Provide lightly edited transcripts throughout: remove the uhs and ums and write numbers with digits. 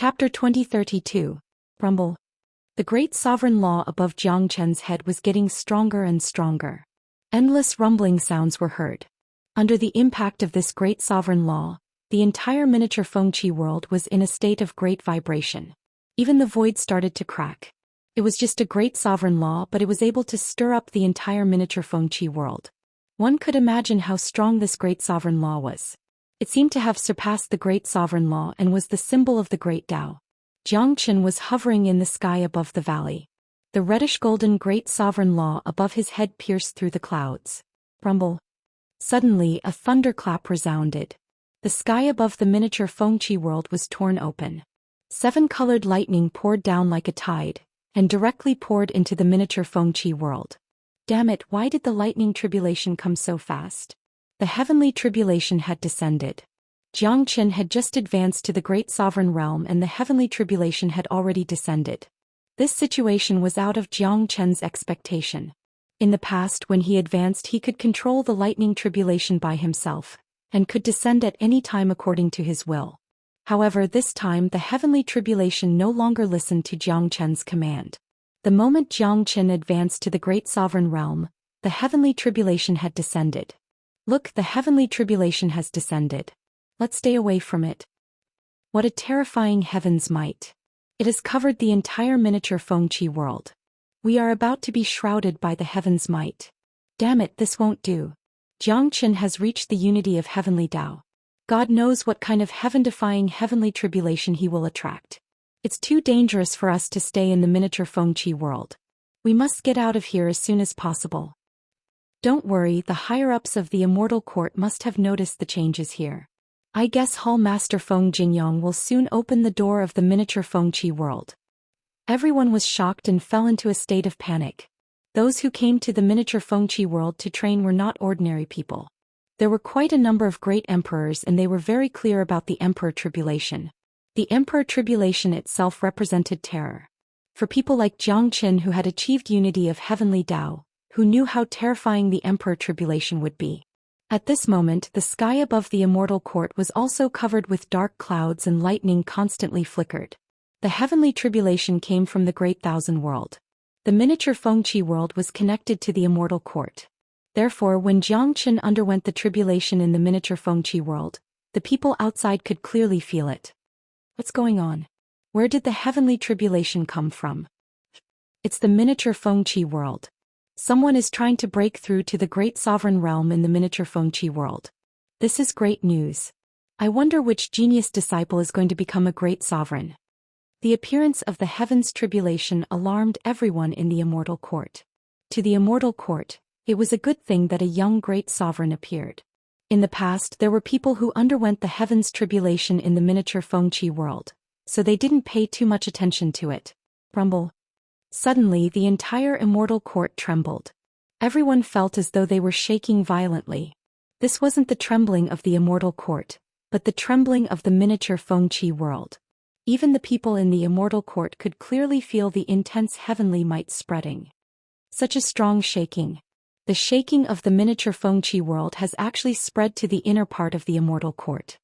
Chapter 2032. Rumble. The great sovereign law above Jiang Chen's head was getting stronger and stronger. Endless rumbling sounds were heard. Under the impact of this great sovereign law, the entire miniature Fengqi world was in a state of great vibration. Even the void started to crack. It was just a great sovereign law, but it was able to stir up the entire miniature Fengqi world. One could imagine how strong this great sovereign law was. It seemed to have surpassed the great sovereign law and was the symbol of the great Tao. Jiang Chen was hovering in the sky above the valley. The reddish-golden great sovereign law above his head pierced through the clouds. Rumble. Suddenly a thunderclap resounded. The sky above the miniature Fengqi world was torn open. 7-colored lightning poured down like a tide, and directly poured into the miniature Fengqi world. Damn it, why did the lightning tribulation come so fast? The heavenly tribulation had descended. Jiang Chen had just advanced to the great sovereign realm and the heavenly tribulation had already descended. This situation was out of Jiang Chen's expectation. In the past, when he advanced, he could control the lightning tribulation by himself, and could descend at any time according to his will. However, this time the heavenly tribulation no longer listened to Jiang Chen's command. The moment Jiang Chen advanced to the great sovereign realm, the heavenly tribulation had descended. Look, the heavenly tribulation has descended. Let's stay away from it. What a terrifying heaven's might. It has covered the entire miniature Fengqi world. We are about to be shrouded by the heaven's might. Damn it, this won't do. Jiang Chen has reached the unity of heavenly Tao. God knows what kind of heaven-defying heavenly tribulation he will attract. It's too dangerous for us to stay in the miniature Fengqi world. We must get out of here as soon as possible. Don't worry, the higher-ups of the Immortal Court must have noticed the changes here. I guess Hall Master Feng Jingyang will soon open the door of the miniature Fengqi world. Everyone was shocked and fell into a state of panic. Those who came to the miniature Fengqi world to train were not ordinary people. There were quite a number of great emperors and they were very clear about the Emperor Tribulation. The Emperor Tribulation itself represented terror. For people like Jiang Chen who had achieved unity of heavenly Tao, who knew how terrifying the Emperor Tribulation would be. At this moment, the sky above the Immortal Court was also covered with dark clouds and lightning constantly flickered. The heavenly tribulation came from the Great Thousand World. The miniature Fengqi world was connected to the Immortal Court. Therefore, when Jiang Chen underwent the tribulation in the miniature Fengqi world, the people outside could clearly feel it. What's going on? Where did the heavenly tribulation come from? It's the miniature Fengqi world. Someone is trying to break through to the great sovereign realm in the miniature Fengqi world. This is great news. I wonder which genius disciple is going to become a great sovereign. The appearance of the heavens tribulation alarmed everyone in the Immortal Court. To the Immortal Court, it was a good thing that a young great sovereign appeared. In the past, there were people who underwent the heavens tribulation in the miniature Fengqi world, so they didn't pay too much attention to it. Rumble. Suddenly the entire Immortal Court trembled. Everyone felt as though they were shaking violently. This wasn't the trembling of the Immortal Court, but the trembling of the miniature Fengqi world. Even the people in the Immortal Court could clearly feel the intense heavenly might spreading. Such a strong shaking. The shaking of the miniature Fengqi world has actually spread to the inner part of the Immortal Court.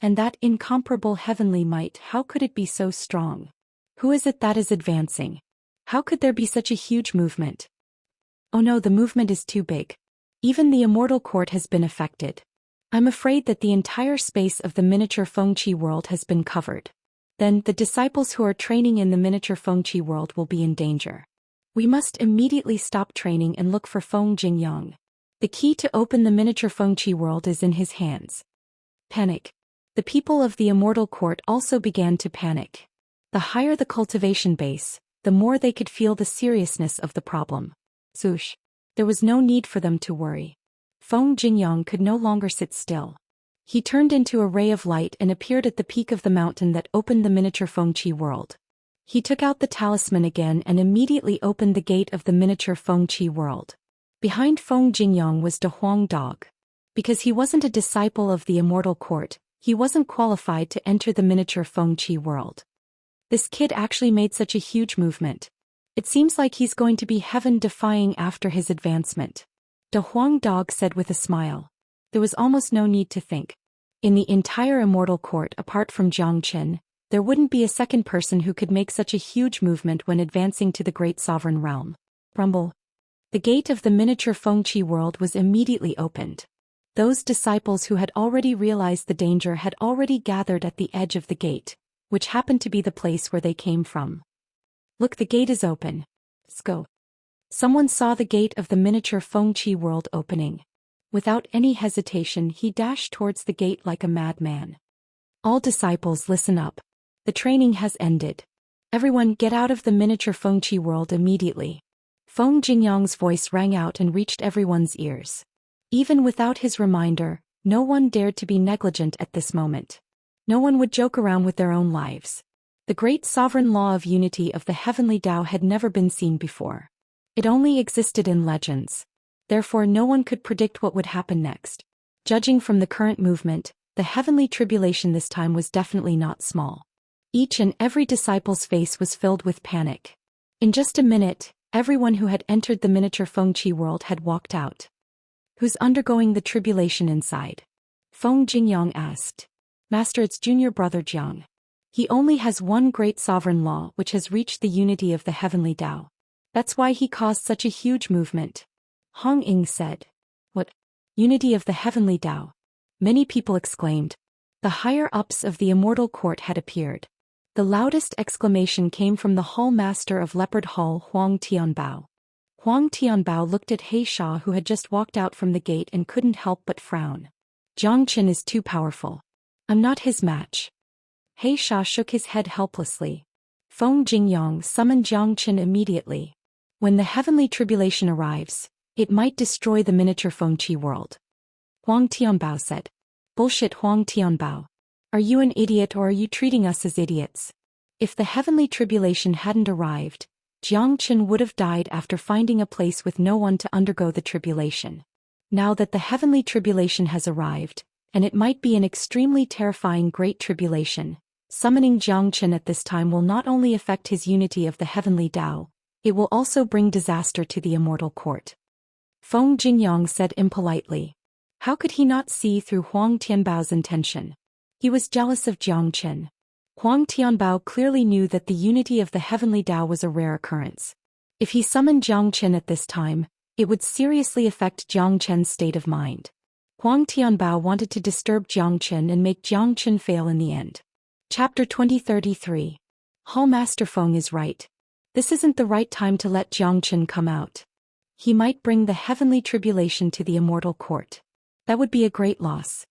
And that incomparable heavenly might, how could it be so strong? Who is it that is advancing? How could there be such a huge movement? Oh no, the movement is too big. Even the Immortal Court has been affected. I'm afraid that the entire space of the miniature Fengqi world has been covered. Then, the disciples who are training in the miniature Fengqi world will be in danger. We must immediately stop training and look for Feng Jingyang. The key to open the miniature Fengqi world is in his hands. Panic. The people of the Immortal Court also began to panic. The higher the cultivation base, the more they could feel the seriousness of the problem. Zhoush. There was no need for them to worry. Feng Jingyang could no longer sit still. He turned into a ray of light and appeared at the peak of the mountain that opened the miniature Fengqi world. He took out the talisman again and immediately opened the gate of the miniature Fengqi world. Behind Feng Jingyang was De Huang Dog. Because he wasn't a disciple of the Immortal Court, he wasn't qualified to enter the miniature Fengqi world. This kid actually made such a huge movement. It seems like he's going to be heaven-defying after his advancement. De Huang Dog said with a smile. There was almost no need to think. In the entire Immortal Court apart from Jiang Chen, there wouldn't be a second person who could make such a huge movement when advancing to the great sovereign realm. Rumble. The gate of the miniature Fengqi world was immediately opened. Those disciples who had already realized the danger had already gathered at the edge of the gate, which happened to be the place where they came from. Look, the gate is open. Let's go. Someone saw the gate of the miniature Fengqi world opening. Without any hesitation, he dashed towards the gate like a madman. All disciples, listen up. The training has ended. Everyone get out of the miniature Fengqi world immediately. Feng Jingyang's voice rang out and reached everyone's ears. Even without his reminder, no one dared to be negligent at this moment. No one would joke around with their own lives. The great sovereign law of unity of the heavenly Tao had never been seen before. It only existed in legends. Therefore no one could predict what would happen next. Judging from the current movement, the heavenly tribulation this time was definitely not small. Each and every disciple's face was filled with panic. In just a minute, everyone who had entered the miniature Fengqi world had walked out. Who's undergoing the tribulation inside? Feng Jingyang asked. Master, it's junior brother Jiang. He only has one great sovereign law which has reached the unity of the heavenly Tao. That's why he caused such a huge movement. Hong Ying said. What? Unity of the heavenly Tao? Many people exclaimed. The higher-ups of the Immortal Court had appeared. The loudest exclamation came from the Hall Master of Leopard Hall, Huang Tianbao. Huang Tianbao looked at He Sha, who had just walked out from the gate, and couldn't help but frown. Jiang Qin is too powerful. I'm not his match. He Sha shook his head helplessly. Feng Jingyang summoned Jiang Qin immediately. When the heavenly tribulation arrives, it might destroy the miniature Fengqi world. Huang Tianbao said. Bullshit, Huang Tianbao. Are you an idiot, or are you treating us as idiots? If the heavenly tribulation hadn't arrived, Jiang Qin would have died after finding a place with no one to undergo the tribulation. Now that the heavenly tribulation has arrived, and it might be an extremely terrifying great tribulation, summoning Jiang Qin at this time will not only affect his unity of the heavenly Tao, it will also bring disaster to the Immortal Court. Feng Jingyang said impolitely. How could he not see through Huang Tianbao's intention? He was jealous of Jiang Qin. Huang Tianbao clearly knew that the unity of the heavenly Tao was a rare occurrence. If he summoned Jiang Qin at this time, it would seriously affect Jiang Qin's state of mind. Huang Tianbao wanted to disturb Jiang Qin and make Jiang Qin fail in the end. Chapter 2033. Hall Master Feng is right. This isn't the right time to let Jiang Qin come out. He might bring the heavenly tribulation to the Immortal Court. That would be a great loss.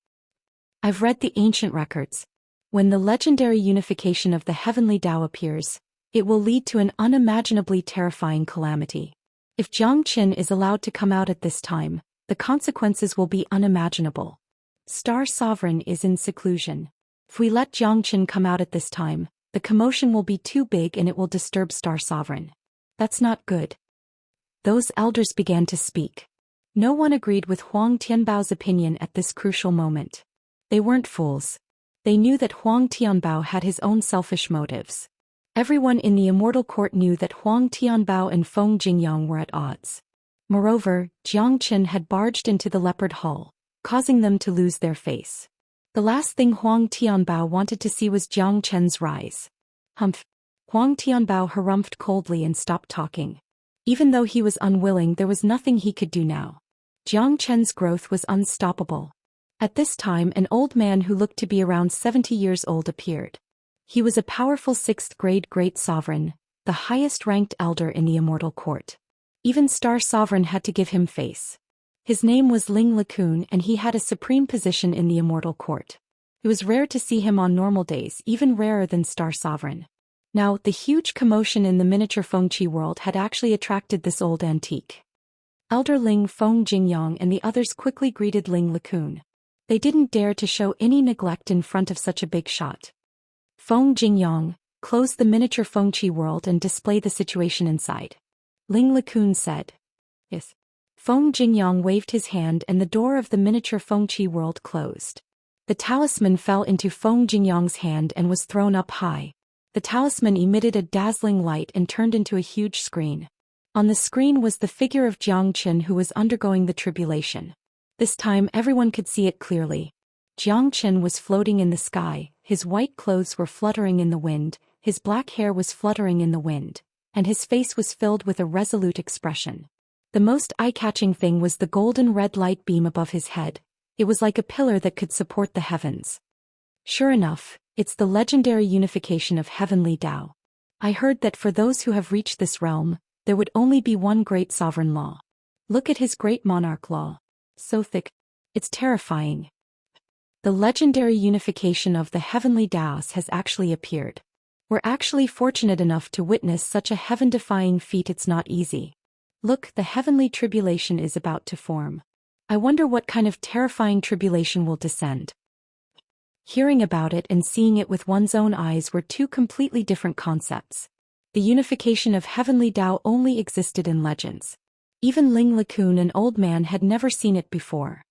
I've read the ancient records. When the legendary unification of the heavenly Tao appears, it will lead to an unimaginably terrifying calamity. If Jiang Qin is allowed to come out at this time, the consequences will be unimaginable. Star Sovereign is in seclusion. If we let Jiang Qin come out at this time, the commotion will be too big and it will disturb Star Sovereign. That's not good. Those elders began to speak. No one agreed with Huang Tianbao's opinion at this crucial moment. They weren't fools. They knew that Huang Tianbao had his own selfish motives. Everyone in the Immortal Court knew that Huang Tianbao and Feng Jingyang were at odds. Moreover, Jiang Qin had barged into the Leopard Hall, causing them to lose their face. The last thing Huang Tianbao wanted to see was Jiang Qin's rise. Humph. Huang Tianbao harumphed coldly and stopped talking. Even though he was unwilling, there was nothing he could do now. Jiang Qin's growth was unstoppable. At this time, an old man who looked to be around 70 years old appeared. He was a powerful 6th-grade great sovereign, the highest-ranked elder in the Immortal Court. Even Star Sovereign had to give him face. His name was Ling Lakun, and he had a supreme position in the Immortal Court. It was rare to see him on normal days, even rarer than Star Sovereign. Now, the huge commotion in the miniature Fengqi world had actually attracted this old antique. Elder Ling Feng Jingyang and the others quickly greeted Ling Lakun. They didn't dare to show any neglect in front of such a big shot. Feng Jingyang, close the miniature Fengqi world and display the situation inside. Ling Lakun said. Yes. Feng Jingyang waved his hand and the door of the miniature Fengqi world closed. The talisman fell into Feng Jingyang's hand and was thrown up high. The talisman emitted a dazzling light and turned into a huge screen. On the screen was the figure of Jiang Qin, who was undergoing the tribulation. This time everyone could see it clearly. Jiang Qin was floating in the sky, his white clothes were fluttering in the wind, his black hair was fluttering in the wind, and his face was filled with a resolute expression. The most eye-catching thing was the golden red light beam above his head. It was like a pillar that could support the heavens. Sure enough, it's the legendary unification of heavenly Dao. I heard that for those who have reached this realm, there would only be one great sovereign law. Look at his great monarch law. So thick. It's terrifying. The legendary unification of the heavenly Daoist has actually appeared. We're actually fortunate enough to witness such a heaven-defying feat. It's not easy. Look, the heavenly tribulation is about to form. I wonder what kind of terrifying tribulation will descend. Hearing about it and seeing it with one's own eyes were two completely different concepts. The unification of heavenly Dao only existed in legends. Even Ling LeCun, an old man, had never seen it before.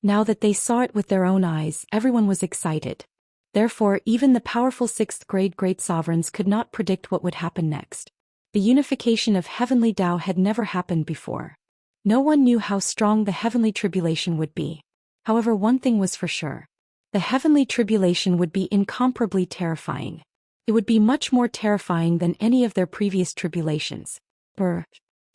Now that they saw it with their own eyes, everyone was excited. Therefore, even the powerful 6th-grade great sovereigns could not predict what would happen next. The unification of heavenly Dao had never happened before. No one knew how strong the heavenly tribulation would be. However, one thing was for sure. The heavenly tribulation would be incomparably terrifying. It would be much more terrifying than any of their previous tribulations.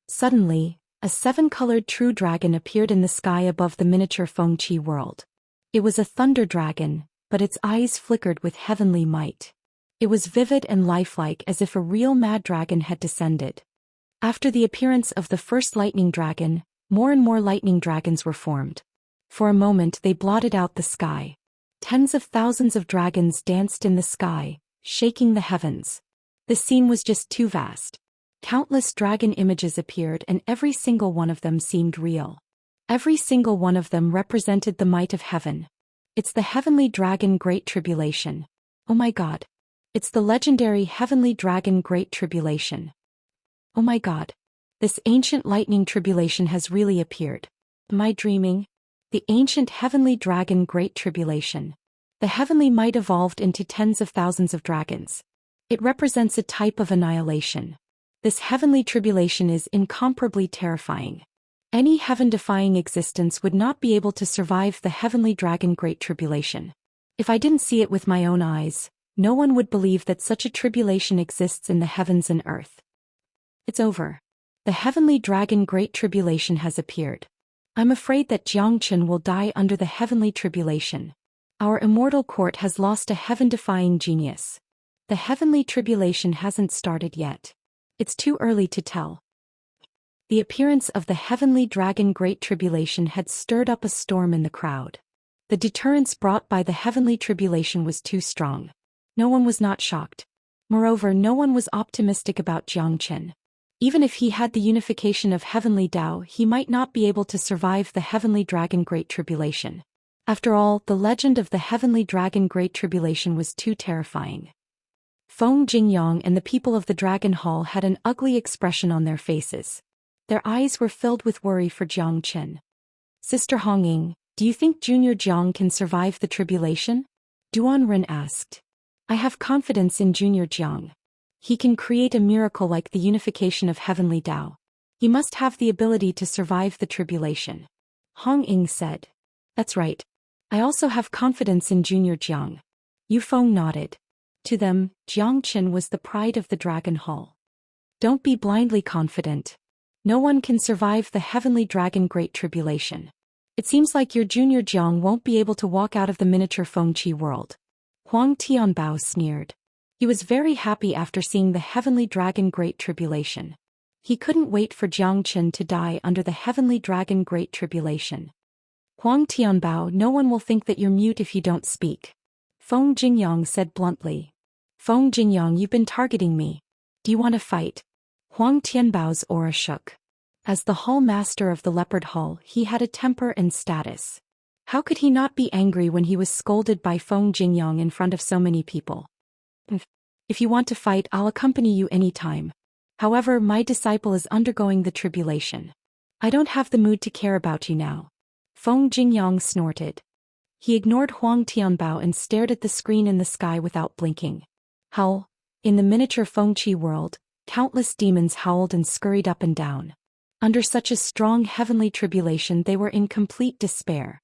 Suddenly, a 7-colored true dragon appeared in the sky above the miniature Fengqi world. It was a thunder dragon, but its eyes flickered with heavenly might. It was vivid and lifelike, as if a real mad dragon had descended. After the appearance of the first lightning dragon, more and more lightning dragons were formed. For a moment they blotted out the sky. Tens of thousands of dragons danced in the sky, shaking the heavens. The scene was just too vast. Countless dragon images appeared, and every single one of them seemed real. Every single one of them represented the might of heaven. It's the heavenly dragon Great Tribulation. Oh my God. It's the legendary heavenly dragon Great Tribulation. Oh my God. This ancient lightning tribulation has really appeared. Am I dreaming? The ancient heavenly dragon Great Tribulation. The heavenly might evolved into tens of thousands of dragons. It represents a type of annihilation. This heavenly tribulation is incomparably terrifying. Any heaven-defying existence would not be able to survive the heavenly dragon Great Tribulation. If I didn't see it with my own eyes, no one would believe that such a tribulation exists in the heavens and earth. It's over. The heavenly dragon Great Tribulation has appeared. I'm afraid that Xianxia will die under the heavenly tribulation. Our immortal court has lost a heaven-defying genius. The heavenly tribulation hasn't started yet. It's too early to tell. The appearance of the heavenly dragon Great Tribulation had stirred up a storm in the crowd. The deterrence brought by the heavenly tribulation was too strong. No one was not shocked. Moreover, no one was optimistic about Xianxia. Even if he had the unification of heavenly Dao, he might not be able to survive the heavenly dragon Great Tribulation. After all, the legend of the heavenly dragon Great Tribulation was too terrifying. Feng Jingyang and the people of the Dragon Hall had an ugly expression on their faces. Their eyes were filled with worry for Xianxia. Sister Hongying, do you think Junior Jiang can survive the tribulation? Duan Ren asked. I have confidence in Junior Jiang. He can create a miracle like the unification of heavenly Dao. He must have the ability to survive the tribulation. Hong Ying said. That's right. I also have confidence in Junior Jiang. Yu Feng nodded. To them, Xianxia was the pride of the Dragon Hall. Don't be blindly confident. No one can survive the heavenly dragon Great Tribulation. It seems like your Junior Jiang won't be able to walk out of the miniature Fengqi world. Huang Tianbao sneered. He was very happy after seeing the heavenly dragon Great Tribulation. He couldn't wait for Xianxia to die under the heavenly dragon Great Tribulation. Huang Tianbao, no one will think that you're mute if you don't speak. Feng Jingyang said bluntly. Feng Jingyang, you've been targeting me. Do you want to fight? Huang Tianbao's aura shook. As the hall master of the Leopard Hall, he had a temper and status. How could he not be angry when he was scolded by Feng Jingyang in front of so many people? If you want to fight, I'll accompany you anytime. However, my disciple is undergoing the tribulation. I don't have the mood to care about you now. Feng Jingyang snorted. He ignored Huang Tianbao and stared at the screen in the sky without blinking. Howl. In the miniature Fengqi world, countless demons howled and scurried up and down. Under such a strong heavenly tribulation, they were in complete despair.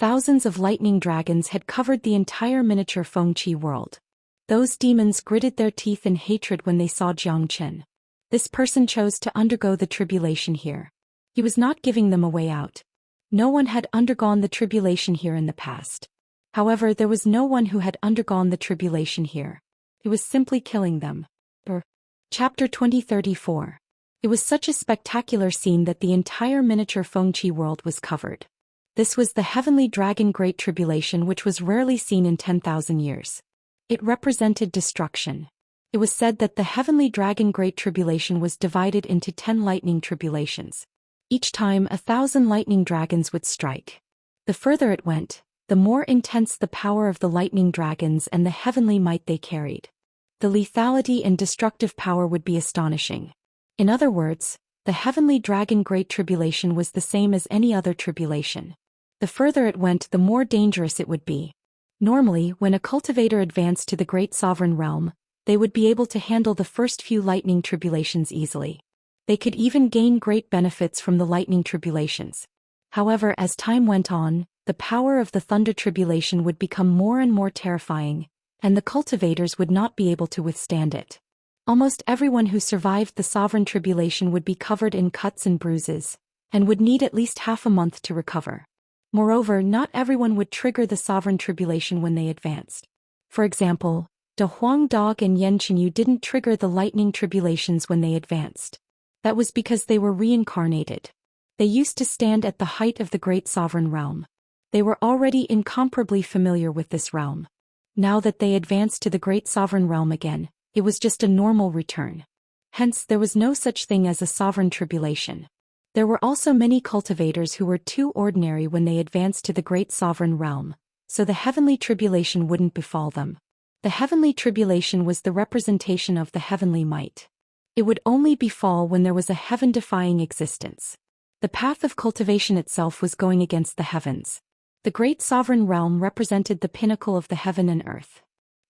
Thousands of lightning dragons had covered the entire miniature Fengqi world. Those demons gritted their teeth in hatred when they saw Xianxia. This person chose to undergo the tribulation here. He was not giving them a way out. No one had undergone the tribulation here in the past. However, there was no one who had undergone the tribulation here. It was simply killing them. Chapter 2034. It was such a spectacular scene that the entire miniature Fengqi world was covered. This was the Heavenly Dragon Great Tribulation, which was rarely seen in 10,000 years. It represented destruction. It was said that the Heavenly Dragon Great Tribulation was divided into 10 lightning tribulations. Each time 1,000 lightning dragons would strike. The further it went, the more intense the power of the lightning dragons and the heavenly might they carried. The lethality and destructive power would be astonishing. In other words, the Heavenly Dragon Great Tribulation was the same as any other tribulation. The further it went, the more dangerous it would be. Normally, when a cultivator advanced to the Great Sovereign Realm, they would be able to handle the first few lightning tribulations easily. They could even gain great benefits from the lightning tribulations. However, as time went on, the power of the thunder tribulation would become more and more terrifying, and the cultivators would not be able to withstand it. Almost everyone who survived the sovereign tribulation would be covered in cuts and bruises, and would need at least half a month to recover. Moreover, not everyone would trigger the sovereign tribulation when they advanced. For example, De Huang Dog and Yan Chenyu didn't trigger the lightning tribulations when they advanced. That was because they were reincarnated. They used to stand at the height of the Great Sovereign Realm. They were already incomparably familiar with this realm. Now that they advanced to the Great Sovereign Realm again, it was just a normal return. Hence, there was no such thing as a sovereign tribulation. There were also many cultivators who were too ordinary when they advanced to the Great Sovereign Realm, so the Heavenly Tribulation wouldn't befall them. The Heavenly Tribulation was the representation of the heavenly might. It would only befall when there was a heaven-defying existence. The path of cultivation itself was going against the heavens. The Great Sovereign Realm represented the pinnacle of the heaven and earth.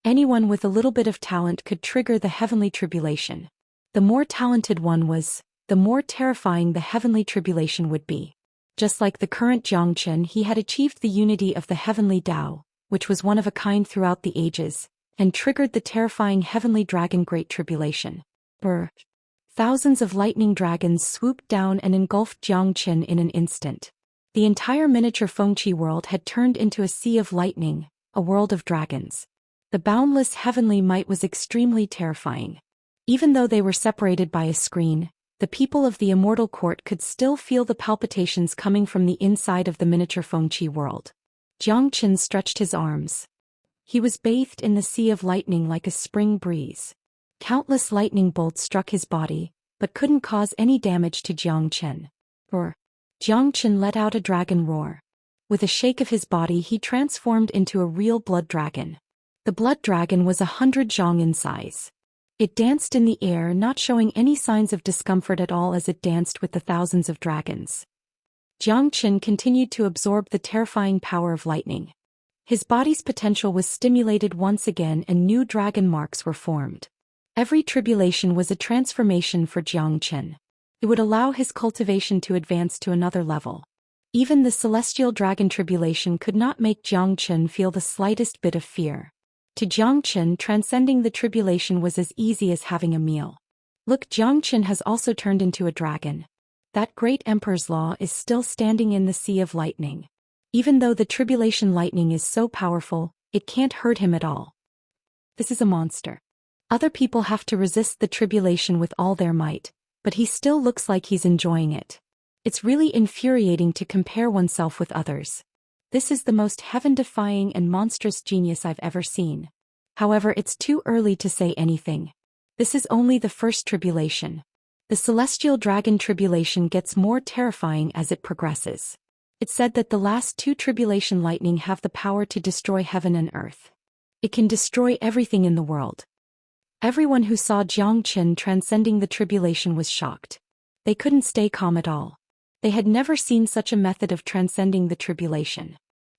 Anyone with a little bit of talent could trigger the Heavenly Tribulation. The more talented one was, the more terrifying the Heavenly Tribulation would be. Just like the current Xianxia, he had achieved the unity of the Heavenly Tao, which was one of a kind throughout the ages, and triggered the terrifying Heavenly Dragon Great Tribulation. Thousands of lightning dragons swooped down and engulfed Xianxia in an instant. The entire miniature Fengqi world had turned into a sea of lightning, a world of dragons. The boundless heavenly might was extremely terrifying. Even though they were separated by a screen, the people of the Immortal Court could still feel the palpitations coming from the inside of the miniature Fengqi world. Xianxia stretched his arms. He was bathed in the sea of lightning like a spring breeze. Countless lightning bolts struck his body, but couldn't cause any damage to Xianxia. Xianxia let out a dragon roar. With a shake of his body, he transformed into a real blood dragon. The blood dragon was 100 zhang in size. It danced in the air, not showing any signs of discomfort at all as it danced with the thousands of dragons. Xianxia continued to absorb the terrifying power of lightning. His body's potential was stimulated once again and new dragon marks were formed. Every tribulation was a transformation for Xianxia. It would allow his cultivation to advance to another level. Even the celestial dragon tribulation could not make Xianxia feel the slightest bit of fear. To Xianxia, transcending the tribulation was as easy as having a meal. Look, Xianxia has also turned into a dragon. That great emperor's law is still standing in the sea of lightning. Even though the tribulation lightning is so powerful, it can't hurt him at all. This is a monster. Other people have to resist the tribulation with all their might, but he still looks like he's enjoying it. It's really infuriating to compare oneself with others. This is the most heaven-defying and monstrous genius I've ever seen. However, it's too early to say anything. This is only the first tribulation. The celestial dragon tribulation gets more terrifying as it progresses. It's said that the last two tribulation lightning have the power to destroy heaven and earth. It can destroy everything in the world. Everyone who saw Xianxia transcending the tribulation was shocked. They couldn't stay calm at all. They had never seen such a method of transcending the tribulation.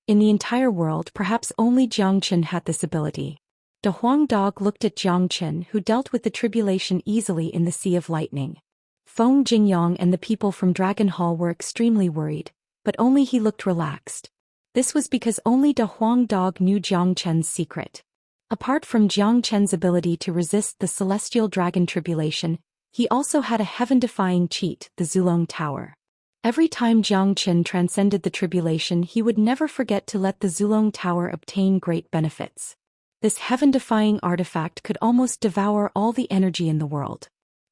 In the entire world, perhaps only Xianxia had this ability. De Huang Dog looked at Xianxia, who dealt with the tribulation easily in the sea of lightning. Feng Jingyang and the people from Dragon Hall were extremely worried, but only he looked relaxed. This was because only De Huang Dog knew Jiang Chen's secret. Apart from Jiang Chen's ability to resist the celestial dragon tribulation, he also had a heaven-defying cheat, the Zulong Tower. Every time Jiang Chen transcended the tribulation, he would never forget to let the Zulong Tower obtain great benefits. This heaven-defying artifact could almost devour all the energy in the world.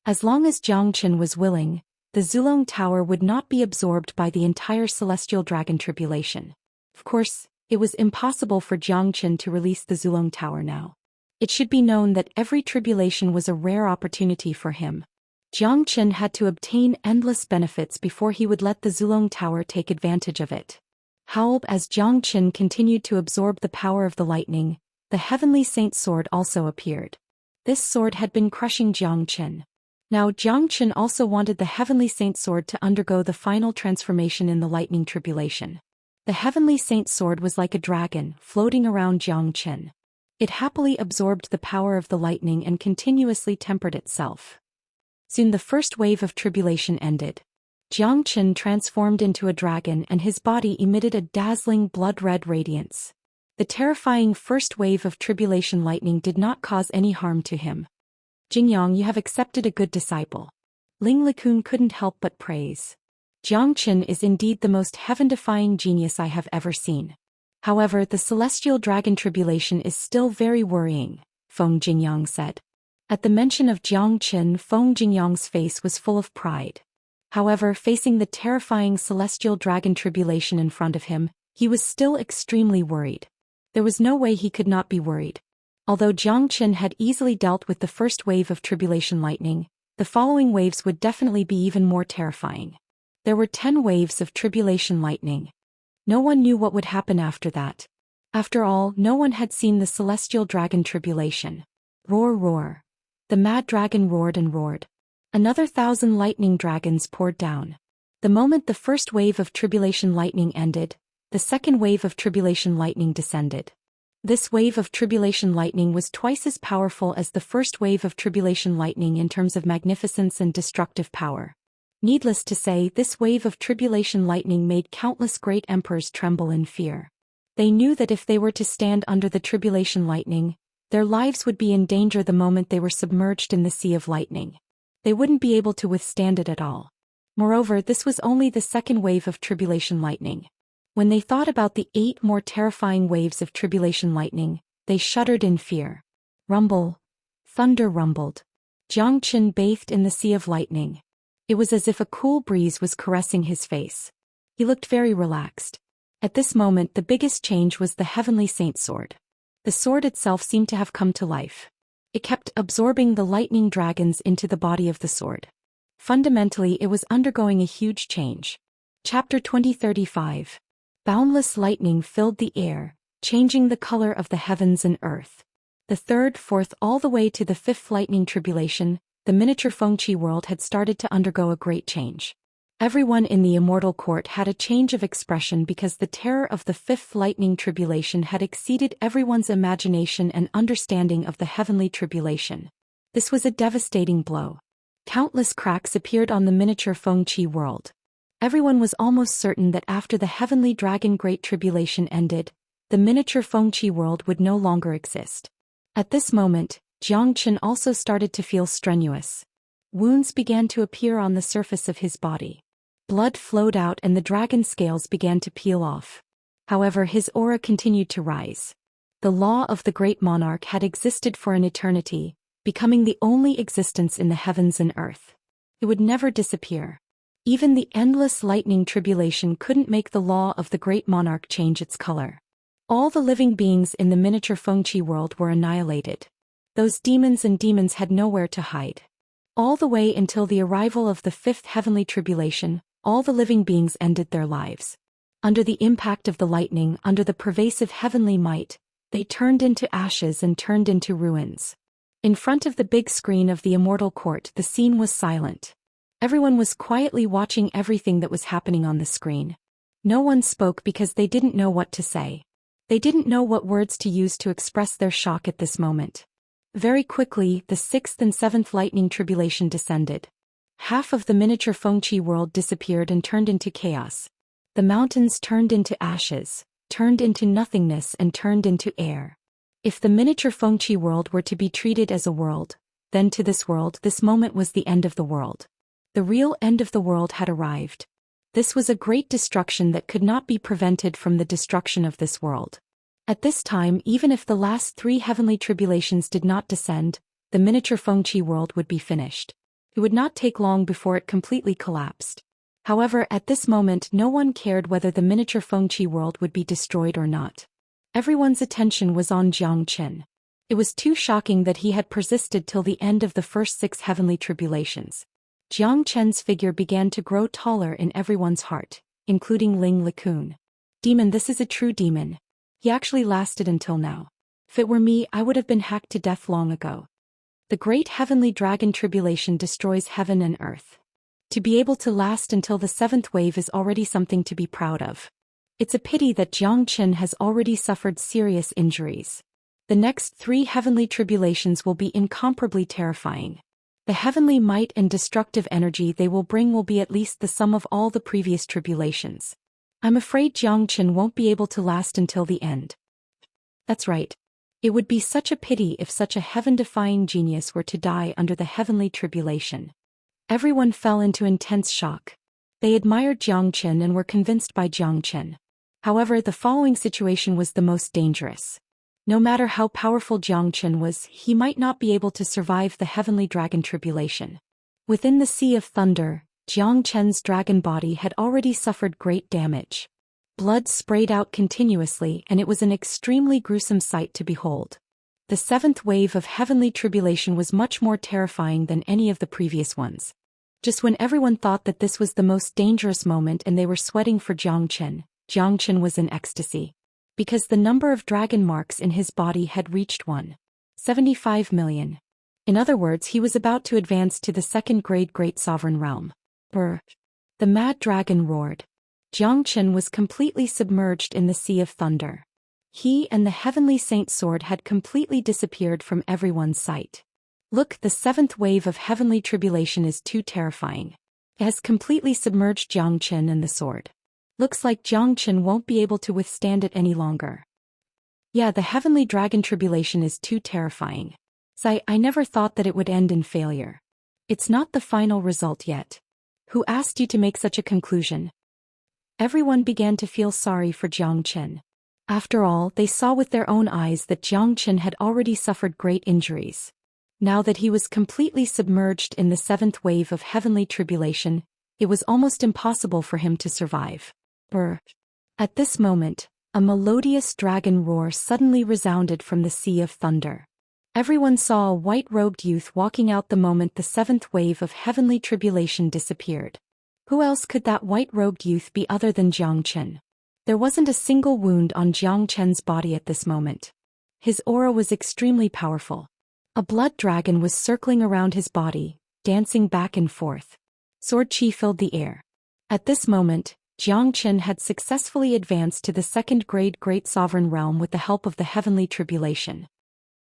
As long as Jiang Chen was willing, the Zulong Tower would not be absorbed by the entire celestial dragon tribulation. Of course, it was impossible for Jiang Chen to release the Zulong Tower now. It should be known that every tribulation was a rare opportunity for him. Jiang Chen had to obtain endless benefits before he would let the Zulong Tower take advantage of it. However, as Jiang Chen continued to absorb the power of the lightning, the Heavenly Saint Sword also appeared. This sword had been crushing Jiang Chen. Now Jiang Chen also wanted the Heavenly Saint Sword to undergo the final transformation in the lightning tribulation. The Heavenly Saint Sword was like a dragon, floating around Jiang Chen. It happily absorbed the power of the lightning and continuously tempered itself. Soon the first wave of tribulation ended. Jiang Chen transformed into a dragon and his body emitted a dazzling blood-red radiance. The terrifying first wave of tribulation lightning did not cause any harm to him. "Jingyang, you have accepted a good disciple." Ling Likun couldn't help but praise. Jiang Chen is indeed the most heaven-defying genius I have ever seen. However, the celestial dragon tribulation is still very worrying, Feng Jingyang said. At the mention of Jiang Chen, Feng Jingyang's face was full of pride. However, facing the terrifying celestial dragon tribulation in front of him, he was still extremely worried. There was no way he could not be worried. Although Jiang Chen had easily dealt with the first wave of tribulation lightning, the following waves would definitely be even more terrifying. There were 10 waves of tribulation lightning. No one knew what would happen after that. After all, no one had seen the celestial dragon tribulation. Roar, roar. The mad dragon roared and roared. Another 1,000 lightning dragons poured down. The moment the first wave of tribulation lightning ended, the second wave of tribulation lightning descended. This wave of tribulation lightning was twice as powerful as the first wave of tribulation lightning in terms of magnificence and destructive power. Needless to say, this wave of tribulation lightning made countless great emperors tremble in fear. They knew that if they were to stand under the tribulation lightning, their lives would be in danger the moment they were submerged in the sea of lightning. They wouldn't be able to withstand it at all. Moreover, this was only the second wave of tribulation lightning. When they thought about the 8 more terrifying waves of tribulation lightning, they shuddered in fear. Rumble. Thunder rumbled. Jiang Chen bathed in the sea of lightning. It was as if a cool breeze was caressing his face. He looked very relaxed. At this moment, the biggest change was the Heavenly Saint Sword. The sword itself seemed to have come to life. It kept absorbing the lightning dragons into the body of the sword. Fundamentally, it was undergoing a huge change. Chapter 2035. Boundless lightning filled the air, changing the color of the heavens and earth. The third, fourth, all the way to the 5th lightning tribulation, the miniature Fengqi world had started to undergo a great change. Everyone in the Immortal Court had a change of expression because the terror of the 5th lightning tribulation had exceeded everyone's imagination and understanding of the heavenly tribulation. This was a devastating blow. Countless cracks appeared on the miniature Fengqi world. Everyone was almost certain that after the heavenly dragon great tribulation ended, the miniature Fengqi world would no longer exist. At this moment, Jiang Chen also started to feel strenuous. Wounds began to appear on the surface of his body. Blood flowed out and the dragon scales began to peel off. However, his aura continued to rise. The law of the great monarch had existed for an eternity, becoming the only existence in the heavens and earth. It would never disappear. Even the endless lightning tribulation couldn't make the law of the great monarch change its color. All the living beings in the miniature Fengqi world were annihilated. Those demons had nowhere to hide. All the way until the arrival of the 5th heavenly tribulation, all the living beings ended their lives. Under the impact of the lightning, under the pervasive heavenly might, they turned into ashes and turned into ruins. In front of the big screen of the Immortal Court, the scene was silent. Everyone was quietly watching everything that was happening on the screen. No one spoke because they didn't know what to say. They didn't know what words to use to express their shock at this moment. Very quickly, the 6th and 7th lightning tribulation descended. Half of the miniature Fengqi world disappeared and turned into chaos. The mountains turned into ashes, turned into nothingness and turned into air. If the miniature Fengqi world were to be treated as a world, then to this world this moment was the end of the world. The real end of the world had arrived. This was a great destruction that could not be prevented from the destruction of this world. At this time, even if the last 3 heavenly tribulations did not descend, the miniature Fengqi world would be finished. It would not take long before it completely collapsed. However, at this moment no one cared whether the miniature Fengqi world would be destroyed or not. Everyone's attention was on Zhou Xian. It was too shocking that he had persisted till the end of the first 6 heavenly tribulations. Zhou Xian's figure began to grow taller in everyone's heart, including Ling Likun. Demon, this is a true demon. He actually lasted until now. If it were me, I would have been hacked to death long ago. The great heavenly dragon tribulation destroys heaven and earth. To be able to last until the 7th wave is already something to be proud of. It's a pity that Zhou Xian has already suffered serious injuries. The next 3 heavenly tribulations will be incomparably terrifying. The heavenly might and destructive energy they will bring will be at least the sum of all the previous tribulations. I'm afraid Zhou Xian won't be able to last until the end. That's right. It would be such a pity if such a heaven-defying genius were to die under the heavenly tribulation. Everyone fell into intense shock. They admired Zhou Xian and were convinced by Zhou Xian. However, the following situation was the most dangerous. No matter how powerful Zhou Xian was, he might not be able to survive the heavenly dragon tribulation. Within the Sea of Thunder, Zhou Xian's dragon body had already suffered great damage. Blood sprayed out continuously and it was an extremely gruesome sight to behold. The 7th wave of heavenly tribulation was much more terrifying than any of the previous ones. Just when everyone thought that this was the most dangerous moment and they were sweating for Zhou Xian was in ecstasy. Because the number of dragon marks in his body had reached 1.75 million. In other words, he was about to advance to the 2nd grade Great Sovereign Realm. Brr! The mad dragon roared. Zhou Xian was completely submerged in the Sea of Thunder. He and the heavenly saint sword had completely disappeared from everyone's sight. Look, the 7th wave of heavenly tribulation is too terrifying. It has completely submerged Zhou Xian and the sword. Looks like Zhou Xian won't be able to withstand it any longer. Yeah, the heavenly dragon tribulation is too terrifying. I never thought that it would end in failure. It's not the final result yet. Who asked you to make such a conclusion? Everyone began to feel sorry for Zhou Xian. After all, they saw with their own eyes that Zhou Xian had already suffered great injuries. Now that he was completely submerged in the 7th wave of heavenly tribulation, it was almost impossible for him to survive. Brr! At this moment, a melodious dragon roar suddenly resounded from the Sea of Thunder. Everyone saw a white-robed youth walking out the moment the 7th wave of heavenly tribulation disappeared. Who else could that white-robed youth be other than Zhou Xian? There wasn't a single wound on Zhou Xian's body at this moment. His aura was extremely powerful. A blood dragon was circling around his body, dancing back and forth. Sword chi filled the air. At this moment, Zhou Xian had successfully advanced to the 2nd grade Great Sovereign Realm with the help of the heavenly tribulation.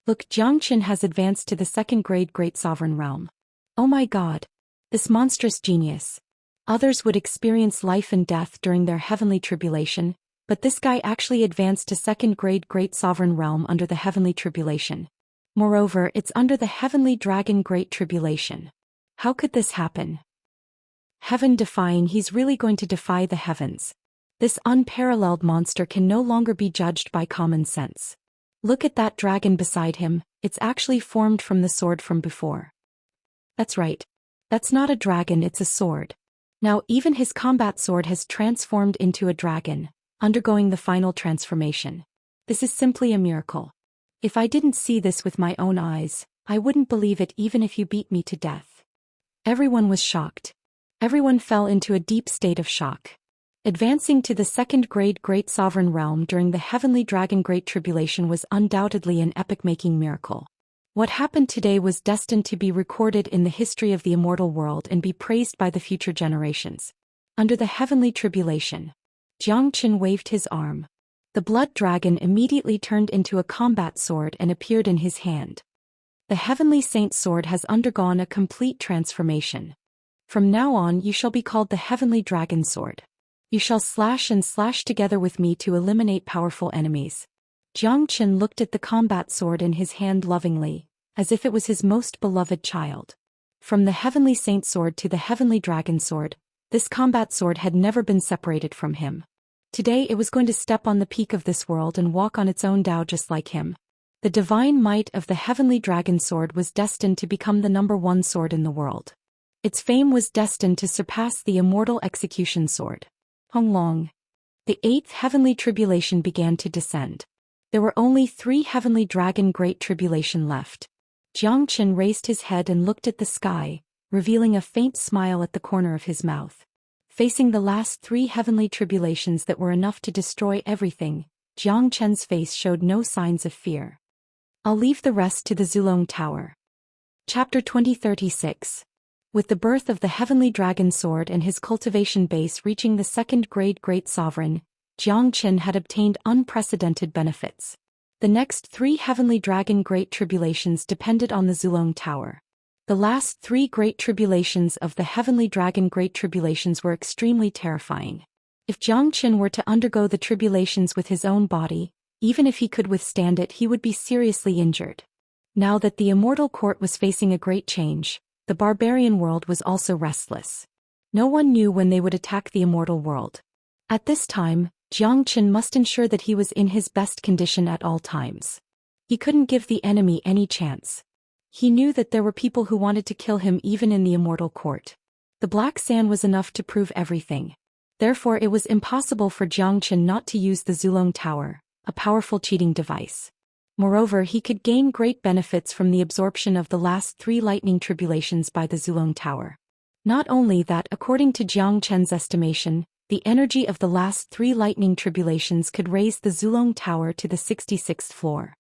Look, Zhou Xian has advanced to the 2nd grade Great Sovereign Realm. Oh my god! This monstrous genius. Others would experience life and death during their heavenly tribulation, but this guy actually advanced to 2nd grade Great Sovereign Realm under the heavenly tribulation. Moreover, it's under the heavenly dragon Great Tribulation. How could this happen? Heaven-defying, he's really going to defy the heavens. This unparalleled monster can no longer be judged by common sense. Look at that dragon beside him, it's actually formed from the sword from before. That's right. That's not a dragon, it's a sword. Now even his combat sword has transformed into a dragon, undergoing the final transformation. This is simply a miracle. If I didn't see this with my own eyes, I wouldn't believe it even if you beat me to death. Everyone was shocked. Everyone fell into a deep state of shock. Advancing to the 2nd grade Great Sovereign Realm during the Heavenly Dragon Great Tribulation was undoubtedly an epic-making miracle. What happened today was destined to be recorded in the history of the immortal world and be praised by the future generations. Under the Heavenly Tribulation, Zhou Xian waved his arm. The blood dragon immediately turned into a combat sword and appeared in his hand. The Heavenly Saint Sword has undergone a complete transformation. From now on you shall be called the Heavenly Dragon Sword. You shall slash and slash together with me to eliminate powerful enemies. Jiang Chen looked at the combat sword in his hand lovingly, as if it was his most beloved child. From the heavenly saint sword to the heavenly dragon sword, this combat sword had never been separated from him. Today it was going to step on the peak of this world and walk on its own Tao just like him. The divine might of the heavenly dragon sword was destined to become the #1 sword in the world. Its fame was destined to surpass the immortal execution sword. Honglong. The 8th heavenly tribulation began to descend. There were only 3 heavenly dragon great tribulation left. Jiang Chen raised his head and looked at the sky, revealing a faint smile at the corner of his mouth. Facing the last 3 heavenly tribulations that were enough to destroy everything, Jiang Chen's face showed no signs of fear. I'll leave the rest to the Zulong Tower. Chapter 2036. With the birth of the heavenly dragon sword and his cultivation base reaching the 2nd grade great sovereign, Jiang Chen had obtained unprecedented benefits. The next 3 heavenly dragon great tribulations depended on the Zulong Tower. The last 3 great tribulations of the heavenly dragon great tribulations were extremely terrifying. If Jiang Chen were to undergo the tribulations with his own body, even if he could withstand it, he would be seriously injured. Now that the immortal court was facing a great change, the barbarian world was also restless. No one knew when they would attack the immortal world. At this time, Jiang Chen must ensure that he was in his best condition at all times. He couldn't give the enemy any chance. He knew that there were people who wanted to kill him even in the immortal court. The black sand was enough to prove everything. Therefore it was impossible for Jiang Chen not to use the Zulong Tower, a powerful cheating device. Moreover, he could gain great benefits from the absorption of the last 3 lightning tribulations by the Zulong Tower. Not only that, according to Jiang Chen's estimation, the energy of the last 3 lightning tribulations could raise the Zulong Tower to the 66th floor.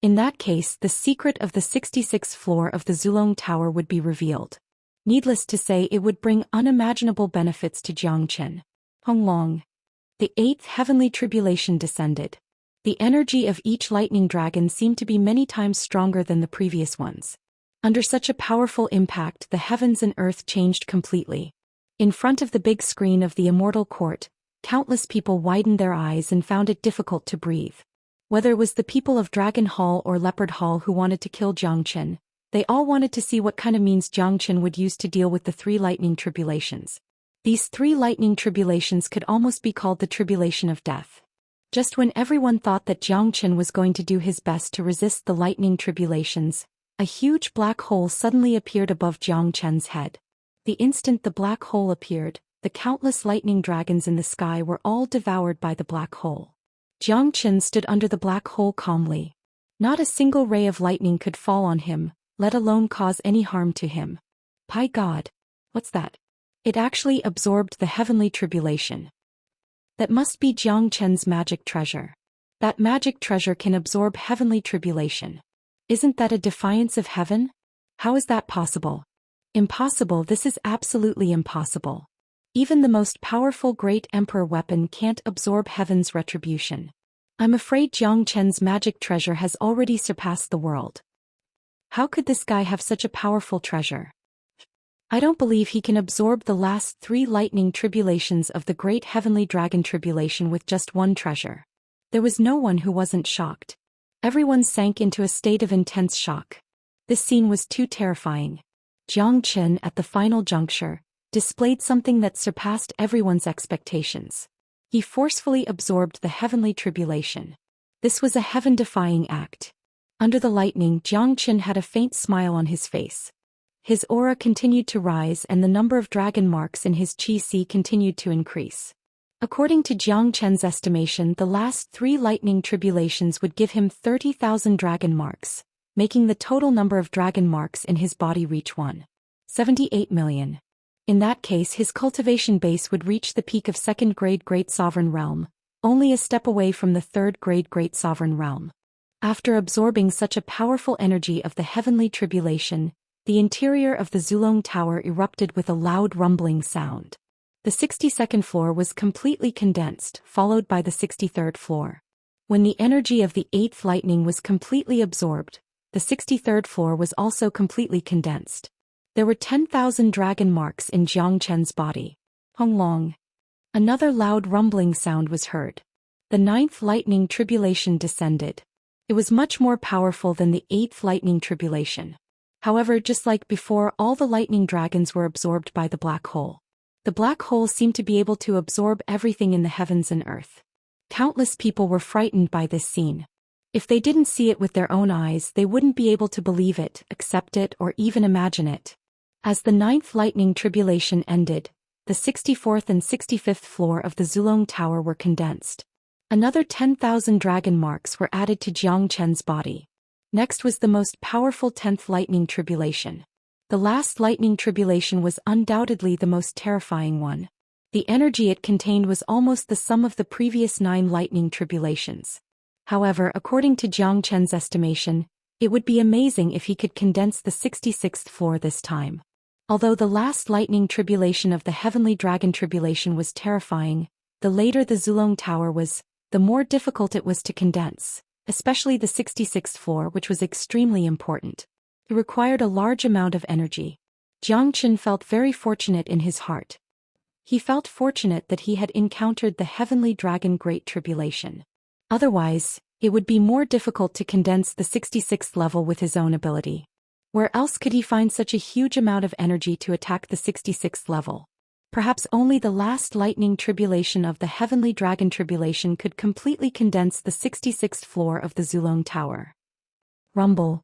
In that case, the secret of the 66th floor of the Zulong Tower would be revealed. Needless to say, it would bring unimaginable benefits to Jiang Chen. Honglong. The 8th heavenly tribulation descended. The energy of each lightning dragon seemed to be many times stronger than the previous ones. Under such a powerful impact, the heavens and earth changed completely. In front of the big screen of the immortal court, countless people widened their eyes and found it difficult to breathe. Whether it was the people of Dragon Hall or Leopard Hall who wanted to kill Jiang Chen, they all wanted to see what kind of means Jiang Chen would use to deal with the 3 lightning tribulations. These 3 lightning tribulations could almost be called the tribulation of death. Just when everyone thought that Jiang Chen was going to do his best to resist the lightning tribulations, a huge black hole suddenly appeared above Jiang Chen's head. The instant the black hole appeared, the countless lightning dragons in the sky were all devoured by the black hole. Jiang Chen stood under the black hole calmly. Not a single ray of lightning could fall on him, let alone cause any harm to him. By God! What's that? It actually absorbed the heavenly tribulation. That must be Jiang Chen's magic treasure. That magic treasure can absorb heavenly tribulation. Isn't that a defiance of heaven? How is that possible? Impossible. This is absolutely impossible. Even the most powerful great emperor weapon can't absorb heaven's retribution. I'm afraid Jiang Chen's magic treasure has already surpassed the world. How could this guy have such a powerful treasure? I don't believe he can absorb the last 3 lightning tribulations of the great heavenly dragon tribulation with just one treasure. There was no one who wasn't shocked. Everyone sank into a state of intense shock. This scene was too terrifying. Jiang Chen, at the final juncture, displayed something that surpassed everyone's expectations. He forcefully absorbed the heavenly tribulation. This was a heaven-defying act. Under the lightning, Jiang Chen had a faint smile on his face. His aura continued to rise and the number of dragon marks in his qi continued to increase. According to Jiang Chen's estimation, the last 3 lightning tribulations would give him 30,000 dragon marks, making the total number of dragon marks in his body reach 1.78 million. In that case, his cultivation base would reach the peak of 2nd grade Great Sovereign Realm, only a step away from the 3rd grade Great Sovereign Realm. After absorbing such a powerful energy of the heavenly tribulation, the interior of the Zulong Tower erupted with a loud rumbling sound. The 62nd floor was completely condensed, followed by the 63rd floor. When the energy of the 8th lightning was completely absorbed, the 63rd floor was also completely condensed. There were 10,000 dragon marks in Jiang Chen's body. Honglong. Another loud rumbling sound was heard. The 9th lightning tribulation descended. It was much more powerful than the 8th lightning tribulation. However, just like before, all the lightning dragons were absorbed by the black hole. The black hole seemed to be able to absorb everything in the heavens and earth. Countless people were frightened by this scene. If they didn't see it with their own eyes, they wouldn't be able to believe it, accept it, or even imagine it. As the 9th lightning tribulation ended, the 64th and 65th floor of the Zulong Tower were condensed. Another 10,000 dragon marks were added to Jiang Chen's body. Next was the most powerful 10th lightning tribulation. The last lightning tribulation was undoubtedly the most terrifying one. The energy it contained was almost the sum of the previous 9 lightning tribulations. However, according to Jiang Chen's estimation, it would be amazing if he could condense the 66th floor this time. Although the last lightning tribulation of the Heavenly Dragon tribulation was terrifying, the later the Zulong Tower was, the more difficult it was to condense, especially the 66th floor, which was extremely important. It required a large amount of energy. Jiang Chen felt very fortunate in his heart. He felt fortunate that he had encountered the Heavenly Dragon Great Tribulation. Otherwise, it would be more difficult to condense the 66th level with his own ability. Where else could he find such a huge amount of energy to attack the 66th level? Perhaps only the last lightning tribulation of the Heavenly Dragon tribulation could completely condense the 66th floor of the Zulong Tower. Rumble.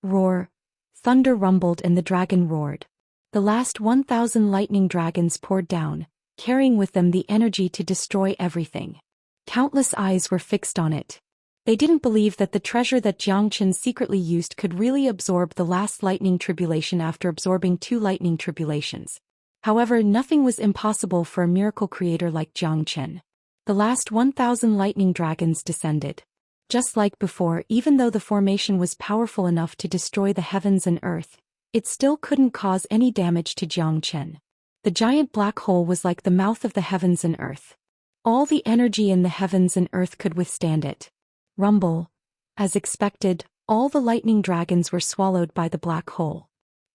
Roar. Thunder rumbled and the dragon roared. The last 1,000 lightning dragons poured down, carrying with them the energy to destroy everything. Countless eyes were fixed on it. They didn't believe that the treasure that Jiang Chen secretly used could really absorb the last lightning tribulation after absorbing 2 lightning tribulations. However, nothing was impossible for a miracle creator like Jiang Chen. The last 1,000 lightning dragons descended. Just like before, even though the formation was powerful enough to destroy the heavens and earth, it still couldn't cause any damage to Jiang Chen. The giant black hole was like the mouth of the heavens and earth. All the energy in the heavens and earth could withstand it. Rumble. As expected, all the lightning dragons were swallowed by the black hole.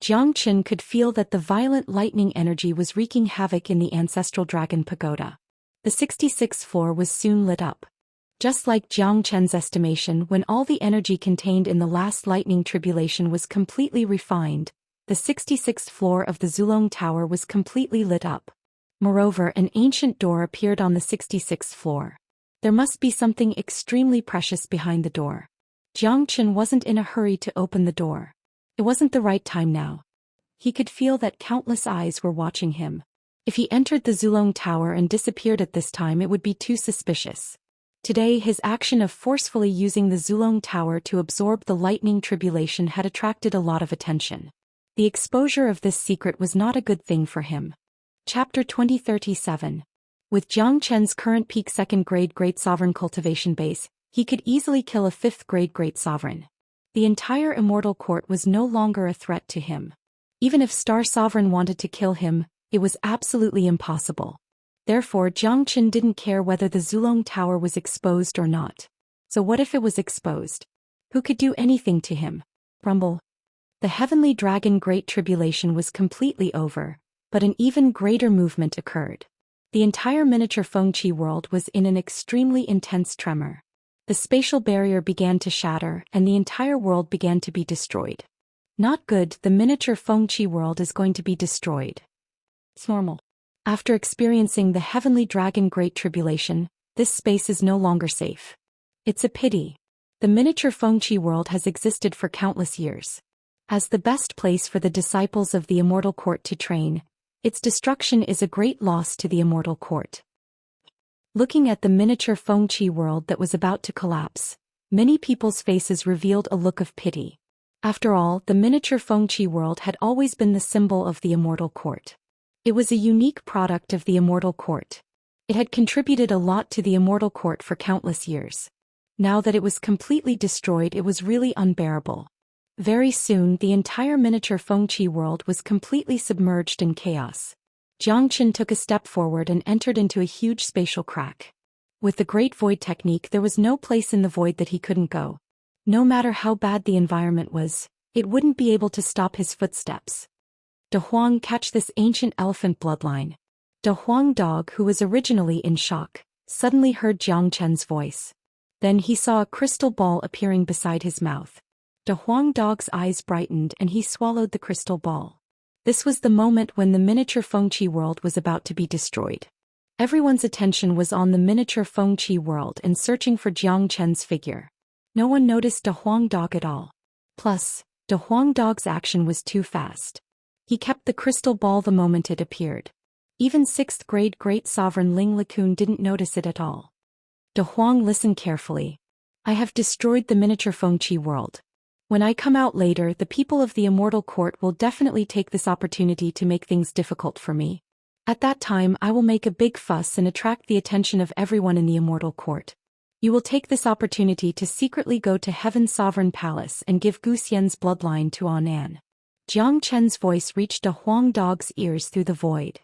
Jiang Chen could feel that the violent lightning energy was wreaking havoc in the ancestral dragon pagoda. The 66th floor was soon lit up. Just like Jiang Chen's estimation, when all the energy contained in the last lightning tribulation was completely refined, the 66th floor of the Zulong Tower was completely lit up. Moreover, an ancient door appeared on the 66th floor. There must be something extremely precious behind the door. Jiang Chen wasn't in a hurry to open the door. It wasn't the right time now. He could feel that countless eyes were watching him. If he entered the Zulong Tower and disappeared at this time, it would be too suspicious. Today, his action of forcefully using the Zulong Tower to absorb the lightning tribulation had attracted a lot of attention. The exposure of this secret was not a good thing for him. Chapter 2037. With Jiang Chen's current peak 2nd grade Great Sovereign cultivation base, he could easily kill a 5th grade Great Sovereign. The entire Immortal Court was no longer a threat to him. Even if Star Sovereign wanted to kill him, it was absolutely impossible. Therefore, Jiang Chen didn't care whether the Zulong Tower was exposed or not. So what if it was exposed? Who could do anything to him? Rumble. The Heavenly Dragon Great Tribulation was completely over, but an even greater movement occurred. The entire miniature Fengqi world was in an extremely intense tremor. The spatial barrier began to shatter, and the entire world began to be destroyed. Not good, the miniature Fengqi world is going to be destroyed. It's normal. After experiencing the Heavenly Dragon Great Tribulation, this space is no longer safe. It's a pity. The miniature Fengqi world has existed for countless years. As the best place for the disciples of the Immortal Court to train, its destruction is a great loss to the Immortal Court. Looking at the miniature Fengqi world that was about to collapse, many people's faces revealed a look of pity. After all, the miniature Fengqi world had always been the symbol of the Immortal Court. It was a unique product of the Immortal Court. It had contributed a lot to the Immortal Court for countless years. Now that it was completely destroyed, it was really unbearable. Very soon, the entire miniature Fengqi world was completely submerged in chaos. Jiang Chen took a step forward and entered into a huge spatial crack. With the Great Void technique, there was no place in the void that he couldn't go. No matter how bad the environment was, it wouldn't be able to stop his footsteps. De Huang, catch this ancient elephant bloodline. De Huang Dog, who was originally in shock, suddenly heard Jiang Chen's voice. Then he saw a crystal ball appearing beside his mouth. De Huang Dog's eyes brightened and he swallowed the crystal ball. This was the moment when the miniature Fengqi world was about to be destroyed. Everyone's attention was on the miniature Fengqi world and searching for Jiang Chen's figure. No one noticed De Huang Dog at all. Plus, De Huang Dog's action was too fast. He kept the crystal ball the moment it appeared. Even 6th grade Great Sovereign Ling Likun didn't notice it at all. De Huang listened carefully. I have destroyed the miniature Fengqi world. When I come out later, the people of the Immortal Court will definitely take this opportunity to make things difficult for me. At that time I will make a big fuss and attract the attention of everyone in the Immortal Court. You will take this opportunity to secretly go to Heaven's Sovereign Palace and give Zhou Xian's bloodline to Anan. Jiang Chen's voice reached De Huang Dog's ears through the void.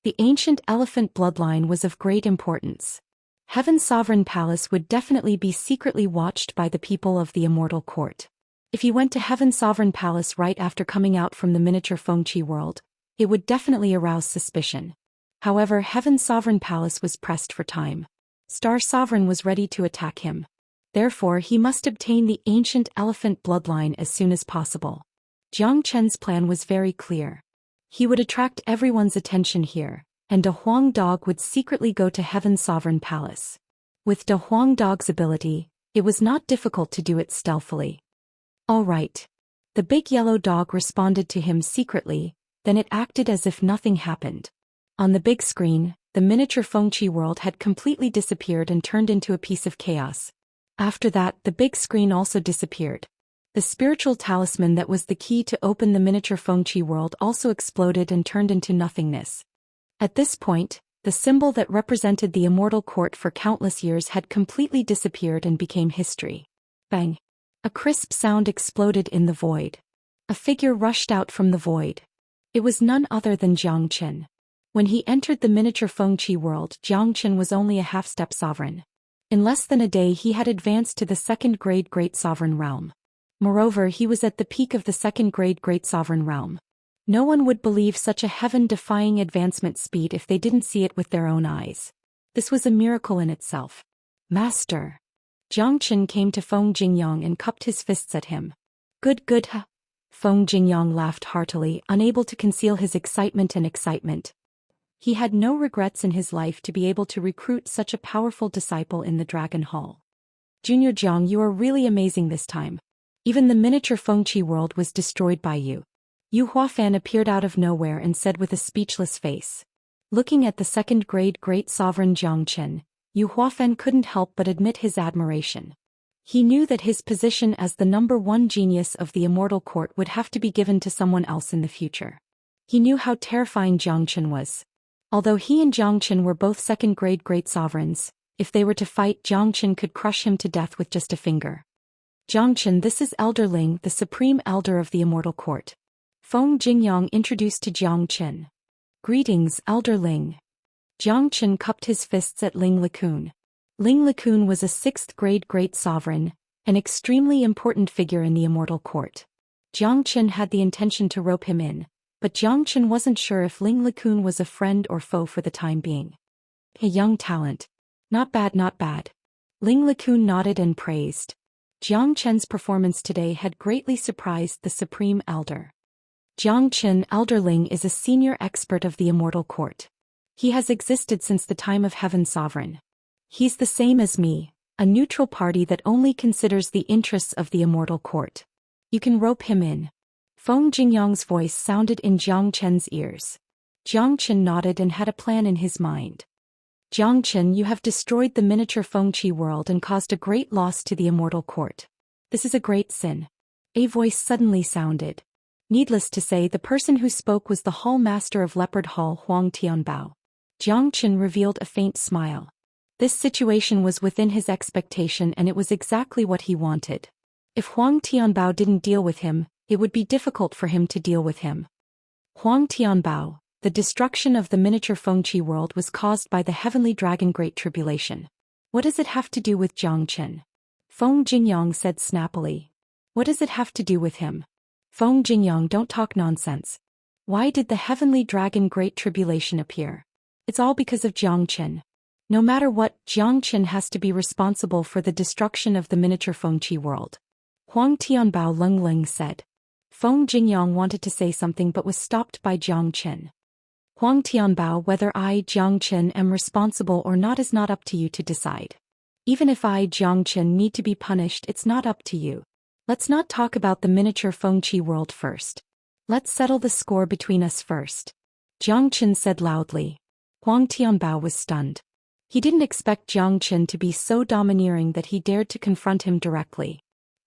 The ancient elephant bloodline was of great importance. Heaven's Sovereign Palace would definitely be secretly watched by the people of the Immortal Court. If he went to Heaven's Sovereign Palace right after coming out from the miniature Fengqi world, it would definitely arouse suspicion. However, Heaven's Sovereign Palace was pressed for time. Star Sovereign was ready to attack him. Therefore, he must obtain the ancient elephant bloodline as soon as possible. Jiang Chen's plan was very clear. He would attract everyone's attention here, and De Huang Dog would secretly go to Heaven's Sovereign Palace. With De Huang Dog's ability, it was not difficult to do it stealthily. All right. The big yellow dog responded to him secretly, then it acted as if nothing happened. On the big screen, the miniature Fengqi world had completely disappeared and turned into a piece of chaos. After that, the big screen also disappeared. The spiritual talisman that was the key to open the miniature Fengqi world also exploded and turned into nothingness. At this point, the symbol that represented the Immortal Court for countless years had completely disappeared and became history. Bang! A crisp sound exploded in the void. A figure rushed out from the void. It was none other than Jiang Chen. When he entered the miniature Fengqi world, Jiang Chen was only a half-step sovereign. In less than a day he had advanced to the 2nd grade Great Sovereign realm. Moreover, he was at the peak of the 2nd grade Great Sovereign realm. No one would believe such a heaven-defying advancement speed if they didn't see it with their own eyes. This was a miracle in itself. Master! Jiang Chen came to Feng Jingyang and cupped his fists at him. Good. Feng Jingyang laughed heartily, unable to conceal his excitement. He had no regrets in his life to be able to recruit such a powerful disciple in the Dragon Hall. Junior Jiang, you are really amazing this time. Even the miniature Fengqi world was destroyed by you. Yu Huafan appeared out of nowhere and said with a speechless face. Looking at the 2nd grade Great Sovereign Jiang Chen, Yu Huafan couldn't help but admit his admiration. He knew that his position as the number 1 genius of the Immortal Court would have to be given to someone else in the future. He knew how terrifying Jiang Chen was. Although he and Jiang Chen were both 2nd grade Great Sovereigns, if they were to fight, Jiang Chen could crush him to death with just a finger. Jiang Chen, this is Elder Ling, the Supreme Elder of the Immortal Court. Feng Jingyang introduced to Jiang Chen. Greetings, Elder Ling. Jiang Chen cupped his fists at Ling Likun. Ling Likun was a 6th grade Great Sovereign, an extremely important figure in the Immortal Court. Jiang Chen had the intention to rope him in, but Jiang Chen wasn't sure if Ling Likun was a friend or foe for the time being. A young talent. Not bad. Ling Likun nodded and praised. Jiang Chen's performance today had greatly surprised the Supreme Elder. Jiang Chen, Elder Ling, is a senior expert of the Immortal Court. He has existed since the time of Heaven Sovereign. He's the same as me, a neutral party that only considers the interests of the Immortal Court. You can rope him in. Feng Jingyang's voice sounded in Jiang Chen's ears. Jiang Chen nodded and had a plan in his mind. Jiang Chen, you have destroyed the miniature Fengqi world and caused a great loss to the Immortal Court. This is a great sin. A voice suddenly sounded. Needless to say, the person who spoke was the Hall Master of Leopard Hall, Huang Tianbao. Jiang Chen revealed a faint smile. This situation was within his expectation and it was exactly what he wanted. If Huang Tianbao didn't deal with him, it would be difficult for him to deal with him. Huang Tianbao, the destruction of the miniature Fengqi world was caused by the Heavenly Dragon Great Tribulation. What does it have to do with Jiang Chen? Feng Jingyang said snappily. What does it have to do with him? Feng Jingyang, don't talk nonsense. Why did the Heavenly Dragon Great Tribulation appear? It's all because of Jiang Chen. No matter what, Jiang Chen has to be responsible for the destruction of the miniature Fengqi world. Huang Tianbao Leng said. Feng Jingyang wanted to say something but was stopped by Jiang Chen. Huang Tianbao, whether I, Jiang Chen, am responsible or not is not up to you to decide. Even if I, Jiang Chen, need to be punished, it's not up to you. Let's not talk about the miniature Fengqi world first. Let's settle the score between us first. Jiang Chen said loudly. Huang Tianbao was stunned. He didn't expect Jiang Chen to be so domineering that he dared to confront him directly.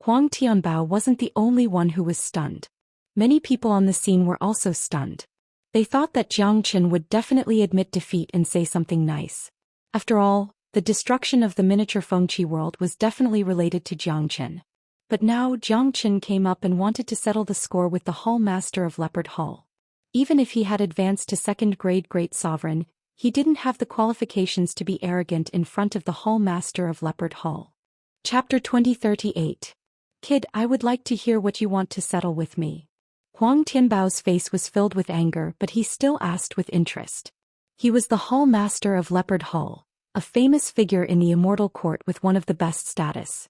Huang Tianbao wasn't the only one who was stunned. Many people on the scene were also stunned. They thought that Jiang Chen would definitely admit defeat and say something nice. After all, the destruction of the miniature Fengqi world was definitely related to Jiang Chen. But now Jiang Chen came up and wanted to settle the score with the Hall Master of Leopard Hall. Even if he had advanced to second grade Great Sovereign, he didn't have the qualifications to be arrogant in front of the Hall Master of Leopard Hall. Chapter 2038. Kid, I would like to hear what you want to settle with me. Huang Tianbao's face was filled with anger, but he still asked with interest. He was the Hall Master of Leopard Hall, a famous figure in the Immortal court with one of the best status.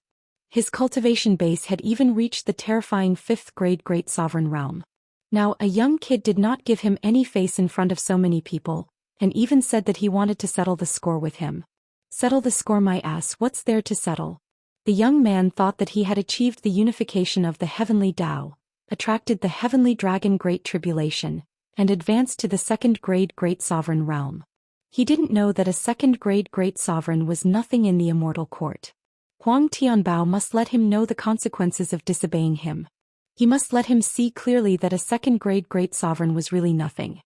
His cultivation base had even reached the terrifying 5th grade Great Sovereign realm. Now, a young kid did not give him any face in front of so many people, and even said that he wanted to settle the score with him. Settle the score, my ass, what's there to settle? The young man thought that he had achieved the unification of the heavenly Tao, attracted the heavenly dragon Great Tribulation, and advanced to the 2nd grade Great Sovereign realm. He didn't know that a 2nd grade Great Sovereign was nothing in the Immortal court. Huang Tianbao must let him know the consequences of disobeying him. He must let him see clearly that a 2nd grade Great Sovereign was really nothing.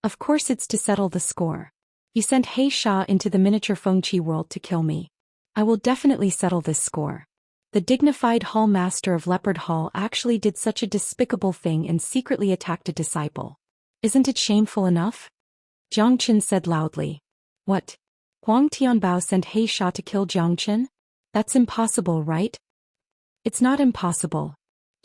Of course it's to settle the score. You sent He Sha into the miniature Fengqi world to kill me. I will definitely settle this score. The dignified Hall Master of Leopard Hall actually did such a despicable thing and secretly attacked a disciple. Isn't it shameful enough? Jiang Chen said loudly. What? Huang Tianbao sent He Sha to kill Jiang Chen? That's impossible, right? It's not impossible.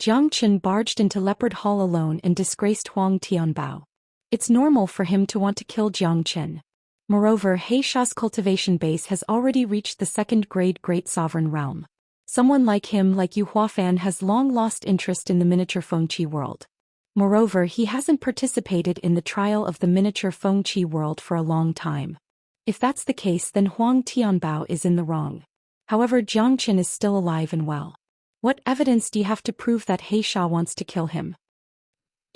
Jiang Chen barged into Leopard Hall alone and disgraced Huang Tianbao. It's normal for him to want to kill Jiang Chen. Moreover, He Sha's cultivation base has already reached the 2nd grade Great Sovereign realm. Someone like him, like Yu Huafan, has long lost interest in the miniature Fengqi world. Moreover, he hasn't participated in the trial of the miniature Fengqi world for a long time. If that's the case, then Huang Tianbao is in the wrong. However, Jiang Chen is still alive and well. What evidence do you have to prove that He Sha wants to kill him?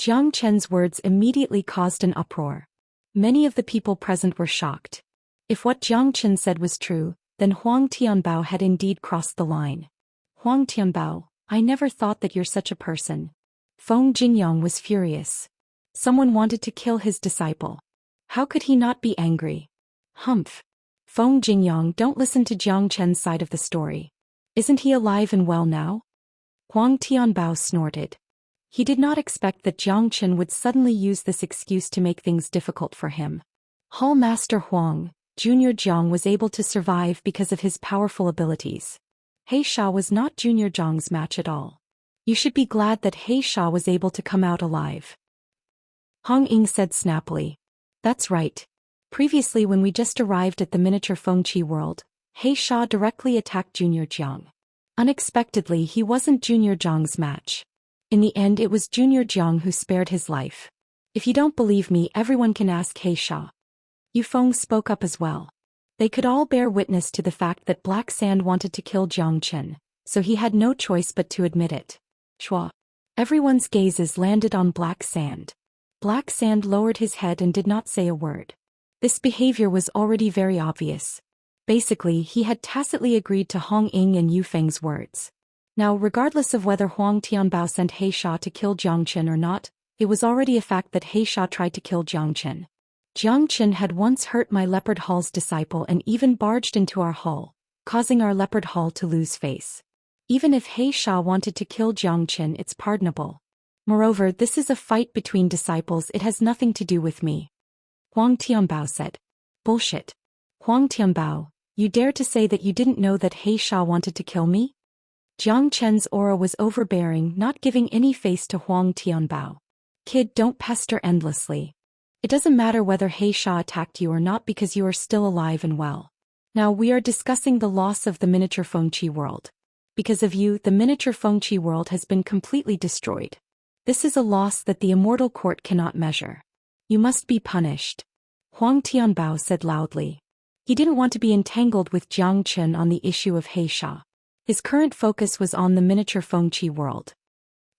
Jiang Chen's words immediately caused an uproar. Many of the people present were shocked. If what Jiang Chen said was true, then Huang Tianbao had indeed crossed the line. Huang Tianbao, I never thought that you're such a person. Feng Jingyang was furious. Someone wanted to kill his disciple. How could he not be angry? Humph. Feng Jingyang, don't listen to Jiang Chen's side of the story. Isn't he alive and well now? Huang Tianbao snorted. He did not expect that Jiang Chen would suddenly use this excuse to make things difficult for him. Hall Master Huang, Junior Jiang, was able to survive because of his powerful abilities. He Sha was not Junior Jiang's match at all. You should be glad that He Sha was able to come out alive. Hong Ying said snappily. That's right. Previously, when we just arrived at the miniature Fengqi world, He Sha directly attacked Junior Jiang. Unexpectedly, he wasn't Junior Jiang's match. In the end, it was Junior Jiang who spared his life. If you don't believe me, everyone can ask He Sha. Yu Feng spoke up as well. They could all bear witness to the fact that Black Sand wanted to kill Jiang Chen, so he had no choice but to admit it. Shua. Everyone's gazes landed on Black Sand. Black Sand lowered his head and did not say a word. This behavior was already very obvious. Basically, he had tacitly agreed to Hong Ying and Yu Feng's words. Now, regardless of whether Huang Tianbao sent He Sha to kill Jiang Chen or not, it was already a fact that He Sha tried to kill Jiang Chen. Jiang Chen had once hurt my Leopard Hall's disciple and even barged into our hall, causing our Leopard Hall to lose face. Even if He Sha wanted to kill Jiang Chen, it's pardonable. Moreover, this is a fight between disciples, it has nothing to do with me. Huang Tianbao said. Bullshit. Huang Tianbao, you dare to say that you didn't know that He Sha wanted to kill me? Jiang Chen's aura was overbearing, not giving any face to Huang Tianbao. Kid, don't pester endlessly. It doesn't matter whether Xianxia attacked you or not because you are still alive and well. Now we are discussing the loss of the miniature Fengqi world. Because of you, the miniature Fengqi world has been completely destroyed. This is a loss that the Immortal Court cannot measure. You must be punished. Huang Tianbao said loudly. He didn't want to be entangled with Jiang Chen on the issue of Xianxia. His current focus was on the miniature Fengqi world.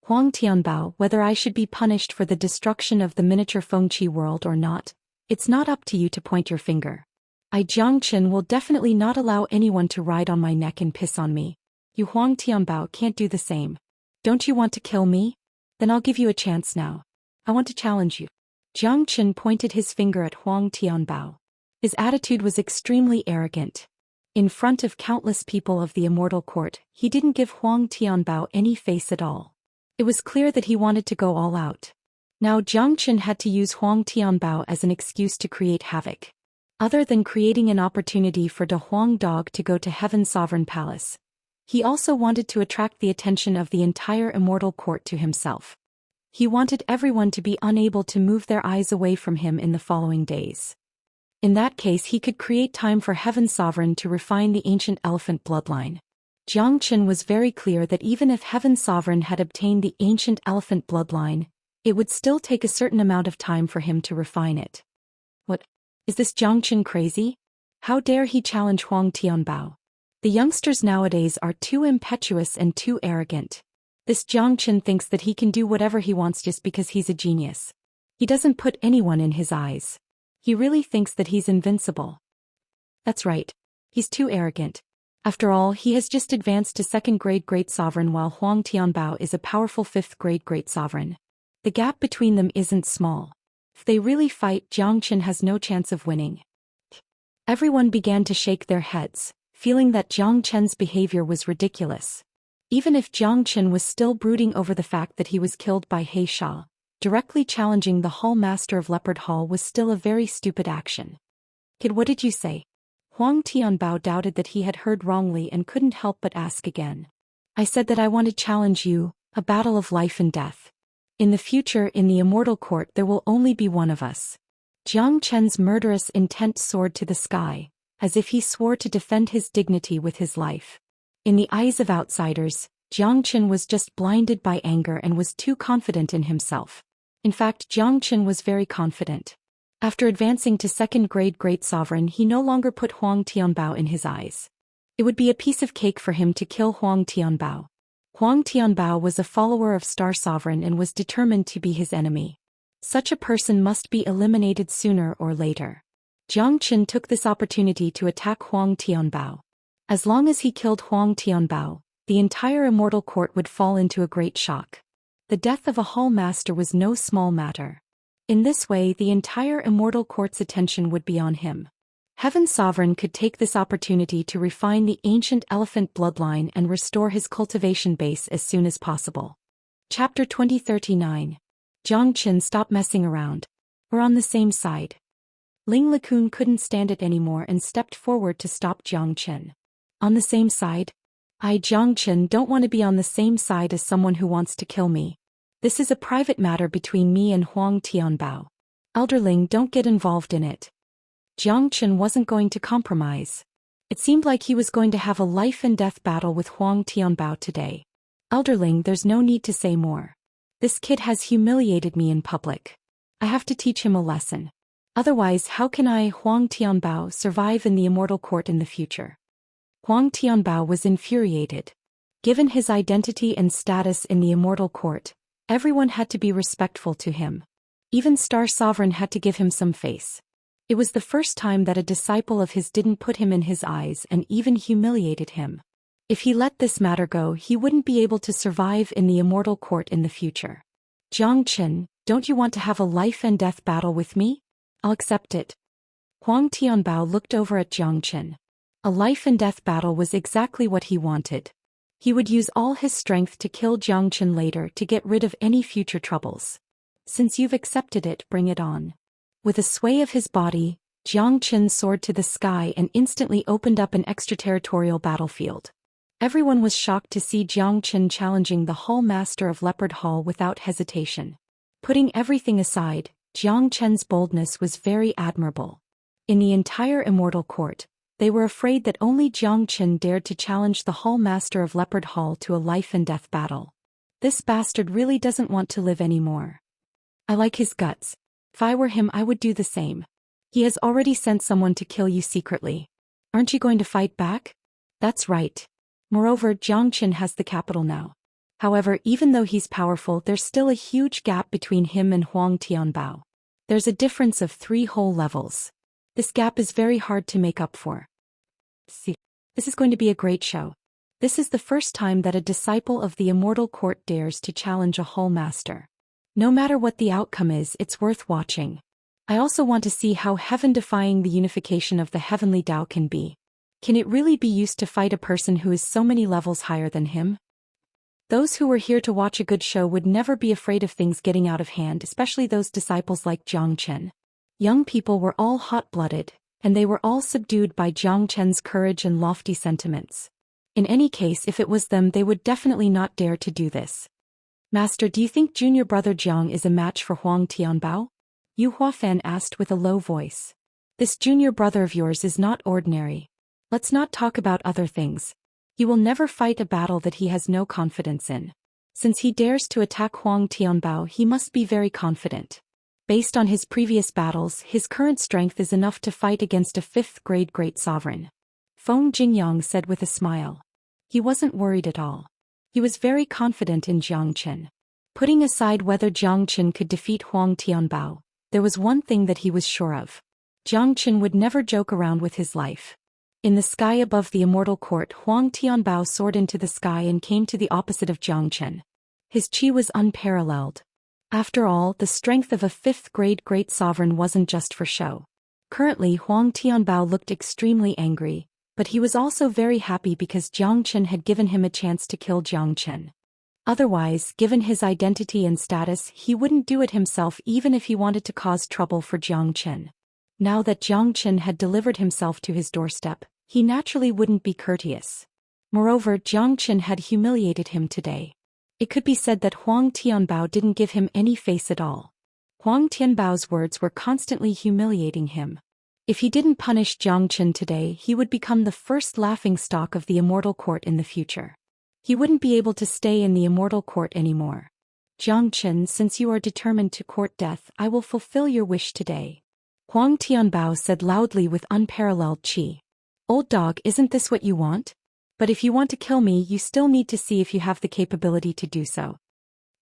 Huang Tianbao, whether I should be punished for the destruction of the miniature Fengqi world or not, it's not up to you to point your finger. I Jiang Chen will definitely not allow anyone to ride on my neck and piss on me. You Huang Tianbao can't do the same. Don't you want to kill me? Then I'll give you a chance now. I want to challenge you. Jiang Chen pointed his finger at Huang Tianbao. His attitude was extremely arrogant. In front of countless people of the Immortal Court, he didn't give Huang Tianbao any face at all. It was clear that he wanted to go all out. Now Jiang Chen had to use Huang Tianbao as an excuse to create havoc. Other than creating an opportunity for De Huang Dog to go to Heaven Sovereign Palace, he also wanted to attract the attention of the entire Immortal Court to himself. He wanted everyone to be unable to move their eyes away from him in the following days. In that case he could create time for Heaven Sovereign to refine the ancient elephant bloodline. Jiang Chen was very clear that even if Heaven Sovereign had obtained the ancient elephant bloodline, it would still take a certain amount of time for him to refine it. What? Is this Jiang Chen crazy? How dare he challenge Huang Tianbao? The youngsters nowadays are too impetuous and too arrogant. This Jiang Chen thinks that he can do whatever he wants just because he's a genius. He doesn't put anyone in his eyes. He really thinks that he's invincible. That's right. He's too arrogant. After all, he has just advanced to 2nd grade Great Sovereign while Huang Tianbao is a powerful 5th grade Great Sovereign. The gap between them isn't small. If they really fight, Jiang Chen has no chance of winning. Everyone began to shake their heads, feeling that Jiang Chen's behavior was ridiculous. Even if Jiang Chen was still brooding over the fact that he was killed by Xianxia, directly challenging the Hall Master of Leopard Hall was still a very stupid action. Kid, what did you say? Huang Tianbao doubted that he had heard wrongly and couldn't help but ask again. I said that I want to challenge you, a battle of life and death. In the future in the Immortal Court there will only be one of us. Jiang Chen's murderous intent soared to the sky, as if he swore to defend his dignity with his life. In the eyes of outsiders, Jiang Chen was just blinded by anger and was too confident in himself. In fact, Jiang Chen was very confident. After advancing to 2nd grade Great Sovereign, he no longer put Huang Tianbao in his eyes. It would be a piece of cake for him to kill Huang Tianbao. Huang Tianbao was a follower of Star Sovereign and was determined to be his enemy. Such a person must be eliminated sooner or later. Jiang Chen took this opportunity to attack Huang Tianbao. As long as he killed Huang Tianbao, the entire Immortal Court would fall into a great shock. The death of a Hall Master was no small matter. In this way, the entire Immortal Court's attention would be on him. Heaven Sovereign could take this opportunity to refine the ancient elephant bloodline and restore his cultivation base as soon as possible. Chapter 2039. Jiang Chen, stop messing around. We're on the same side. Ling Likun couldn't stand it anymore and stepped forward to stop Jiang Chen. On the same side? I, Jiang Chen, don't want to be on the same side as someone who wants to kill me. This is a private matter between me and Huang Tianbao. Elderling, don't get involved in it. Jiang Chen wasn't going to compromise. It seemed like he was going to have a life and death battle with Huang Tianbao today. Elderling, there's no need to say more. This kid has humiliated me in public. I have to teach him a lesson. Otherwise, how can I, Huang Tianbao, survive in the Immortal Court in the future? Huang Tianbao was infuriated. Given his identity and status in the Immortal Court, everyone had to be respectful to him. Even Star Sovereign had to give him some face. It was the first time that a disciple of his didn't put him in his eyes and even humiliated him. If he let this matter go, he wouldn't be able to survive in the Immortal Court in the future. Jiang Chen, don't you want to have a life and death battle with me? I'll accept it. Huang Tianbao looked over at Jiang Chen. A life and death battle was exactly what he wanted. He would use all his strength to kill Jiang Chen later to get rid of any future troubles. Since you've accepted it, bring it on. With a sway of his body, Jiang Chen soared to the sky and instantly opened up an extraterritorial battlefield. Everyone was shocked to see Jiang Chen challenging the Hall Master of Leopard Hall without hesitation. Putting everything aside, Jiang Chen's boldness was very admirable. In the entire Immortal Court, they were afraid that only Jiang Chen dared to challenge the Hall Master of Leopard Hall to a life-and-death battle. This bastard really doesn't want to live anymore. I like his guts. If I were him, I would do the same. He has already sent someone to kill you secretly. Aren't you going to fight back? That's right. Moreover, Jiang Chen has the capital now. However, even though he's powerful, there's still a huge gap between him and Huang Tianbao. There's a difference of 3 whole levels. This gap is very hard to make up for. See, this is going to be a great show. This is the first time that a disciple of the Immortal Court dares to challenge a Hall Master. No matter what the outcome is, it's worth watching. I also want to see how heaven-defying the unification of the heavenly Tao can be. Can it really be used to fight a person who is so many levels higher than him? Those who were here to watch a good show would never be afraid of things getting out of hand, especially those disciples like Jiang Chen. Young people were all hot-blooded, and they were all subdued by Jiang Chen's courage and lofty sentiments. In any case, if it was them, they would definitely not dare to do this. Master, do you think junior brother Jiang is a match for Huang Tianbao? Yu Huafan asked with a low voice. This junior brother of yours is not ordinary. Let's not talk about other things. He will never fight a battle that he has no confidence in. Since he dares to attack Huang Tianbao, he must be very confident. Based on his previous battles, his current strength is enough to fight against a 5th-grade great sovereign. Feng Jingyang said with a smile. He wasn't worried at all. He was very confident in Jiang Chen. Putting aside whether Jiang Chen could defeat Huang Tianbao, there was one thing that he was sure of. Jiang Chen would never joke around with his life. In the sky above the Immortal Court, Huang Tianbao soared into the sky and came to the opposite of Jiang Chen. His qi was unparalleled. After all, the strength of a 5th-grade great sovereign wasn't just for show. Currently, Huang Tianbao looked extremely angry, but he was also very happy because Jiang Chen had given him a chance to kill Jiang Chen. Otherwise, given his identity and status, he wouldn't do it himself even if he wanted to cause trouble for Jiang Chen. Now that Jiang Chen had delivered himself to his doorstep, he naturally wouldn't be courteous. Moreover, Jiang Chen had humiliated him today. It could be said that Huang Tianbao didn't give him any face at all. Huang Tianbao's words were constantly humiliating him. If he didn't punish Jiang Chen today, he would become the first laughingstock of the Immortal Court in the future. He wouldn't be able to stay in the Immortal Court anymore. Jiang Chen, since you are determined to court death, I will fulfill your wish today. Huang Tianbao said loudly with unparalleled qi. Old dog, isn't this what you want? But if you want to kill me, you still need to see if you have the capability to do so.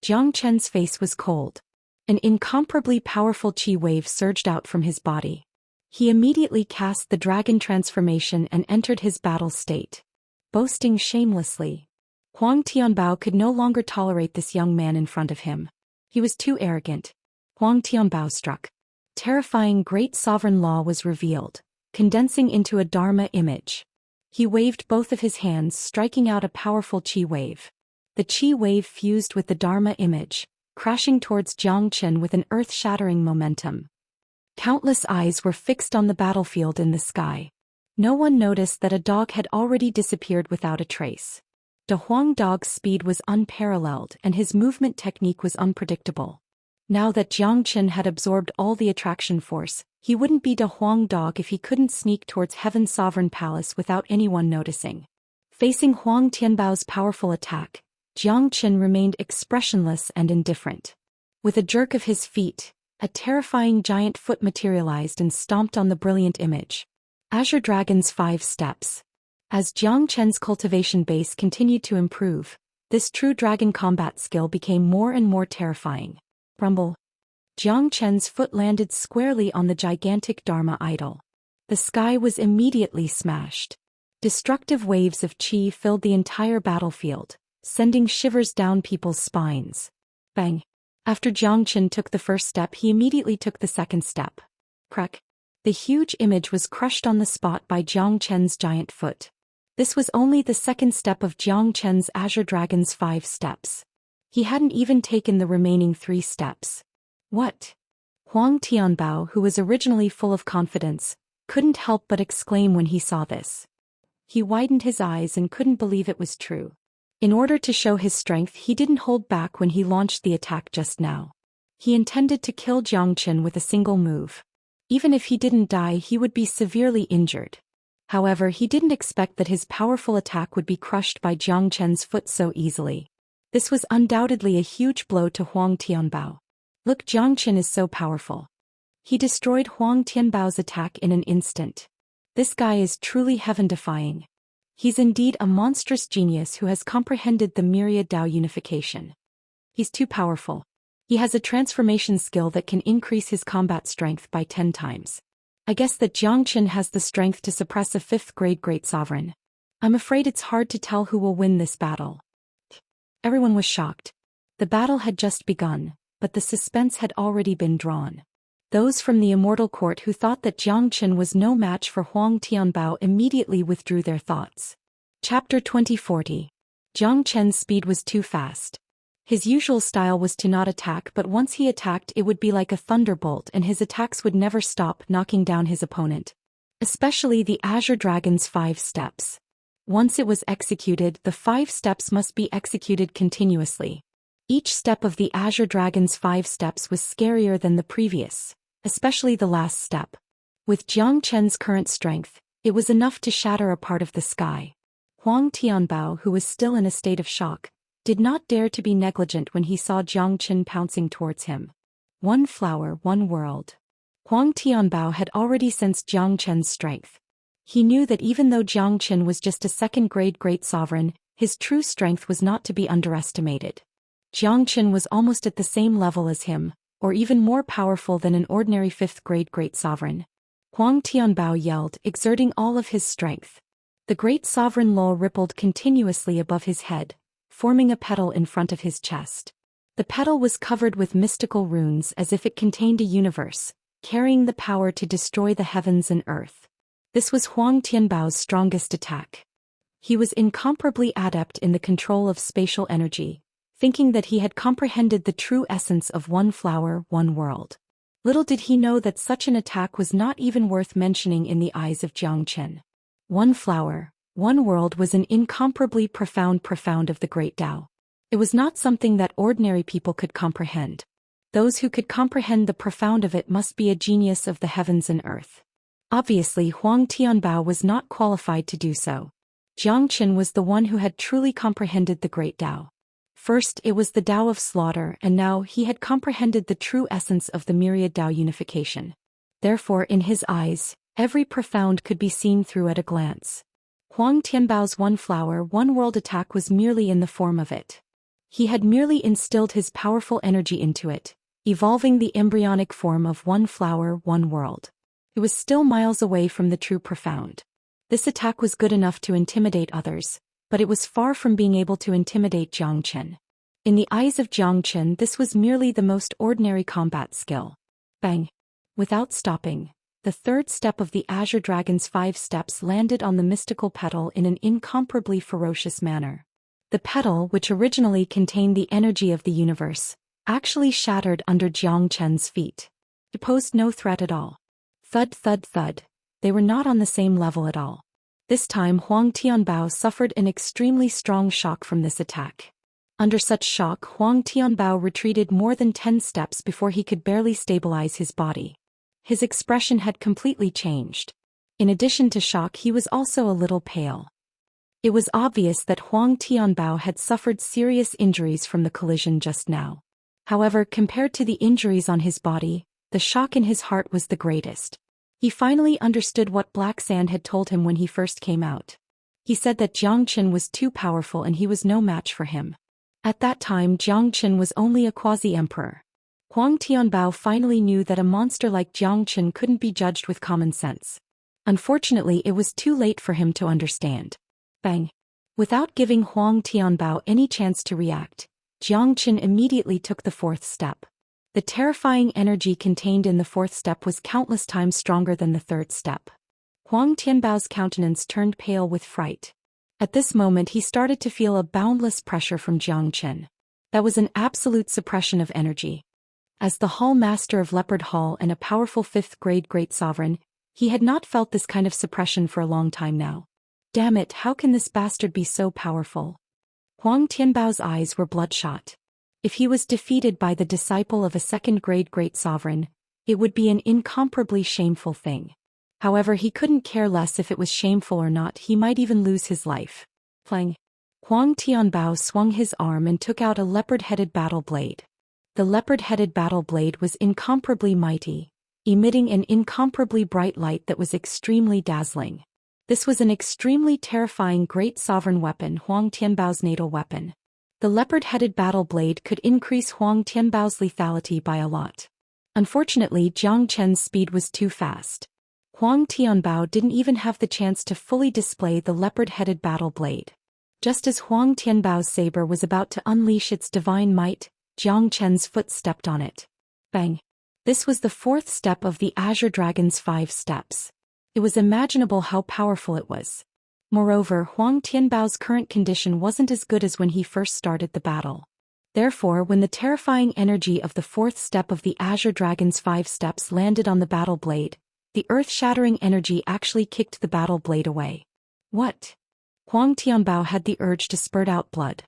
Jiang Chen's face was cold. An incomparably powerful qi wave surged out from his body. He immediately cast the dragon transformation and entered his battle state. Boasting shamelessly. Huang Tianbao could no longer tolerate this young man in front of him. He was too arrogant. Huang Tianbao struck. Terrifying great sovereign law was revealed, condensing into a Dharma image. He waved both of his hands, striking out a powerful qi wave. The qi wave fused with the Dharma image, crashing towards Jiang Chen with an earth-shattering momentum. Countless eyes were fixed on the battlefield in the sky. No one noticed that a dog had already disappeared without a trace. De Huang dog's speed was unparalleled and his movement technique was unpredictable. Now that Jiang Chen had absorbed all the attraction force, he wouldn't be De Huang dog if he couldn't sneak towards Heaven's sovereign palace without anyone noticing. Facing Huang Tianbao's powerful attack, Jiang Chen remained expressionless and indifferent. With a jerk of his feet, a terrifying giant foot materialized and stomped on the brilliant image. Azure Dragon's 5 steps. As Jiang Chen's cultivation base continued to improve, this true dragon combat skill became more and more terrifying. Rumble. Jiang Chen's foot landed squarely on the gigantic Dharma idol. The sky was immediately smashed. Destructive waves of qi filled the entire battlefield, sending shivers down people's spines. Bang. After Jiang Chen took the first step, he immediately took the second step. Crack. The huge image was crushed on the spot by Jiang Chen's giant foot. This was only the second step of Jiang Chen's Azure Dragon's 5 steps. He hadn't even taken the remaining 3 steps. What? Huang Tianbao, who was originally full of confidence, couldn't help but exclaim when he saw this. He widened his eyes and couldn't believe it was true. In order to show his strength, he didn't hold back when he launched the attack just now. He intended to kill Jiang Chen with a single move. Even if he didn't die, he would be severely injured. However, he didn't expect that his powerful attack would be crushed by Jiang Chen's foot so easily. This was undoubtedly a huge blow to Huang Tianbao. Look, Jiang Chen is so powerful. He destroyed Huang Tianbao's attack in an instant. This guy is truly heaven-defying. He's indeed a monstrous genius who has comprehended the myriad Dao unification. He's too powerful. He has a transformation skill that can increase his combat strength by 10 times. I guess that Jiang Chen has the strength to suppress a 5th-grade Great Sovereign. I'm afraid it's hard to tell who will win this battle. Everyone was shocked. The battle had just begun, but the suspense had already been drawn. Those from the Immortal Court who thought that Jiang Chen was no match for Huang Tianbao immediately withdrew their thoughts. Chapter 2040. Jiang Chen's speed was too fast. His usual style was to not attack, but once he attacked it would be like a thunderbolt and his attacks would never stop, knocking down his opponent. Especially the Azure Dragon's 5 steps. Once it was executed, the 5 steps must be executed continuously. Each step of the Azure Dragon's 5 steps was scarier than the previous, especially the last step. With Jiang Chen's current strength, it was enough to shatter a part of the sky. Huang Tianbao, who was still in a state of shock, did not dare to be negligent when he saw Jiang Chen pouncing towards him. One flower, one world. Huang Tianbao had already sensed Jiang Chen's strength. He knew that even though Jiang Chen was just a 2nd-grade Great Sovereign, his true strength was not to be underestimated. Jiang Chen was almost at the same level as him, or even more powerful than an ordinary 5th-grade Great Sovereign. Huang Tianbao yelled, exerting all of his strength. The Great Sovereign Lo rippled continuously above his head, forming a petal in front of his chest. The petal was covered with mystical runes as if it contained a universe, carrying the power to destroy the heavens and earth. This was Huang Tianbao's strongest attack. He was incomparably adept in the control of spatial energy, thinking that he had comprehended the true essence of one flower, one world. Little did he know that such an attack was not even worth mentioning in the eyes of Jiang Chen. One flower, one world was an incomparably profound of the great Tao. It was not something that ordinary people could comprehend. Those who could comprehend the profound of it must be a genius of the heavens and earth. Obviously, Huang Tianbao was not qualified to do so. Jiang Chen was the one who had truly comprehended the great Tao. First, it was the Tao of slaughter, and now he had comprehended the true essence of the myriad Tao unification. Therefore, in his eyes, every profound could be seen through at a glance. Huang Tianbao's one flower, one world attack was merely in the form of it. He had merely instilled his powerful energy into it, evolving the embryonic form of one flower, one world. It was still miles away from the true profound. This attack was good enough to intimidate others, but it was far from being able to intimidate Jiang Chen. In the eyes of Jiang Chen, this was merely the most ordinary combat skill. Bang! Without stopping, the 3rd step of the Azure Dragon's 5 steps landed on the mystical petal in an incomparably ferocious manner. The petal, which originally contained the energy of the universe, actually shattered under Jiang Chen's feet. It posed no threat at all. Thud, thud, thud. They were not on the same level at all. This time Huang Tianbao suffered an extremely strong shock from this attack. Under such shock, Huang Tianbao retreated more than 10 steps before he could barely stabilize his body. His expression had completely changed. In addition to shock, he was also a little pale. It was obvious that Huang Tianbao had suffered serious injuries from the collision just now. However, compared to the injuries on his body, the shock in his heart was the greatest. He finally understood what Black Sand had told him when he first came out. He said that Jiang Chen was too powerful and he was no match for him. At that time, Jiang Chen was only a quasi-emperor. Huang Tianbao finally knew that a monster like Jiang Chen couldn't be judged with common sense. Unfortunately, it was too late for him to understand. Bang! Without giving Huang Tianbao any chance to react, Jiang Chen immediately took the 4th step. The terrifying energy contained in the 4th step was countless times stronger than the 3rd step. Huang Tianbao's countenance turned pale with fright. At this moment he started to feel a boundless pressure from Jiang Chen. That was an absolute suppression of energy. As the Hall Master of Leopard Hall and a powerful 5th-grade Great Sovereign, he had not felt this kind of suppression for a long time now. Damn it, how can this bastard be so powerful? Huang Tianbao's eyes were bloodshot. If he was defeated by the disciple of a second-grade great sovereign, it would be an incomparably shameful thing. However, he couldn't care less if it was shameful or not, he might even lose his life. Plang. Huang Tianbao swung his arm and took out a leopard-headed battle blade. The leopard-headed battle blade was incomparably mighty, emitting an incomparably bright light that was extremely dazzling. This was an extremely terrifying great sovereign weapon, Huang Tianbao's natal weapon. The leopard-headed battle blade could increase Huang Tianbao's lethality by a lot. Unfortunately, Jiang Chen's speed was too fast. Huang Tianbao didn't even have the chance to fully display the leopard-headed battle blade. Just as Huang Tianbao's saber was about to unleash its divine might, Jiang Chen's foot stepped on it. Bang! This was the fourth step of the Azure Dragon's 5 steps. It was imaginable how powerful it was. Moreover, Huang Tianbao's current condition wasn't as good as when he first started the battle. Therefore, when the terrifying energy of the fourth step of the Azure Dragon's 5 steps landed on the battle blade, the earth-shattering energy actually kicked the battle blade away. What? Huang Tianbao had the urge to spurt out blood.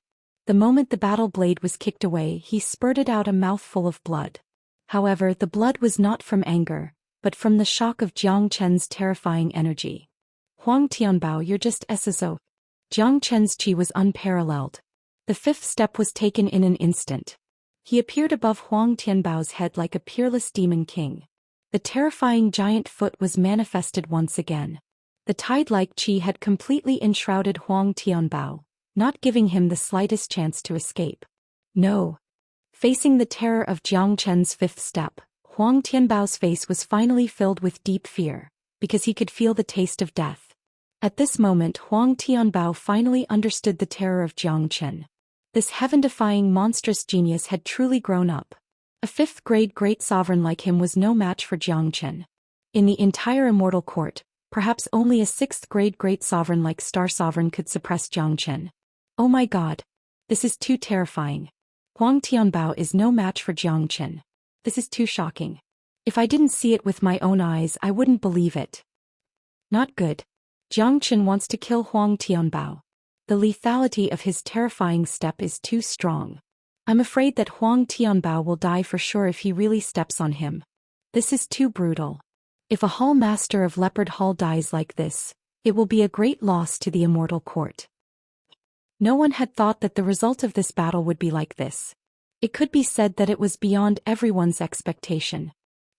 The moment the battle blade was kicked away, he spurted out a mouthful of blood. However, the blood was not from anger, but from the shock of Jiang Chen's terrifying energy. Huang Tianbao, you're just SSO. Jiang Chen's chi was unparalleled. The fifth step was taken in an instant. He appeared above Huang Tianbao's head like a peerless demon king. The terrifying giant foot was manifested once again. The tide-like chi had completely enshrouded Huang Tianbao, not giving him the slightest chance to escape. No. Facing the terror of Jiang Chen's fifth step, Huang Tianbao's face was finally filled with deep fear, because he could feel the taste of death. At this moment, Huang Tianbao finally understood the terror of Jiang Chen. This heaven-defying monstrous genius had truly grown up. A fifth-grade great sovereign like him was no match for Jiang Chen. In the entire Immortal Court, perhaps only a sixth-grade great sovereign like Star Sovereign could suppress Jiang Chen. Oh my god. This is too terrifying. Huang Tianbao is no match for Jiang Chen. This is too shocking. If I didn't see it with my own eyes, I wouldn't believe it. Not good. Jiang Chen wants to kill Huang Tianbao. The lethality of his terrifying step is too strong. I'm afraid that Huang Tianbao will die for sure if he really steps on him. This is too brutal. If a Hall Master of Leopard Hall dies like this, it will be a great loss to the Immortal Court. No one had thought that the result of this battle would be like this. It could be said that it was beyond everyone's expectation.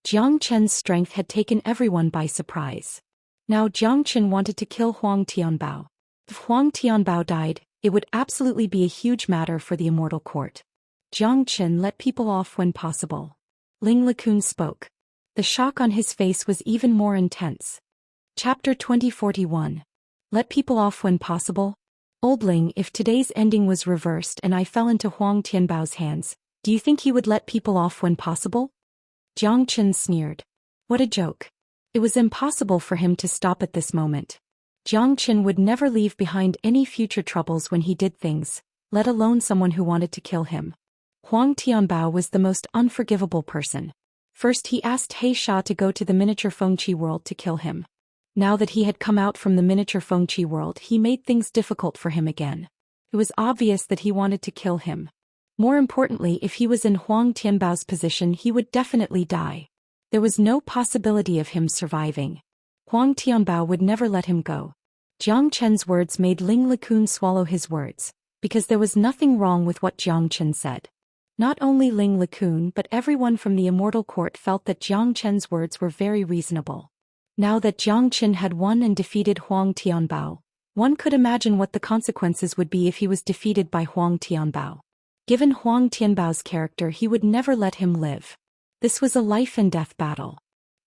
Jiang Chen's strength had taken everyone by surprise. Now Jiang Chen wanted to kill Huang Tianbao. If Huang Tianbao died, it would absolutely be a huge matter for the Immortal Court. Jiang Chen let people off when possible. Ling LeCun spoke. The shock on his face was even more intense. Chapter 2041. Let people off when possible? Old Ling, if today's ending was reversed and I fell into Huang Tianbao's hands, do you think he would let people off when possible? Jiang Chen sneered. What a joke. It was impossible for him to stop at this moment. Jiang Chen would never leave behind any future troubles when he did things, let alone someone who wanted to kill him. Huang Tianbao was the most unforgivable person. First he asked He Sha to go to the miniature Fengqi world to kill him. Now that he had come out from the miniature Fengqi world, he made things difficult for him again. It was obvious that he wanted to kill him. More importantly, if he was in Huang Tianbao's position, he would definitely die. There was no possibility of him surviving. Huang Tianbao would never let him go. Jiang Chen's words made Ling LeCun swallow his words, because there was nothing wrong with what Jiang Chen said. Not only Ling LeCun but everyone from the Immortal Court felt that Jiang Chen's words were very reasonable. Now that Jiang Chen had won and defeated Huang Tianbao, one could imagine what the consequences would be if he was defeated by Huang Tianbao. Given Huang Tianbao's character, he would never let him live. This was a life-and-death battle.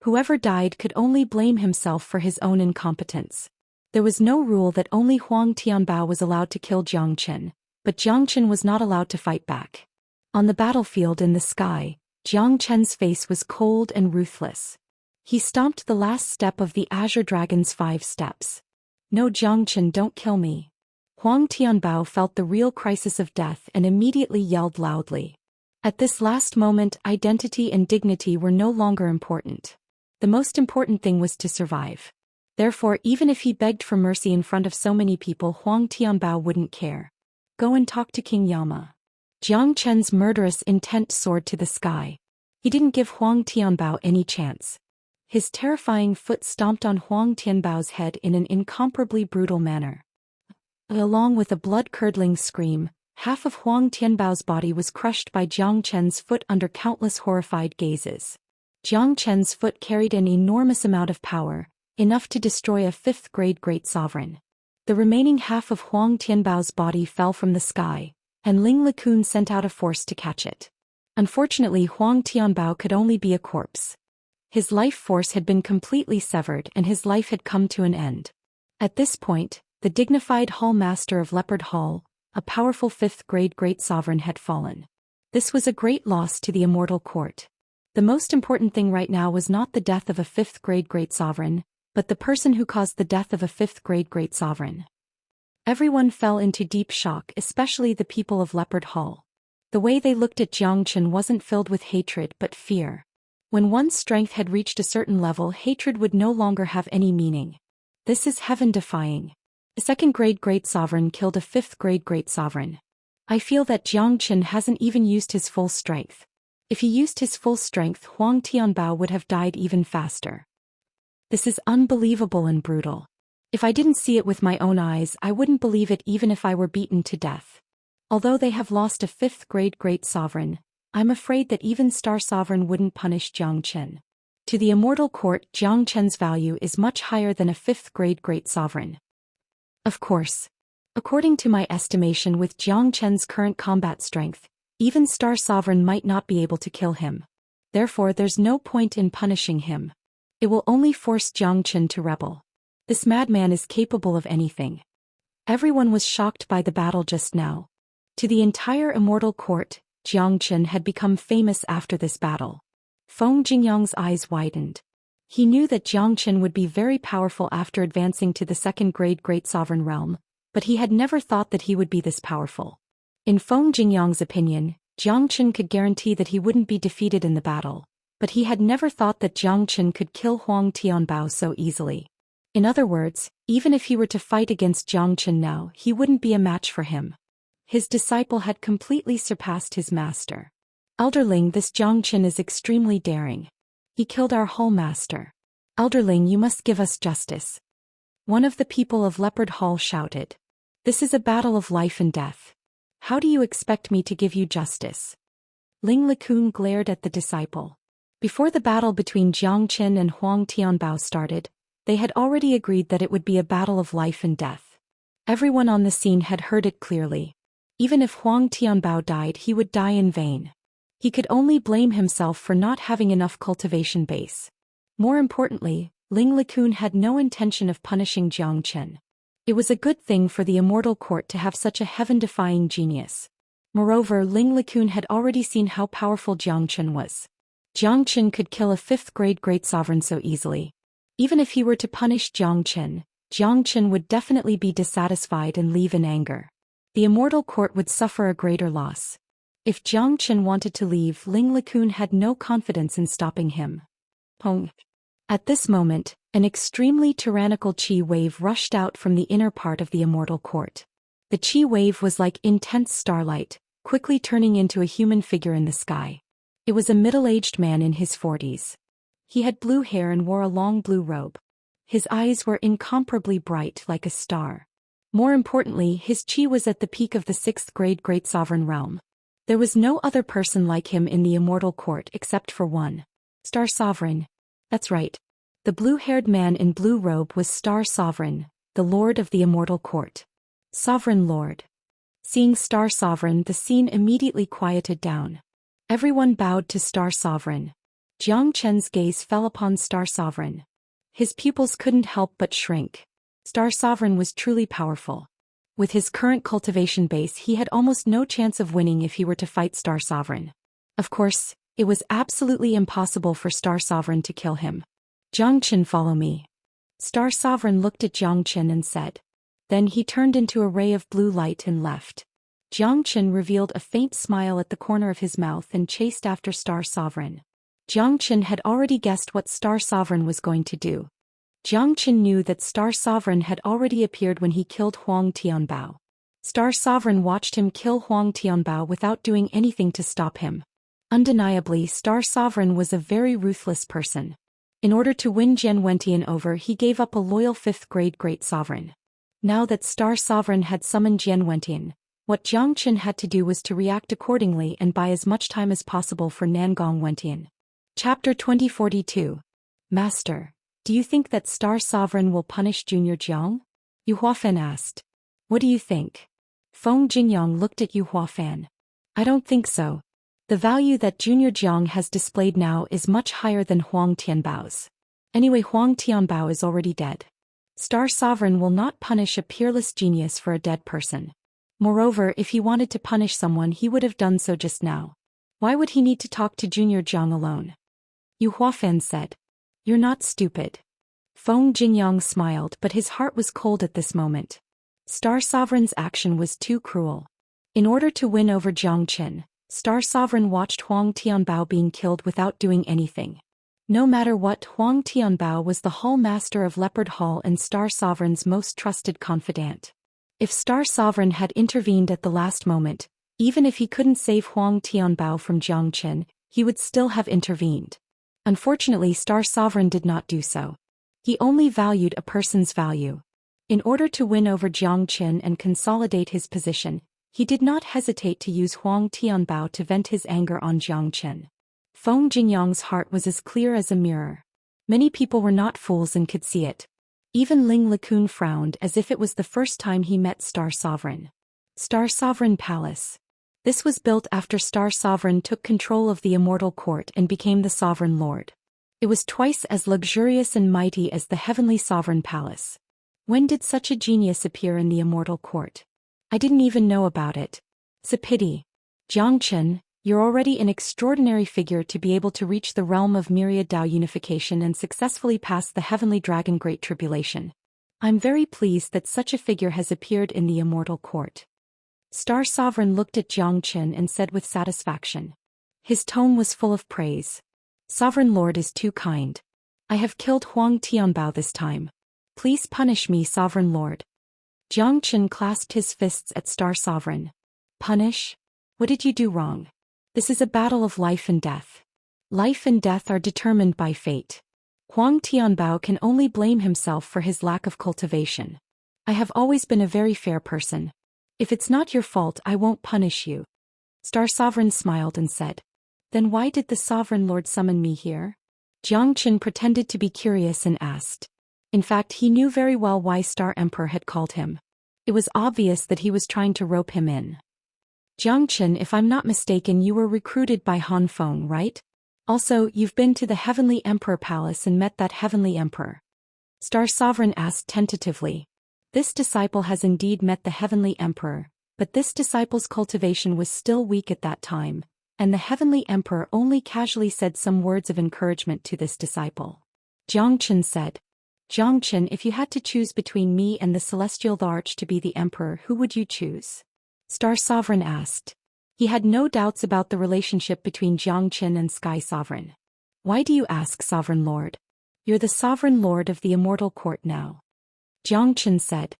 Whoever died could only blame himself for his own incompetence. There was no rule that only Huang Tianbao was allowed to kill Jiang Chen, but Jiang Chen was not allowed to fight back. On the battlefield in the sky, Jiang Chen's face was cold and ruthless. He stomped the last step of the Azure Dragon's 5 steps. No, Jiang Chen, don't kill me. Huang Tianbao felt the real crisis of death and immediately yelled loudly. At this last moment, identity and dignity were no longer important. The most important thing was to survive. Therefore, even if he begged for mercy in front of so many people, Huang Tianbao wouldn't care. Go and talk to King Yama. Jiang Chen's murderous intent soared to the sky. He didn't give Huang Tianbao any chance. His terrifying foot stomped on Huang Tianbao's head in an incomparably brutal manner. Along with a blood-curdling scream, half of Huang Tianbao's body was crushed by Jiang Chen's foot under countless horrified gazes. Jiang Chen's foot carried an enormous amount of power, enough to destroy a fifth-grade great sovereign. The remaining half of Huang Tianbao's body fell from the sky, and Ling LeCun sent out a force to catch it. Unfortunately, Huang Tianbao could only be a corpse. His life force had been completely severed and his life had come to an end. At this point, the dignified Hall Master of Leopard Hall, a powerful fifth-grade great sovereign, had fallen. This was a great loss to the Immortal Court. The most important thing right now was not the death of a fifth-grade great sovereign, but the person who caused the death of a fifth-grade great sovereign. Everyone fell into deep shock, especially the people of Leopard Hall. The way they looked at Jiang Chen wasn't filled with hatred but fear. When one's strength had reached a certain level, hatred would no longer have any meaning. This is heaven-defying. A second-grade great sovereign killed a fifth-grade great sovereign. I feel that Jiang Chen hasn't even used his full strength. If he used his full strength, Huang Tianbao would have died even faster. This is unbelievable and brutal. If I didn't see it with my own eyes, I wouldn't believe it even if I were beaten to death. Although they have lost a fifth-grade great sovereign, I'm afraid that even Star Sovereign wouldn't punish Jiang Chen. To the Immortal Court, Jiang Chen's value is much higher than a fifth-grade great sovereign. Of course. According to my estimation, with Jiang Chen's current combat strength, even Star Sovereign might not be able to kill him. Therefore, there's no point in punishing him. It will only force Jiang Chen to rebel. This madman is capable of anything. Everyone was shocked by the battle just now. To the entire Immortal Court, Jiang Chen had become famous after this battle. Feng Jingyang's eyes widened. He knew that Jiang Chen would be very powerful after advancing to the second-grade great sovereign realm, but he had never thought that he would be this powerful. In Feng Jingyang's opinion, Jiang Chen could guarantee that he wouldn't be defeated in the battle, but he had never thought that Jiang Chen could kill Huang Tianbao so easily. In other words, even if he were to fight against Jiang Chen now, he wouldn't be a match for him. His disciple had completely surpassed his master. Elderling, this Jiang Chen is extremely daring. He killed our whole master. Elderling, you must give us justice. One of the people of Leopard Hall shouted. This is a battle of life and death. How do you expect me to give you justice? Ling LeCun glared at the disciple. Before the battle between Jiang Chen and Huang Tianbao started, they had already agreed that it would be a battle of life and death. Everyone on the scene had heard it clearly. Even if Huang Tianbao died, he would die in vain. He could only blame himself for not having enough cultivation base. More importantly, Ling LeCun had no intention of punishing Jiang Chen. It was a good thing for the Immortal Court to have such a heaven-defying genius. Moreover, Ling LeCun had already seen how powerful Jiang Chen was. Jiang Chen could kill a fifth-grade great sovereign so easily. Even if he were to punish Jiang Chen would definitely be dissatisfied and leave in anger. The Immortal Court would suffer a greater loss. If Jiang Chen wanted to leave, Ling LeCun had no confidence in stopping him. Pong. At this moment, an extremely tyrannical qi wave rushed out from the inner part of the Immortal Court. The qi wave was like intense starlight, quickly turning into a human figure in the sky. It was a middle-aged man in his 40s. He had blue hair and wore a long blue robe. His eyes were incomparably bright like a star. More importantly, his qi was at the peak of the sixth-grade great sovereign realm. There was no other person like him in the Immortal Court except for one. Star Sovereign. That's right. The blue-haired man in blue robe was Star Sovereign, the Lord of the Immortal Court. Sovereign Lord. Seeing Star Sovereign, the scene immediately quieted down. Everyone bowed to Star Sovereign. Jiang Chen's gaze fell upon Star Sovereign. His pupils couldn't help but shrink. Star Sovereign was truly powerful. With his current cultivation base, he had almost no chance of winning if he were to fight Star Sovereign. Of course, it was absolutely impossible for Star Sovereign to kill him. Jiang Chen, follow me. Star Sovereign looked at Jiang Chen and said. Then he turned into a ray of blue light and left. Jiang Chen revealed a faint smile at the corner of his mouth and chased after Star Sovereign. Jiang Chen had already guessed what Star Sovereign was going to do. Jiang Chen knew that Star Sovereign had already appeared when he killed Huang Tianbao. Star Sovereign watched him kill Huang Tianbao without doing anything to stop him. Undeniably, Star Sovereign was a very ruthless person. In order to win Jian Wentian over, he gave up a loyal 5th-grade Great Sovereign. Now that Star Sovereign had summoned Jian Wentian, what Jiang Chen had to do was to react accordingly and buy as much time as possible for Nangong Wentian. Chapter 2042. Master, do you think that Star Sovereign will punish Junior Jiang? Yu Huafan asked. What do you think? Feng Jingyang looked at Yu Huafan. I don't think so. The value that Junior Jiang has displayed now is much higher than Huang Tianbao's. Anyway, Huang Tianbao is already dead. Star Sovereign will not punish a peerless genius for a dead person. Moreover, if he wanted to punish someone, he would have done so just now. Why would he need to talk to Junior Jiang alone? Yu Huafan said. You're not stupid. Feng Jingyang smiled, but his heart was cold at this moment. Star Sovereign's action was too cruel. In order to win over Jiang Chen, Star Sovereign watched Huang Tianbao being killed without doing anything. No matter what, Huang Tianbao was the Hall Master of Leopard Hall and Star Sovereign's most trusted confidant. If Star Sovereign had intervened at the last moment, even if he couldn't save Huang Tianbao from Jiang Chen, he would still have intervened. Unfortunately, Star Sovereign did not do so. He only valued a person's value. In order to win over Jiang Chen and consolidate his position, he did not hesitate to use Huang Tianbao to vent his anger on Jiang Chen. Feng Jingyang's heart was as clear as a mirror. Many people were not fools and could see it. Even Ling Likun frowned as if it was the first time he met Star Sovereign. Star Sovereign Palace. This was built after Star Sovereign took control of the Immortal Court and became the Sovereign Lord. It was twice as luxurious and mighty as the Heavenly Sovereign Palace. When did such a genius appear in the Immortal Court? I didn't even know about it. It's a pity. Jiang Chen, you're already an extraordinary figure to be able to reach the realm of myriad Dao unification and successfully pass the Heavenly Dragon Great Tribulation. I'm very pleased that such a figure has appeared in the Immortal Court. Star Sovereign looked at Jiang Chen and said with satisfaction. His tone was full of praise. Sovereign Lord is too kind. I have killed Huang Tianbao this time. Please punish me, Sovereign Lord. Jiang Chen clasped his fists at Star Sovereign. Punish? What did you do wrong? This is a battle of life and death. Life and death are determined by fate. Huang Tianbao can only blame himself for his lack of cultivation. I have always been a very fair person. If it's not your fault, I won't punish you. Star Sovereign smiled and said. Then why did the Sovereign Lord summon me here? Jiang Chen pretended to be curious and asked. In fact, he knew very well why Star Emperor had called him. It was obvious that he was trying to rope him in. Jiang Chen, if I'm not mistaken, you were recruited by Han Feng, right? Also, you've been to the Heavenly Emperor Palace and met that Heavenly Emperor. Star Sovereign asked tentatively. This disciple has indeed met the Heavenly Emperor, but this disciple's cultivation was still weak at that time, and the Heavenly Emperor only casually said some words of encouragement to this disciple. Jiang Chen said. Jiang Chen, if you had to choose between me and the Celestial Arch to be the Emperor, who would you choose? Star Sovereign asked. He had no doubts about the relationship between Jiang Chen and Sky Sovereign. Why do you ask, Sovereign Lord? You're the Sovereign Lord of the Immortal Court now. Jiang Chen said.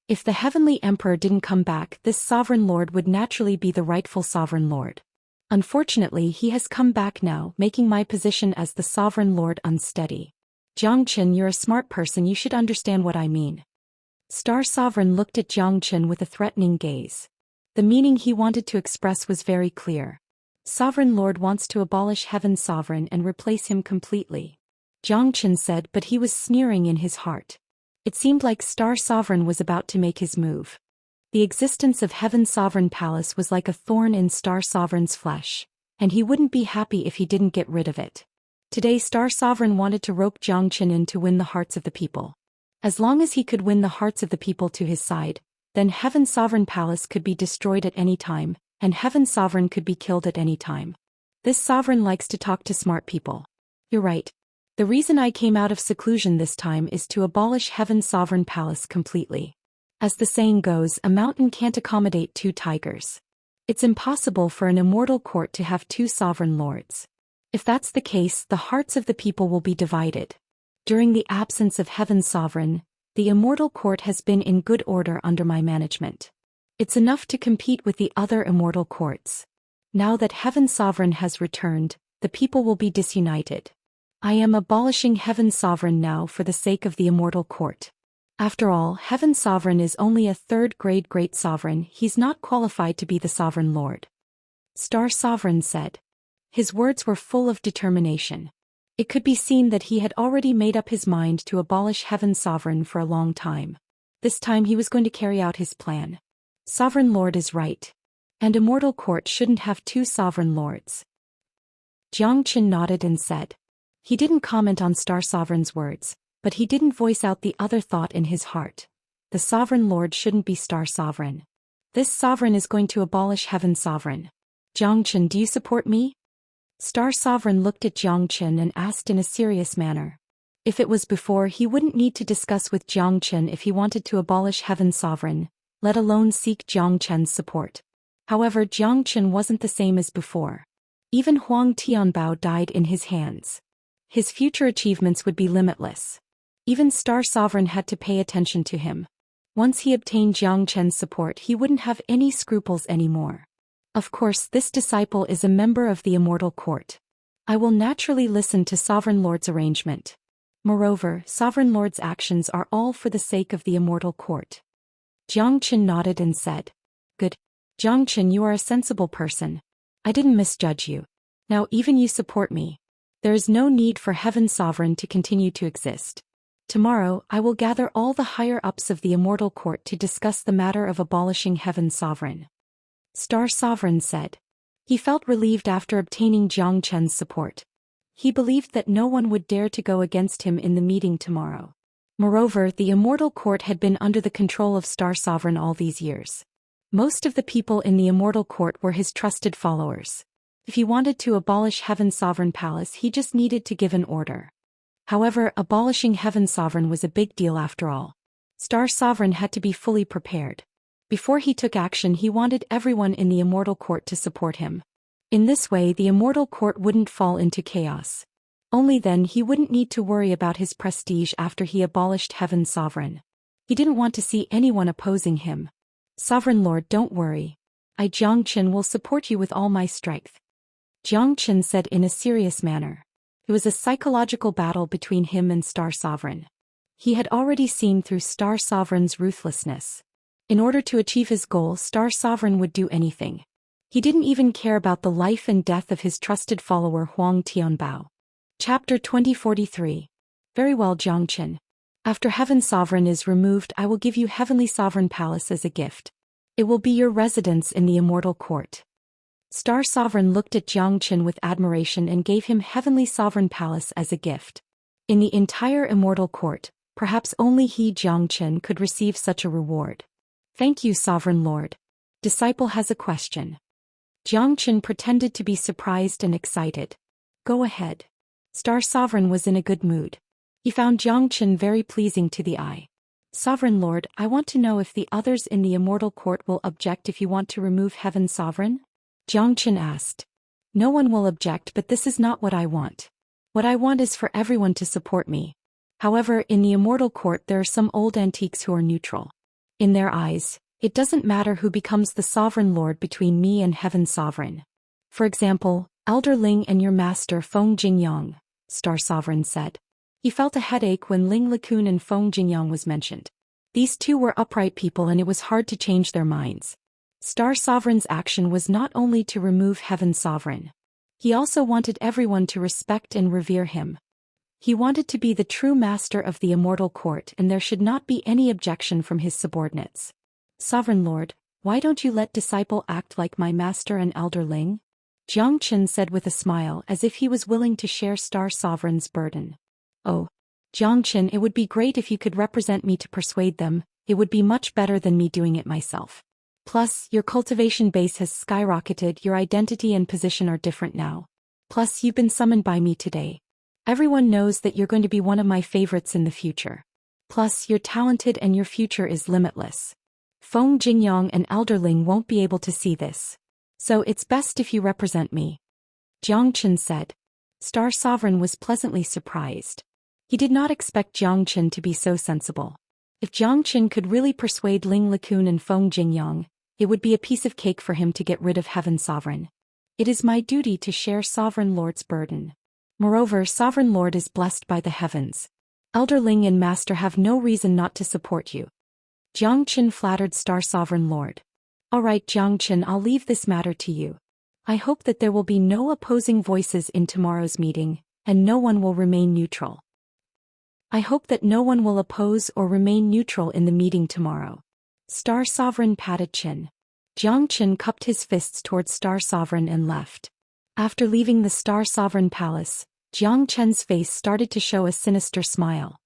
If the Heavenly Emperor didn't come back, this Sovereign Lord would naturally be the rightful Sovereign Lord. Unfortunately, he has come back now, making my position as the Sovereign Lord unsteady. Jiang Chen, you're a smart person, you should understand what I mean. Star Sovereign looked at Jiang Chen with a threatening gaze. The meaning he wanted to express was very clear. Sovereign Lord wants to abolish Heaven Sovereign and replace him completely. Jiang Chen said, but he was sneering in his heart. It seemed like Star Sovereign was about to make his move. The existence of Heaven Sovereign Palace was like a thorn in Star Sovereign's flesh, and he wouldn't be happy if he didn't get rid of it. Today Star Sovereign wanted to rope Jiang Chen in to win the hearts of the people. As long as he could win the hearts of the people to his side, then Heaven Sovereign Palace could be destroyed at any time, and Heaven Sovereign could be killed at any time. This Sovereign likes to talk to smart people. You're right. The reason I came out of seclusion this time is to abolish Heaven Sovereign Palace completely. As the saying goes, a mountain can't accommodate two tigers. It's impossible for an immortal court to have two sovereign lords. If that's the case, the hearts of the people will be divided. During the absence of Heaven Sovereign, the Immortal Court has been in good order under my management. It's enough to compete with the other immortal courts. Now that Heaven's Sovereign has returned, the people will be disunited. I am abolishing Heaven's Sovereign now for the sake of the immortal court. After all, Heaven's Sovereign is only a third-grade great sovereign, he's not qualified to be the Sovereign Lord. Star Sovereign said. His words were full of determination. It could be seen that he had already made up his mind to abolish Heaven's Sovereign for a long time. This time he was going to carry out his plan. Sovereign Lord is right. And Immortal Court shouldn't have two Sovereign Lords. Jiang Chen nodded and said. He didn't comment on Star Sovereign's words, but he didn't voice out the other thought in his heart. The Sovereign Lord shouldn't be Star Sovereign. This Sovereign is going to abolish Heaven's Sovereign. Jiang Chen, do you support me? Star Sovereign looked at Jiang Chen and asked in a serious manner. If it was before, he wouldn't need to discuss with Jiang Chen if he wanted to abolish Heaven's Sovereign, let alone seek Jiang Chen's support. However, Jiang Chen wasn't the same as before. Even Huang Tianbao died in his hands. His future achievements would be limitless. Even Star Sovereign had to pay attention to him. Once he obtained Jiang Chen's support, he wouldn't have any scruples anymore. Of course, this disciple is a member of the Immortal Court. I will naturally listen to Sovereign Lord's arrangement. Moreover, Sovereign Lord's actions are all for the sake of the Immortal Court. Jiang Chen nodded and said. Good. Jiang Chen, you are a sensible person. I didn't misjudge you. Now even you support me. There is no need for Heaven's Sovereign to continue to exist. Tomorrow, I will gather all the higher-ups of the Immortal Court to discuss the matter of abolishing Heaven's Sovereign. Star Sovereign said. He felt relieved after obtaining Jiang Chen's support. He believed that no one would dare to go against him in the meeting tomorrow. Moreover, the Immortal Court had been under the control of Star Sovereign all these years. Most of the people in the Immortal Court were his trusted followers. If he wanted to abolish Heaven's Sovereign Palace, he just needed to give an order. However, abolishing Heaven's Sovereign was a big deal after all. Star Sovereign had to be fully prepared. Before he took action, he wanted everyone in the Immortal Court to support him. In this way, the Immortal Court wouldn't fall into chaos. Only then he wouldn't need to worry about his prestige after he abolished Heaven's Sovereign. He didn't want to see anyone opposing him. Sovereign Lord, don't worry. I, Jiang Chen, will support you with all my strength. Jiang Chen said in a serious manner. It was a psychological battle between him and Star Sovereign. He had already seen through Star Sovereign's ruthlessness. In order to achieve his goal, Star Sovereign would do anything. He didn't even care about the life and death of his trusted follower Huang Tianbao. Chapter 2043. Very well, Jiang Chen. After Heaven's Sovereign is removed, I will give you Heavenly Sovereign Palace as a gift. It will be your residence in the Immortal Court. Star Sovereign looked at Jiang Chen with admiration and gave him Heavenly Sovereign Palace as a gift. In the entire Immortal Court, perhaps only he, Jiang Chen, could receive such a reward. Thank you, Sovereign Lord. Disciple has a question. Jiang Chen pretended to be surprised and excited. Go ahead. Star Sovereign was in a good mood. He found Jiang Chen very pleasing to the eye. Sovereign Lord, I want to know if the others in the Immortal Court will object if you want to remove Heaven's Sovereign? Jiang Chen asked. No one will object, but this is not what I want. What I want is for everyone to support me. However, in the Immortal Court there are some old antiques who are neutral. In their eyes, it doesn't matter who becomes the Sovereign Lord between me and Heaven's Sovereign. For example, Elder Ling and your master Feng Jingyang, Star Sovereign said. He felt a headache when Ling Likun and Feng Jingyang was mentioned. These two were upright people and it was hard to change their minds. Star Sovereign's action was not only to remove Heaven's Sovereign. He also wanted everyone to respect and revere him. He wanted to be the true master of the Immortal Court and there should not be any objection from his subordinates. Sovereign Lord, why don't you let disciple act like my master and Elder Ling? Jiang Chen said with a smile as if he was willing to share Star Sovereign's burden. Oh, Jiang Chen, it would be great if you could represent me to persuade them. It would be much better than me doing it myself. Plus, your cultivation base has skyrocketed, your identity and position are different now. Plus, you've been summoned by me today. Everyone knows that you're going to be one of my favorites in the future. Plus, you're talented and your future is limitless. Feng Jingyang and Elder Ling won't be able to see this. So it's best if you represent me. Jiang Chen said. Star Sovereign was pleasantly surprised. He did not expect Jiang Chen to be so sensible. If Jiang Chen could really persuade Ling Likun and Feng Jingyang, it would be a piece of cake for him to get rid of Heaven's Sovereign. It is my duty to share Sovereign Lord's burden. Moreover, Sovereign Lord is blessed by the heavens. Elderling and Master have no reason not to support you. Xianxia flattered Star Sovereign Lord. All right, Xianxia, I'll leave this matter to you. I hope that there will be no opposing voices in tomorrow's meeting, and no one will remain neutral. I hope that no one will oppose or remain neutral in the meeting tomorrow. Star Sovereign patted chin. Xianxia cupped his fists towards Star Sovereign and left. After leaving the Star Sovereign palace, Xianxia's face started to show a sinister smile.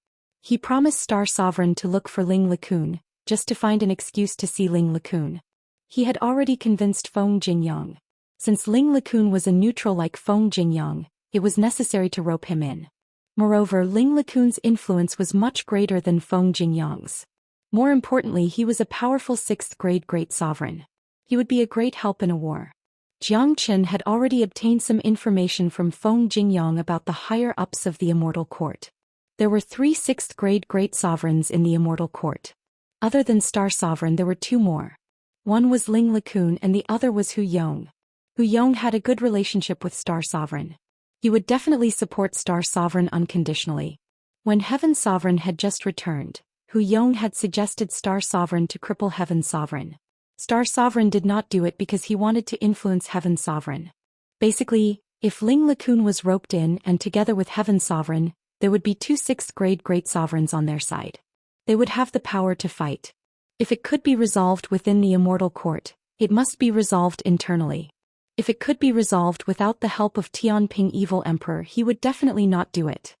He promised Star Sovereign to look for Ling Likun, just to find an excuse to see Ling Likun. He had already convinced Feng Jingyang. Since Ling Likun was a neutral like Feng Jingyang, it was necessary to rope him in. Moreover, Ling Likun's influence was much greater than Feng Jingyang's. More importantly, he was a powerful 6th grade great sovereign. He would be a great help in a war. Xianxia had already obtained some information from Feng Jingyang about the higher-ups of the Immortal Court. There were 3 6th grade great sovereigns in the Immortal Court. Other than Star Sovereign, there were 2 more. One was Ling Likun and the other was Hu Yong. Hu Yong had a good relationship with Star Sovereign. He would definitely support Star Sovereign unconditionally. When Heaven Sovereign had just returned, Hu Yong had suggested Star Sovereign to cripple Heaven Sovereign. Star Sovereign did not do it because he wanted to influence Heaven Sovereign. Basically, if Ling Likun was roped in and together with Heaven Sovereign, there would be 2 6th grade great sovereigns on their side. They would have the power to fight. If it could be resolved within the Immortal Court, it must be resolved internally. If it could be resolved without the help of Tianping Evil Emperor, he would definitely not do it.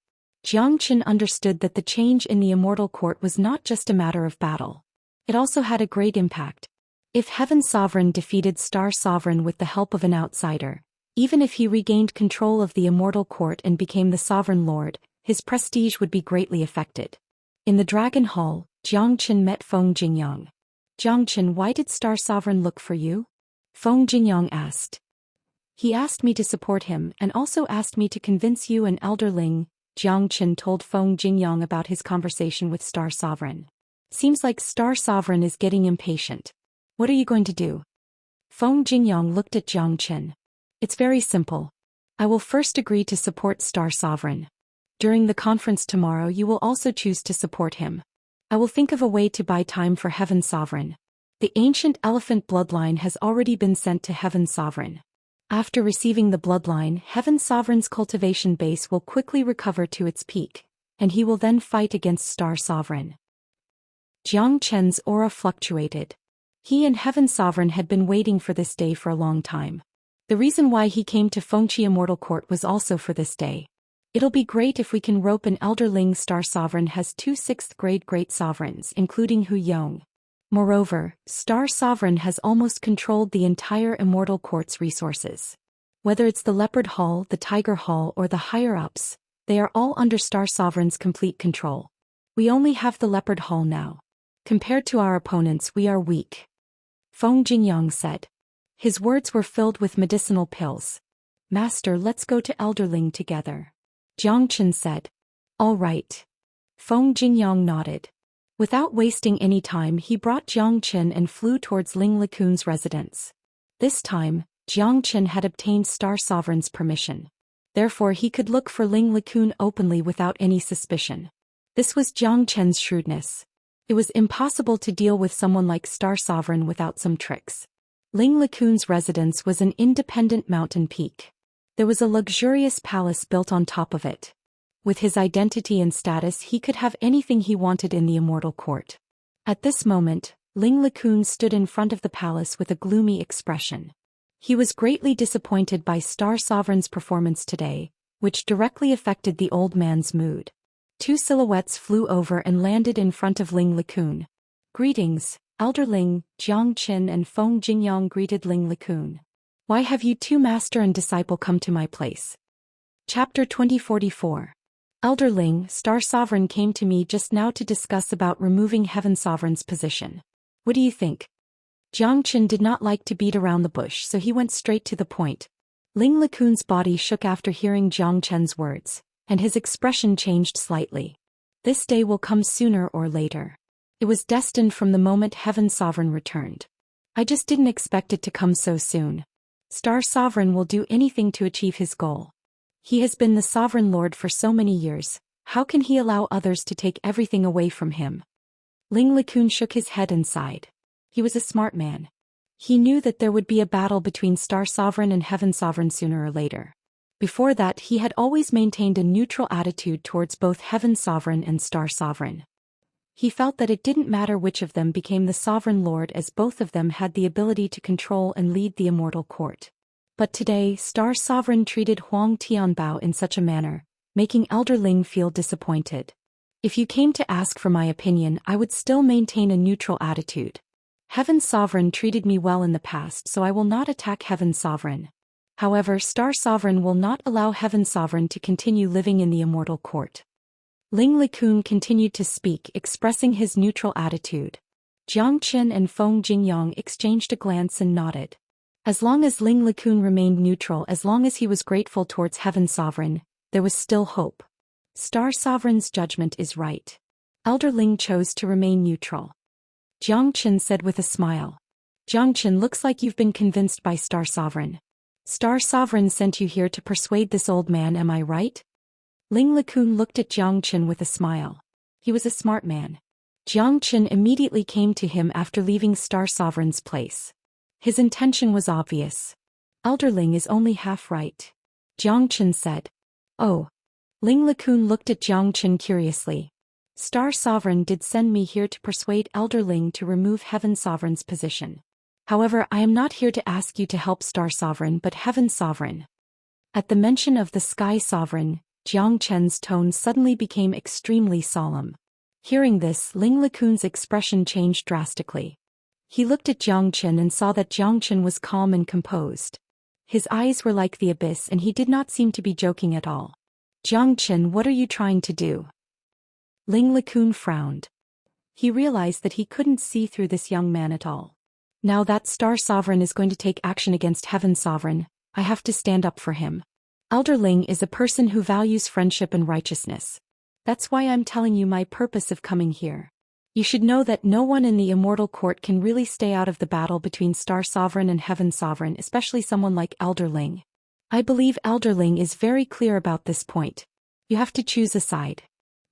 Xianxia understood that the change in the Immortal Court was not just a matter of battle. It also had a great impact. If Heaven Sovereign defeated Star Sovereign with the help of an outsider, even if he regained control of the Immortal Court and became the Sovereign Lord, his prestige would be greatly affected. In the Dragon Hall, Xianxia met Feng Jingyang. Xianxia, why did Star Sovereign look for you? Feng Jingyang asked. He asked me to support him and also asked me to convince you and Elder Ling. Xianxia told Feng Jingyang about his conversation with Star Sovereign. Seems like Star Sovereign is getting impatient. What are you going to do? Feng Jingyang looked at Xianxia. It's very simple. I will first agree to support Star Sovereign. During the conference tomorrow you will also choose to support him. I will think of a way to buy time for Heaven Sovereign. The ancient elephant bloodline has already been sent to Heaven Sovereign. After receiving the bloodline, Heaven Sovereign's cultivation base will quickly recover to its peak, and he will then fight against Star Sovereign. Xianxia's aura fluctuated. He and Heaven Sovereign had been waiting for this day for a long time. The reason why he came to Fengqi Immortal Court was also for this day. It'll be great if we can rope an Elder Ling. Star Sovereign has 2 6th grade great sovereigns including Hu Yong. Moreover, Star Sovereign has almost controlled the entire Immortal Court's resources. Whether it's the Leopard Hall, the Tiger Hall or the higher-ups, they are all under Star Sovereign's complete control. We only have the Leopard Hall now. Compared to our opponents, we are weak. Feng Jingyang said. His words were filled with medicinal pills. Master, let's go to Elder Ling together. Xianxia said. All right. Feng Jingyang nodded. Without wasting any time, he brought Xianxia and flew towards Ling Likun's residence. This time, Xianxia had obtained Star Sovereign's permission. Therefore he could look for Ling Likun openly without any suspicion. This was Xianxia's shrewdness. It was impossible to deal with someone like Star Sovereign without some tricks. Ling Likun's residence was an independent mountain peak. There was a luxurious palace built on top of it. With his identity and status, he could have anything he wanted in the Immortal Court. At this moment, Ling Likun stood in front of the palace with a gloomy expression. He was greatly disappointed by Star Sovereign's performance today, which directly affected the old man's mood. 2 silhouettes flew over and landed in front of Ling Likun. Greetings, Elder Ling. Xianxia and Feng Jingyang greeted Ling Likun. Why have you 2 master and disciple come to my place? Chapter 2044. Elder Ling, Star Sovereign came to me just now to discuss about removing Heaven Sovereign's position. What do you think? Xianxia did not like to beat around the bush, so he went straight to the point. Ling Likun's body shook after hearing Xianxia's words, and his expression changed slightly. This day will come sooner or later. It was destined from the moment Heaven Sovereign returned. I just didn't expect it to come so soon. Star Sovereign will do anything to achieve his goal. He has been the Sovereign Lord for so many years, how can he allow others to take everything away from him? Ling LeCun shook his head and sighed. He was a smart man. He knew that there would be a battle between Star Sovereign and Heaven Sovereign sooner or later. Before that, he had always maintained a neutral attitude towards both Heaven Sovereign and Star Sovereign. He felt that it didn't matter which of them became the Sovereign Lord, as both of them had the ability to control and lead the Immortal Court. But today, Star Sovereign treated Huang Tianbao in such a manner, making Elder Ling feel disappointed. If you came to ask for my opinion, I would still maintain a neutral attitude. Heaven Sovereign treated me well in the past, so I will not attack Heaven Sovereign. However, Star Sovereign will not allow Heaven Sovereign to continue living in the Immortal Court. Ling LeCun continued to speak, expressing his neutral attitude. Jiang Qin and Feng Jingyang exchanged a glance and nodded. As long as Ling LeCun remained neutral, as long as he was grateful towards Heaven Sovereign, there was still hope. Star Sovereign's judgment is right. Elder Ling chose to remain neutral. Jiang Qin said with a smile. Jiang Qin, looks like you've been convinced by Star Sovereign. Star Sovereign sent you here to persuade this old man, am I right? Ling LeCun looked at Jiang Qin with a smile. He was a smart man. Jiang Qin immediately came to him after leaving Star Sovereign's place. His intention was obvious. Elder Ling is only half right. Jiang Qin said. Oh. Ling LeCun looked at Jiang Qin curiously. Star Sovereign did send me here to persuade Elder Ling to remove Heaven Sovereign's position. However, I am not here to ask you to help Star Sovereign but Heaven Sovereign. At the mention of the Sky Sovereign, Jiang Chen's tone suddenly became extremely solemn. Hearing this, Ling LeCun's expression changed drastically. He looked at Jiang Chen and saw that Jiang Chen was calm and composed. His eyes were like the abyss and he did not seem to be joking at all. Jiang Chen, what are you trying to do? Ling LeCun frowned. He realized that he couldn't see through this young man at all. Now that Star Sovereign is going to take action against Heaven Sovereign, I have to stand up for him. Elder Ling is a person who values friendship and righteousness. That's why I'm telling you my purpose of coming here. You should know that no one in the Immortal Court can really stay out of the battle between Star Sovereign and Heaven Sovereign, especially someone like Elder Ling. I believe Elder Ling is very clear about this point. You have to choose a side.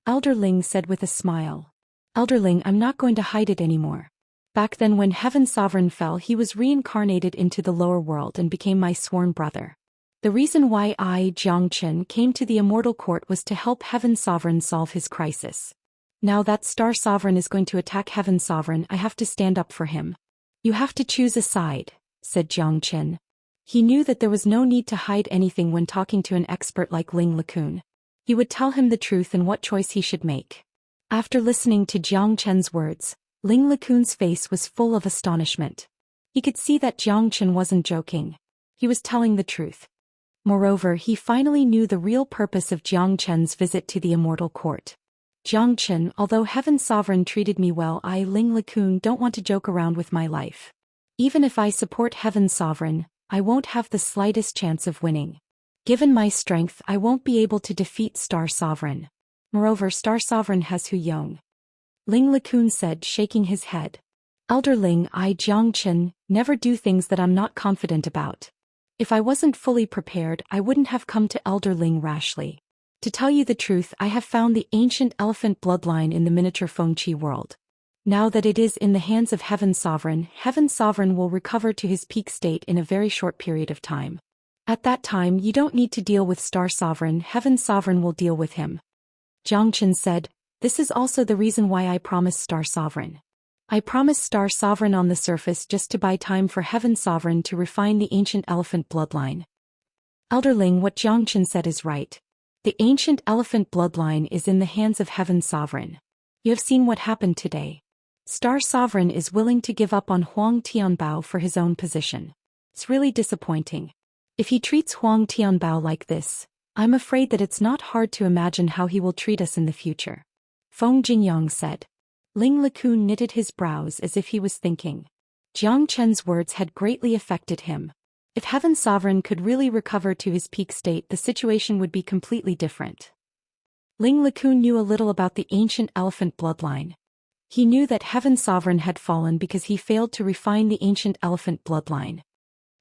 Elder Ling said with a smile. Elder Ling, I'm not going to hide it anymore. Back then when Heaven Sovereign fell, he was reincarnated into the lower world and became my sworn brother. The reason why I, Jiang Chen, came to the Immortal Court was to help Heaven Sovereign solve his crisis. Now that Star Sovereign is going to attack Heaven Sovereign, I have to stand up for him. You have to choose a side, said Jiang Chen. He knew that there was no need to hide anything when talking to an expert like Ling LeCun. He would tell him the truth and what choice he should make. After listening to Jiang Chen's words, Ling LeCun's face was full of astonishment. He could see that Jiang Chen wasn't joking. He was telling the truth. Moreover, he finally knew the real purpose of Jiang Chen's visit to the Immortal Court. Jiang Chen, although Heaven Sovereign treated me well, I, Ling LeCun, don't want to joke around with my life. Even if I support Heaven Sovereign, I won't have the slightest chance of winning. Given my strength, I won't be able to defeat Star Sovereign. Moreover, Star Sovereign has Hu Yong. Ling LeCun said, shaking his head. Elder Ling, I, Jiang Chen, never do things that I'm not confident about. If I wasn't fully prepared, I wouldn't have come to Elder Ling rashly. To tell you the truth, I have found the ancient elephant bloodline in the miniature Fengqi world. Now that it is in the hands of Heaven Sovereign will recover to his peak state in a very short period of time. At that time, you don't need to deal with Star Sovereign, Heaven Sovereign will deal with him. Jiang Chen said, this is also the reason why I promised Star Sovereign. I promised Star Sovereign on the surface just to buy time for Heaven Sovereign to refine the ancient elephant bloodline. Elder Ling, what Jiang Chen said is right. The ancient elephant bloodline is in the hands of Heaven Sovereign. You have seen what happened today. Star Sovereign is willing to give up on Huang Tianbao for his own position. It's really disappointing. If he treats Huang Tianbao like this, I'm afraid that it's not hard to imagine how he will treat us in the future. Feng Jingyang said. Ling LeCun knitted his brows as if he was thinking. Jiang Chen's words had greatly affected him. If Heaven Sovereign could really recover to his peak state, the situation would be completely different. Ling LeCun knew a little about the ancient elephant bloodline. He knew that Heaven's Sovereign had fallen because he failed to refine the ancient elephant bloodline.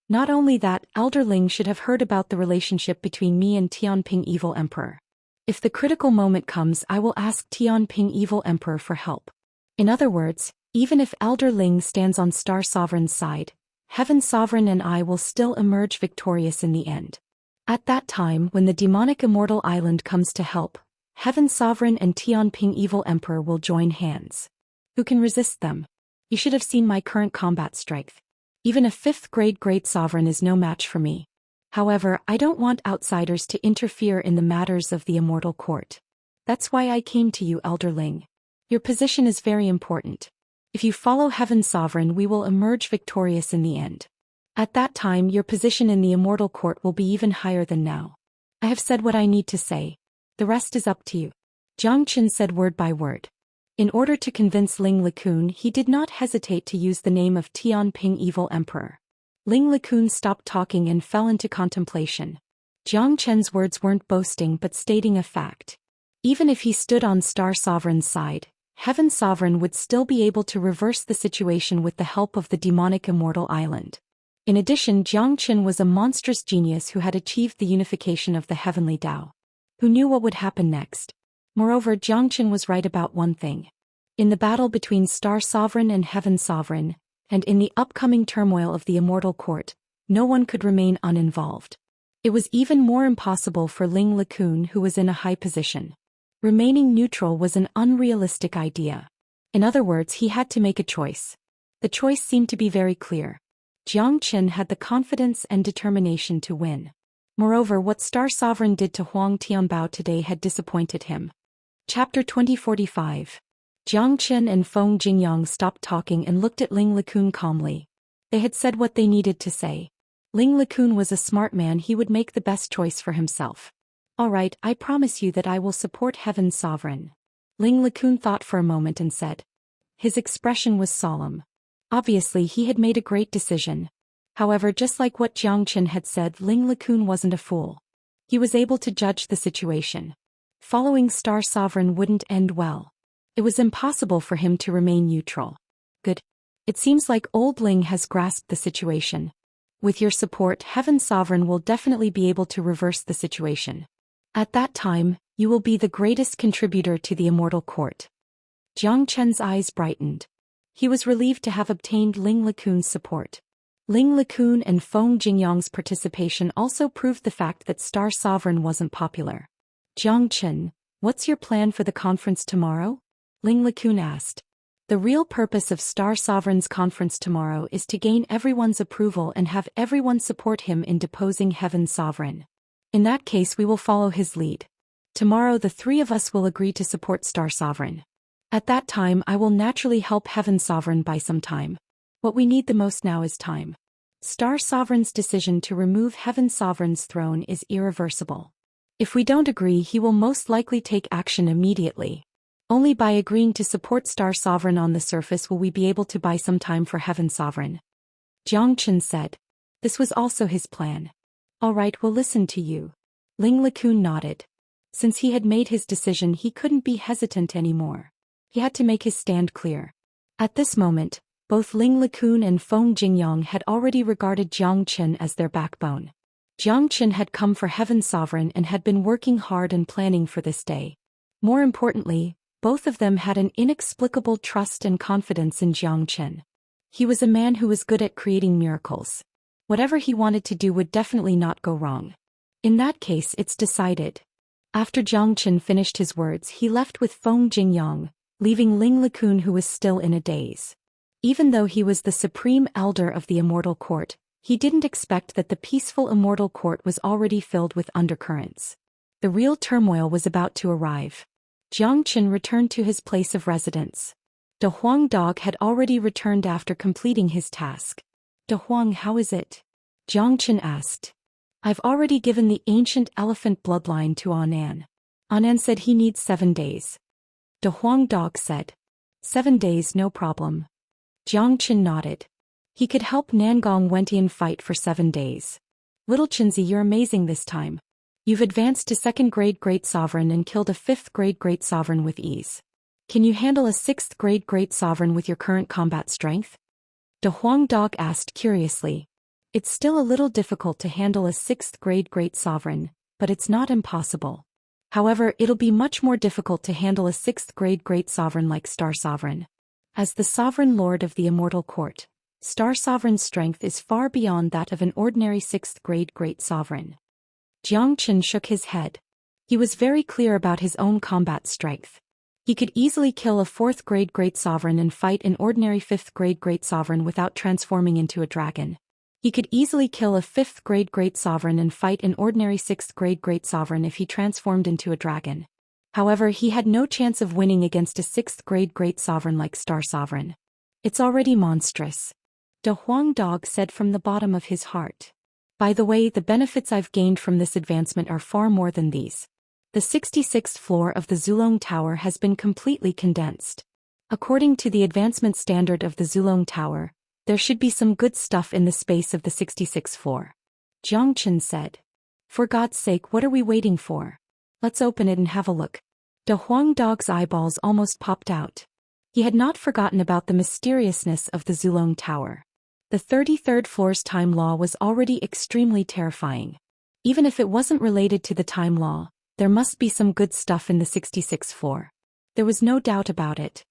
Not only that, Elder Ling should have heard about the relationship between me and Tianping Evil Emperor. If the critical moment comes, I will ask Tianping Evil Emperor for help. In other words, even if Elder Ling stands on Star Sovereign's side, Heaven's Sovereign and I will still emerge victorious in the end. At that time, when the demonic Immortal Island comes to help, Heaven's Sovereign and Tianping Evil Emperor will join hands. Who can resist them? You should have seen my current combat strength. Even a 5th grade Great Sovereign is no match for me. However, I don't want outsiders to interfere in the matters of the Immortal Court. That's why I came to you, Elder Ling. Your position is very important. If you follow Heaven's Sovereign, we will emerge victorious in the end. At that time, your position in the Immortal Court will be even higher than now. I have said what I need to say. The rest is up to you. Zhang Chen said word by word. In order to convince Ling LeCun, he did not hesitate to use the name of Tianping Evil Emperor. Ling LeCun stopped talking and fell into contemplation. Zhang Chen's words weren't boasting but stating a fact. Even if he stood on Star Sovereign's side, Heaven's Sovereign would still be able to reverse the situation with the help of the demonic Immortal Island. In addition, Zhang Chen was a monstrous genius who had achieved the unification of the heavenly Tao. Who knew what would happen next? Moreover, Zhang Chen was right about one thing. In the battle between Star Sovereign and Heaven's Sovereign, and in the upcoming turmoil of the Immortal Court, no one could remain uninvolved. It was even more impossible for Ling LeCun, who was in a high position. Remaining neutral was an unrealistic idea. In other words, he had to make a choice. The choice seemed to be very clear. Zhang Chen had the confidence and determination to win. Moreover, what Star Sovereign did to Huang Tianbao today had disappointed him. Chapter 2045. Zhang Chen and Feng Jingyang stopped talking and looked at Ling LeCun calmly. They had said what they needed to say. Ling LeCun was a smart man, he would make the best choice for himself. All right, I promise you that I will support Heaven's Sovereign. Ling LeCun thought for a moment and said. His expression was solemn. Obviously, he had made a great decision. However, just like what Zhang Chen had said, Ling LeCun wasn't a fool. He was able to judge the situation. Following Star Sovereign wouldn't end well. It was impossible for him to remain neutral. Good. It seems like old Ling has grasped the situation. With your support, Heaven's Sovereign will definitely be able to reverse the situation. At that time, you will be the greatest contributor to the Immortal Court. Zhang Chen's eyes brightened. He was relieved to have obtained Ling LeCun's support. Ling LeCun and Feng Jingyang's participation also proved the fact that Star Sovereign wasn't popular. Zhang Chen, what's your plan for the conference tomorrow? Ling LeCun asked. The real purpose of Star Sovereign's conference tomorrow is to gain everyone's approval and have everyone support him in deposing Heaven's Sovereign. In that case, we will follow his lead. Tomorrow the 3 of us will agree to support Star Sovereign. At that time, I will naturally help Heaven's Sovereign by some time. What we need the most now is time. Star Sovereign's decision to remove Heaven's Sovereign's throne is irreversible. If we don't agree, he will most likely take action immediately. Only by agreeing to support Star Sovereign on the surface will we be able to buy some time for Heaven's Sovereign. Zhang Chen said. This was also his plan. All right, we'll listen to you. Ling LeCun nodded. Since he had made his decision, he couldn't be hesitant anymore. He had to make his stand clear. At this moment, both Ling LeCun and Feng Jingyang had already regarded Zhang Chen as their backbone. Zhang Chen had come for Heaven's Sovereign and had been working hard and planning for this day. More importantly, both of them had an inexplicable trust and confidence in Zhang Chen. He was a man who was good at creating miracles. Whatever he wanted to do would definitely not go wrong. In that case, it's decided. After Zhang Chen finished his words, he left with Feng Jingyang, leaving Ling LeCun, who was still in a daze. Even though he was the supreme elder of the Immortal Court, he didn't expect that the peaceful Immortal Court was already filled with undercurrents. The real turmoil was about to arrive. Zhang Chen returned to his place of residence. De Huang Dog had already returned after completing his task. De Huang, how is it? Zhang Chen asked. I've already given the ancient elephant bloodline to Anan. Anan said he needs 7 days. De Huang Dog said. 7 days, no problem. Zhang Chen nodded. He could help Nangong Wentian fight for 7 days. Little Chenzi, you're amazing this time. You've advanced to 2nd grade Great Sovereign and killed a 5th grade Great Sovereign with ease. Can you handle a 6th grade Great Sovereign with your current combat strength? De Huang Dog asked curiously. It's still a little difficult to handle a 6th grade Great Sovereign, but it's not impossible. However, it'll be much more difficult to handle a 6th grade Great Sovereign like Star Sovereign. As the Sovereign Lord of the Immortal Court, Star Sovereign's strength is far beyond that of an ordinary 6th grade Great Sovereign. Jiang Chen shook his head. He was very clear about his own combat strength. He could easily kill a 4th grade Great Sovereign and fight an ordinary 5th grade Great Sovereign without transforming into a dragon. He could easily kill a 5th grade Great Sovereign and fight an ordinary 6th grade Great Sovereign if he transformed into a dragon. However, he had no chance of winning against a 6th grade Great Sovereign like Star Sovereign. It's already monstrous. De Huang Dog said from the bottom of his heart. By the way, the benefits I've gained from this advancement are far more than these. The 66th floor of the Zulong Tower has been completely condensed. According to the advancement standard of the Zulong Tower, there should be some good stuff in the space of the 66th floor. Jiang Chen said. For God's sake, what are we waiting for? Let's open it and have a look. De Huang Dog's eyeballs almost popped out. He had not forgotten about the mysteriousness of the Zulong Tower. The 33rd floor's time law was already extremely terrifying. Even if it wasn't related to the time law, there must be some good stuff in the 66th floor. There was no doubt about it.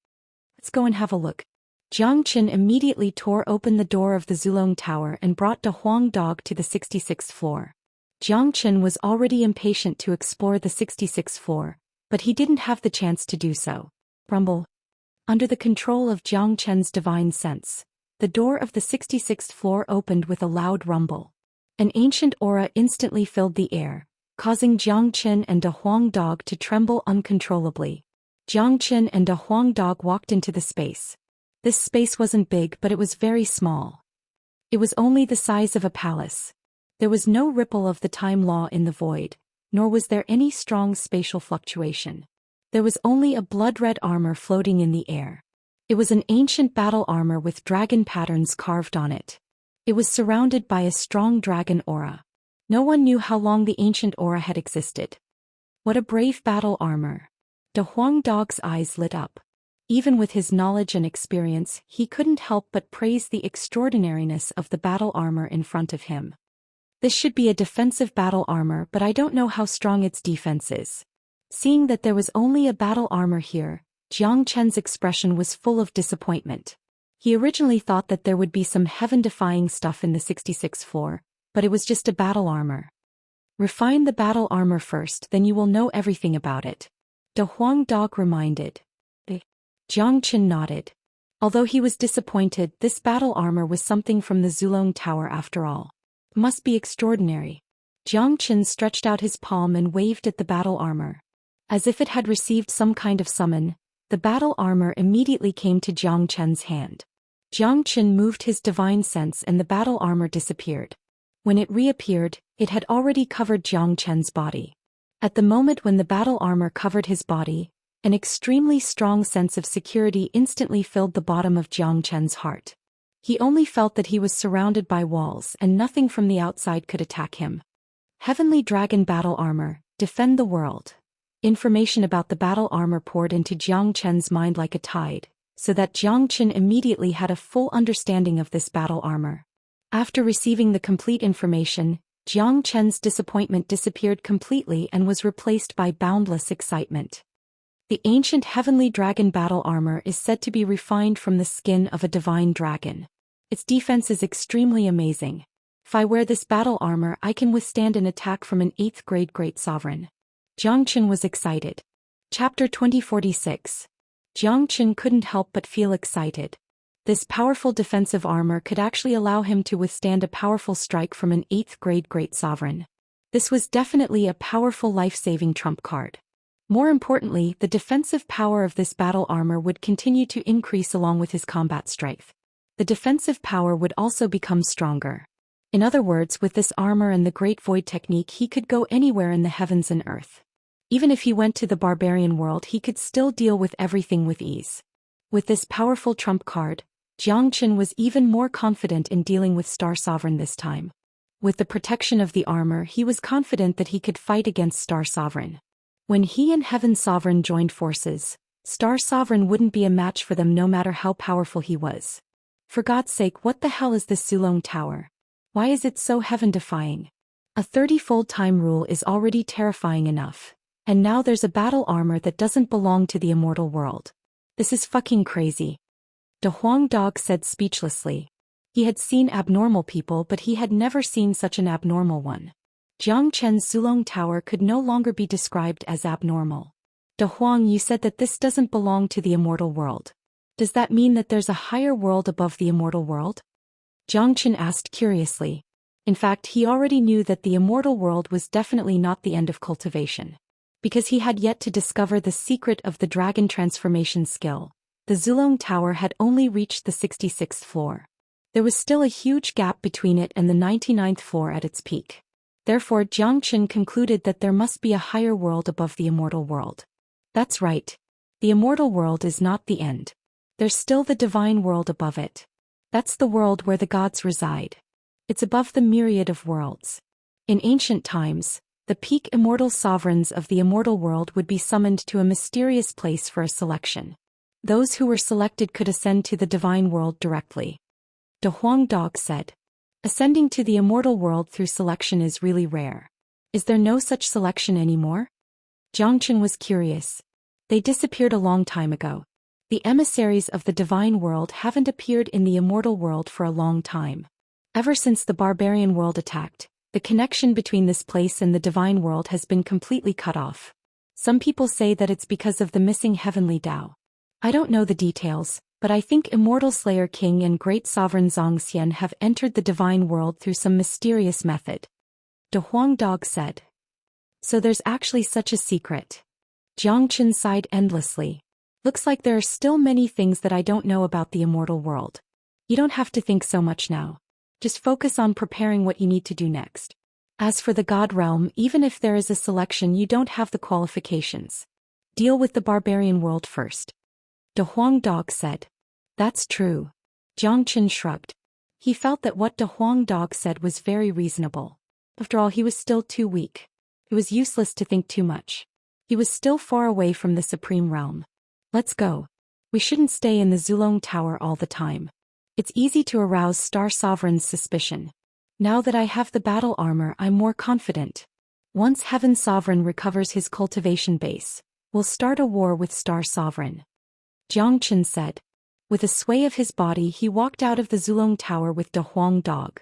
Let's go and have a look. Jiang Chen immediately tore open the door of the Zulong Tower and brought De Huang Dog to the 66th floor. Jiang Chen was already impatient to explore the 66th floor, but he didn't have the chance to do so. Rumble. Under the control of Jiang Chen's divine sense, the door of the 66th floor opened with a loud rumble. An ancient aura instantly filled the air, causing Jiang Chen and De Huang Dog to tremble uncontrollably. Jiang Chen and De Huang Dog walked into the space. This space wasn't big, but it was very small. It was only the size of a palace. There was no ripple of the time law in the void, nor was there any strong spatial fluctuation. There was only a blood-red armor floating in the air. It was an ancient battle armor with dragon patterns carved on it. It was surrounded by a strong dragon aura. No one knew how long the ancient aura had existed. What a brave battle armor. De Huang Dog's eyes lit up. Even with his knowledge and experience, he couldn't help but praise the extraordinariness of the battle armor in front of him. This should be a defensive battle armor, but I don't know how strong its defense is. Seeing that there was only a battle armor here, Jiang Chen's expression was full of disappointment. He originally thought that there would be some heaven-defying stuff in the 66th floor, but it was just a battle armor. Refine the battle armor first, then you will know everything about it. De Huang Dog reminded. Jiang Chen nodded. Although he was disappointed, this battle armor was something from the Zulong Tower after all. It must be extraordinary. Jiang Chen stretched out his palm and waved at the battle armor. As if it had received some kind of summon, the battle armor immediately came to Jiang Chen's hand. Jiang Chen moved his divine sense and the battle armor disappeared. When it reappeared, it had already covered Jiang Chen's body. At the moment when the battle armor covered his body, an extremely strong sense of security instantly filled the bottom of Jiang Chen's heart. He only felt that he was surrounded by walls and nothing from the outside could attack him. Heavenly Dragon Battle Armor, defend the world. Information about the battle armor poured into Jiang Chen's mind like a tide, so that Jiang Chen immediately had a full understanding of this battle armor. After receiving the complete information, Jiang Chen's disappointment disappeared completely and was replaced by boundless excitement. The ancient heavenly dragon battle armor is said to be refined from the skin of a divine dragon. Its defense is extremely amazing. If I wear this battle armor, I can withstand an attack from an 8th grade Great Sovereign. Jiang Chen was excited. Chapter 2046. Jiang Chen couldn't help but feel excited. This powerful defensive armor could actually allow him to withstand a powerful strike from an 8th grade Great Sovereign. This was definitely a powerful life-saving trump card. More importantly, the defensive power of this battle armor would continue to increase along with his combat strength. The defensive power would also become stronger. In other words, with this armor and the Great Void technique, he could go anywhere in the heavens and earth. Even if he went to the barbarian world, he could still deal with everything with ease. With this powerful trump card, Jiang Chen was even more confident in dealing with Star Sovereign this time. With the protection of the armor, he was confident that he could fight against Star Sovereign. When he and Heaven Sovereign joined forces, Star Sovereign wouldn't be a match for them no matter how powerful he was. For God's sake, what the hell is this Sulong Tower? Why is it so heaven-defying? A 30-fold time rule is already terrifying enough. And now there's a battle armor that doesn't belong to the immortal world. This is fucking crazy. De Huang Dog said speechlessly. He had seen abnormal people, but he had never seen such an abnormal one. Jiang Chen's Sulong Tower could no longer be described as abnormal. De Huang, you said that this doesn't belong to the immortal world. Does that mean that there's a higher world above the immortal world? Jiang Chen asked curiously. In fact, he already knew that the immortal world was definitely not the end of cultivation. Because he had yet to discover the secret of the dragon transformation skill, the Sulong Tower had only reached the 66th floor. There was still a huge gap between it and the 99th floor at its peak. Therefore, Jiang Chen concluded that there must be a higher world above the immortal world. That's right. The immortal world is not the end. There's still the divine world above it. That's the world where the gods reside. It's above the myriad of worlds. In ancient times, the peak immortal sovereigns of the immortal world would be summoned to a mysterious place for a selection. Those who were selected could ascend to the divine world directly. De Huang Dog said. Ascending to the immortal world through selection is really rare. Is there no such selection anymore? Jiang Chen was curious. They disappeared a long time ago. The emissaries of the divine world haven't appeared in the immortal world for a long time. Ever since the barbarian world attacked, the connection between this place and the divine world has been completely cut off. Some people say that it's because of the missing heavenly Dao. I don't know the details, but I think Immortal Slayer King and Great Sovereign Zhou Xian have entered the divine world through some mysterious method. De Huang Dog said. So there's actually such a secret. Jiang Chen sighed endlessly. Looks like there are still many things that I don't know about the immortal world. You don't have to think so much now. Just focus on preparing what you need to do next. As for the God realm, even if there is a selection, you don't have the qualifications. Deal with the barbarian world first. De Huang Dog said. That's true. Jiang Chen shrugged. He felt that what De Huang Dog said was very reasonable. After all, he was still too weak. It was useless to think too much. He was still far away from the supreme realm. Let's go. We shouldn't stay in the Sulong Tower all the time. It's easy to arouse Star Sovereign's suspicion. Now that I have the battle armor, I'm more confident. Once Heaven Sovereign recovers his cultivation base, we'll start a war with Star Sovereign. Jiang Chen said. With a sway of his body, he walked out of the Sulong Tower with De Huang Dog.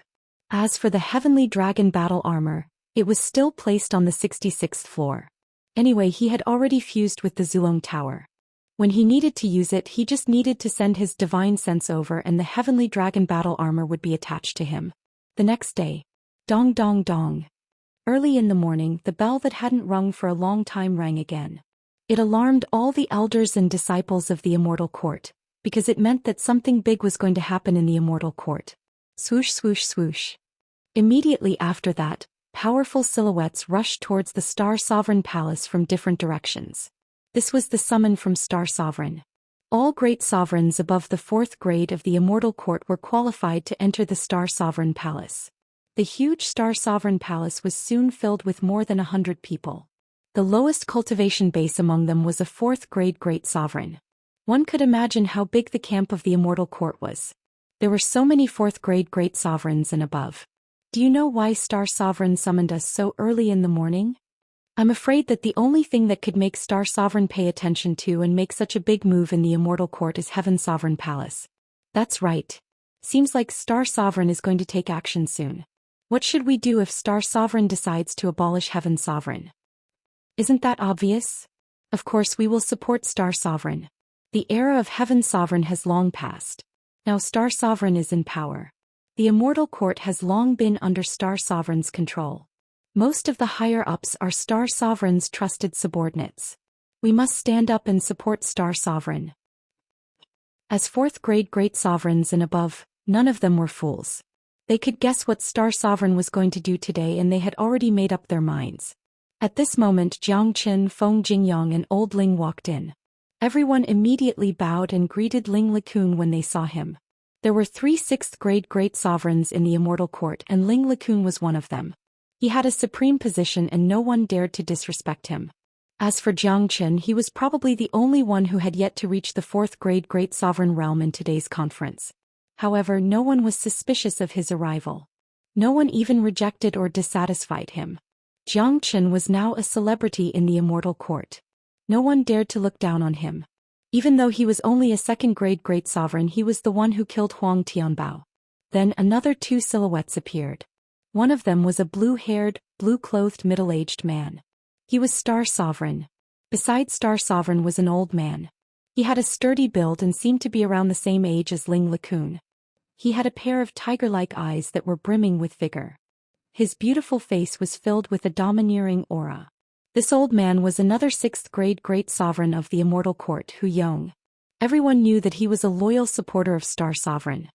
As for the Heavenly Dragon battle armor, it was still placed on the 66th floor. Anyway, he had already fused with the Sulong Tower. When he needed to use it, he just needed to send his divine sense over and the Heavenly Dragon battle armor would be attached to him. The next day. Dong dong dong. Early in the morning, the bell that hadn't rung for a long time rang again. It alarmed all the elders and disciples of the Immortal Court, because it meant that something big was going to happen in the Immortal Court. Swoosh swoosh swoosh. Immediately after that, powerful silhouettes rushed towards the Star Sovereign Palace from different directions. This was the summon from Star Sovereign. All great sovereigns above the 4th grade of the Immortal Court were qualified to enter the Star Sovereign Palace. The huge Star Sovereign Palace was soon filled with more than 100 people. The lowest cultivation base among them was a 4th grade Great Sovereign. One could imagine how big the camp of the Immortal Court was. There were so many 4th grade Great Sovereigns and above. Do you know why Star Sovereign summoned us so early in the morning? I'm afraid that the only thing that could make Star Sovereign pay attention to and make such a big move in the Immortal Court is Heaven Sovereign Palace. That's right. Seems like Star Sovereign is going to take action soon. What should we do if Star Sovereign decides to abolish Heaven Sovereign? Isn't that obvious? Of course we will support Star Sovereign. The era of Heaven Sovereign has long passed. Now Star Sovereign is in power. The Immortal Court has long been under Star Sovereign's control. Most of the higher-ups are Star Sovereign's trusted subordinates. We must stand up and support Star Sovereign. As 4th grade Great Sovereigns and above, none of them were fools. They could guess what Star Sovereign was going to do today and they had already made up their minds. At this moment Jiang Chen, Feng Jingyang and Old Ling walked in. Everyone immediately bowed and greeted Ling Likun when they saw him. There were 3 6th grade Great Sovereigns in the Immortal Court and Ling Likun was one of them. He had a supreme position and no one dared to disrespect him. As for Xianxia, he was probably the only one who had yet to reach the fourth-grade Great Sovereign realm in today's conference. However, no one was suspicious of his arrival. No one even rejected or dissatisfied him. Xianxia was now a celebrity in the Immortal Court. No one dared to look down on him. Even though he was only a second-grade Great Sovereign, he was the one who killed Huang Tianbao. Then another two silhouettes appeared. One of them was a blue-haired, blue-clothed middle-aged man. He was Star Sovereign. Beside Star Sovereign was an old man. He had a sturdy build and seemed to be around the same age as Ling Lakun. He had a pair of tiger-like eyes that were brimming with vigor. His beautiful face was filled with a domineering aura. This old man was another sixth-grade Great Sovereign of the Immortal Court, Hu Yong. Everyone knew that he was a loyal supporter of Star Sovereign.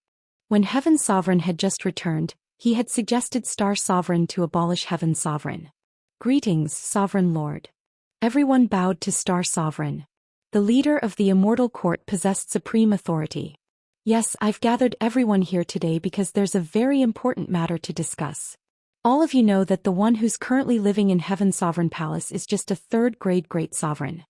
When Heaven Sovereign had just returned, he had suggested Star Sovereign to abolish Heaven Sovereign. Greetings, Sovereign Lord. Everyone bowed to Star Sovereign. The leader of the Immortal Court possessed supreme authority. Yes, I've gathered everyone here today because there's a very important matter to discuss. All of you know that the one who's currently living in Heaven Sovereign Palace is just a third-grade Great Sovereign.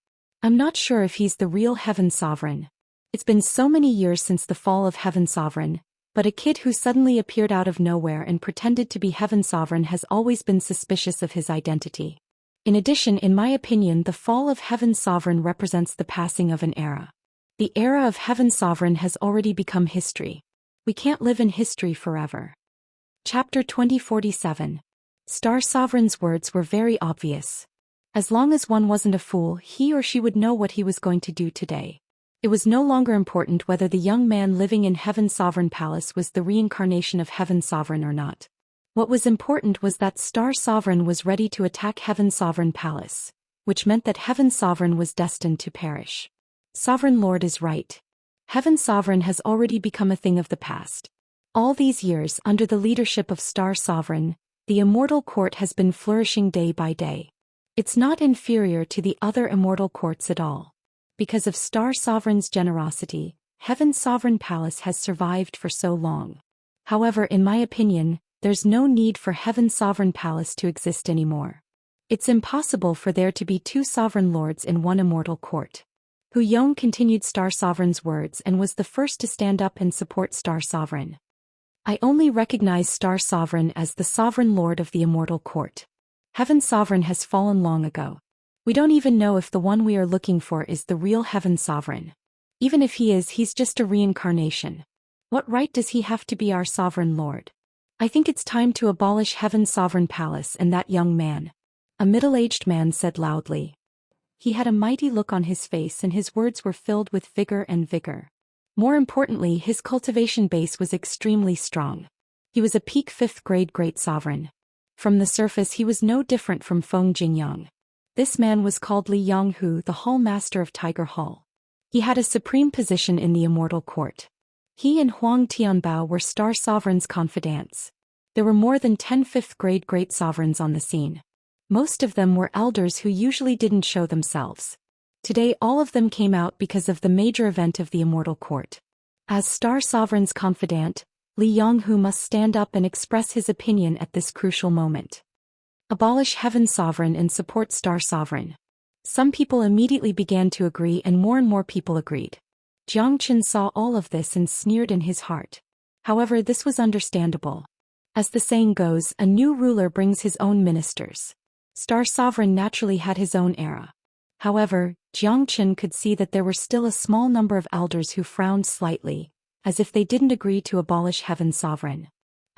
I'm not sure if he's the real Heaven Sovereign. It's been so many years since the fall of Heaven Sovereign, but a kid who suddenly appeared out of nowhere and pretended to be Heaven Sovereign has always been suspicious of his identity. In addition, in my opinion, the fall of Heaven Sovereign represents the passing of an era. The era of Heaven Sovereign has already become history. We can't live in history forever. Chapter 2047. Star Sovereign's words were very obvious. As long as one wasn't a fool, he or she would know what he was going to do today. It was no longer important whether the young man living in Heaven Sovereign Palace was the reincarnation of Heaven Sovereign or not. What was important was that Star Sovereign was ready to attack Heaven Sovereign Palace, which meant that Heaven Sovereign was destined to perish. Sovereign Lord is right. Heaven Sovereign has already become a thing of the past. All these years, under the leadership of Star Sovereign, the Immortal Court has been flourishing day by day. It's not inferior to the other Immortal Courts at all. Because of Star Sovereign's generosity, Heaven Sovereign Palace has survived for so long. However, in my opinion, there's no need for Heaven Sovereign Palace to exist anymore. It's impossible for there to be two Sovereign Lords in one Immortal Court. Hu Yong continued Star Sovereign's words and was the first to stand up and support Star Sovereign. I only recognize Star Sovereign as the Sovereign Lord of the Immortal Court. Heaven Sovereign has fallen long ago. We don't even know if the one we are looking for is the real Heaven Sovereign. Even if he is, he's just a reincarnation. What right does he have to be our Sovereign Lord? I think it's time to abolish Heaven Sovereign Palace and that young man. A middle-aged man said loudly. He had a mighty look on his face and his words were filled with vigor and vigor. More importantly, his cultivation base was extremely strong. He was a peak fifth-grade Great Sovereign. From the surface he was no different from Feng Jingyang. This man was called Li Yonghu, the Hall Master of Tiger Hall. He had a supreme position in the Immortal Court. He and Huang Tianbao were Star Sovereign's confidants. There were more than 10 fifth-grade Great Sovereigns on the scene. Most of them were elders who usually didn't show themselves. Today all of them came out because of the major event of the Immortal Court. As Star Sovereign's confidant, Li Yonghu must stand up and express his opinion at this crucial moment. Abolish Heaven Sovereign and support Star Sovereign. Some people immediately began to agree and more people agreed. Xianxia saw all of this and sneered in his heart. However, this was understandable. As the saying goes, a new ruler brings his own ministers. Star Sovereign naturally had his own era. However, Xianxia could see that there were still a small number of elders who frowned slightly, as if they didn't agree to abolish Heaven Sovereign.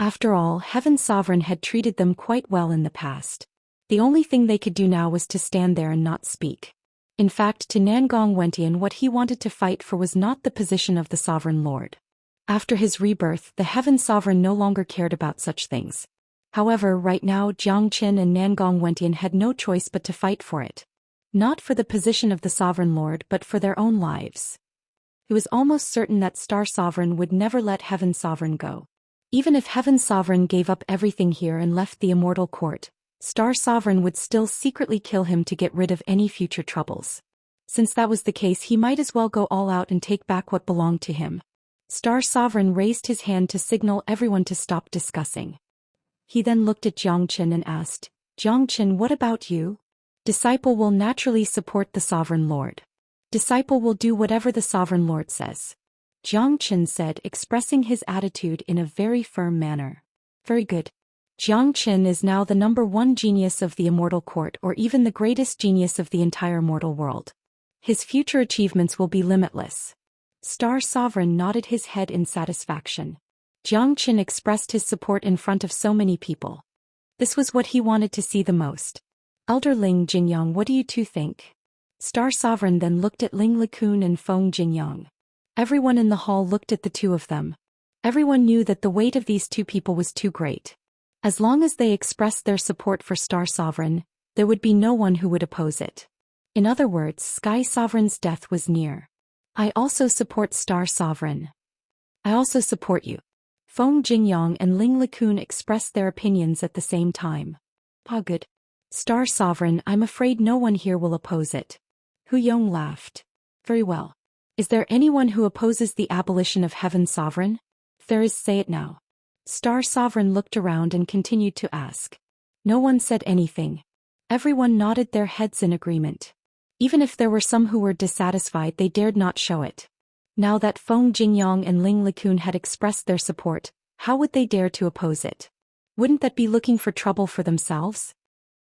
After all, Heaven Sovereign had treated them quite well in the past. The only thing they could do now was to stand there and not speak. In fact, to Nangong Wentian, what he wanted to fight for was not the position of the Sovereign Lord. After his rebirth, the Heaven Sovereign no longer cared about such things. However, right now Jiangqin and Nangong Wentian had no choice but to fight for it. Not for the position of the Sovereign Lord but for their own lives. It was almost certain that Star Sovereign would never let Heaven Sovereign go. Even if Heaven Sovereign gave up everything here and left the Immortal Court, Star Sovereign would still secretly kill him to get rid of any future troubles. Since that was the case, he might as well go all out and take back what belonged to him. Star Sovereign raised his hand to signal everyone to stop discussing. He then looked at Jiangqin and asked, "Jiangqin, what about you? Disciple will naturally support the Sovereign Lord. Disciple will do whatever the Sovereign Lord says. Zhou Xian said, expressing his attitude in a very firm manner. Very good. Zhou Xian is now the #1 genius of the Immortal Court, or even the greatest genius of the entire mortal world. His future achievements will be limitless. Star Sovereign nodded his head in satisfaction. Zhou Xian expressed his support in front of so many people. This was what he wanted to see the most. Elder Ling Jingyang, what do you two think? Star Sovereign then looked at Ling Likun and Feng Jingyang. Everyone in the hall looked at the two of them. Everyone knew that the weight of these two people was too great. As long as they expressed their support for Star Sovereign, there would be no one who would oppose it. In other words, Sky Sovereign's death was near. I also support Star Sovereign. I also support you. Feng Jingyang and Ling Likun expressed their opinions at the same time. Ah, good. Star Sovereign, I'm afraid no one here will oppose it. Hu Yong laughed. Very well. Is there anyone who opposes the abolition of Heaven Sovereign? If there is, say it now. Star Sovereign looked around and continued to ask. No one said anything. Everyone nodded their heads in agreement. Even if there were some who were dissatisfied, they dared not show it. Now that Feng Jingyang and Ling Likun had expressed their support, how would they dare to oppose it? Wouldn't that be looking for trouble for themselves?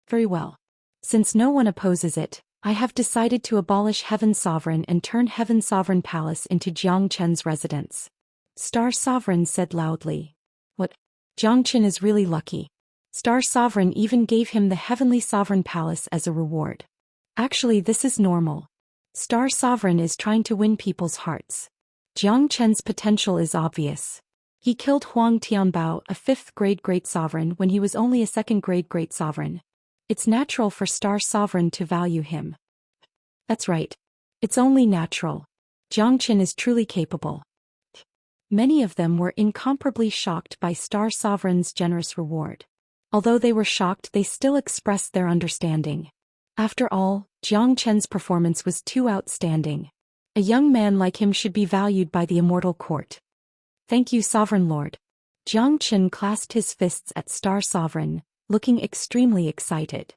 Very well. Since no one opposes it, I have decided to abolish Heaven Sovereign and turn Heaven Sovereign Palace into Zhang Chen's residence. Star Sovereign said loudly. What? Zhang Chen is really lucky. Star Sovereign even gave him the Heavenly Sovereign Palace as a reward. Actually, this is normal. Star Sovereign is trying to win people's hearts. Zhang Chen's potential is obvious. He killed Huang Tianbao, a 5th-grade Great Sovereign, when he was only a 2nd-grade Great Sovereign. It's natural for Star Sovereign to value him. That's right. It's only natural. Zhang Chen is truly capable. Many of them were incomparably shocked by Star Sovereign's generous reward. Although they were shocked, they still expressed their understanding. After all, Zhang Chen's performance was too outstanding. A young man like him should be valued by the Immortal Court. Thank you, Sovereign Lord. Zhang Chen clasped his fists at Star Sovereign, looking extremely excited.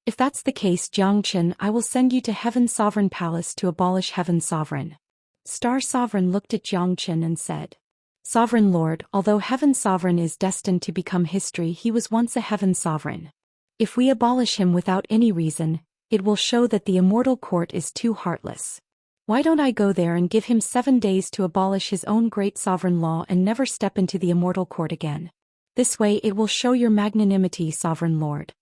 If that's the case, Zhang Chen, I will send you to Heaven Sovereign Palace to abolish Heaven Sovereign. Star Sovereign looked at Zhang Chen and said. Sovereign Lord, although Heaven Sovereign is destined to become history, he was once a Heaven Sovereign. If we abolish him without any reason, it will show that the Immortal Court is too heartless. Why don't I go there and give him 7 days to abolish his own great sovereign law and never step into the Immortal Court again? This way it will show your magnanimity, Sovereign Lord.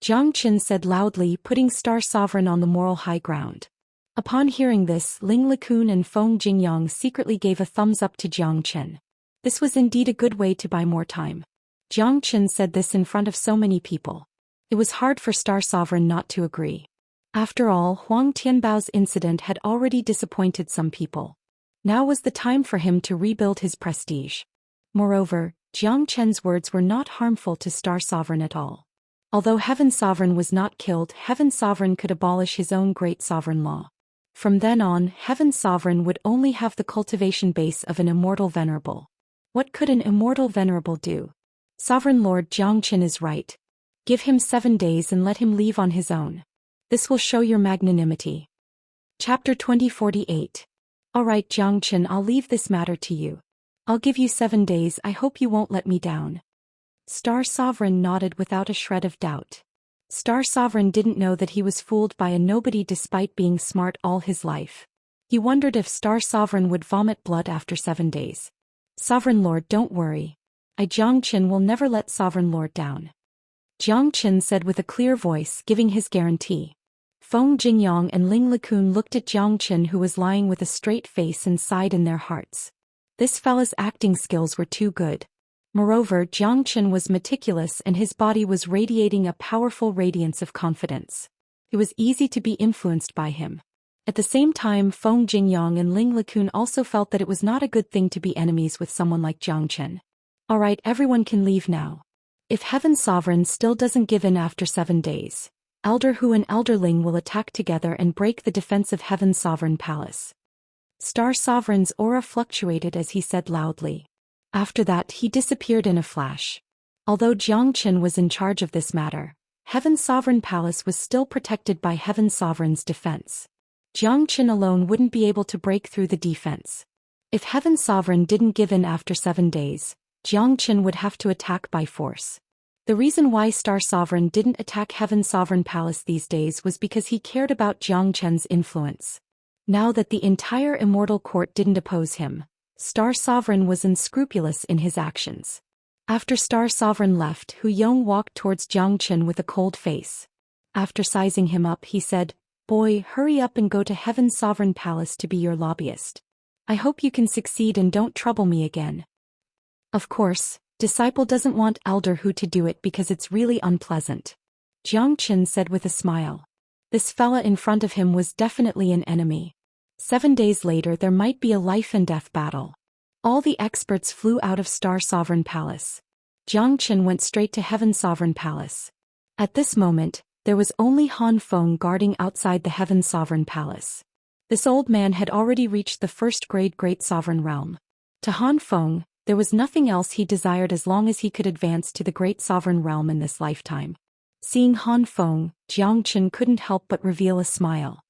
Zhang Chen said loudly, putting Star Sovereign on the moral high ground. Upon hearing this, Ling Likun and Feng Jingyang secretly gave a thumbs up to Zhang Chen. This was indeed a good way to buy more time. Zhang Chen said this in front of so many people. It was hard for Star Sovereign not to agree. After all, Huang Tianbao's incident had already disappointed some people. Now was the time for him to rebuild his prestige. Moreover, Zhang Chen's words were not harmful to Star Sovereign at all. Although Heaven Sovereign was not killed, Heaven Sovereign could abolish his own great sovereign law. From then on, Heaven Sovereign would only have the cultivation base of an immortal venerable. What could an immortal venerable do? Sovereign Lord, Zhang Chen is right. Give him 7 days and let him leave on his own. This will show your magnanimity. Chapter 2048. Alright, Zhang Chen, I'll leave this matter to you. I'll give you 7 days, I hope you won't let me down. Star Sovereign nodded without a shred of doubt. Star Sovereign didn't know that he was fooled by a nobody despite being smart all his life. He wondered if Star Sovereign would vomit blood after 7 days. Sovereign Lord, don't worry. I, Zhang Chen, will never let Sovereign Lord down. Zhang Chen said with a clear voice, giving his guarantee. Feng Jingyang and Ling Likun looked at Zhang Chen, who was lying with a straight face, and sighed in their hearts. This fella's acting skills were too good. Moreover, Zhang Chen was meticulous and his body was radiating a powerful radiance of confidence. It was easy to be influenced by him. At the same time, Feng Jingyang and Ling Likun also felt that it was not a good thing to be enemies with someone like Zhang Chen. Alright, everyone can leave now. If Heaven Sovereign still doesn't give in after 7 days, Elder Hu and Elder Ling will attack together and break the defense of Heaven Sovereign Palace. Star Sovereign's aura fluctuated as he said loudly. After that, he disappeared in a flash. Although Zhang Chen was in charge of this matter, Heaven's sovereign palace was still protected by Heaven's sovereign's defense. Jiang Qin alone wouldn't be able to break through the defense. If Heaven's sovereign didn't give in after 7 days, Jiang Qin would have to attack by force. The reason why Star Sovereign didn't attack Heaven's sovereign palace these days was because he cared about Jiang Qin's influence. Now that the entire Immortal Court didn't oppose him, Star Sovereign was unscrupulous in his actions. After Star Sovereign left, Hu Yong walked towards Jiang Qin with a cold face. After sizing him up, he said, "Boy, hurry up and go to Heaven's sovereign palace to be your lobbyist. I hope you can succeed and don't trouble me again." Of course, Disciple doesn't want Elder Hu to do it because it's really unpleasant. Jiang Qin said with a smile. This fella in front of him was definitely an enemy. 7 days later there might be a life and death battle. All the experts flew out of Star Sovereign Palace. Jiang Qin went straight to Heaven Sovereign Palace. At this moment, there was only Han Feng guarding outside the Heaven Sovereign Palace. This old man had already reached the first-grade Great Sovereign Realm. To Han Feng, there was nothing else he desired as long as he could advance to the Great Sovereign Realm in this lifetime. Seeing Han Feng, Jiang Qin couldn't help but reveal a smile.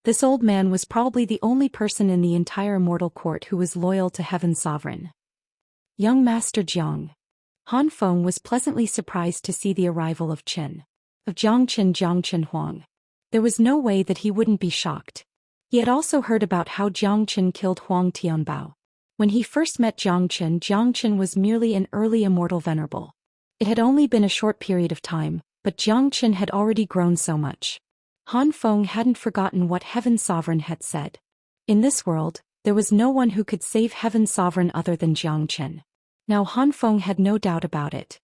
This old man was probably the only person in the entire Immortal Court who was loyal to Heaven Sovereign. Young Master Jiang. Han Feng was pleasantly surprised to see the arrival of Jiang Qin Huang. There was no way that he wouldn't be shocked. He had also heard about how Jiang Qin killed Huang Tianbao. When he first met Jiang Qin was merely an early immortal venerable. It had only been a short period of time, but Jiang Qin had already grown so much. Han Feng hadn't forgotten what Heaven Sovereign had said. In this world, there was no one who could save Heaven Sovereign other than Jiang Qin. Now Han Feng had no doubt about it.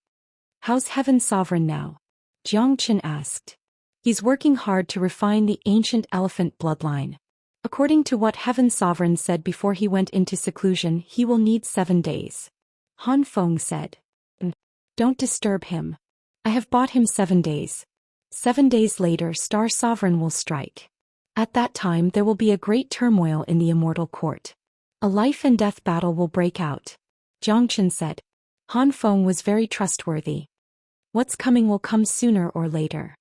"How's Heaven Sovereign now?" Jiang Qin asked. "He's working hard to refine the ancient elephant bloodline. According to what Heaven Sovereign said before he went into seclusion, he will need 7 days. Han Feng said. "Don't disturb him. I have bought him 7 days. 7 days later Star Sovereign will strike. At that time there will be a great turmoil in the Immortal Court. A life and death battle will break out," Jiang Qin said. Han Feng was very trustworthy. "What's coming will come sooner or later."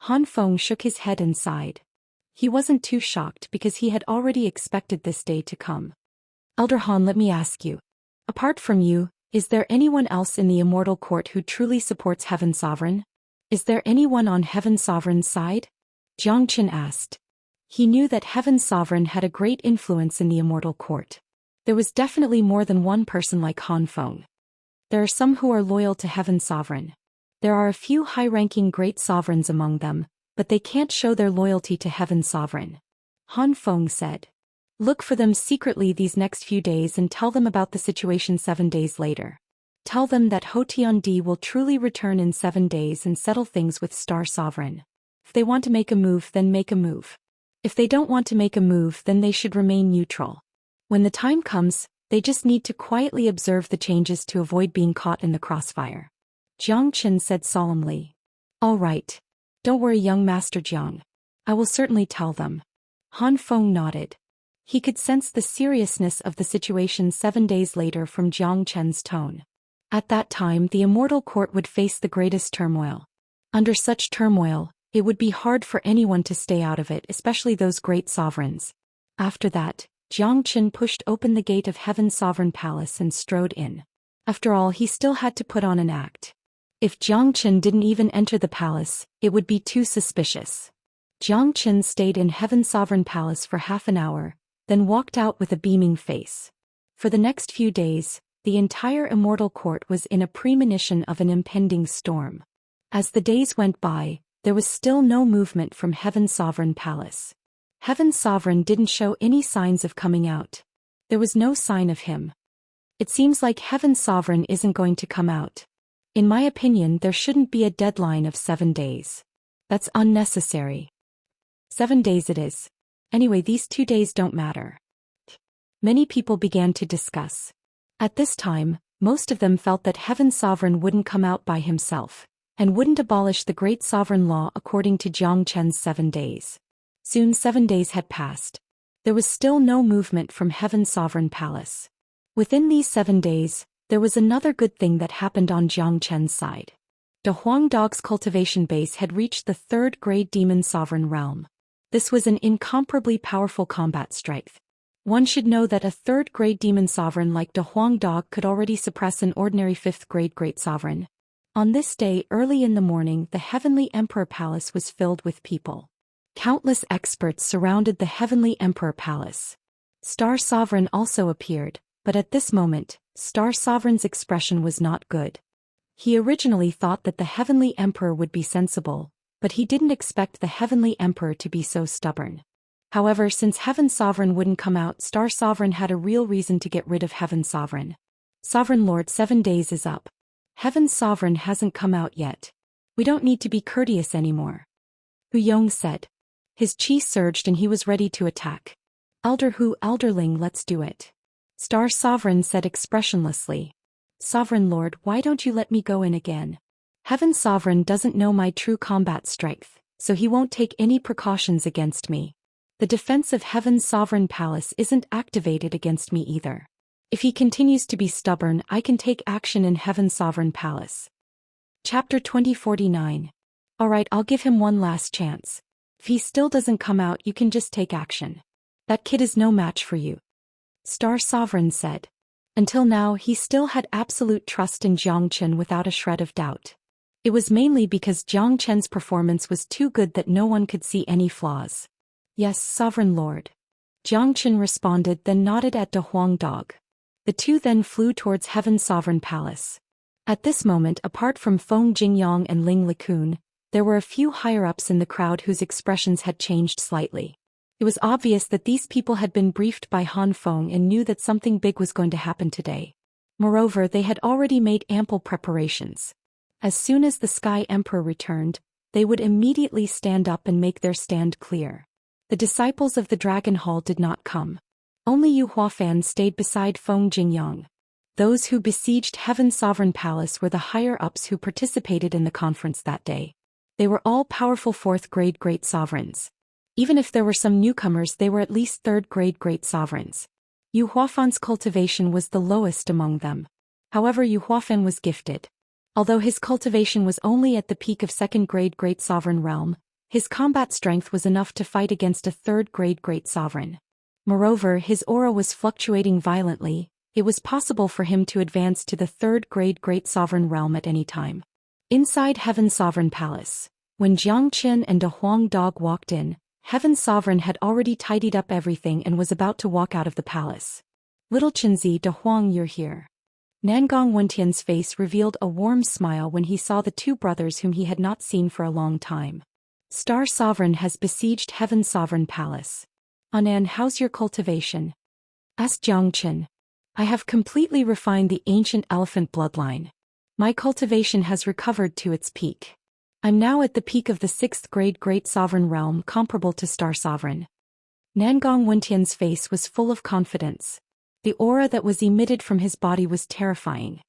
Han Feng shook his head and sighed. He wasn't too shocked because he had already expected this day to come. "Elder Han, let me ask you. Apart from you, is there anyone else in the Immortal Court who truly supports Heaven Sovereign? Is there anyone on Heaven Sovereign's side?" Jiang Qin asked. He knew that Heaven Sovereign had a great influence in the Immortal Court. There was definitely more than one person like Han Feng. There are some who are loyal to Heaven Sovereign. There are a few high-ranking great sovereigns among them, but they can't show their loyalty to Heaven Sovereign. Han Feng said. "Look for them secretly these next few days and tell them about the situation 7 days later. Tell them that Ho Tiandi will truly return in 7 days and settle things with Star Sovereign. If they want to make a move, then make a move. If they don't want to make a move, then they should remain neutral. When the time comes, they just need to quietly observe the changes to avoid being caught in the crossfire." Jiang Qin said solemnly. "All right. Don't worry, young Master Jiang. I will certainly tell them." Han Feng nodded. He could sense the seriousness of the situation 7 days later from Jiang Qin's tone. At that time the Immortal Court would face the greatest turmoil. Under such turmoil, it would be hard for anyone to stay out of it, especially those great sovereigns. After that, Jiang Qin pushed open the gate of Heaven Sovereign Palace and strode in. After all, he still had to put on an act. If Jiang Qin didn't even enter the palace, it would be too suspicious. Jiang Qin stayed in Heaven Sovereign Palace for half an hour, then walked out with a beaming face. For the next few days, the entire Immortal Court was in a premonition of an impending storm. As the days went by, there was still no movement from Heaven Sovereign Palace. Heaven Sovereign didn't show any signs of coming out. There was no sign of him. It seems like Heaven Sovereign isn't going to come out. In my opinion, there shouldn't be a deadline of 7 days. That's unnecessary. 7 days it is. Anyway, these 2 days don't matter. Many people began to discuss. At this time, most of them felt that Heaven Sovereign wouldn't come out by himself, and wouldn't abolish the Great Sovereign Law according to Jiang Qin's 7 days. Soon 7 days had passed. There was still no movement from Heaven Sovereign Palace. Within these 7 days, there was another good thing that happened on Jiang Qin's side. De Huang Dog's cultivation base had reached the third-grade demon sovereign realm. This was an incomparably powerful combat strength. One should know that a third-grade demon sovereign like De Huang Dog could already suppress an ordinary fifth-grade great sovereign. On this day, early in the morning, the Heavenly Emperor Palace was filled with people. Countless experts surrounded the Heavenly Emperor Palace. Star Sovereign also appeared, but at this moment, Star Sovereign's expression was not good. He originally thought that the Heavenly Emperor would be sensible, but he didn't expect the Heavenly Emperor to be so stubborn. However, since Heaven Sovereign wouldn't come out, Star Sovereign had a real reason to get rid of Heaven Sovereign. Sovereign Lord, 7 days is up. Heaven Sovereign hasn't come out yet. We don't need to be courteous anymore. Hu Yong said. His chi surged and he was ready to attack. Elder Hu, Elderling, let's do it. Star Sovereign said expressionlessly. Sovereign Lord, why don't you let me go in again? Heaven Sovereign doesn't know my true combat strength, so he won't take any precautions against me. The defense of Heaven's Sovereign Palace isn't activated against me either. If he continues to be stubborn, I can take action in Heaven's Sovereign Palace. Chapter 2049. Alright, I'll give him one last chance. If he still doesn't come out, you can just take action. That kid is no match for you. Star Sovereign said. Until now, he still had absolute trust in Jiang Chen without a shred of doubt. It was mainly because Jiang Chen's performance was too good that no one could see any flaws. Yes, Sovereign Lord. Jiang Chen responded, then nodded at De Huang Dog. The two then flew towards Heaven's Sovereign Palace. At this moment, apart from Feng Jingyang and Ling Likun, there were a few higher-ups in the crowd whose expressions had changed slightly. It was obvious that these people had been briefed by Han Feng and knew that something big was going to happen today. Moreover, they had already made ample preparations. As soon as the Sky Emperor returned, they would immediately stand up and make their stand clear. The disciples of the Dragon Hall did not come. Only Yu Huafan stayed beside Feng Jingyang. Those who besieged Heaven's Sovereign Palace were the higher-ups who participated in the conference that day. They were all powerful fourth-grade great sovereigns. Even if there were some newcomers, they were at least third-grade great sovereigns. Yu Huafan's cultivation was the lowest among them. However, Yu Huafan was gifted. Although his cultivation was only at the peak of second-grade great sovereign realm, his combat strength was enough to fight against a third-grade great sovereign. Moreover, his aura was fluctuating violently. It was possible for him to advance to the third-grade great sovereign realm at any time. Inside Heaven's Sovereign Palace, when Jiang Chen and De Huang Dog walked in, Heaven's Sovereign had already tidied up everything and was about to walk out of the palace. Little Chenzi, De Huang, you're here. Nangong Wentian's face revealed a warm smile when he saw the two brothers whom he had not seen for a long time. Star Sovereign has besieged Heaven's Sovereign Palace. Anan, how's your cultivation? Asked Jiang Chen. I have completely refined the ancient elephant bloodline. My cultivation has recovered to its peak. I'm now at the peak of the 6th-grade great sovereign realm comparable to Star Sovereign. Nangong Wentian's face was full of confidence. The aura that was emitted from his body was terrifying.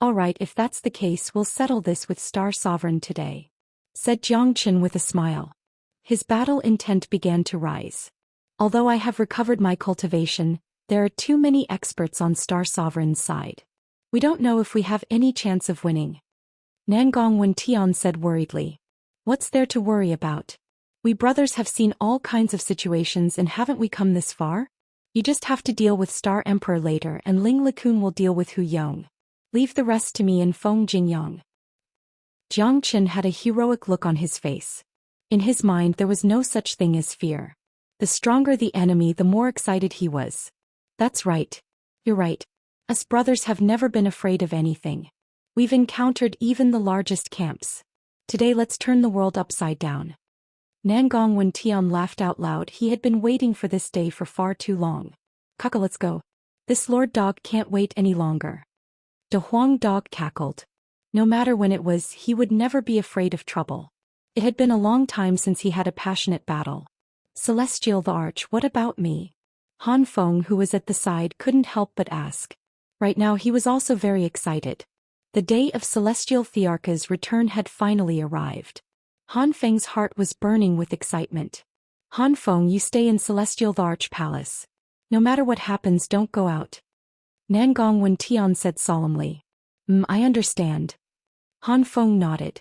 Alright, if that's the case, we'll settle this with Star Sovereign today, said Jiang Chen with a smile. His battle intent began to rise. Although I have recovered my cultivation, there are too many experts on Star Sovereign's side. We don't know if we have any chance of winning. Nangong Wentian said worriedly. What's there to worry about? We brothers have seen all kinds of situations, and haven't we come this far? You just have to deal with Star Emperor later, and Ling Likun will deal with Hu Yong. Leave the rest to me and Feng Jingyang. Jiang Chen had a heroic look on his face. In his mind there was no such thing as fear. The stronger the enemy, the more excited he was. That's right. You're right. Us brothers have never been afraid of anything. We've encountered even the largest camps. Today let's turn the world upside down. Nangong Wentian laughed out loud. He had been waiting for this day for far too long. Kaka, let's go. This Lord Dog can't wait any longer. De Huang Dog cackled. No matter when it was, he would never be afraid of trouble. It had been a long time since he had a passionate battle. Celestial the Arch, what about me? Han Feng, who was at the side, couldn't help but ask. Right now he was also very excited. The day of Celestial Thearcha's return had finally arrived. Han Feng's heart was burning with excitement. Han Feng, you stay in Celestial the Arch Palace. No matter what happens, don't go out. Nangong Wentian said solemnly. I understand. Han Feng nodded.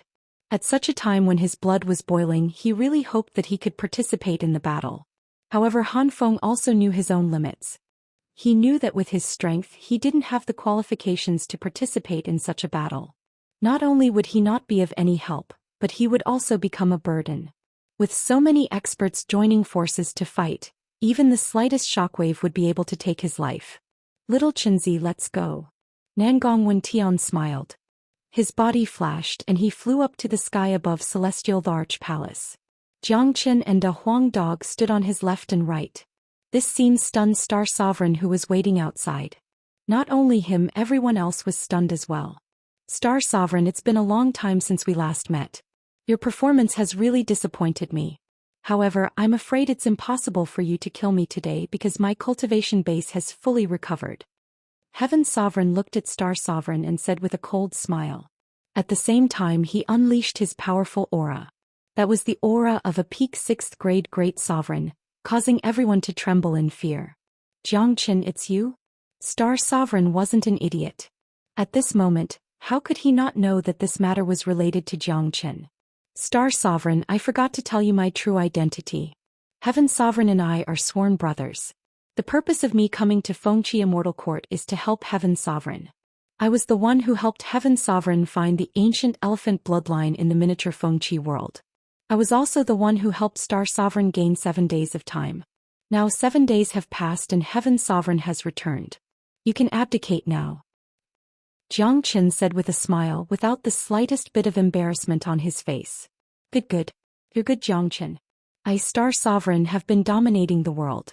At such a time when his blood was boiling, he really hoped that he could participate in the battle. However, Han Feng also knew his own limits. He knew that with his strength he didn't have the qualifications to participate in such a battle. Not only would he not be of any help, but he would also become a burden. With so many experts joining forces to fight, even the slightest shockwave would be able to take his life. Little Chenzi, let's go. Nangong Wentian smiled. His body flashed and he flew up to the sky above Celestial Large Palace. Jiang Qin and Da Huang Dog stood on his left and right. This scene stunned Star Sovereign, who was waiting outside. Not only him, everyone else was stunned as well. Star Sovereign, it's been a long time since we last met. Your performance has really disappointed me. However, I'm afraid it's impossible for you to kill me today because my cultivation base has fully recovered. Heaven Sovereign looked at Star Sovereign and said with a cold smile. At the same time, he unleashed his powerful aura. That was the aura of a peak 6th grade Great Sovereign, causing everyone to tremble in fear. Jiang Qin, it's you? Star Sovereign wasn't an idiot. At this moment, how could he not know that this matter was related to Jiang Qin? Star Sovereign, I forgot to tell you my true identity. Heaven Sovereign and I are sworn brothers. The purpose of me coming to Fengqi Immortal Court is to help Heaven Sovereign. I was the one who helped Heaven Sovereign find the ancient elephant bloodline in the miniature Fengqi world. I was also the one who helped Star Sovereign gain 7 days of time. Now 7 days have passed and Heaven Sovereign has returned. You can abdicate now. Jiang Qin said with a smile without the slightest bit of embarrassment on his face. Good. You're good, Jiang Qin. I, Star Sovereign, have been dominating the world.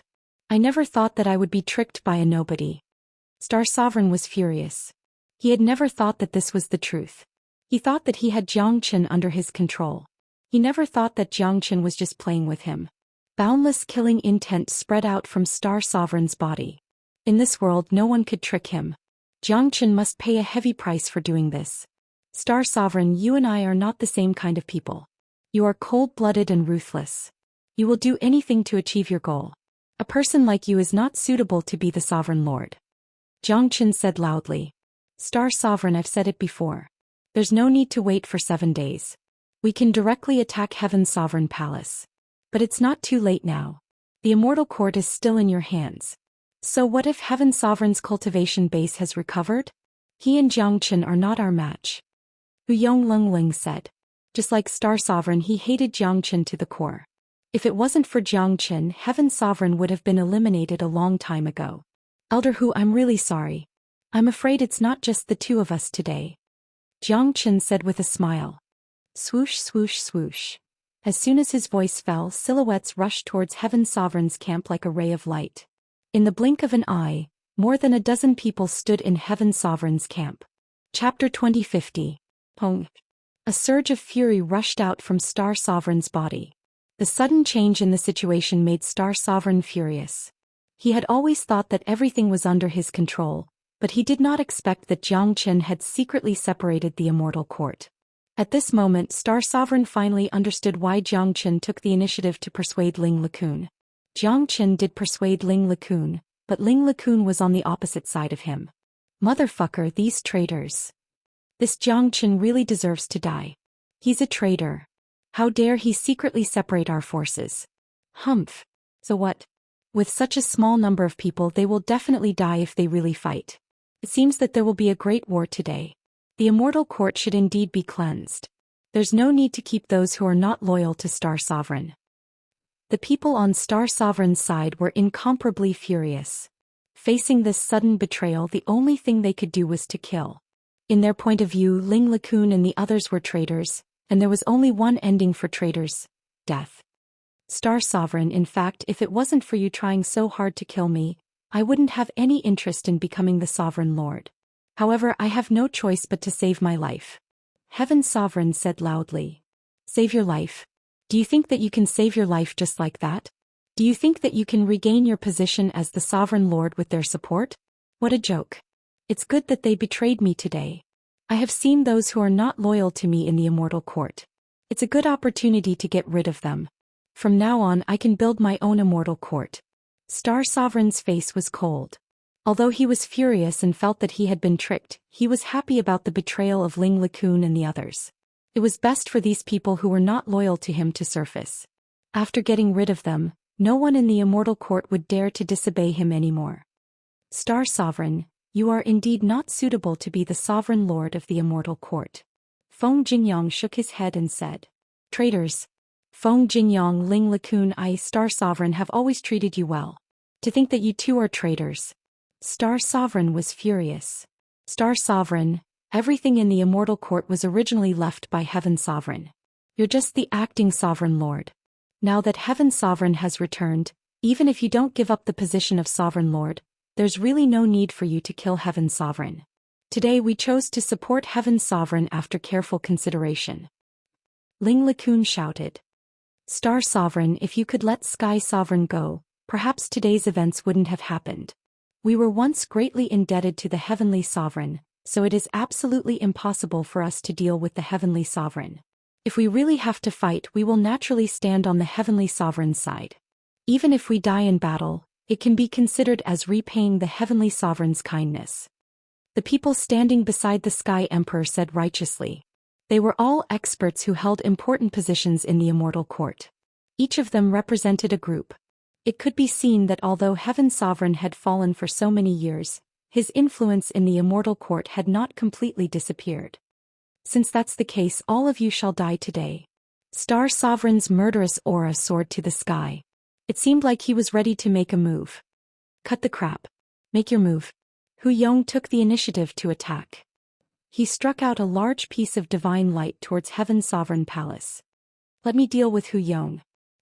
I never thought that I would be tricked by a nobody. Star Sovereign was furious. He had never thought that this was the truth. He thought that he had Jiang Qin under his control. He never thought that Jiang Qin was just playing with him. Boundless killing intent spread out from Star Sovereign's body. In this world no one could trick him. Jiang Qin must pay a heavy price for doing this. Star Sovereign, you and I are not the same kind of people. You are cold-blooded and ruthless. You will do anything to achieve your goal. A person like you is not suitable to be the Sovereign Lord. Jiang Qin said loudly. Star Sovereign, I've said it before. There's no need to wait for 7 days. We can directly attack Heaven Sovereign Palace. But it's not too late now. The Immortal Court is still in your hands. So what if Heaven Sovereign's cultivation base has recovered? He and Jiang Qin are not our match. Hu Yonglingling said. Just like Star Sovereign, he hated Jiang Qin to the core. If it wasn't for Jiang Qin, Heaven Sovereign would have been eliminated a long time ago. Elder Hu, I'm really sorry. I'm afraid it's not just the two of us today. Jiang Qin said with a smile. Swoosh, swoosh, swoosh. As soon as his voice fell, silhouettes rushed towards Heaven Sovereign's camp like a ray of light. In the blink of an eye, more than a dozen people stood in Heaven Sovereign's camp. Chapter 2050. Pong. A surge of fury rushed out from Star Sovereign's body. The sudden change in the situation made Star Sovereign furious. He had always thought that everything was under his control, but he did not expect that Jiang Qin had secretly separated the Immortal Court. At this moment, Star Sovereign finally understood why Jiang Qin took the initiative to persuade Ling LeCun. Jiang Qin did persuade Ling LeCun, but Ling LeCun was on the opposite side of him. Motherfucker, these traitors. This Jiang Qin really deserves to die. He's a traitor. How dare he secretly separate our forces? Humph. So what? With such a small number of people, they will definitely die if they really fight. It seems that there will be a great war today. The Immortal Court should indeed be cleansed. There's no need to keep those who are not loyal to Star Sovereign. The people on Star Sovereign's side were incomparably furious. Facing this sudden betrayal, the only thing they could do was to kill. In their point of view, Ling LeCun and the others were traitors, and there was only one ending for traitors: death. Star Sovereign, in fact, if it wasn't for you trying so hard to kill me, I wouldn't have any interest in becoming the Sovereign Lord. However, I have no choice but to save my life. Heaven Sovereign said loudly. Save your life? Do you think that you can save your life just like that? Do you think that you can regain your position as the Sovereign Lord with their support? What a joke. It's good that they betrayed me today. I have seen those who are not loyal to me in the Immortal Court. It's a good opportunity to get rid of them. From now on, I can build my own Immortal Court. Star Sovereign's face was cold. Although he was furious and felt that he had been tricked, he was happy about the betrayal of Ling LeCun and the others. It was best for these people who were not loyal to him to surface. After getting rid of them, no one in the Immortal Court would dare to disobey him anymore. Star Sovereign, you are indeed not suitable to be the Sovereign Lord of the Immortal Court. Feng Jingyang shook his head and said. Traitors. Feng Jingyang, Ling LeCun, I, Star Sovereign, have always treated you well. To think that you two are traitors. Star Sovereign was furious. Star Sovereign, everything in the Immortal Court was originally left by Heaven Sovereign. You're just the acting Sovereign Lord. Now that Heaven Sovereign has returned, even if you don't give up the position of Sovereign Lord, there's really no need for you to kill Heaven Sovereign. Today we chose to support Heaven Sovereign after careful consideration. Ling LeCun shouted. Star Sovereign, if you could let Sky Sovereign go, perhaps today's events wouldn't have happened. We were once greatly indebted to the Heavenly Sovereign, so it is absolutely impossible for us to deal with the Heavenly Sovereign. If we really have to fight, we will naturally stand on the Heavenly Sovereign's side. Even if we die in battle, it can be considered as repaying the Heavenly Sovereign's kindness. The people standing beside the Sky Emperor said righteously. They were all experts who held important positions in the Immortal Court. Each of them represented a group. It could be seen that although Heaven Sovereign had fallen for so many years, his influence in the Immortal Court had not completely disappeared. Since that's the case, all of you shall die today. Star Sovereign's murderous aura soared to the sky. It seemed like he was ready to make a move. Cut the crap. Make your move. Hu Yong took the initiative to attack. He struck out a large piece of divine light towards Heaven's Sovereign Palace. Let me deal with Hu Yong.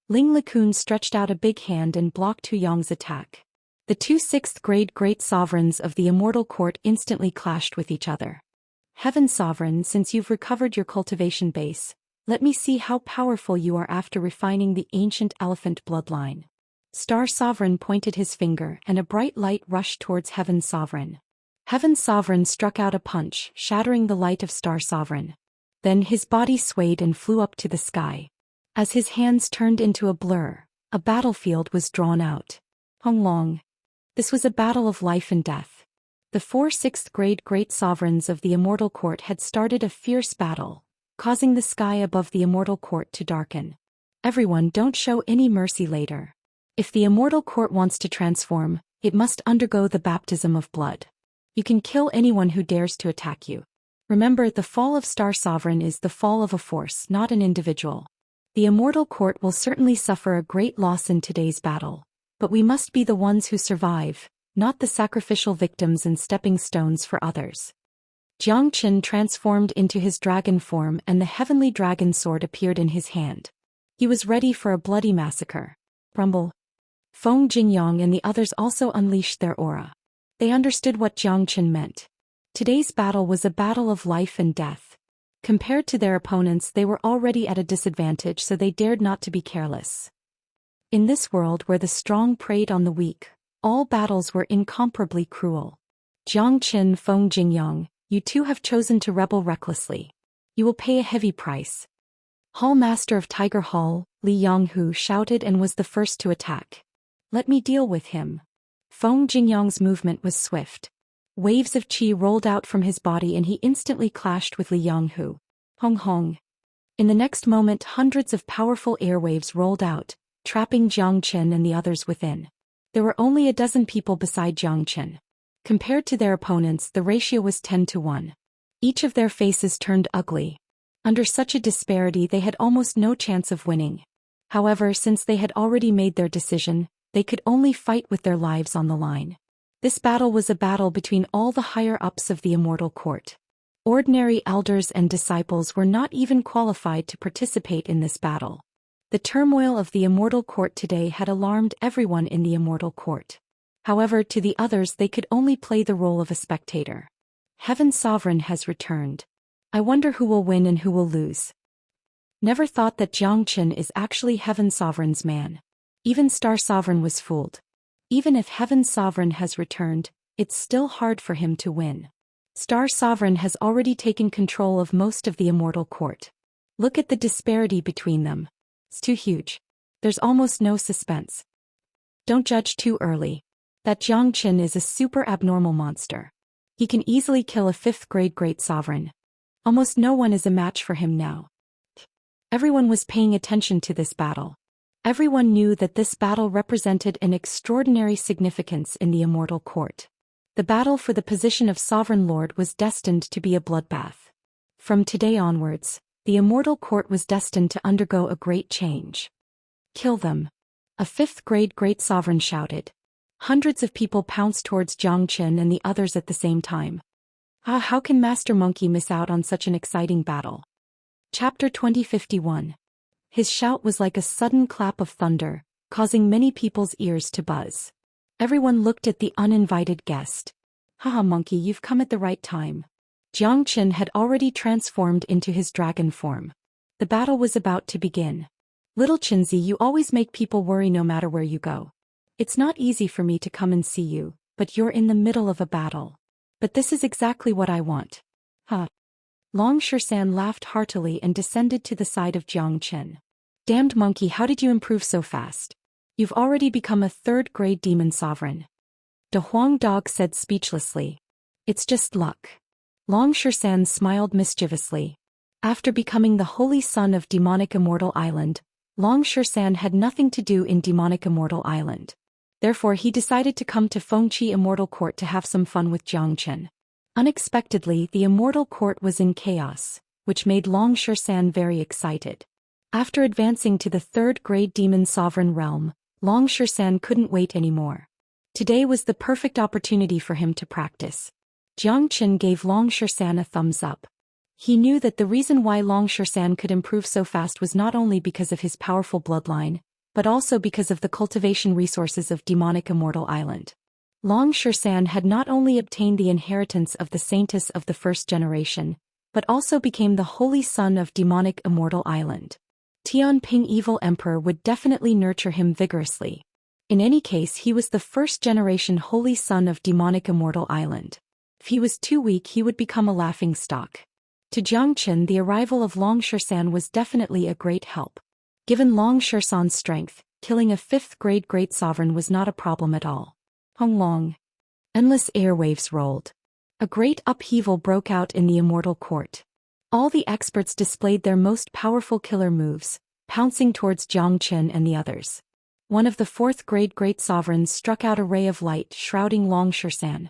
Ling LeCun stretched out a big hand and blocked Hu Yong's attack. The two sixth-grade great sovereigns of the Immortal Court instantly clashed with each other. Heaven Sovereign, since you've recovered your cultivation base, let me see how powerful you are after refining the ancient elephant bloodline. Star Sovereign pointed his finger and a bright light rushed towards Heaven Sovereign. Heaven Sovereign struck out a punch, shattering the light of Star Sovereign. Then his body swayed and flew up to the sky. As his hands turned into a blur, a battlefield was drawn out. Hong Long. This was a battle of life and death. The four sixth-grade great sovereigns of the Immortal Court had started a fierce battle, causing the sky above the Immortal Court to darken. Everyone, don't show any mercy later. If the Immortal Court wants to transform, it must undergo the baptism of blood. You can kill anyone who dares to attack you. Remember, the fall of Star Sovereign is the fall of a force, not an individual. The Immortal Court will certainly suffer a great loss in today's battle, but we must be the ones who survive, not the sacrificial victims and stepping stones for others. Jiang Qin transformed into his dragon form and the heavenly dragon sword appeared in his hand. He was ready for a bloody massacre. Rumble. Feng Jingyang and the others also unleashed their aura. They understood what Jiang Qin meant. Today's battle was a battle of life and death. Compared to their opponents, they were already at a disadvantage, so they dared not to be careless. In this world where the strong preyed on the weak, all battles were incomparably cruel. Jiang Qin, Feng Jingyang, you two have chosen to rebel recklessly. You will pay a heavy price. Hall Master of Tiger Hall, Li Yanghu, shouted and was the first to attack. Let me deal with him. Feng Jingyang's movement was swift. Waves of qi rolled out from his body and he instantly clashed with Li Yanghu. Hong Hong. In the next moment, hundreds of powerful airwaves rolled out, trapping Jiang Qin and the others within. There were only a dozen people beside Jiang Qin. Compared to their opponents, the ratio was 10-1. Each of their faces turned ugly. Under such a disparity, they had almost no chance of winning. However, since they had already made their decision, they could only fight with their lives on the line. This battle was a battle between all the higher-ups of the Immortal Court. Ordinary elders and disciples were not even qualified to participate in this battle. The turmoil of the Immortal Court today had alarmed everyone in the Immortal Court. However, to the others they could only play the role of a spectator. Heaven Sovereign has returned. I wonder who will win and who will lose. Never thought that Jiang Qin is actually Heaven Sovereign's man. Even Star Sovereign was fooled. Even if Heaven Sovereign has returned, it's still hard for him to win. Star Sovereign has already taken control of most of the Immortal Court. Look at the disparity between them. It's too huge. There's almost no suspense. Don't judge too early. That Zhou Xian is a super abnormal monster. He can easily kill a 5th grade great sovereign. Almost no one is a match for him now. Everyone was paying attention to this battle. Everyone knew that this battle represented an extraordinary significance in the Immortal Court. The battle for the position of Sovereign Lord was destined to be a bloodbath. From today onwards, the Immortal Court was destined to undergo a great change. Kill them. A 5th grade great sovereign shouted. Hundreds of people pounced towards Zhou Xian and the others at the same time. How can Master Monkey miss out on such an exciting battle? Chapter 2051. His shout was like a sudden clap of thunder, causing many people's ears to buzz. Everyone looked at the uninvited guest. Haha, Monkey, you've come at the right time. Zhou Xian had already transformed into his dragon form. The battle was about to begin. Little Chinzi, you always make people worry no matter where you go. It's not easy for me to come and see you, but you're in the middle of a battle. But this is exactly what I want. Huh. Long Xian laughed heartily and descended to the side of Zhou Xian. Damned monkey, how did you improve so fast? You've already become a 3rd grade demon sovereign. De Huang Dog said speechlessly. It's just luck. Long Xian smiled mischievously. After becoming the holy son of demonic Immortal Island, Long Xian had nothing to do in demonic Immortal Island. Therefore he decided to come to Fengqi Immortal Court to have some fun with Zhou Xian. Unexpectedly, the Immortal Court was in chaos, which made Long Xian very excited. After advancing to the 3rd grade demon sovereign realm, Long Xian couldn't wait anymore. Today was the perfect opportunity for him to practice. Zhou Xian gave Long Xian a thumbs up. He knew that the reason why Long Xian could improve so fast was not only because of his powerful bloodline, but also because of the cultivation resources of demonic Immortal Island. Long Xian had not only obtained the inheritance of the Saintess of the 1st generation, but also became the holy son of demonic Immortal Island. Tianping Evil Emperor would definitely nurture him vigorously. In any case, he was the 1st generation holy son of demonic Immortal Island. If he was too weak, he would become a laughingstock. To Zhou Xian, the arrival of Long Xian was definitely a great help. Given Long Xian's strength, killing a 5th grade great sovereign was not a problem at all. Hong Long. Endless airwaves rolled. A great upheaval broke out in the Immortal Court. All the experts displayed their most powerful killer moves, pouncing towards Zhou Xian and the others. One of the 4th grade great sovereigns struck out a ray of light, shrouding Long Xian.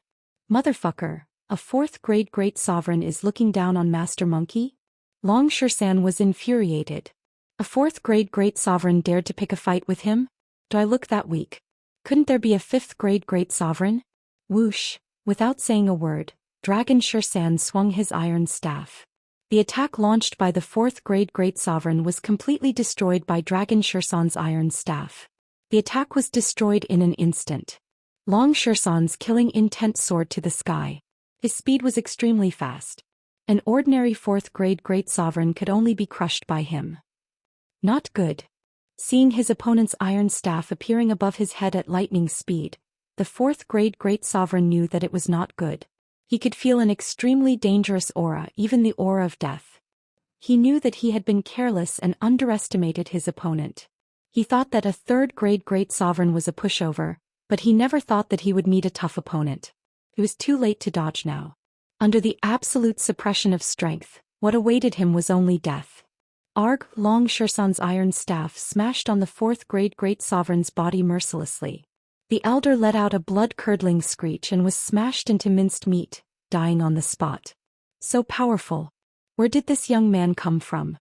Motherfucker, a 4th grade great sovereign is looking down on Master Monkey? Long Xian was infuriated. A 4th grade great sovereign dared to pick a fight with him? Do I look that weak? Couldn't there be a 5th grade great sovereign? Whoosh! Without saying a word, Dragon Xian swung his iron staff. The attack launched by the 4th grade great sovereign was completely destroyed by Dragon Xian's iron staff. The attack was destroyed in an instant. Long Xian's killing intent soared to the sky. His speed was extremely fast. An ordinary 4th grade great sovereign could only be crushed by him. Not good. Seeing his opponent's iron staff appearing above his head at lightning speed, the 4th grade great sovereign knew that it was not good. He could feel an extremely dangerous aura, even the aura of death. He knew that he had been careless and underestimated his opponent. He thought that a 3rd grade great sovereign was a pushover, but he never thought that he would meet a tough opponent. It was too late to dodge now. Under the absolute suppression of strength, what awaited him was only death. Arg! Long Xian's iron staff smashed on the 4th grade great sovereign's body mercilessly. The elder let out a blood-curdling screech and was smashed into minced meat, dying on the spot. So powerful. Where did this young man come from?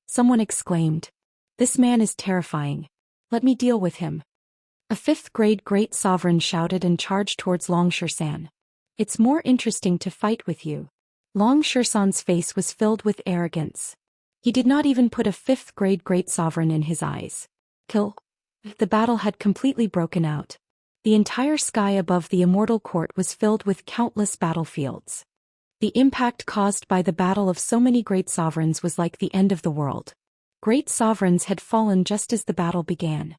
Someone exclaimed. This man is terrifying. Let me deal with him. A 5th grade great sovereign shouted and charged towards Long Xian. It's more interesting to fight with you. Long Xian's face was filled with arrogance. He did not even put a 5th grade great sovereign in his eyes. Kill. The battle had completely broken out. The entire sky above the Immortal Court was filled with countless battlefields. The impact caused by the battle of so many great sovereigns was like the end of the world. Great sovereigns had fallen just as the battle began.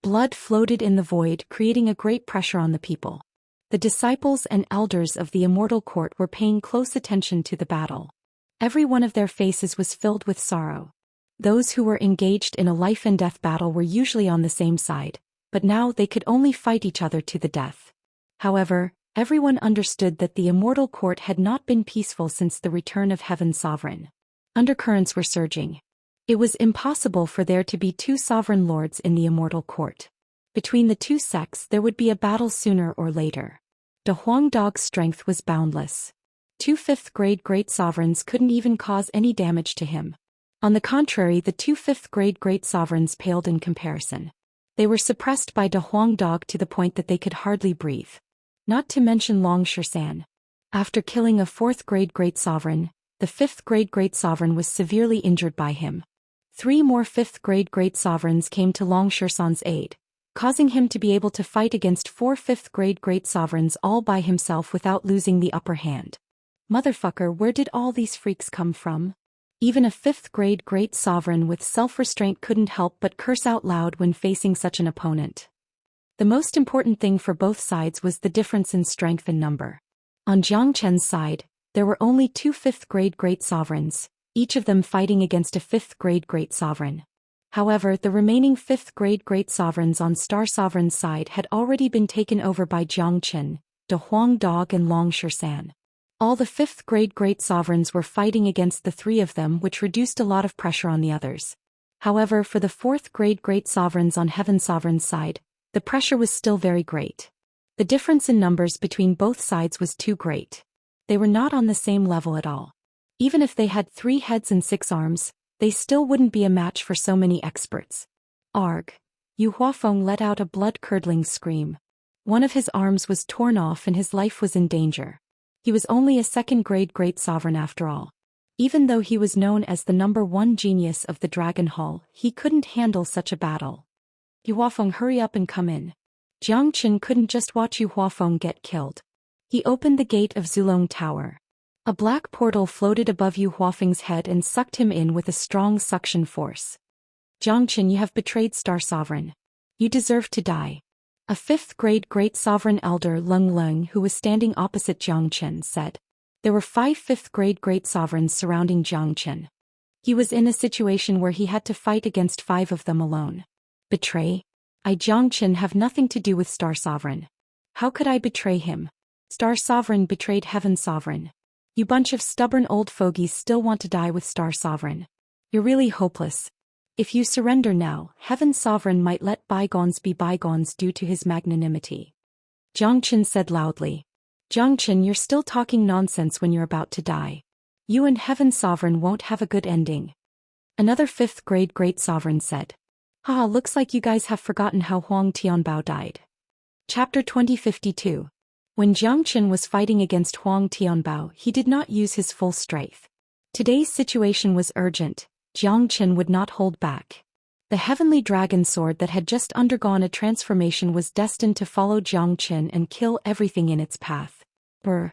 Blood floated in the void, creating a great pressure on the people. The disciples and elders of the Immortal Court were paying close attention to the battle. Every one of their faces was filled with sorrow. Those who were engaged in a life-and-death battle were usually on the same side, but now they could only fight each other to the death. However, everyone understood that the Immortal Court had not been peaceful since the return of Heaven's Sovereign. Undercurrents were surging. It was impossible for there to be two sovereign lords in the Immortal Court. Between the two sects there would be a battle sooner or later. De Huangdog's strength was boundless. Two fifth-grade great sovereigns couldn't even cause any damage to him. On the contrary, the two fifth-grade great sovereigns paled in comparison. They were suppressed by De Huangdog to the point that they could hardly breathe. Not to mention Long Shisan. After killing a fourth-grade great sovereign, the fifth-grade great sovereign was severely injured by him. 3 more fifth-grade great sovereigns came to Long Shisan's aid, causing him to be able to fight against 4 fifth-grade great sovereigns all by himself without losing the upper hand. Motherfucker, where did all these freaks come from? Even a fifth-grade great sovereign with self-restraint couldn't help but curse out loud when facing such an opponent. The most important thing for both sides was the difference in strength and number. On Jiang Chen's side, there were only 2 fifth-grade great sovereigns, each of them fighting against a fifth-grade great sovereign. However, the remaining fifth-grade great sovereigns on Star Sovereign's side had already been taken over by Jiang Chen, De Huangdog and Long Shisan. All the fifth-grade great sovereigns were fighting against the 3 of them, which reduced a lot of pressure on the others. However, for the fourth-grade great sovereigns on Heaven's Sovereign's side, the pressure was still very great. The difference in numbers between both sides was too great. They were not on the same level at all. Even if they had 3 heads and 6 arms, they still wouldn't be a match for so many experts. Arg! Yu Huafeng let out a blood-curdling scream. One of his arms was torn off and his life was in danger. He was only a second-grade great sovereign after all. Even though he was known as the #1 genius of the Dragon Hall, he couldn't handle such a battle. Yu Huafeng, hurry up and come in. Jiang Chen couldn't just watch Yu Huafeng get killed. He opened the gate of Zulong Tower. A black portal floated above Yu Huafeng's head and sucked him in with a strong suction force. Jiang Chen, you have betrayed Star Sovereign. You deserve to die. A fifth-grade great sovereign elder Leng Leng, who was standing opposite Jiang Chen, said. There were 5 fifth-grade great sovereigns surrounding Jiang Chen. He was in a situation where he had to fight against 5 of them alone. Betray? I, Jiang Chen, have nothing to do with Star Sovereign. How could I betray him? Star Sovereign betrayed Heaven Sovereign. You bunch of stubborn old fogies still want to die with Star Sovereign. You're really hopeless. If you surrender now, Heaven Sovereign might let bygones be bygones due to his magnanimity. Jiang Chen said loudly. Jiang Chen, you're still talking nonsense when you're about to die. You and Heaven Sovereign won't have a good ending. Another fifth-grade great sovereign said. Haha, looks like you guys have forgotten how Huang Tianbao died. Chapter 2052. When Jiang Chen was fighting against Huang Tianbao, he did not use his full strength. Today's situation was urgent. Jiang Chen would not hold back. The heavenly dragon sword that had just undergone a transformation was destined to follow Jiang Chen and kill everything in its path. Brr!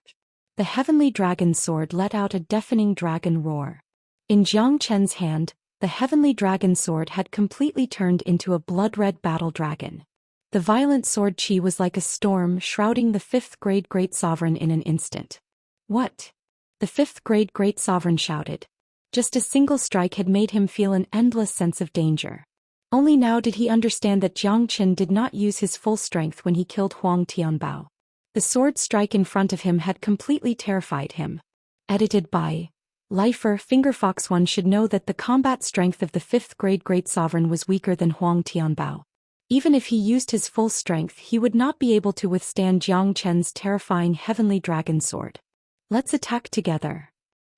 The heavenly dragon sword let out a deafening dragon roar. In Jiang Chen's hand, the heavenly dragon sword had completely turned into a blood-red battle dragon. The violent sword chi was like a storm shrouding the fifth-grade great sovereign in an instant. What? The fifth-grade great sovereign shouted. Just a single strike had made him feel an endless sense of danger. Only now did he understand that Jiang Chen did not use his full strength when he killed Huang Tianbao. The sword strike in front of him had completely terrified him. Edited by Lifer Fingerfox. One should know that the combat strength of the fifth-grade great sovereign was weaker than Huang Tianbao. Even if he used his full strength, he would not be able to withstand Jiang Chen's terrifying heavenly dragon sword. Let's attack together.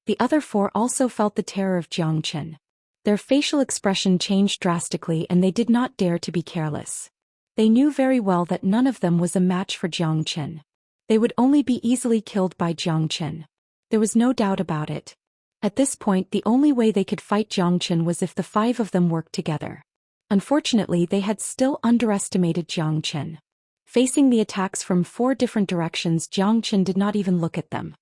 The other 4 also felt the terror of Jiang Chen. Their facial expression changed drastically and they did not dare to be careless. They knew very well that none of them was a match for Jiang Chen. They would only be easily killed by Jiang Chen. There was no doubt about it. At this point, the only way they could fight Jiang Chen was if the 5 of them worked together. Unfortunately, they had still underestimated Jiang Chen. Facing the attacks from 4 different directions, Jiang Chen did not even look at them.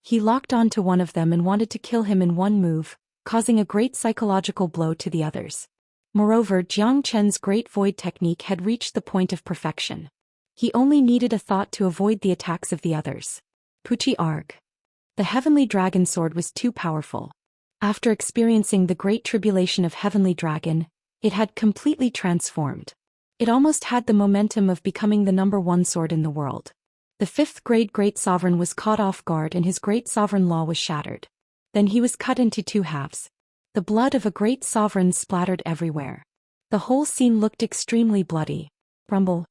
He locked onto one of them and wanted to kill him in one move, causing a great psychological blow to the others. Moreover, Jiang Chen's Great Void technique had reached the point of perfection. He only needed a thought to avoid the attacks of the others. Puchi Arg. The heavenly dragon sword was too powerful. After experiencing the great tribulation of heavenly dragon, it had completely transformed. It almost had the momentum of becoming the #1 sword in the world. The fifth-grade great sovereign was caught off guard and his great sovereign law was shattered. Then he was cut into two halves. The blood of a great sovereign splattered everywhere. The whole scene looked extremely bloody. Rumble.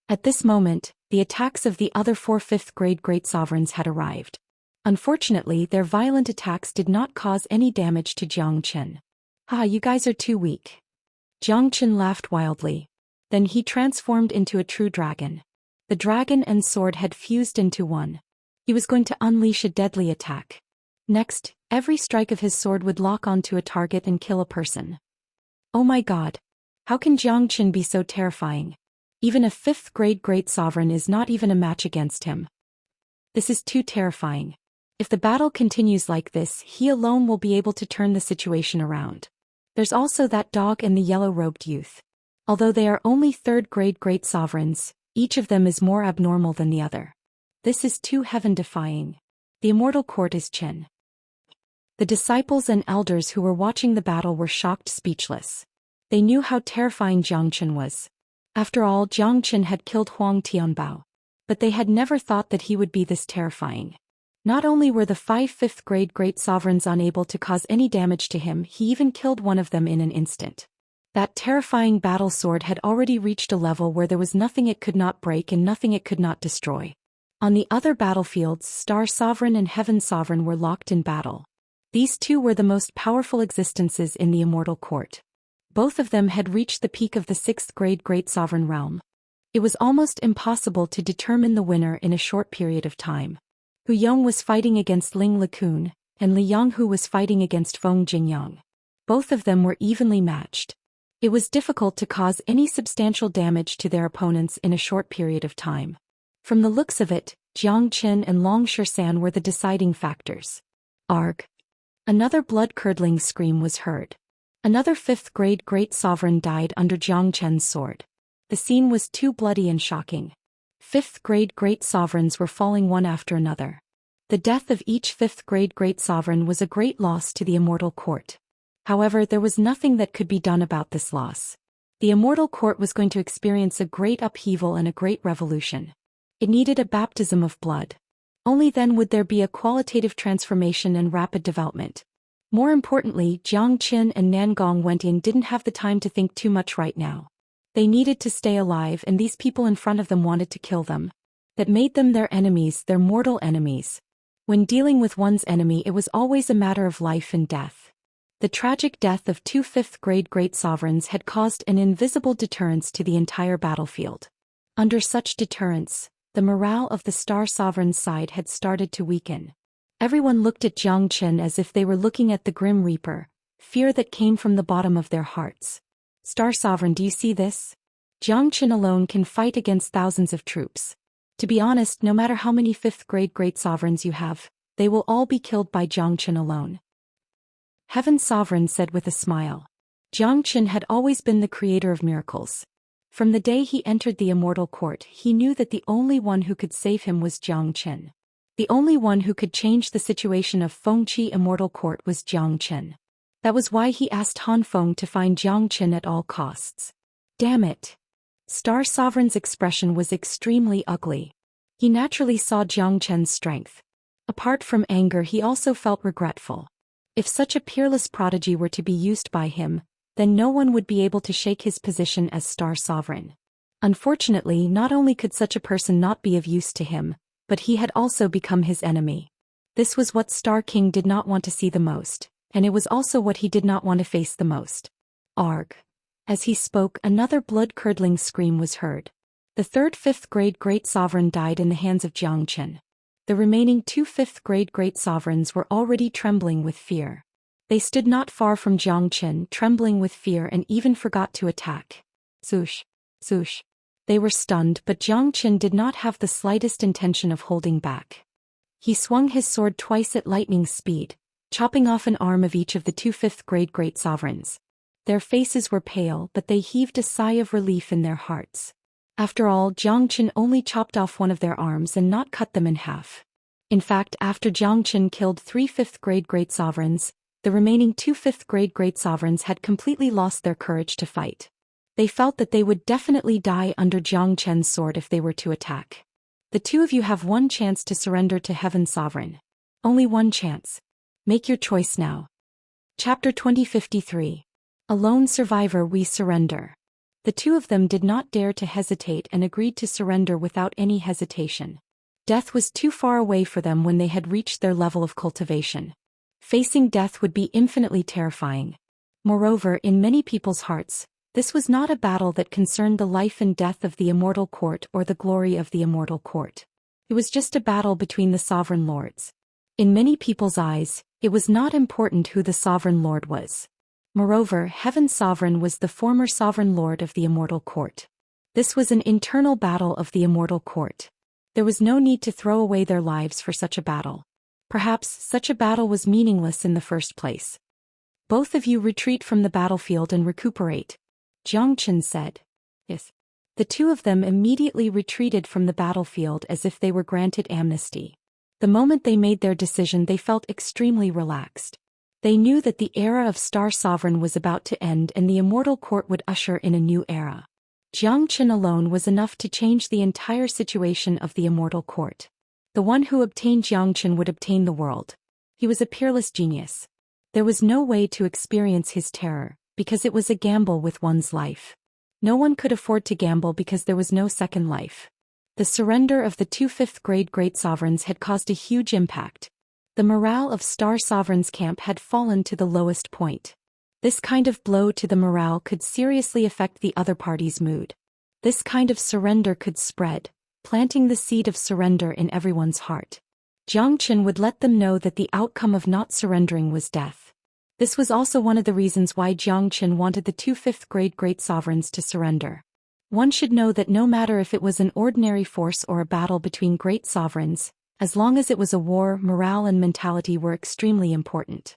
At this moment, the attacks of the other four fifth-grade great sovereigns had arrived. Unfortunately, their violent attacks did not cause any damage to Zhou Xian. "Ha, you guys are too weak." Zhou Xian laughed wildly. Then he transformed into a true dragon. The dragon and sword had fused into one. He was going to unleash a deadly attack. Next, every strike of his sword would lock onto a target and kill a person. Oh my god. How can Zhou Xian be so terrifying? Even a fifth-grade great sovereign is not even a match against him. This is too terrifying. If the battle continues like this, he alone will be able to turn the situation around. There's also that dog and the yellow-robed youth. Although they are only third-grade great sovereigns, each of them is more abnormal than the other. This is too heaven-defying. The Immortal Court is Qin. The disciples and elders who were watching the battle were shocked speechless. They knew how terrifying Zhou Xian was. After all, Zhou Xian had killed Huang Tianbao. But they had never thought that he would be this terrifying. Not only were the 5 fifth-grade great sovereigns unable to cause any damage to him, he even killed one of them in an instant. That terrifying battle sword had already reached a level where there was nothing it could not break and nothing it could not destroy. On the other battlefields, Star Sovereign and Heaven Sovereign were locked in battle. These two were the most powerful existences in the Immortal Court. Both of them had reached the peak of the 6th-grade Great Sovereign realm. It was almost impossible to determine the winner in a short period of time. Hu Yong was fighting against Ling Likun, and Li Yonghu was fighting against Feng Jingyang. Both of them were evenly matched. It was difficult to cause any substantial damage to their opponents in a short period of time. From the looks of it, Jiang Qin and Long Shisan were the deciding factors. Arg! Another blood-curdling scream was heard. Another 5th-grade great sovereign died under Jiang Qin's sword. The scene was too bloody and shocking. 5th-grade great sovereigns were falling one after another. The death of each 5th-grade great sovereign was a great loss to the Immortal Court. However, there was nothing that could be done about this loss. The Immortal Court was going to experience a great upheaval and a great revolution. It needed a baptism of blood. Only then would there be a qualitative transformation and rapid development. More importantly, Jiang Qin and Nangong Wenting didn't have the time to think too much right now. They needed to stay alive, and these people in front of them wanted to kill them. That made them their enemies, their mortal enemies. When dealing with one's enemy, it was always a matter of life and death. The tragic death of 2 5th-grade great sovereigns had caused an invisible deterrence to the entire battlefield. Under such deterrence, the morale of the Star Sovereign's side had started to weaken. Everyone looked at Jiang Qin as if they were looking at the Grim Reaper, fear that came from the bottom of their hearts. Star Sovereign, do you see this? Jiang Qin alone can fight against thousands of troops. To be honest, no matter how many 5th-grade great sovereigns you have, they will all be killed by Jiang Qin alone. Heaven Sovereign said with a smile. Jiang Qin had always been the creator of miracles. From the day he entered the Immortal Court, he knew that the only one who could save him was Jiang Qin. The only one who could change the situation of Fengqi Immortal Court was Jiang Qin. That was why he asked Han Feng to find Jiang Qin at all costs. Damn it! Star Sovereign's expression was extremely ugly. He naturally saw Jiang Qin's strength. Apart from anger, he also felt regretful. If such a peerless prodigy were to be used by him, then no one would be able to shake his position as Star Sovereign. Unfortunately, not only could such a person not be of use to him, but he had also become his enemy. This was what Star King did not want to see the most, and it was also what he did not want to face the most. Arg! As he spoke, another blood-curdling scream was heard. The 3rd 5th-grade great sovereign died in the hands of Jiang Qin. The remaining 2 5th-grade great sovereigns were already trembling with fear. They stood not far from Jiang Qin, trembling with fear, and even forgot to attack. Swoosh! Swoosh! They were stunned, but Jiang Qin did not have the slightest intention of holding back. He swung his sword twice at lightning speed, chopping off an arm of each of the 2 5th-grade great sovereigns. Their faces were pale, but they heaved a sigh of relief in their hearts. After all, Jiang Qin only chopped off one of their arms and not cut them in half. In fact, after Jiang Qin killed 3 5th-grade great sovereigns, the remaining 2 5th-grade great sovereigns had completely lost their courage to fight. They felt that they would definitely die under Jiang Qin's sword if they were to attack. The two of you have one chance to surrender to Heaven's Sovereign. Only one chance. Make your choice now. Chapter 2053. A lone survivor, we surrender. The two of them did not dare to hesitate and agreed to surrender without any hesitation. Death was too far away for them when they had reached their level of cultivation. Facing death would be infinitely terrifying. Moreover, in many people's hearts, this was not a battle that concerned the life and death of the Immortal Court or the glory of the Immortal Court. It was just a battle between the Sovereign Lords. In many people's eyes, it was not important who the Sovereign Lord was. Moreover, Heaven's Sovereign was the former Sovereign Lord of the Immortal Court. This was an internal battle of the Immortal Court. There was no need to throw away their lives for such a battle. Perhaps such a battle was meaningless in the first place. Both of you retreat from the battlefield and recuperate, Xianxia said. Yes. The two of them immediately retreated from the battlefield as if they were granted amnesty. The moment they made their decision, they felt extremely relaxed. They knew that the era of Star Sovereign was about to end and the Immortal Court would usher in a new era. Xianxia alone was enough to change the entire situation of the Immortal Court. The one who obtained Xianxia would obtain the world. He was a peerless genius. There was no way to experience his terror, because it was a gamble with one's life. No one could afford to gamble because there was no second life. The surrender of the two fifth-grade Great Sovereigns had caused a huge impact. The morale of Star Sovereign's camp had fallen to the lowest point. This kind of blow to the morale could seriously affect the other party's mood. This kind of surrender could spread, planting the seed of surrender in everyone's heart. Xianxia would let them know that the outcome of not surrendering was death. This was also one of the reasons why Xianxia wanted the two fifth-grade Great Sovereigns to surrender. One should know that no matter if it was an ordinary force or a battle between Great Sovereigns, as long as it was a war, morale and mentality were extremely important.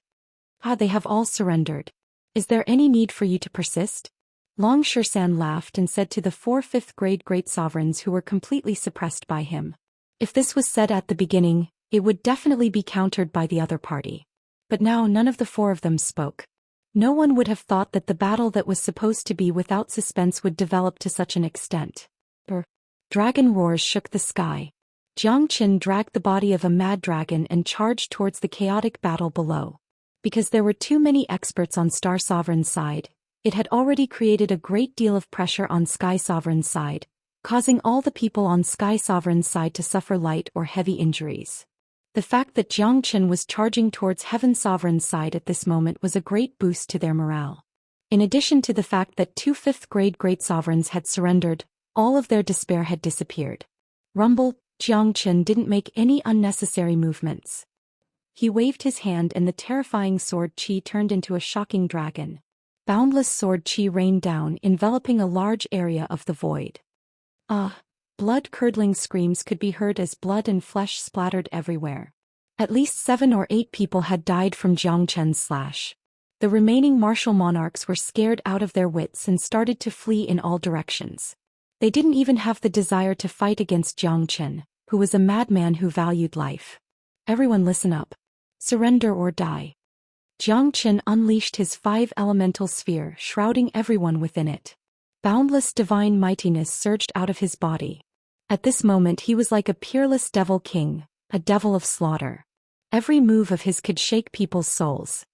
They have all surrendered. Is there any need for you to persist? Long Shersan laughed and said to the four fifth-grade Great Sovereigns who were completely suppressed by him. If this was said at the beginning, it would definitely be countered by the other party. But now none of the four of them spoke. No one would have thought that the battle that was supposed to be without suspense would develop to such an extent. Dragon roars shook the sky. Xianxia dragged the body of a mad dragon and charged towards the chaotic battle below. Because there were too many experts on Star Sovereign's side, it had already created a great deal of pressure on Sky Sovereign's side, causing all the people on Sky Sovereign's side to suffer light or heavy injuries. The fact that Xianxia was charging towards Heaven Sovereign's side at this moment was a great boost to their morale. In addition to the fact that two fifth-grade Great Sovereigns had surrendered, all of their despair had disappeared. Rumble. Xianxia didn't make any unnecessary movements. He waved his hand and the terrifying sword Qi turned into a shocking dragon. Boundless sword Qi rained down, enveloping a large area of the void. Blood-curdling screams could be heard as blood and flesh splattered everywhere. At least 7 or 8 people had died from Xianxia's slash. The remaining martial monarchs were scared out of their wits and started to flee in all directions. They didn't even have the desire to fight against Xianxia, who was a madman who valued life. Everyone listen up. Surrender or die. Xianxia unleashed his 5 elemental sphere, shrouding everyone within it. Boundless divine mightiness surged out of his body. At this moment he was like a peerless devil king, a devil of slaughter. Every move of his could shake people's souls.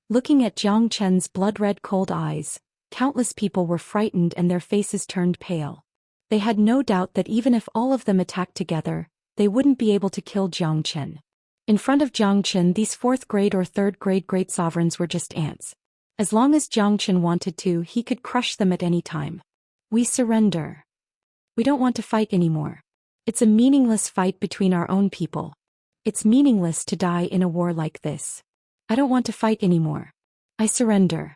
Looking at Xianxia's blood-red cold eyes, countless people were frightened and their faces turned pale. They had no doubt that even if all of them attacked together, they wouldn't be able to kill Xianxia. In front of Xianxia, these 4th-grade or 3rd-grade Great Sovereigns were just ants. As long as Xianxia wanted to, he could crush them at any time. We surrender. We don't want to fight anymore. It's a meaningless fight between our own people. It's meaningless to die in a war like this. I don't want to fight anymore. I surrender.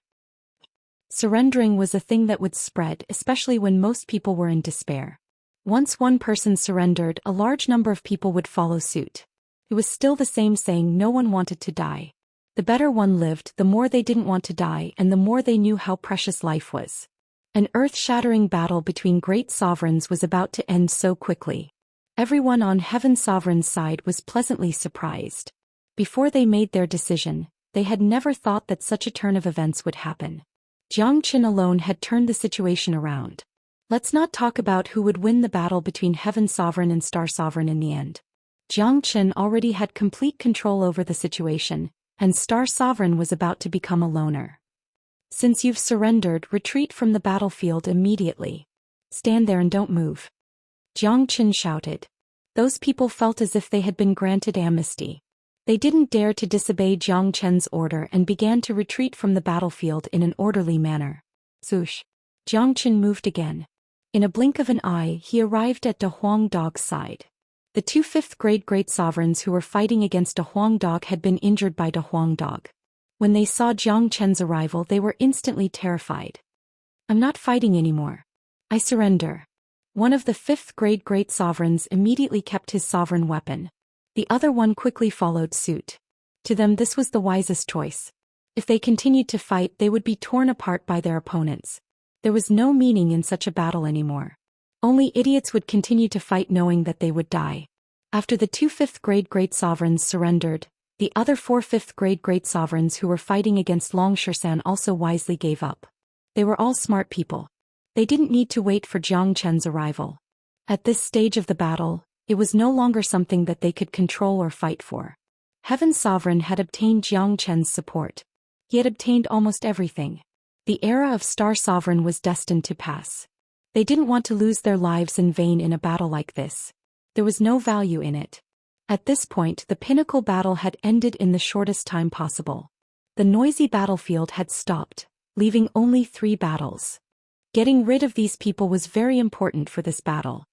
Surrendering was a thing that would spread, especially when most people were in despair. Once one person surrendered, a large number of people would follow suit. It was still the same saying, no one wanted to die. The better one lived, the more they didn't want to die and the more they knew how precious life was. An earth-shattering battle between great sovereigns was about to end so quickly. Everyone on Heaven Sovereign's side was pleasantly surprised. Before they made their decision, they had never thought that such a turn of events would happen. Xianxia alone had turned the situation around. Let's not talk about who would win the battle between Heaven Sovereign and Star Sovereign in the end. Jiang Chen already had complete control over the situation, and Star Sovereign was about to become a loner. Since you've surrendered, retreat from the battlefield immediately. Stand there and don't move. Jiang Chen shouted. Those people felt as if they had been granted amnesty. They didn't dare to disobey Jiang Chen's order and began to retreat from the battlefield in an orderly manner. Swoosh. Jiang Chen moved again. In a blink of an eye, he arrived at De Huang Dog's side. The two fifth-grade great sovereigns who were fighting against De Huang Dog had been injured by De Huang Dog. When they saw Jiang Chen's arrival, they were instantly terrified. I'm not fighting anymore. I surrender. One of the fifth-grade great sovereigns immediately kept his sovereign weapon. The other one quickly followed suit. To them, this was the wisest choice. If they continued to fight, they would be torn apart by their opponents. There was no meaning in such a battle anymore. Only idiots would continue to fight knowing that they would die. After the two fifth-grade great sovereigns surrendered, the other four fifth-grade great sovereigns who were fighting against Xian also wisely gave up. They were all smart people. They didn't need to wait for Jiang Chen's arrival. At this stage of the battle, it was no longer something that they could control or fight for. Heaven Sovereign had obtained Jiang Chen's support. He had obtained almost everything. The era of Star Sovereign was destined to pass. They didn't want to lose their lives in vain in a battle like this. There was no value in it. At this point, the pinnacle battle had ended in the shortest time possible. The noisy battlefield had stopped, leaving only 3 battles. Getting rid of these people was very important for this battle.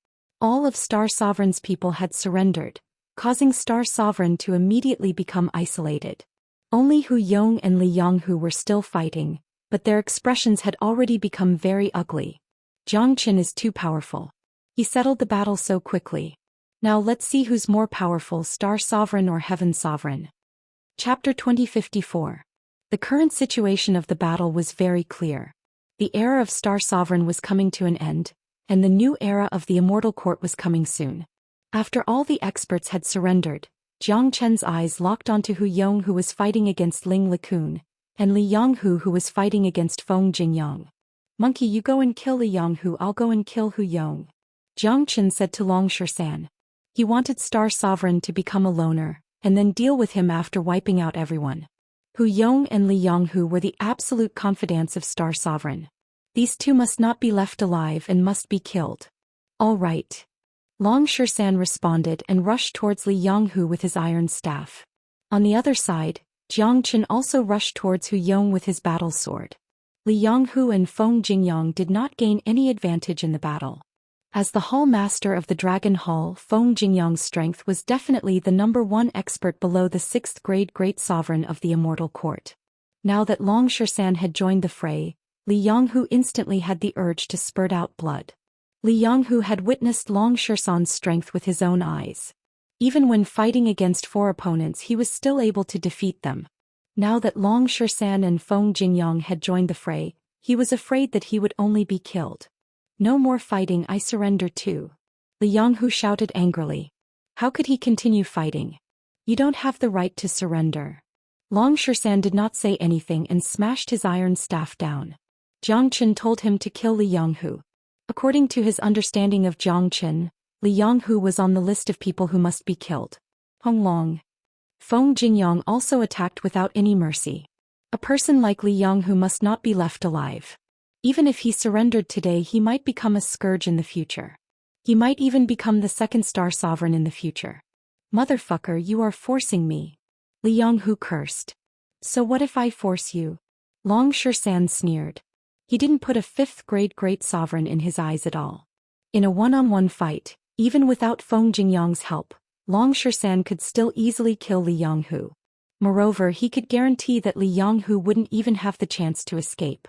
All of Star Sovereign's people had surrendered, causing Star Sovereign to immediately become isolated. Only Hu Yong and Li Yonghu were still fighting, but their expressions had already become very ugly. Jiang Chen is too powerful. He settled the battle so quickly. Now let's see who's more powerful, Star Sovereign or Heaven Sovereign. Chapter 2054. The current situation of the battle was very clear. The era of Star Sovereign was coming to an end, and the new era of the Immortal Court was coming soon. After all the experts had surrendered, Jiang Chen's eyes locked onto Hu Yong, who was fighting against Ling Likun, and Li Yonghu, who was fighting against Feng Jingyang. Monkey, you go and kill Li Yonghu, I'll go and kill Hu Yong. Jiang Chen said to Xianxia. He wanted Star Sovereign to become a loner, and then deal with him after wiping out everyone. Hu Yong and Li Yonghu were the absolute confidants of Star Sovereign. These two must not be left alive and must be killed. All right. Xianxia responded and rushed towards Li Yonghu with his iron staff. On the other side, Jiang Chen also rushed towards Hu Yong with his battle sword. Li Yonghu and Feng Jingyang did not gain any advantage in the battle. As the Hall Master of the Dragon Hall, Feng Jingyang's strength was definitely the #1 expert below the 6th grade Great Sovereign of the Immortal Court. Now that Xianxia had joined the fray, Li Yonghu instantly had the urge to spurt out blood. Li Yonghu had witnessed Xianxia's strength with his own eyes. Even when fighting against 4 opponents, he was still able to defeat them. Now that Xianxia and Feng Jingyang had joined the fray, he was afraid that he would only be killed. No more fighting, I surrender too. Li Yonghu shouted angrily. How could he continue fighting? You don't have the right to surrender. Xianxia did not say anything and smashed his iron staff down. Jiang Chen told him to kill Li Yonghu. According to his understanding of Jiang Chen, Li Yonghu was on the list of people who must be killed. Honglong. Feng Jingyang also attacked without any mercy. A person like Li Yonghu must not be left alive. Even if he surrendered today, he might become a scourge in the future. He might even become the 2nd Star Sovereign in the future. Motherfucker, you are forcing me. Li Yonghu cursed. So what if I force you? Xianxia sneered. He didn't put a 5th grade Great Sovereign in his eyes at all. In a one-on-one fight, even without Feng Jingyang's help, Xianxia could still easily kill Li Yonghu. Moreover, he could guarantee that Li Yonghu wouldn't even have the chance to escape.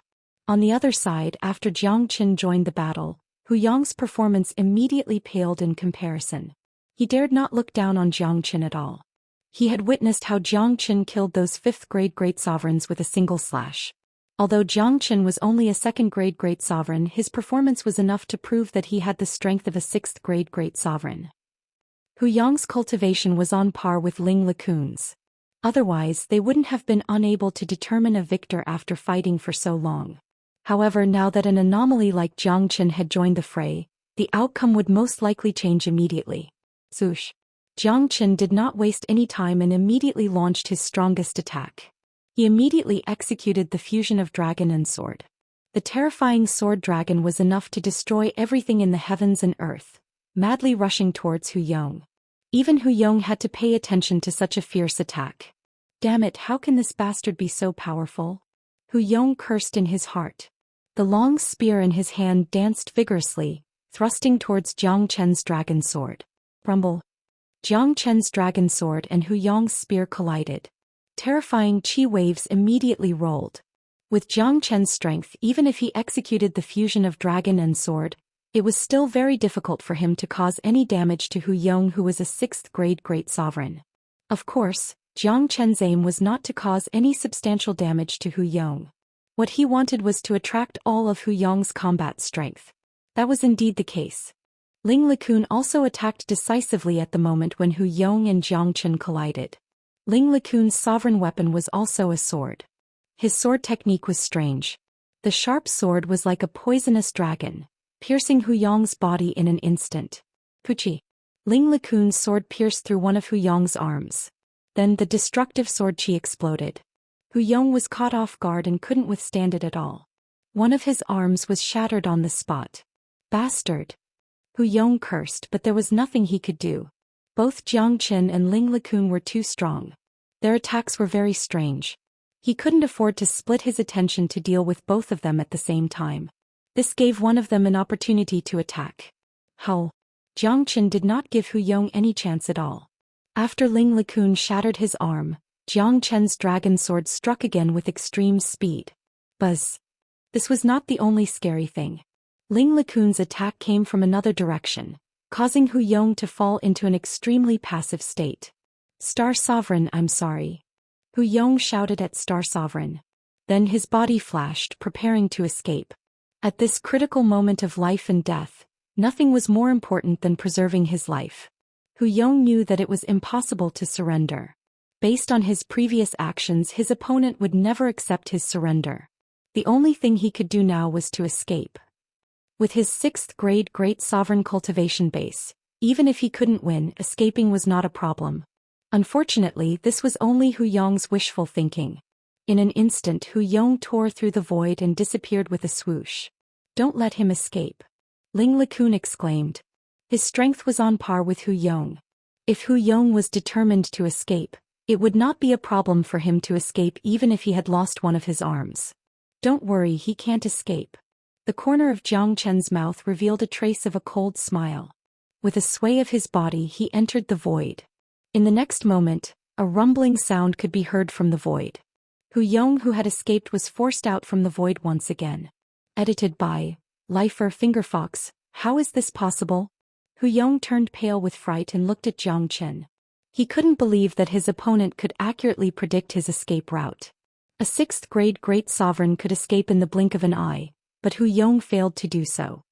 On the other side, after Jiang Chen joined the battle, Hu Yong's performance immediately paled in comparison. He dared not look down on Jiang Chen at all. He had witnessed how Jiang Chen killed those 5th grade Great Sovereigns with a single slash. Although Jiang Chen was only a 2nd grade Great Sovereign, his performance was enough to prove that he had the strength of a 6th grade Great Sovereign. Hu Yong's cultivation was on par with Ling Likun's. Otherwise, they wouldn't have been unable to determine a victor after fighting for so long. However, now that an anomaly like Zhou Xian had joined the fray, the outcome would most likely change immediately. Zhoosh. Zhou Xian did not waste any time and immediately launched his strongest attack. He immediately executed the fusion of dragon and sword. The terrifying sword dragon was enough to destroy everything in the heavens and earth, madly rushing towards Hu Yong. Even Hu Yong had to pay attention to such a fierce attack. Damn it, how can this bastard be so powerful? Hu Yong cursed in his heart. The long spear in his hand danced vigorously, thrusting towards Zhou Qian's dragon sword. Rumble. Zhou Qian's dragon sword and Hu Yong's spear collided. Terrifying chi waves immediately rolled. With Zhou Qian's strength, even if he executed the fusion of dragon and sword, it was still very difficult for him to cause any damage to Hu Yong, who was a 6th grade great sovereign. Of course, Zhou Qian's aim was not to cause any substantial damage to Hu Yong. What he wanted was to attract all of Hu Yong's combat strength. That was indeed the case. Ling Likun also attacked decisively at the moment when Hu Yong and Zhou Qian collided. Ling Likun's sovereign weapon was also a sword. His sword technique was strange. The sharp sword was like a poisonous dragon, piercing Hu Yong's body in an instant. Puchi. Ling Likun's sword pierced through one of Hu Yong's arms. Then the destructive sword chi exploded. Hu Yong was caught off guard and couldn't withstand it at all. One of his arms was shattered on the spot. Bastard. Hu Yong cursed, but there was nothing he could do. Both Zhou Qian and Ling Likun were too strong. Their attacks were very strange. He couldn't afford to split his attention to deal with both of them at the same time. This gave one of them an opportunity to attack. Zhou Qian did not give Hu Yong any chance at all. After Ling Likun shattered his arm, Zhou Qian's dragon sword struck again with extreme speed. Buzz. This was not the only scary thing. Ling Likun's attack came from another direction, causing Hu Yong to fall into an extremely passive state. Star Sovereign, I'm sorry. Hu Yong shouted at Star Sovereign. Then his body flashed, preparing to escape. At this critical moment of life and death, nothing was more important than preserving his life. Hu Yong knew that it was impossible to surrender. Based on his previous actions, his opponent would never accept his surrender. The only thing he could do now was to escape. With his 6th grade great sovereign cultivation base, even if he couldn't win, escaping was not a problem. Unfortunately, this was only Hu Yong's wishful thinking. In an instant, Hu Yong tore through the void and disappeared with a swoosh. Don't let him escape. Ling Likun exclaimed. His strength was on par with Hu Yong. If Hu Yong was determined to escape, it would not be a problem for him to escape even if he had lost one of his arms. Don't worry, he can't escape. The corner of Zhou Qian's mouth revealed a trace of a cold smile. With a sway of his body, he entered the void. In the next moment, a rumbling sound could be heard from the void. Hu Yong, who had escaped, was forced out from the void once again. Edited by Lifer Fingerfox. How is this possible? Hu Yong turned pale with fright and looked at Zhou Qian. He couldn't believe that his opponent could accurately predict his escape route. A 6th grade great sovereign could escape in the blink of an eye, but Hu Yong failed to do so.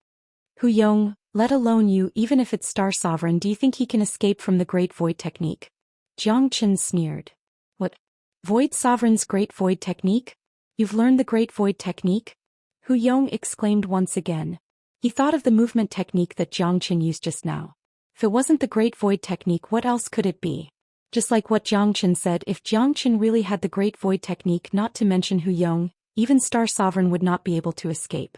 Hu Yong, let alone you, even if it's Star Sovereign, do you think he can escape from the Great Void Technique? Zhou Qian sneered. What? Void Sovereign's Great Void Technique? You've learned the Great Void Technique? Hu Yong exclaimed once again. He thought of the movement technique that Zhou Qian used just now. If it wasn't the Great Void Technique, what else could it be? Just like what Zhou Qian said, if Zhou Qian really had the Great Void Technique, not to mention Hu Yong, even Star Sovereign would not be able to escape.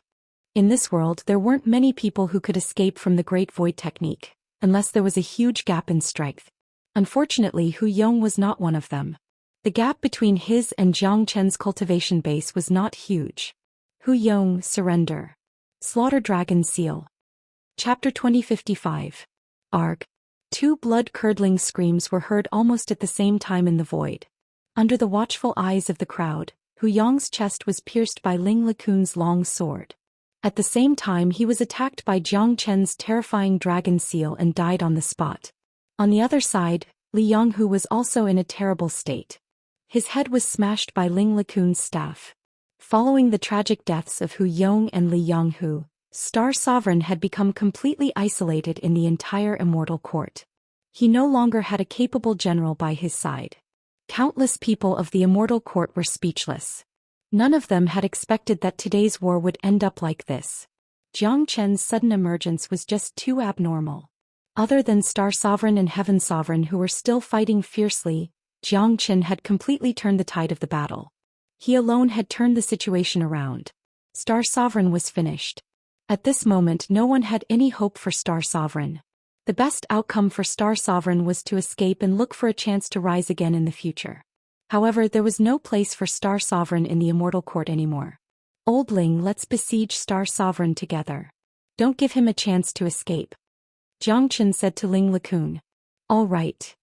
In this world, there weren't many people who could escape from the Great Void Technique, unless there was a huge gap in strength. Unfortunately, Hu Yong was not one of them. The gap between his and Zhou Qian's cultivation base was not huge. Hu Yong, surrender. Slaughter Dragon Seal. Chapter 2055. Arg. 2 blood-curdling screams were heard almost at the same time in the void. Under the watchful eyes of the crowd, Hu Yong's chest was pierced by Ling Likun's long sword. At the same time, he was attacked by Zhou Qian's terrifying dragon seal and died on the spot. On the other side, Li Yonghu was also in a terrible state. His head was smashed by Ling Likun's staff. Following the tragic deaths of Hu Yong and Li Yonghu, Star Sovereign had become completely isolated in the entire Immortal Court. He no longer had a capable general by his side. Countless people of the Immortal Court were speechless. None of them had expected that today's war would end up like this. Jiang Chen's sudden emergence was just too abnormal. Other than Star Sovereign and Heaven Sovereign who were still fighting fiercely, Jiang Chen had completely turned the tide of the battle. He alone had turned the situation around. Star Sovereign was finished. At this moment no one had any hope for Star Sovereign. The best outcome for Star Sovereign was to escape and look for a chance to rise again in the future. However, there was no place for Star Sovereign in the Immortal Court anymore. Old Ling, let's besiege Star Sovereign together. Don't give him a chance to escape. Jiang Chen said to Ling LeCun. All right.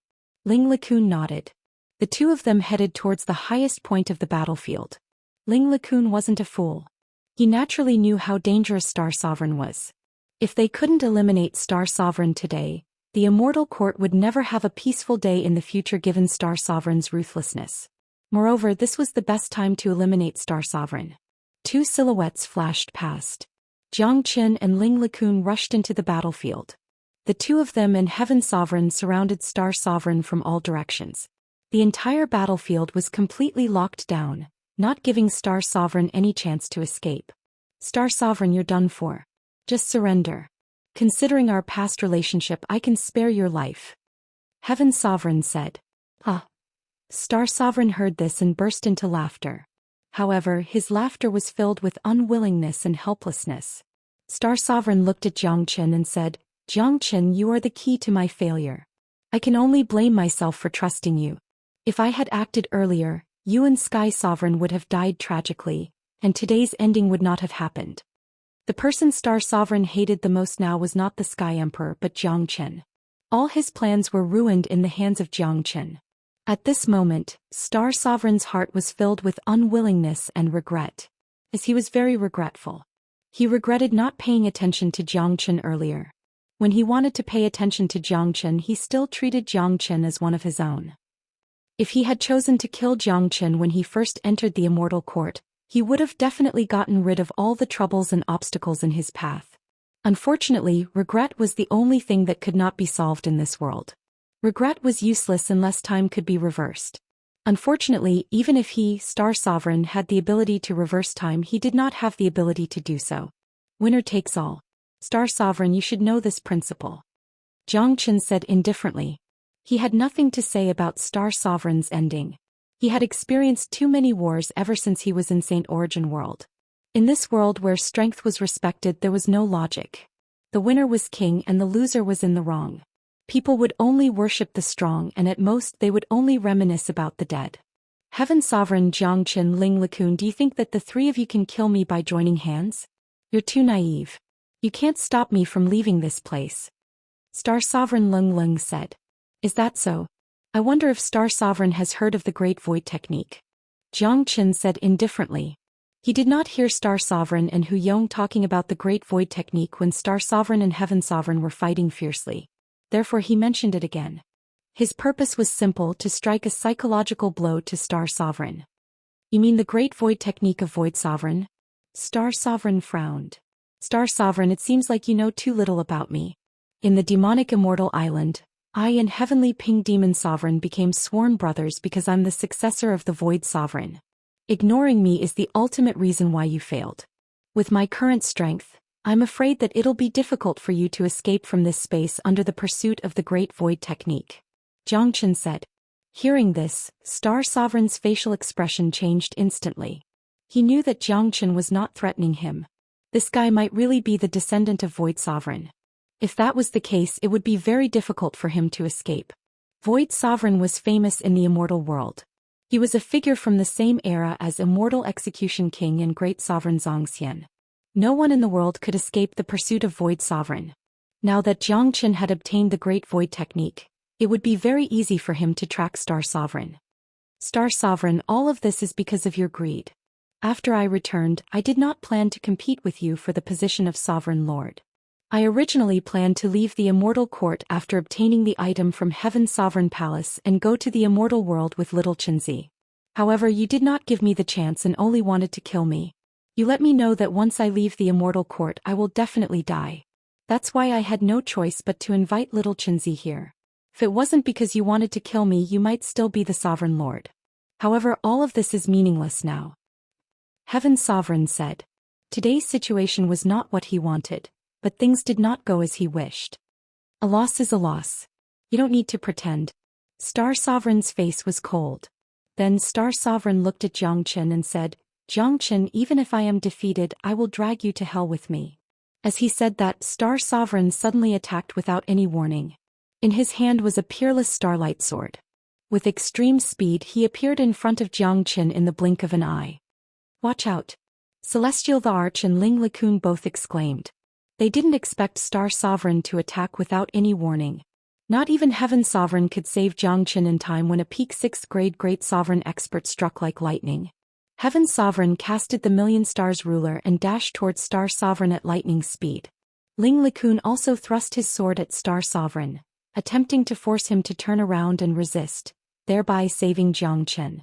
Ling LeCun nodded. The two of them headed towards the highest point of the battlefield. Ling LeCun wasn't a fool. He naturally knew how dangerous Star Sovereign was. If they couldn't eliminate Star Sovereign today, the Immortal Court would never have a peaceful day in the future given Star Sovereign's ruthlessness. Moreover, this was the best time to eliminate Star Sovereign. Two silhouettes flashed past. Jiang Chen and Ling LeCun rushed into the battlefield. The two of them and Heaven Sovereign surrounded Star Sovereign from all directions. The entire battlefield was completely locked down, not giving Star Sovereign any chance to escape. Star Sovereign, you're done for. Just surrender. Considering our past relationship, I can spare your life. Heaven Sovereign said. Star Sovereign heard this and burst into laughter. However, his laughter was filled with unwillingness and helplessness. Star Sovereign looked at Jiang Chen and said, Jiang Chen, you are the key to my failure. I can only blame myself for trusting you. If I had acted earlier, you and Sky Sovereign would have died tragically, and today's ending would not have happened. The person Star Sovereign hated the most now was not the Sky Emperor but Jiang Chen. All his plans were ruined in the hands of Jiang Chen. At this moment, Star Sovereign's heart was filled with unwillingness and regret. As he was very regretful. He regretted not paying attention to Jiang Chen earlier. When he wanted to pay attention to Jiang Chen, he still treated Jiang Chen as one of his own. If he had chosen to kill Jiang Chen when he first entered the Immortal Court, he would have definitely gotten rid of all the troubles and obstacles in his path. Unfortunately, regret was the only thing that could not be solved in this world. Regret was useless unless time could be reversed. Unfortunately, even if he, Star Sovereign, had the ability to reverse time, he did not have the ability to do so. Winner takes all. Star Sovereign, you should know this principle. Jiang Chen said indifferently. He had nothing to say about Star Sovereign's ending. He had experienced too many wars ever since he was in Saint Origin World. In this world where strength was respected, there was no logic. The winner was king and the loser was in the wrong. People would only worship the strong and at most they would only reminisce about the dead. Heaven Sovereign, Jiang Chen, Ling LeCun, do you think that the three of you can kill me by joining hands? You're too naive. You can't stop me from leaving this place. Star Sovereign Lung Lung said. Is that so? I wonder if Star Sovereign has heard of the Great Void Technique. Jiang Chen said indifferently. He did not hear Star Sovereign and Hu Yong talking about the Great Void Technique when Star Sovereign and Heaven Sovereign were fighting fiercely. Therefore he mentioned it again. His purpose was simple, to strike a psychological blow to Star Sovereign. You mean the Great Void Technique of Void Sovereign? Star Sovereign frowned. Star Sovereign, it seems like you know too little about me. In the demonic Immortal Island, I and Heavenly Ping Demon Sovereign became sworn brothers because I'm the successor of the Void Sovereign. Ignoring me is the ultimate reason why you failed. With my current strength, I'm afraid that it'll be difficult for you to escape from this space under the pursuit of the Great Void Technique. Jiang Chen said. Hearing this, Star Sovereign's facial expression changed instantly. He knew that Jiang Chen was not threatening him. This guy might really be the descendant of Void Sovereign. If that was the case, it would be very difficult for him to escape. Void Sovereign was famous in the Immortal world. He was a figure from the same era as Immortal Execution King and Great Sovereign Zhou Xian. No one in the world could escape the pursuit of Void Sovereign. Now that Jiang Chen had obtained the Great Void Technique, it would be very easy for him to track Star Sovereign. Star Sovereign, all of this is because of your greed. After I returned, I did not plan to compete with you for the position of Sovereign Lord. I originally planned to leave the Immortal Court after obtaining the item from Heaven Sovereign Palace and go to the Immortal World with little Chenzi. However, you did not give me the chance and only wanted to kill me. You let me know that once I leave the Immortal Court I will definitely die. That's why I had no choice but to invite little Chenzi here. If it wasn't because you wanted to kill me, you might still be the Sovereign Lord. However, all of this is meaningless now. Heaven Sovereign said. Today's situation was not what he wanted, but things did not go as he wished. A loss is a loss. You don't need to pretend. Star Sovereign's face was cold. Then Star Sovereign looked at Xianxia and said, Xianxia, even if I am defeated, I will drag you to hell with me. As he said that, Star Sovereign suddenly attacked without any warning. In his hand was a peerless starlight sword. With extreme speed he appeared in front of Xianxia in the blink of an eye. Watch out! Celestial the Arch and Ling Likun both exclaimed. They didn't expect Star Sovereign to attack without any warning. Not even Heaven Sovereign could save Xianxia in time when a peak 6th grade Great Sovereign expert struck like lightning. Heaven Sovereign casted the Million Stars ruler and dashed towards Star Sovereign at lightning speed. Ling Likun also thrust his sword at Star Sovereign, attempting to force him to turn around and resist, thereby saving Xianxia.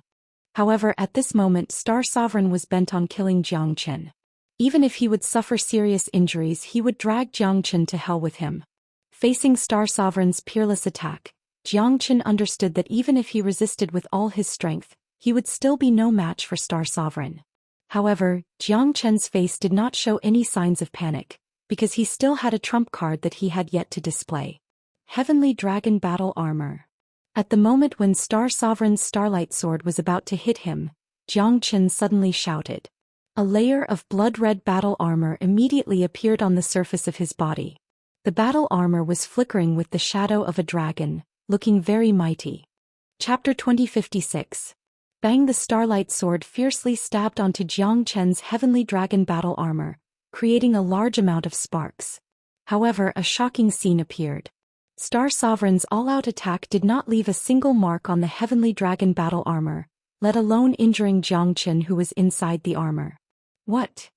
However, at this moment Star Sovereign was bent on killing Xianxia. Even if he would suffer serious injuries, he would drag Xianxia to hell with him. Facing Star Sovereign's peerless attack, Xianxia understood that even if he resisted with all his strength, he would still be no match for Star Sovereign. However, Xianxia's face did not show any signs of panic, because he still had a trump card that he had yet to display. Heavenly Dragon Battle Armor. At the moment when Star Sovereign's Starlight Sword was about to hit him, Xianxia suddenly shouted. A layer of blood-red battle armor immediately appeared on the surface of his body. The battle armor was flickering with the shadow of a dragon, looking very mighty. Chapter 2056. Bang! The Starlight Sword fiercely stabbed onto Xianxia's Heavenly Dragon Battle Armor, creating a large amount of sparks. However, a shocking scene appeared. Star Sovereign's all-out attack did not leave a single mark on the Heavenly Dragon Battle Armor, let alone injuring Xianxia who was inside the armor. What?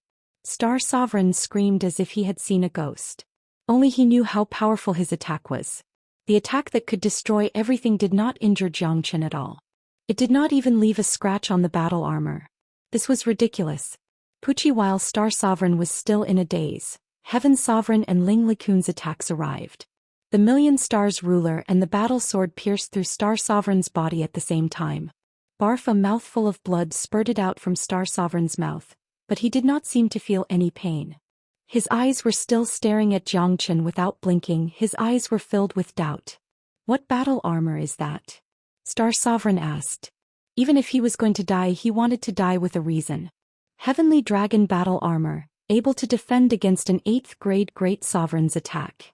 Star Sovereign screamed as if he had seen a ghost. Only he knew how powerful his attack was. The attack that could destroy everything did not injure Xianxia at all. It did not even leave a scratch on the battle armor. This was ridiculous. Pucci, while Star Sovereign was still in a daze, Heaven Sovereign and Ling Likun's attacks arrived. The Million Stars ruler and the battle sword pierced through Star Sovereign's body at the same time. Barf! A mouthful of blood spurted out from Star Sovereign's mouth, but he did not seem to feel any pain. His eyes were still staring at Xianxia without blinking. His eyes were filled with doubt. What battle armor is that? Star Sovereign asked. Even if he was going to die, he wanted to die with a reason. Heavenly Dragon Battle Armor, able to defend against an 8th grade Great Sovereign's attack.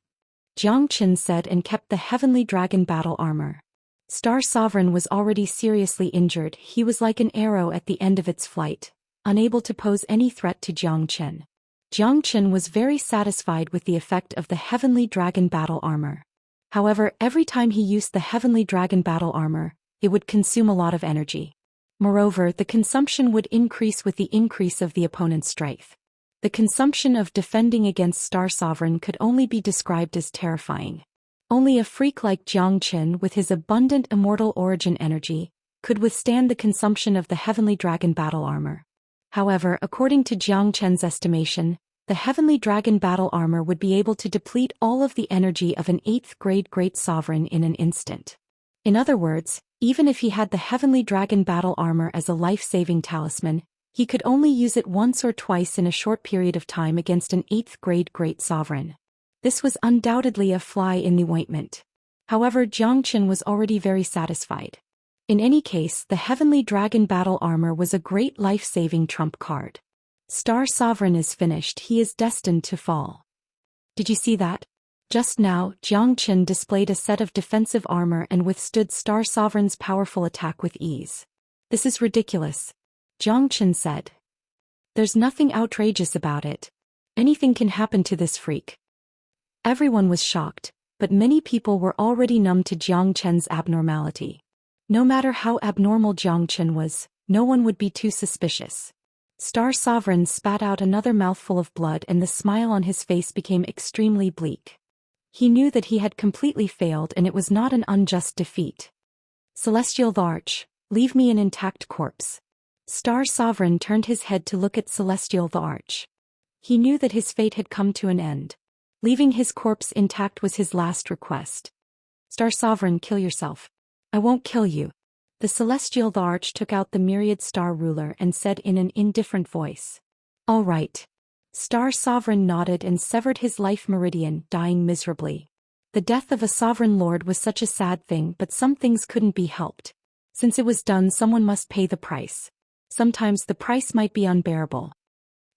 Xianxia said and kept the Heavenly Dragon Battle Armor. Star Sovereign was already seriously injured. He was like an arrow at the end of its flight, unable to pose any threat to Xianxia. Xianxia was very satisfied with the effect of the Heavenly Dragon Battle Armor. However, every time he used the Heavenly Dragon Battle Armor, it would consume a lot of energy. Moreover, the consumption would increase with the increase of the opponent's strength. The consumption of defending against Star Sovereign could only be described as terrifying. Only a freak like Xianxia with his abundant immortal origin energy could withstand the consumption of the Heavenly Dragon Battle Armor. However, according to Xianxia's estimation, the Heavenly Dragon Battle Armor would be able to deplete all of the energy of an 8th grade Great Sovereign in an instant. In other words, even if he had the Heavenly Dragon Battle Armor as a life-saving talisman, he could only use it once or twice in a short period of time against an 8th grade Great Sovereign. This was undoubtedly a fly in the ointment. However, Xianxia was already very satisfied. In any case, the Heavenly Dragon Battle Armor was a great life-saving trump card. Star Sovereign is finished. He is destined to fall. Did you see that? Just now, Xianxia displayed a set of defensive armor and withstood Star Sovereign's powerful attack with ease. This is ridiculous, Xianxia said. There's nothing outrageous about it. Anything can happen to this freak. Everyone was shocked, but many people were already numb to Xianxia's abnormality. No matter how abnormal Xianxia was, no one would be too suspicious. Star Sovereign spat out another mouthful of blood and the smile on his face became extremely bleak. He knew that he had completely failed and it was not an unjust defeat. Celestial Arch, leave me an intact corpse. Star Sovereign turned his head to look at Celestial Arch. He knew that his fate had come to an end. Leaving his corpse intact was his last request. Star Sovereign, kill yourself. I won't kill you. The celestial Arch took out the myriad star ruler and said in an indifferent voice. All right. Star Sovereign nodded and severed his life meridian, dying miserably. The death of a sovereign lord was such a sad thing, but some things couldn't be helped. Since it was done, someone must pay the price. Sometimes the price might be unbearable.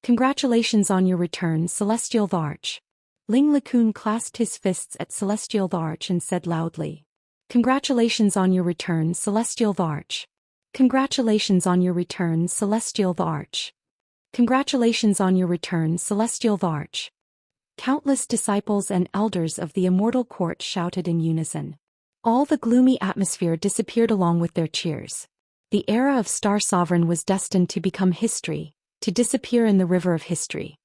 Congratulations on your return, Celestial Arch. Ling LeCun clasped his fists at Celestial Arch and said loudly. Congratulations on your return, Celestial Arch. Congratulations on your return, Celestial Arch. Congratulations on your return, Celestial Arch. Countless disciples and elders of the Immortal Court shouted in unison. All the gloomy atmosphere disappeared along with their cheers. The era of Star Sovereign was destined to become history, to disappear in the river of history.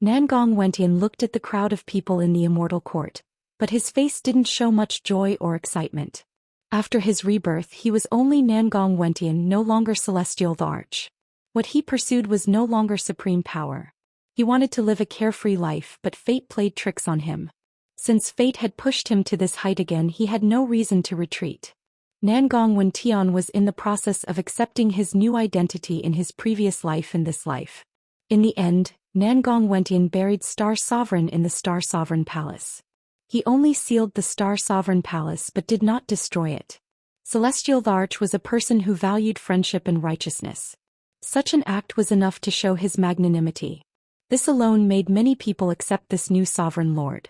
Nangong Wentian looked at the crowd of people in the Immortal Court, but his face didn't show much joy or excitement. After his rebirth, he was only Nangong Wentian, no longer Celestial Arch. What he pursued was no longer supreme power. He wanted to live a carefree life, but fate played tricks on him. Since fate had pushed him to this height again, he had no reason to retreat. Nangong Wentian was in the process of accepting his new identity in his previous life and this life. In the end, Nangong Wentian buried Star Sovereign in the Star Sovereign Palace. He only sealed the Star Sovereign Palace but did not destroy it. Celestial Arch was a person who valued friendship and righteousness. Such an act was enough to show his magnanimity. This alone made many people accept this new sovereign lord.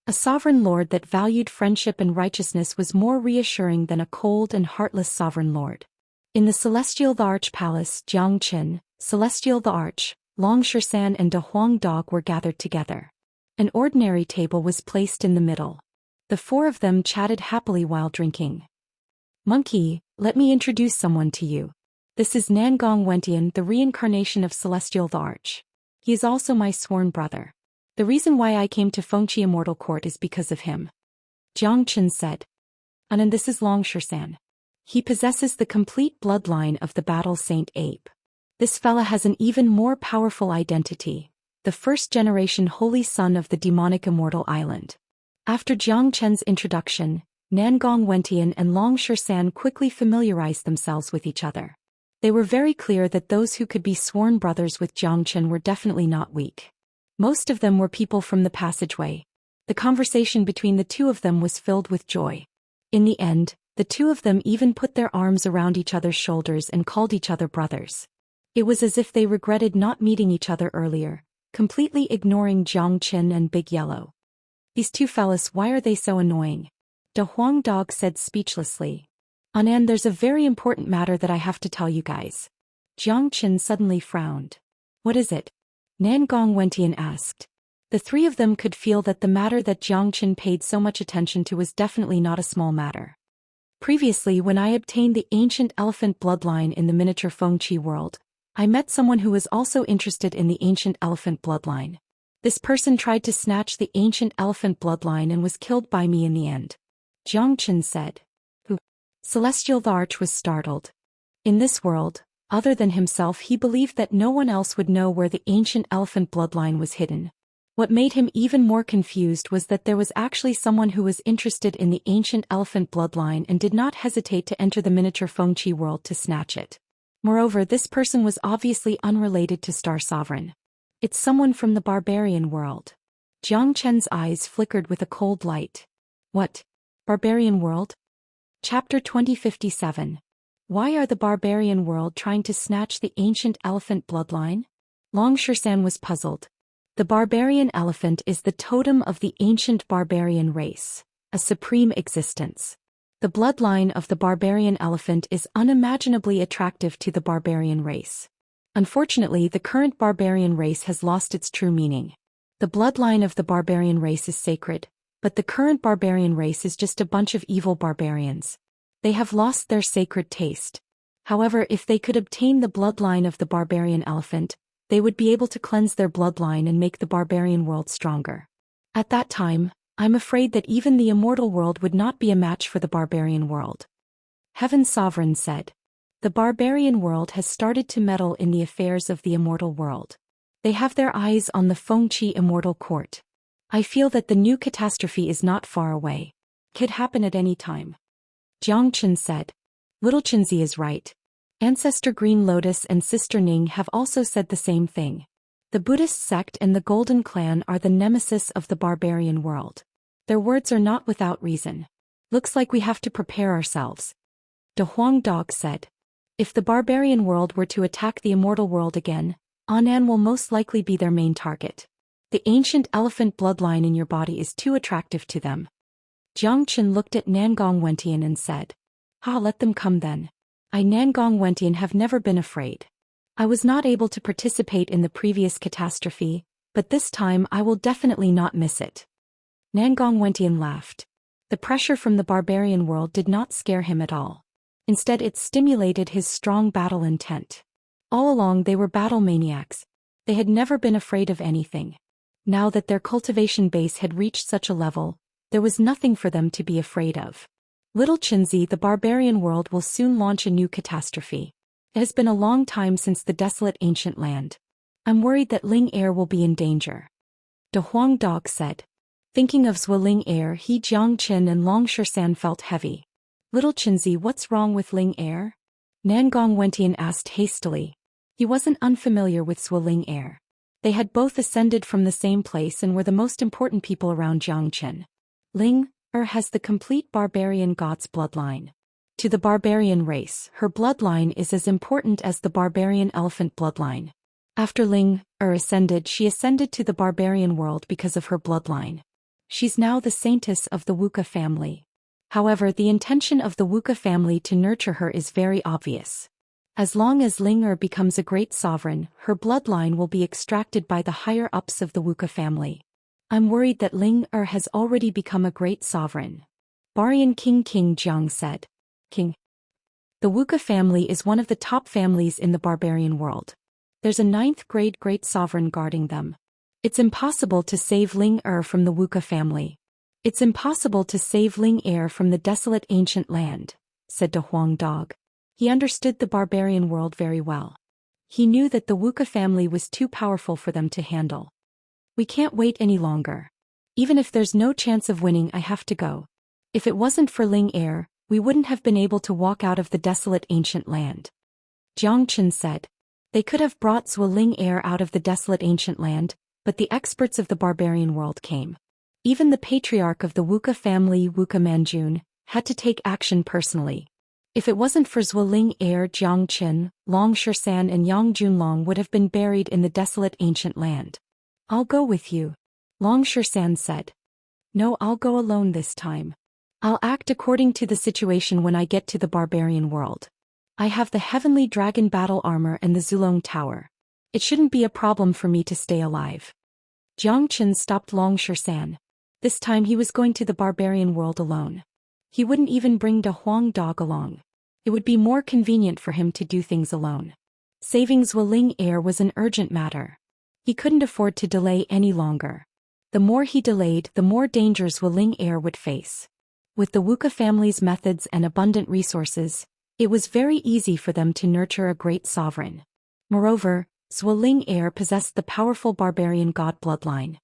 A sovereign lord that valued friendship and righteousness was more reassuring than a cold and heartless sovereign lord. In the Celestial Arch Palace, Jiang Qin, Celestial Arch, Long Shisan and De Huang Dog were gathered together. An ordinary table was placed in the middle. The four of them chatted happily while drinking. Monkey, let me introduce someone to you. This is Nangong Wentian, the reincarnation of Celestial Arch. He is also my sworn brother. The reason why I came to Fengqi Immortal Court is because of him. Jiang Qin said. And this is Long Shisan. He possesses the complete bloodline of the Battle Saint Ape. This fella has an even more powerful identity, the first-generation holy son of the demonic Immortal Island. After Jiang Chen's introduction, Nangong Wentian and Long Shisan quickly familiarized themselves with each other. They were very clear that those who could be sworn brothers with Jiang Chen were definitely not weak. Most of them were people from the passageway. The conversation between the two of them was filled with joy. In the end, the two of them even put their arms around each other's shoulders and called each other brothers. It was as if they regretted not meeting each other earlier, completely ignoring Jiang Chen and Big Yellow. These two fellas, why are they so annoying? De Huang Dog said speechlessly. Anan, there's a very important matter that I have to tell you guys. Jiang Chen suddenly frowned. What is it? Nangong Wentian asked. The three of them could feel that the matter that Jiang Chen paid so much attention to was definitely not a small matter. Previously, when I obtained the ancient elephant bloodline in the miniature Fengqi world, I met someone who was also interested in the ancient elephant bloodline. This person tried to snatch the ancient elephant bloodline and was killed by me in the end. Jiang Chen said. Who? Celestial Arch was startled. In this world, other than himself, he believed that no one else would know where the ancient elephant bloodline was hidden. What made him even more confused was that there was actually someone who was interested in the ancient elephant bloodline and did not hesitate to enter the miniature Fengqi world to snatch it. Moreover, this person was obviously unrelated to Star Sovereign. It's someone from the barbarian world. Jiang Chen's eyes flickered with a cold light. What? Barbarian world? Chapter 2057. Why are the barbarian world trying to snatch the ancient elephant bloodline? Long Shisan was puzzled. The barbarian elephant is the totem of the ancient barbarian race, a supreme existence. The bloodline of the barbarian elephant is unimaginably attractive to the barbarian race. Unfortunately, the current barbarian race has lost its true meaning. The bloodline of the barbarian race is sacred, but the current barbarian race is just a bunch of evil barbarians. They have lost their sacred taste. However, if they could obtain the bloodline of the barbarian elephant, they would be able to cleanse their bloodline and make the barbarian world stronger. At that time, I'm afraid that even the immortal world would not be a match for the barbarian world. Heaven Sovereign said. The barbarian world has started to meddle in the affairs of the immortal world. They have their eyes on the Fengqi Immortal Court. I feel that the new catastrophe is not far away. Could happen at any time. Jiang Chen said. Little Chinzi is right. Ancestor Green Lotus and Sister Ning have also said the same thing. The Buddhist sect and the Golden Clan are the nemesis of the barbarian world. Their words are not without reason. Looks like we have to prepare ourselves. De Huang Dog said. If the barbarian world were to attack the immortal world again, Anan will most likely be their main target. The ancient elephant bloodline in your body is too attractive to them. Jiang Chen looked at Nangong Wentian and said, let them come then. I Nangong Wentian have never been afraid. I was not able to participate in the previous catastrophe, but this time I will definitely not miss it. Nangong Wentian laughed. The pressure from the barbarian world did not scare him at all. Instead it stimulated his strong battle intent. All along they were battle maniacs. They had never been afraid of anything. Now that their cultivation base had reached such a level, there was nothing for them to be afraid of. Little Chinzi, the barbarian world will soon launch a new catastrophe. It has been a long time since the desolate ancient land. I'm worried that Ling Air will be in danger. De Huang Dog said. Thinking of Zhou Ling Air, he Jiang Chen and Long Shisan felt heavy. Little Chinzi, what's wrong with Ling Air? Nangong Wentian asked hastily. He wasn't unfamiliar with Zhou Ling Air. They had both ascended from the same place and were the most important people around Jiang Chen. Ling Er has the complete barbarian god's bloodline. To the barbarian race, her bloodline is as important as the barbarian elephant bloodline. After Ling Er ascended, she ascended to the barbarian world because of her bloodline. She's now the saintess of the Wuxia family. However, the intention of the Wuxia family to nurture her is very obvious. As long as Ling Er becomes a great sovereign, her bloodline will be extracted by the higher-ups of the Wuxia family. I'm worried that Ling Er has already become a great sovereign. Barian King Jiang said. King. The Wuxia family is one of the top families in the barbarian world. There's a 9th-grade great sovereign guarding them. It's impossible to save Ling Er from the Wuxia family. It's impossible to save Ling Er from the desolate ancient land, said De Huang Dog. He understood the barbarian world very well. He knew that the Wuxia family was too powerful for them to handle. We can't wait any longer. Even if there's no chance of winning, I have to go. If it wasn't for Ling Er, we wouldn't have been able to walk out of the desolate ancient land. Jiang Chen said. They could have brought Zhou Ling Er out of the desolate ancient land, but the experts of the barbarian world came. Even the patriarch of the Wuxia family, Wuxia Manjun, had to take action personally. If it wasn't for Zhou Ling Er, Jiang Chen, Long Shisan and Yang Junlong would have been buried in the desolate ancient land. I'll go with you, Long Shisan said. No, I'll go alone this time. I'll act according to the situation when I get to the barbarian world. I have the heavenly dragon battle armor and the Zulong tower. It shouldn't be a problem for me to stay alive. Jiang Chen stopped Long Shisan. This time he was going to the barbarian world alone. He wouldn't even bring De Huang Dog along. It would be more convenient for him to do things alone. Saving Zhou Ling Er was an urgent matter. He couldn't afford to delay any longer. The more he delayed, the more dangers Zhou Ling Er would face. With the Wuxia family's methods and abundant resources, it was very easy for them to nurture a great sovereign. Moreover, Zhou Ling Er possessed the powerful barbarian god bloodline.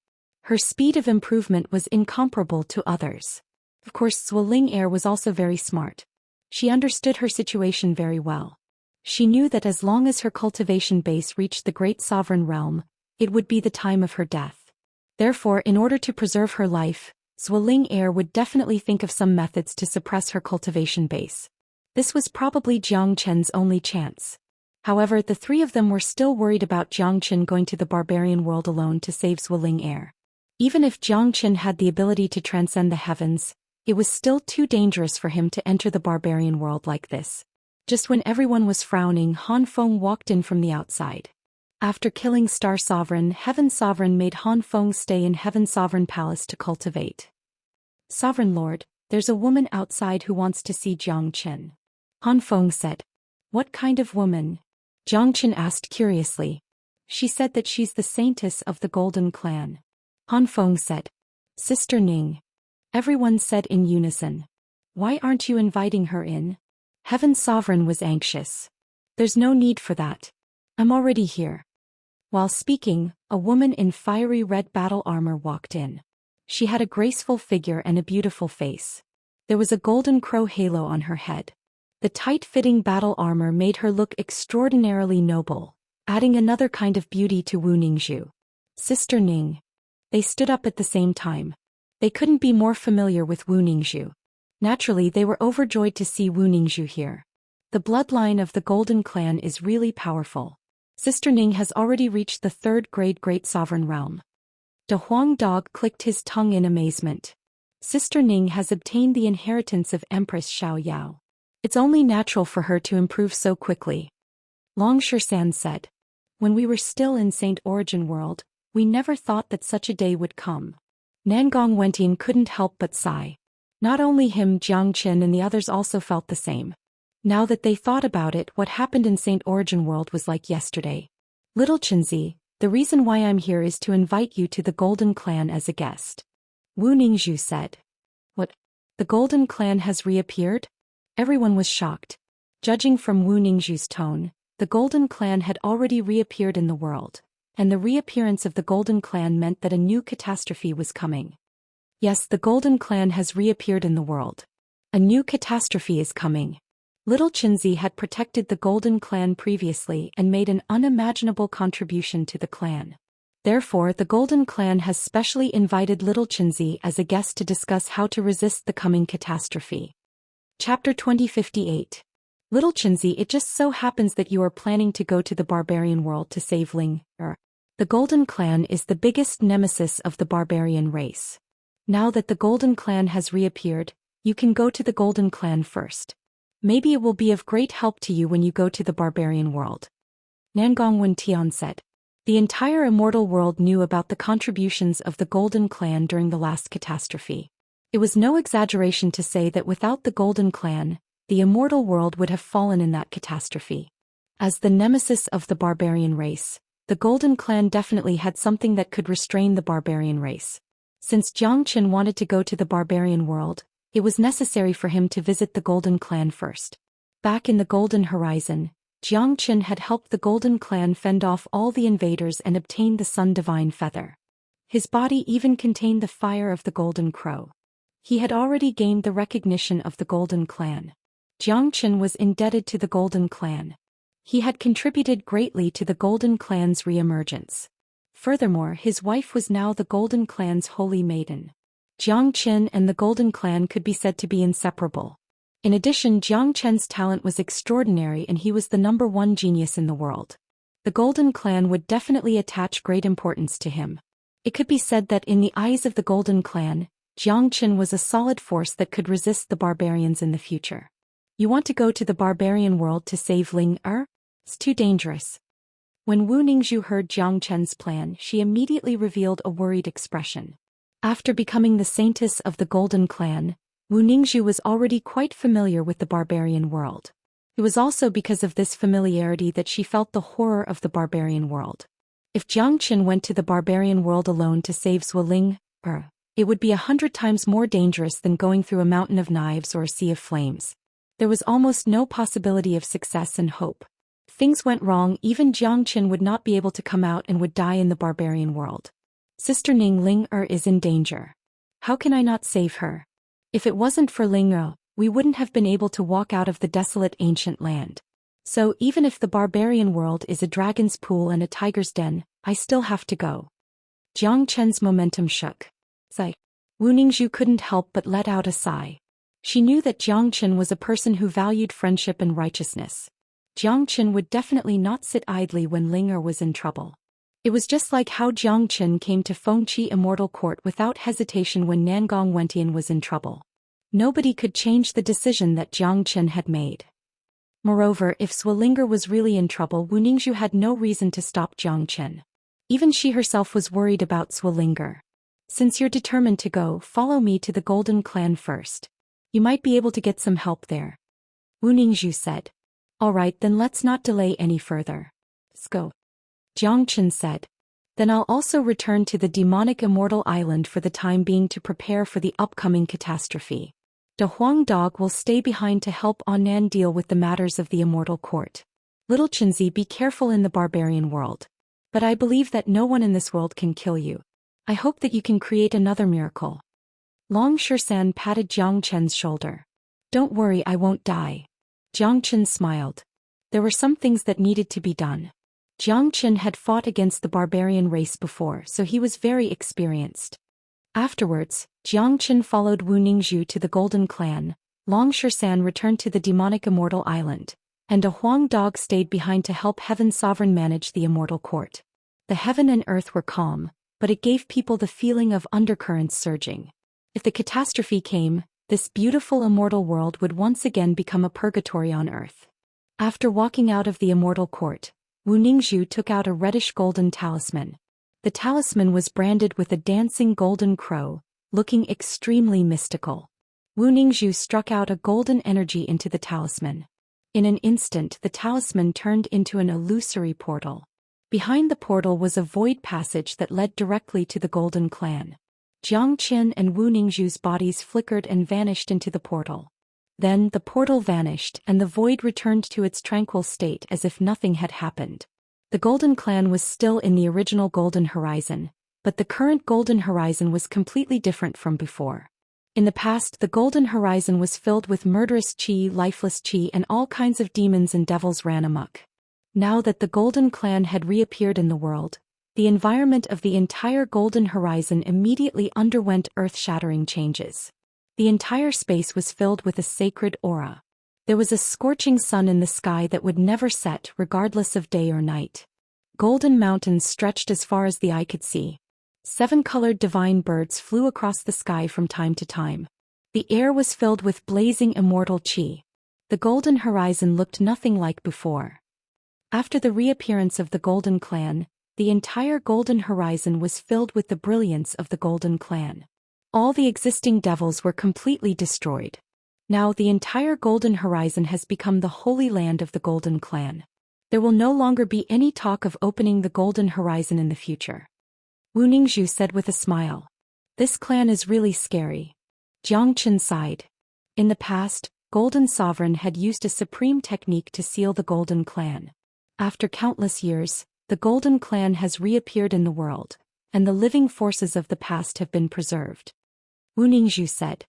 Her speed of improvement was incomparable to others. Of course, Zhou Ling Er was also very smart. She understood her situation very well. She knew that as long as her cultivation base reached the great sovereign realm, it would be the time of her death. Therefore, in order to preserve her life, Zhou Ling Er would definitely think of some methods to suppress her cultivation base. This was probably Jiang Chen's only chance. However, the three of them were still worried about Jiang Chen going to the barbarian world alone to save Zhou Ling Er. Even if Jiang Chen had the ability to transcend the heavens, it was still too dangerous for him to enter the barbarian world like this. Just when everyone was frowning, Han Feng walked in from the outside. After killing Star Sovereign, Heaven Sovereign made Han Feng stay in Heaven Sovereign Palace to cultivate. Sovereign Lord, there's a woman outside who wants to see Jiang Chen. Han Feng said. What kind of woman? Jiang Chen asked curiously. She said that she's the saintess of the Golden Clan. Han Feng said. Sister Ning. Everyone said in unison. Why aren't you inviting her in? Heaven Sovereign was anxious. There's no need for that. I'm already here. While speaking, a woman in fiery red battle armor walked in. She had a graceful figure and a beautiful face. There was a golden crow halo on her head. The tight-fitting battle armor made her look extraordinarily noble, adding another kind of beauty to Wu Ningzhu. Sister Ning. They stood up at the same time. They couldn't be more familiar with Wu Ningzhu. Naturally, they were overjoyed to see Wu Ningzhu here. The bloodline of the Golden Clan is really powerful. Sister Ning has already reached the 3rd grade Great Sovereign Realm. De Huang Dog clicked his tongue in amazement. Sister Ning has obtained the inheritance of Empress Xiaoyao. It's only natural for her to improve so quickly. Long Shisan said. When we were still in Saint Origin World, we never thought that such a day would come. Nangong Wenting couldn't help but sigh. Not only him, Jiang Qin and the others also felt the same. Now that they thought about it, what happened in Saint Origin World was like yesterday. Little Qinzi, the reason why I'm here is to invite you to the Golden Clan as a guest. Wu Ningzhu said. What? The Golden Clan has reappeared? Everyone was shocked. Judging from Wu Ningzhu's tone, the Golden Clan had already reappeared in the world, and the reappearance of the Golden Clan meant that a new catastrophe was coming. Yes, the Golden Clan has reappeared in the world. A new catastrophe is coming. Little Qinzi had protected the Golden Clan previously and made an unimaginable contribution to the clan. Therefore, the Golden Clan has specially invited Little Qinzi as a guest to discuss how to resist the coming catastrophe. Chapter 2058. Little Qinzi, it just so happens that you are planning to go to the barbarian world to save Ling. The Golden Clan is the biggest nemesis of the barbarian race. Now that the Golden Clan has reappeared, you can go to the Golden Clan first. Maybe it will be of great help to you when you go to the barbarian world. Nangong Wentian said. The entire immortal world knew about the contributions of the Golden Clan during the last catastrophe. It was no exaggeration to say that without the Golden Clan, the immortal world would have fallen in that catastrophe. As the nemesis of the barbarian race, the Golden Clan definitely had something that could restrain the barbarian race. Since Jiang Qin wanted to go to the barbarian world, it was necessary for him to visit the Golden Clan first. Back in the Golden Horizon, Jiang Qin had helped the Golden Clan fend off all the invaders and obtain the Sun Divine Feather. His body even contained the fire of the Golden Crow. He had already gained the recognition of the Golden Clan. Jiang Qin was indebted to the Golden Clan. He had contributed greatly to the Golden Clan's re-emergence. Furthermore, his wife was now the Golden Clan's holy maiden. Jiang Qin and the Golden Clan could be said to be inseparable. In addition, Jiang Qin's talent was extraordinary and he was the #1 genius in the world. The Golden Clan would definitely attach great importance to him. It could be said that in the eyes of the Golden Clan, Jiang Qin was a solid force that could resist the barbarians in the future. You want to go to the barbarian world to save Ling? It's too dangerous. When Wu Ningzhu heard Jiang Qin's plan, she immediately revealed a worried expression. After becoming the saintess of the Golden Clan, Wu Ningzhu was already quite familiar with the barbarian world. It was also because of this familiarity that she felt the horror of the barbarian world. If Jiang Qin went to the barbarian world alone to save Ling, it would be 100 times more dangerous than going through a mountain of knives or a sea of flames. There was almost no possibility of success and hope. If things went wrong, even Jiang Qin would not be able to come out and would die in the barbarian world. Sister Ning, Ling is in danger. How can I not save her? If it wasn't for Ling, we wouldn't have been able to walk out of the desolate ancient land. So even if the barbarian world is a dragon's pool and a tiger's den, I still have to go. Jiang Qin's momentum shook. Wu Ningzhu couldn't help but let out a sigh. She knew that Jiang Qin was a person who valued friendship and righteousness. Jiang Qin would definitely not sit idly when Ling was in trouble. It was just like how Jiang Qin came to Fengqi Immortal Court without hesitation when Nangong Wentian was in trouble. Nobody could change the decision that Jiang Qin had made. Moreover, if Swalinger was really in trouble, Wu Ningzhu had no reason to stop Jiang Qin. Even she herself was worried about Swalinger. Since you're determined to go, follow me to the Golden Clan first. You might be able to get some help there. Wu Ningzhu said. All right, then let's not delay any further. Let's go. Jiang Qin said. Then I'll also return to the demonic Immortal Island for the time being to prepare for the upcoming catastrophe. De Huang Dog will stay behind to help Annan deal with the matters of the Immortal Court. Little Qinzi, be careful in the barbarian world. But I believe that no one in this world can kill you. I hope that you can create another miracle. Long Shisan patted Jiang Qin's shoulder. Don't worry, I won't die. Jiang Chen smiled. There were some things that needed to be done. Jiang Chen had fought against the barbarian race before, so he was very experienced. Afterwards, Jiang Chen followed Wu Ningzhu to the Golden Clan, Long Shisan returned to the demonic Immortal Island, and a Huang dog stayed behind to help Heaven's sovereign manage the Immortal Court. The heaven and earth were calm, but it gave people the feeling of undercurrents surging. If the catastrophe came, this beautiful immortal world would once again become a purgatory on earth. After walking out of the Immortal Court, Wu Ningzhu took out a reddish-golden talisman. The talisman was branded with a dancing golden crow, looking extremely mystical. Wu Ningzhu struck out a golden energy into the talisman. In an instant, the talisman turned into an illusory portal. Behind the portal was a void passage that led directly to the Golden Clan. Jiang Chen and Wu Ningzhu's bodies flickered and vanished into the portal. Then the portal vanished and the void returned to its tranquil state as if nothing had happened. The Golden Clan was still in the original Golden Horizon, but the current Golden Horizon was completely different from before. In the past, the Golden Horizon was filled with murderous qi, lifeless qi, and all kinds of demons and devils ran amok. Now that the Golden Clan had reappeared in the world, the environment of the entire Golden Horizon immediately underwent earth-shattering changes. The entire space was filled with a sacred aura. There was a scorching sun in the sky that would never set regardless of day or night. Golden mountains stretched as far as the eye could see. 7-colored divine birds flew across the sky from time to time. The air was filled with blazing immortal qi. The Golden Horizon looked nothing like before. After the reappearance of the Golden Clan, the entire Golden Horizon was filled with the brilliance of the Golden Clan. All the existing devils were completely destroyed. Now the entire Golden Horizon has become the holy land of the Golden Clan. There will no longer be any talk of opening the Golden Horizon in the future. Wu Ningzhu said with a smile. This clan is really scary. Jiang Chen sighed. In the past, Golden Sovereign had used a supreme technique to seal the Golden Clan. After countless years, the Golden Clan has reappeared in the world, and the living forces of the past have been preserved. Wu Ningzhu said.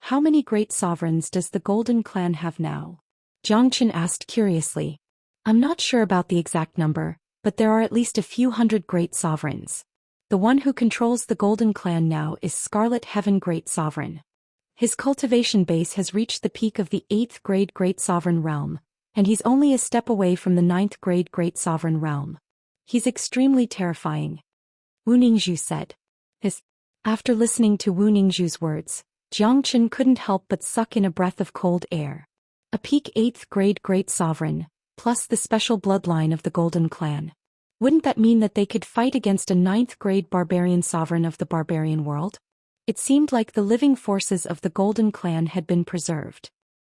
How many great sovereigns does the Golden Clan have now? Jiang Chen asked curiously. I'm not sure about the exact number, but there are at least a few hundred great sovereigns. The one who controls the Golden Clan now is Scarlet Heaven Great Sovereign. His cultivation base has reached the peak of the 8th grade Great Sovereign Realm, and he's only a step away from the 9th grade Great Sovereign Realm. He's extremely terrifying. Wu Ningzhu said. After listening to Wu Ningzhu's words, Jiang Chen couldn't help but suck in a breath of cold air. A peak 8th grade Great Sovereign, plus the special bloodline of the Golden Clan. Wouldn't that mean that they could fight against a 9th grade barbarian sovereign of the barbarian world? It seemed like the living forces of the Golden Clan had been preserved.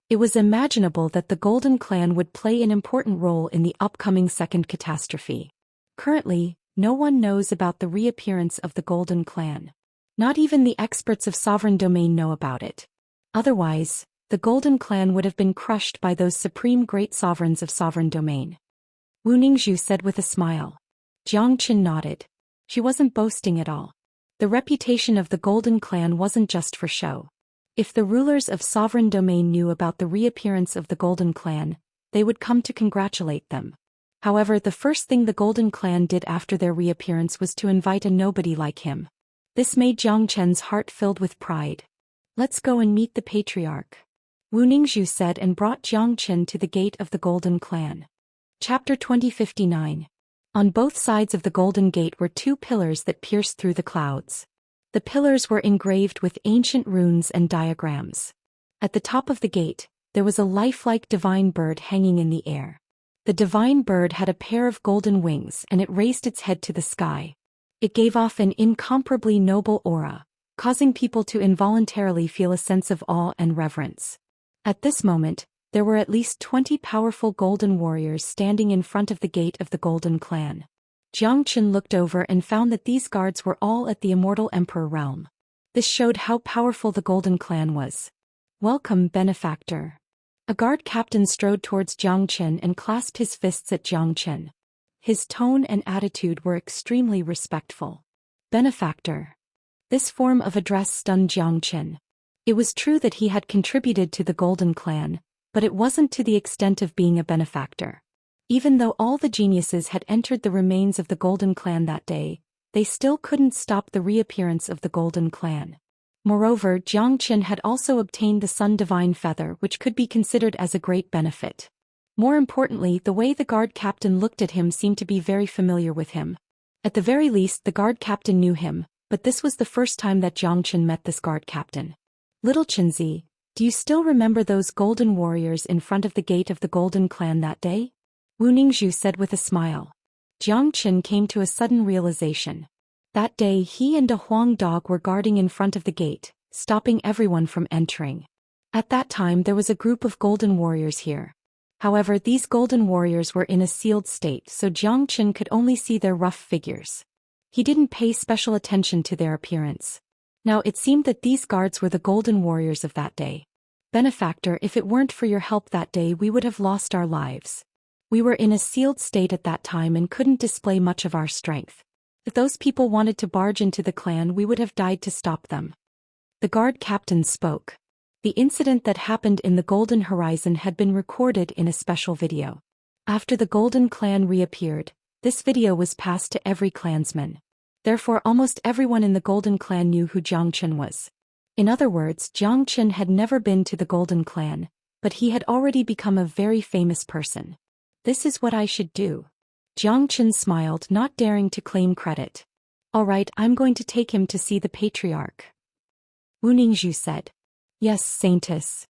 It was imaginable that the Golden Clan would play an important role in the upcoming second catastrophe. Currently, no one knows about the reappearance of the Golden Clan. Not even the experts of Sovereign Domain know about it. Otherwise, the Golden Clan would have been crushed by those supreme great sovereigns of Sovereign Domain. Wu Ningzhu said with a smile. Jiang Chen nodded. She wasn't boasting at all. The reputation of the Golden Clan wasn't just for show. If the rulers of Sovereign Domain knew about the reappearance of the Golden Clan, they would come to congratulate them. However, the first thing the Golden Clan did after their reappearance was to invite a nobody like him. This made Jiang Chen's heart filled with pride. Let's go and meet the patriarch. Wu Ningzhu said and brought Jiang Chen to the gate of the Golden Clan. Chapter 2059. On both sides of the Golden Gate were 2 pillars that pierced through the clouds. The pillars were engraved with ancient runes and diagrams. At the top of the gate, there was a lifelike divine bird hanging in the air. The divine bird had a pair of golden wings and it raised its head to the sky. It gave off an incomparably noble aura, causing people to involuntarily feel a sense of awe and reverence. At this moment, there were at least 20 powerful golden warriors standing in front of the gate of the Golden Clan. Jiang Chen looked over and found that these guards were all at the Immortal Emperor realm. This showed how powerful the Golden Clan was. Welcome, benefactor. A guard captain strode towards Jiang Chen and clasped his fists at Jiang Chen. His tone and attitude were extremely respectful. Benefactor. This form of address stunned Jiang Chen. It was true that he had contributed to the Golden Clan, but it wasn't to the extent of being a benefactor. Even though all the geniuses had entered the remains of the Golden Clan that day, they still couldn't stop the reappearance of the Golden Clan. Moreover, Zhou Xian had also obtained the Sun Divine Feather, which could be considered as a great benefit. More importantly, the way the guard captain looked at him seemed to be very familiar with him. At the very least, the guard captain knew him, but this was the first time that Zhou Xian met this guard captain. Little Qinzi, do you still remember those golden warriors in front of the gate of the Golden Clan that day? Wu Ningzhu said with a smile. Zhou Xian came to a sudden realization. That day he and a Huang dog were guarding in front of the gate, stopping everyone from entering. At that time there was a group of golden warriors here. However, these golden warriors were in a sealed state, so Zhou Xian could only see their rough figures. He didn't pay special attention to their appearance. Now it seemed that these guards were the golden warriors of that day. Benefactor, if it weren't for your help that day we would have lost our lives. We were in a sealed state at that time and couldn't display much of our strength. If those people wanted to barge into the clan we would have died to stop them. The guard captain spoke. The incident that happened in the Golden Horizon had been recorded in a special video. After the Golden Clan reappeared, this video was passed to every clansman. Therefore almost everyone in the Golden Clan knew who Zhou Xian was. In other words, Zhou Xian had never been to the Golden Clan, but he had already become a very famous person. This is what I should do. Zhou Xian smiled, not daring to claim credit. All right, I'm going to take him to see the patriarch. Wu Ningzhu said. Yes, Saintess.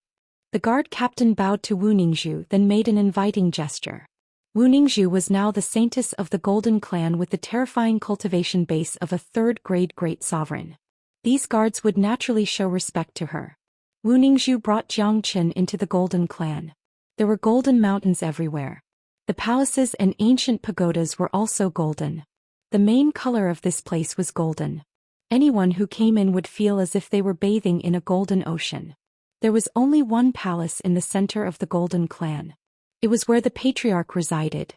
The guard captain bowed to Wu Ningzhu, then made an inviting gesture. Wu Ningzhu was now the Saintess of the Golden Clan with the terrifying cultivation base of a third-grade great sovereign. These guards would naturally show respect to her. Wu Ningzhu brought Zhou Xian into the Golden Clan. There were golden mountains everywhere. The palaces and ancient pagodas were also golden. The main color of this place was golden. Anyone who came in would feel as if they were bathing in a golden ocean. There was only one palace in the center of the Golden Clan. It was where the patriarch resided.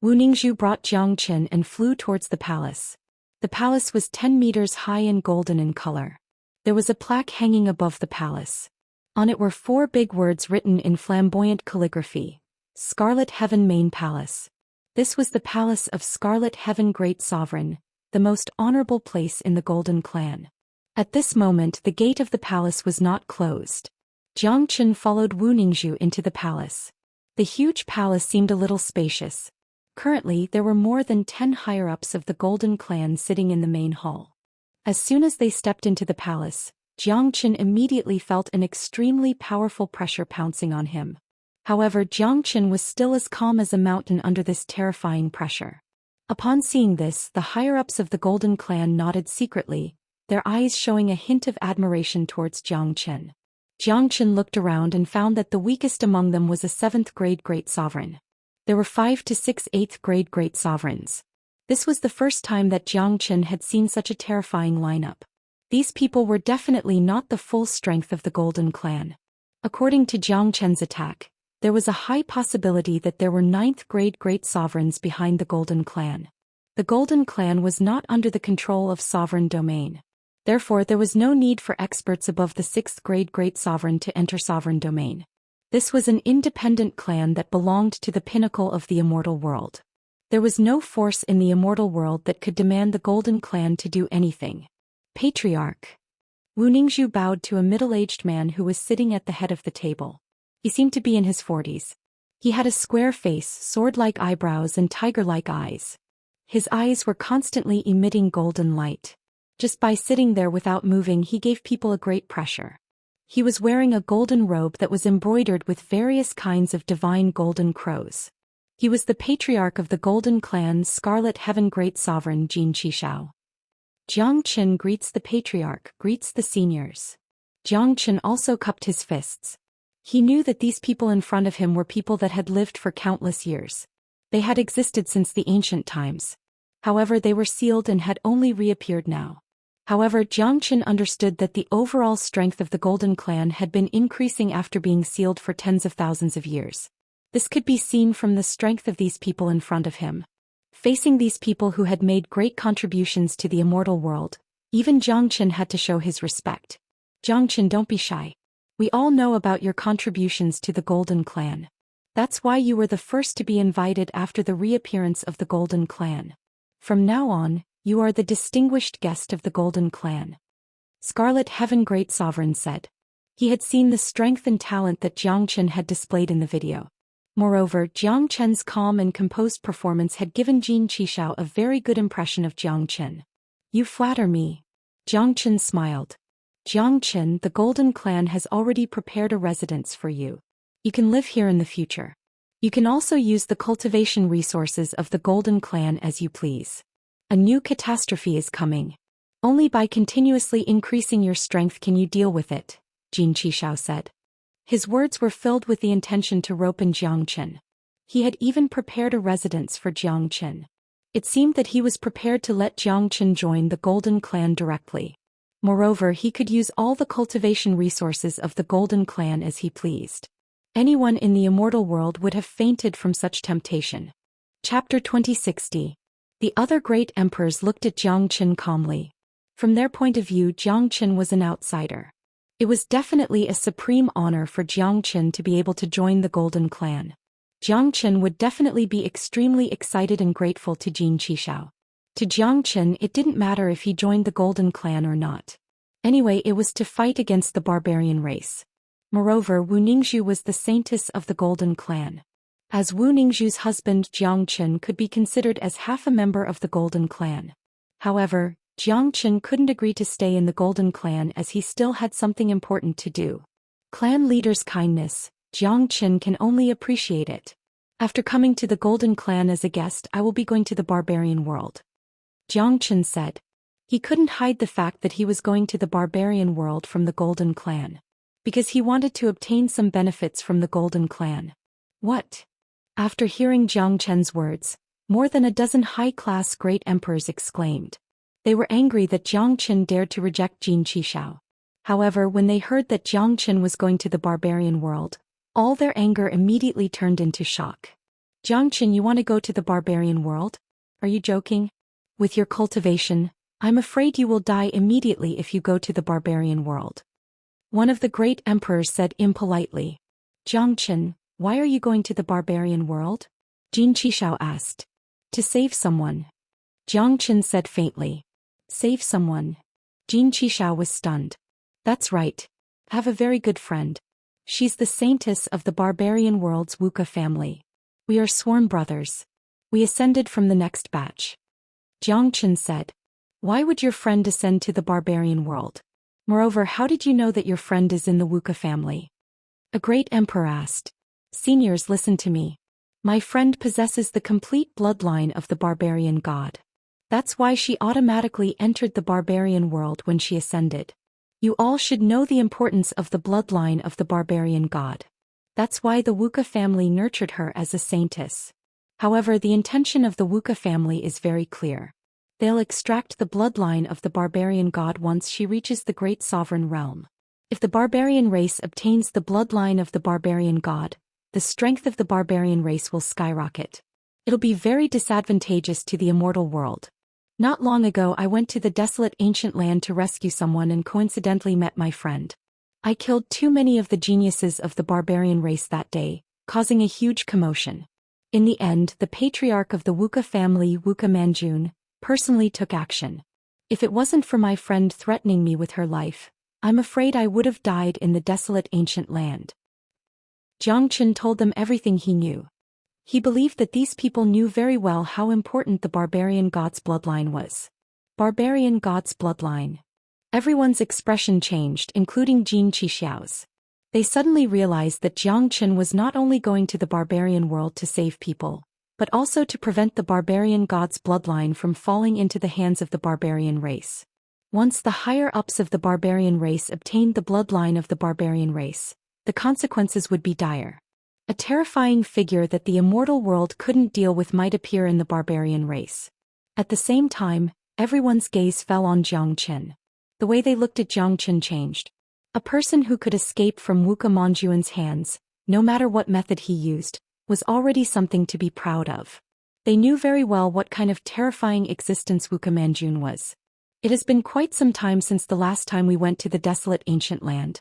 Wu Ningzhu brought Zhou Xian and flew towards the palace. The palace was 10 meters high and golden in color. There was a plaque hanging above the palace. On it were 4 big words written in flamboyant calligraphy. Scarlet Heaven Main Palace. This was the palace of Scarlet Heaven Great Sovereign, the most honorable place in the Golden Clan. At this moment the gate of the palace was not closed. Zhou Xian followed Wu Ningzhu into the palace. The huge palace seemed a little spacious. Currently there were more than 10 higher-ups of the Golden Clan sitting in the main hall. As soon as they stepped into the palace, Zhou Xian immediately felt an extremely powerful pressure pouncing on him. However, Zhou Xian was still as calm as a mountain under this terrifying pressure. Upon seeing this, the higher-ups of the Golden Clan nodded secretly, their eyes showing a hint of admiration towards Zhou Xian. Zhou Xian looked around and found that the weakest among them was a 7th-grade great sovereign. There were 5 to 6 8th-grade great sovereigns. This was the first time that Zhou Xian had seen such a terrifying lineup. These people were definitely not the full strength of the Golden Clan. According to Zhou Xian's attack, there was a high possibility that there were 9th-grade great sovereigns behind the Golden Clan. The Golden Clan was not under the control of sovereign domain. Therefore there was no need for experts above the 6th-grade great sovereign to enter sovereign domain. This was an independent clan that belonged to the pinnacle of the immortal world. There was no force in the immortal world that could demand the Golden Clan to do anything. Patriarch. Wu Ningzhu bowed to a middle-aged man who was sitting at the head of the table. He seemed to be in his 40s. He had a square face, sword-like eyebrows and tiger-like eyes. His eyes were constantly emitting golden light. Just by sitting there without moving he gave people a great pressure. He was wearing a golden robe that was embroidered with various kinds of divine golden crows. He was the patriarch of the Golden Clan's Scarlet Heaven Great Sovereign Jin Qishao. Zhou Xian greets the patriarch, greets the seniors. Zhou Xian also cupped his fists. He knew that these people in front of him were people that had lived for countless years. They had existed since the ancient times. However, they were sealed and had only reappeared now. However, Zhou Xian understood that the overall strength of the Golden Clan had been increasing after being sealed for tens of thousands of years. This could be seen from the strength of these people in front of him. Facing these people who had made great contributions to the immortal world, even Zhou Xian had to show his respect. Zhou Xian, don't be shy. We all know about your contributions to the Golden Clan. That's why you were the first to be invited after the reappearance of the Golden Clan. From now on, you are the distinguished guest of the Golden Clan. Scarlet Heaven Great Sovereign said. He had seen the strength and talent that Jiang Chen had displayed in the video. Moreover, Jiang Chen's calm and composed performance had given Jin Qishao a very good impression of Jiang Chen. You flatter me. Jiang Chen smiled. Jiang Chen, the Golden Clan has already prepared a residence for you. You can live here in the future. You can also use the cultivation resources of the Golden Clan as you please. A new catastrophe is coming. Only by continuously increasing your strength can you deal with it, Jin Qishao said. His words were filled with the intention to rope in Jiang Chen. He had even prepared a residence for Jiang Chen. It seemed that he was prepared to let Jiang Chen join the Golden Clan directly. Moreover, he could use all the cultivation resources of the Golden Clan as he pleased. Anyone in the immortal world would have fainted from such temptation. Chapter 2060. The other great emperors looked at Jiang Chen calmly. From their point of view, Jiang Chen was an outsider. It was definitely a supreme honor for Jiang Chen to be able to join the Golden Clan. Jiang Chen would definitely be extremely excited and grateful to Jin Qishao. To Jiang Chen, it didn't matter if he joined the Golden Clan or not. Anyway, it was to fight against the barbarian race. Moreover, Wu Ningzhu was the saintess of the Golden Clan. As Wu Ningzhu's husband, Jiang Chen could be considered as half a member of the Golden Clan. However, Jiang Chen couldn't agree to stay in the Golden Clan as he still had something important to do. Clan leader's kindness, Jiang Chen can only appreciate it. After coming to the Golden Clan as a guest, I will be going to the barbarian world. Jiang Chen said. He couldn't hide the fact that he was going to the barbarian world from the Golden Clan. Because he wanted to obtain some benefits from the Golden Clan. What? After hearing Jiang Chen's words, more than a dozen high-class great emperors exclaimed. They were angry that Jiang Chen dared to reject Jin Qishao. However, when they heard that Jiang Chen was going to the barbarian world, all their anger immediately turned into shock. Jiang Chen, you want to go to the barbarian world? Are you joking? With your cultivation, I'm afraid you will die immediately if you go to the barbarian world. One of the great emperors said impolitely. Jiang Chen, why are you going to the barbarian world? Jin Qishao asked. To save someone. Jiang Chen said faintly. Save someone. Jin Qishao was stunned. That's right. Have a very good friend. She's the saintess of the barbarian world's Wuxia family. We are sworn brothers. We ascended from the next batch. Jiang Chen said. Why would your friend ascend to the barbarian world? Moreover, how did you know that your friend is in the Wuxia family? A great emperor asked. Seniors, listen to me. My friend possesses the complete bloodline of the barbarian god. That's why she automatically entered the barbarian world when she ascended. You all should know the importance of the bloodline of the barbarian god. That's why the Wuxia family nurtured her as a saintess. However, the intention of the Wuxia family is very clear. They'll extract the bloodline of the barbarian god once she reaches the great sovereign realm. If the barbarian race obtains the bloodline of the barbarian god, the strength of the barbarian race will skyrocket. It'll be very disadvantageous to the immortal world. Not long ago I went to the desolate ancient land to rescue someone and coincidentally met my friend. I killed too many of the geniuses of the barbarian race that day, causing a huge commotion. In the end, the patriarch of the Wuxia family, Wuxia Manjun, personally took action. If it wasn't for my friend threatening me with her life, I'm afraid I would have died in the desolate ancient land. Jiang Chen told them everything he knew. He believed that these people knew very well how important the barbarian god's bloodline was. Barbarian god's bloodline. Everyone's expression changed, including Jin Qishao's. They suddenly realized that Jiang Chen was not only going to the barbarian world to save people, but also to prevent the barbarian god's bloodline from falling into the hands of the barbarian race. Once the higher-ups of the barbarian race obtained the bloodline of the barbarian race, the consequences would be dire. A terrifying figure that the immortal world couldn't deal with might appear in the barbarian race. At the same time, everyone's gaze fell on Jiang Chen. The way they looked at Jiang Chen changed. A person who could escape from Wuxia Manjuan's hands, no matter what method he used, was already something to be proud of. They knew very well what kind of terrifying existence Wuxia Manjun was. It has been quite some time since the last time we went to the desolate ancient land.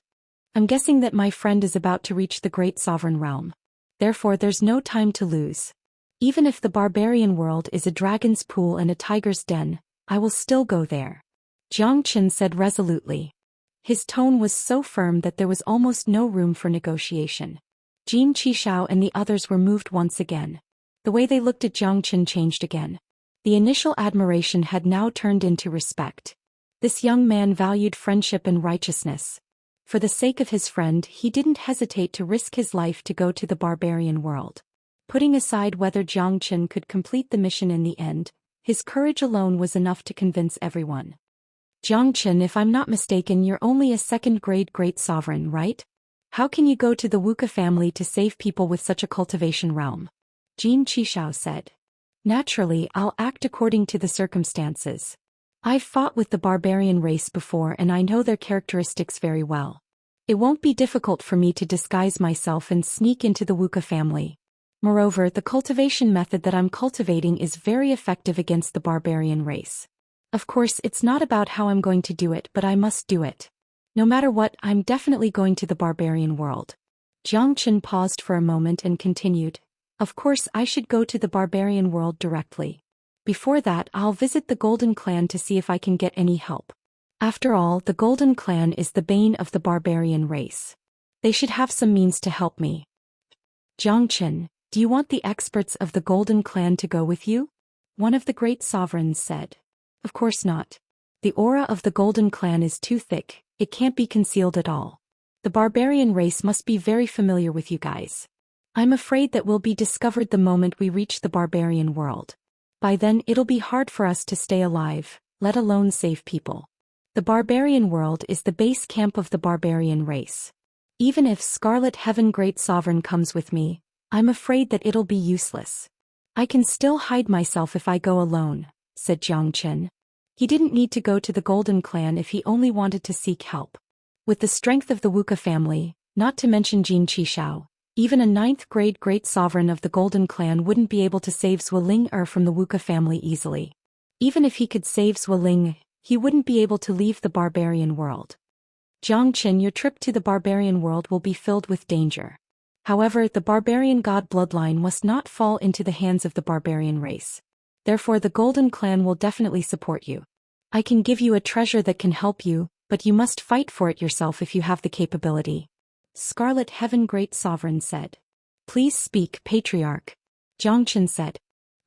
I'm guessing that my friend is about to reach the Great Sovereign Realm. Therefore there's no time to lose. Even if the barbarian world is a dragon's pool and a tiger's den, I will still go there. Zhou Xian said resolutely. His tone was so firm that there was almost no room for negotiation. Jin Qishao and the others were moved once again. The way they looked at Zhou Xian changed again. The initial admiration had now turned into respect. This young man valued friendship and righteousness. For the sake of his friend, he didn't hesitate to risk his life to go to the barbarian world. Putting aside whether Zhou Xian could complete the mission in the end, his courage alone was enough to convince everyone. Zhou Xian, if I'm not mistaken, you're only a second-grade great sovereign, right? How can you go to the Wuxia family to save people with such a cultivation realm? Jin Qishao said. Naturally, I'll act according to the circumstances. I've fought with the barbarian race before and I know their characteristics very well. It won't be difficult for me to disguise myself and sneak into the Wuxia family. Moreover, the cultivation method that I'm cultivating is very effective against the barbarian race. Of course, it's not about how I'm going to do it, but I must do it. No matter what, I'm definitely going to the barbarian world. Zhou Xian paused for a moment and continued. Of course, I should go to the barbarian world directly. Before that, I'll visit the Golden Clan to see if I can get any help. After all, the Golden Clan is the bane of the barbarian race. They should have some means to help me. Zhou Xian, do you want the experts of the Golden Clan to go with you? One of the great sovereigns said. Of course not. The aura of the Golden Clan is too thick, it can't be concealed at all. The barbarian race must be very familiar with you guys. I'm afraid that we'll be discovered the moment we reach the barbarian world. By then it'll be hard for us to stay alive, let alone save people. The barbarian world is the base camp of the barbarian race. Even if Scarlet Heaven Great Sovereign comes with me, I'm afraid that it'll be useless. I can still hide myself if I go alone, said Zhou Xian. He didn't need to go to the Golden Clan if he only wanted to seek help. With the strength of the Wuxia family, not to mention Jin Qishao, even a 9th-grade great sovereign of the Golden Clan wouldn't be able to save Zhuoling from the Wuxia family easily. Even if he could save Zhuoling, he wouldn't be able to leave the barbarian world. Zhou Xian, your trip to the barbarian world will be filled with danger. However, the barbarian god bloodline must not fall into the hands of the barbarian race. Therefore the Golden Clan will definitely support you. I can give you a treasure that can help you, but you must fight for it yourself if you have the capability. Scarlet Heaven Great Sovereign said. Please speak, Patriarch. Zhou Xian said.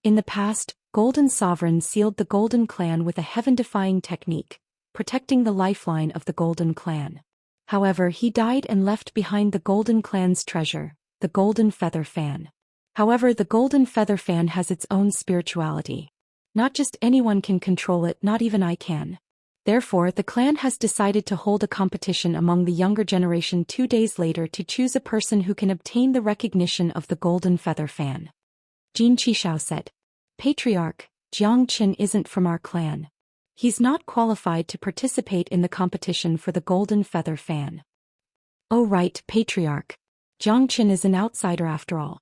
In the past, Golden Sovereign sealed the Golden Clan with a heaven-defying technique, protecting the lifeline of the Golden Clan. However, he died and left behind the Golden Clan's treasure, the Golden Feather Fan. However, the Golden Feather Fan has its own spirituality. Not just anyone can control it, not even I can. Therefore, the clan has decided to hold a competition among the younger generation 2 days later to choose a person who can obtain the recognition of the Golden Feather Fan. Jin Qishao said. Patriarch, Zhou Xian isn't from our clan. He's not qualified to participate in the competition for the Golden Feather Fan. Oh right, Patriarch. Zhou Xian is an outsider after all.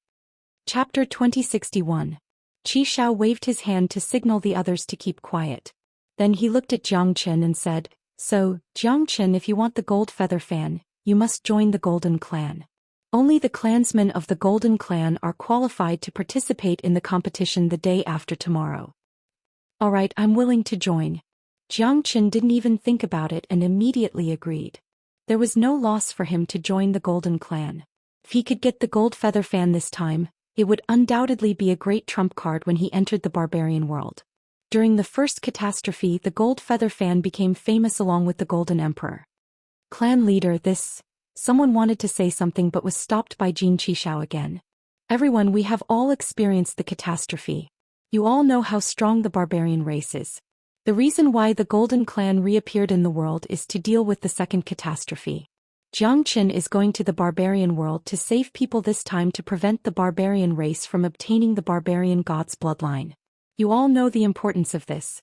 Chapter 2061. Qishao waved his hand to signal the others to keep quiet. Then he looked at Zhou Xian and said, So, Zhou Xian, if you want the Gold Feather Fan, you must join the Golden Clan. Only the clansmen of the Golden Clan are qualified to participate in the competition the day after tomorrow. Alright, I'm willing to join. Zhou Xian didn't even think about it and immediately agreed. There was no loss for him to join the Golden Clan. If he could get the Gold Feather Fan this time, it would undoubtedly be a great trump card when he entered the barbarian world. During the first catastrophe, the Gold Feather Fan became famous along with the Golden Emperor. Clan leader, someone wanted to say something but was stopped by Jin Qishao again. Everyone, we have all experienced the catastrophe. You all know how strong the barbarian race is. The reason why the Golden Clan reappeared in the world is to deal with the second catastrophe. Zhou Xian is going to the barbarian world to save people this time to prevent the barbarian race from obtaining the barbarian god's bloodline. You all know the importance of this.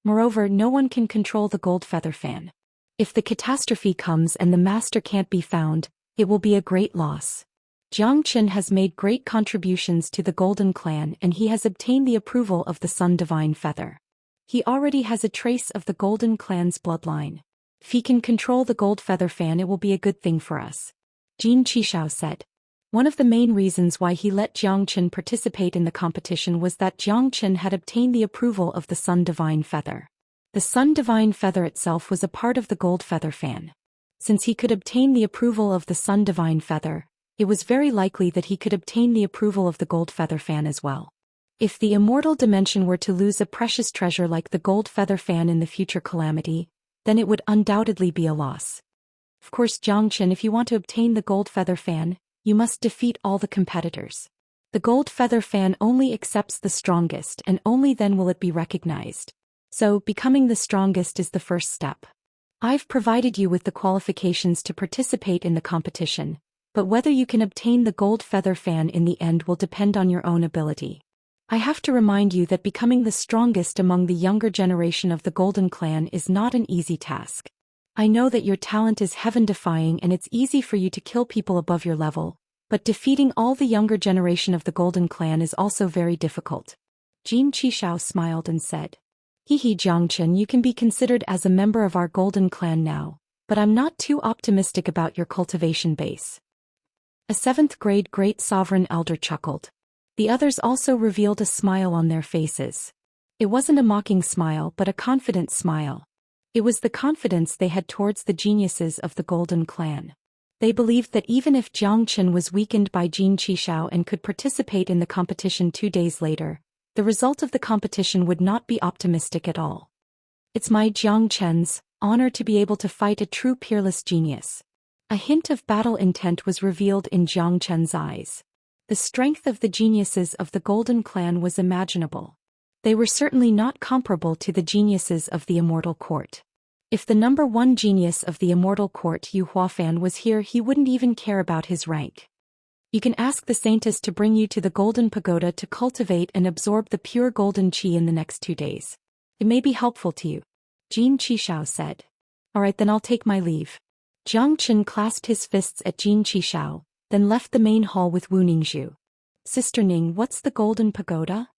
Moreover, no one can control the Gold Feather Fan. If the catastrophe comes and the master can't be found, it will be a great loss. Zhou Xian has made great contributions to the Golden Clan and he has obtained the approval of the Sun Divine Feather. He already has a trace of the Golden Clan's bloodline. If he can control the gold feather fan, it will be a good thing for us. Jin Qishao said. One of the main reasons why he let Jiang Chen participate in the competition was that Jiang Chen had obtained the approval of the Sun Divine Feather. The Sun Divine Feather itself was a part of the gold feather fan. Since he could obtain the approval of the Sun Divine Feather, it was very likely that he could obtain the approval of the gold feather fan as well. If the immortal dimension were to lose a precious treasure like the gold feather fan in the future calamity, then it would undoubtedly be a loss. Of course, Jiang Chen, if you want to obtain the gold feather fan, you must defeat all the competitors. The gold feather fan only accepts the strongest, and only then will it be recognized. So, becoming the strongest is the first step. I've provided you with the qualifications to participate in the competition, but whether you can obtain the gold feather fan in the end will depend on your own ability. I have to remind you that becoming the strongest among the younger generation of the Golden Clan is not an easy task. I know that your talent is heaven-defying and it's easy for you to kill people above your level, but defeating all the younger generation of the Golden Clan is also very difficult. Jin Qishao smiled and said, Hehe Jiang Chen, you can be considered as a member of our Golden Clan now, but I'm not too optimistic about your cultivation base. A 7th grade Great Sovereign Elder chuckled. The others also revealed a smile on their faces. It wasn't a mocking smile but a confident smile. It was the confidence they had towards the geniuses of the Golden Clan. They believed that even if Jiang Chen was weakened by Jin Qishao and could participate in the competition 2 days later, the result of the competition would not be optimistic at all. It's my Jiang Chen's honor to be able to fight a true peerless genius. A hint of battle intent was revealed in Jiang Chen's eyes. The strength of the geniuses of the Golden Clan was imaginable. They were certainly not comparable to the geniuses of the Immortal Court. If the number 1 genius of the Immortal Court, Yu Huafan, was here, he wouldn't even care about his rank. You can ask the Saintess to bring you to the Golden Pagoda to cultivate and absorb the pure golden qi in the next 2 days. It may be helpful to you. Jin Qishao said. Alright, then I'll take my leave. Jiang Chen clasped his fists at Jin Qishao, then left the main hall with Wu Ningzhu. Sister Ning, what's the Golden Pagoda?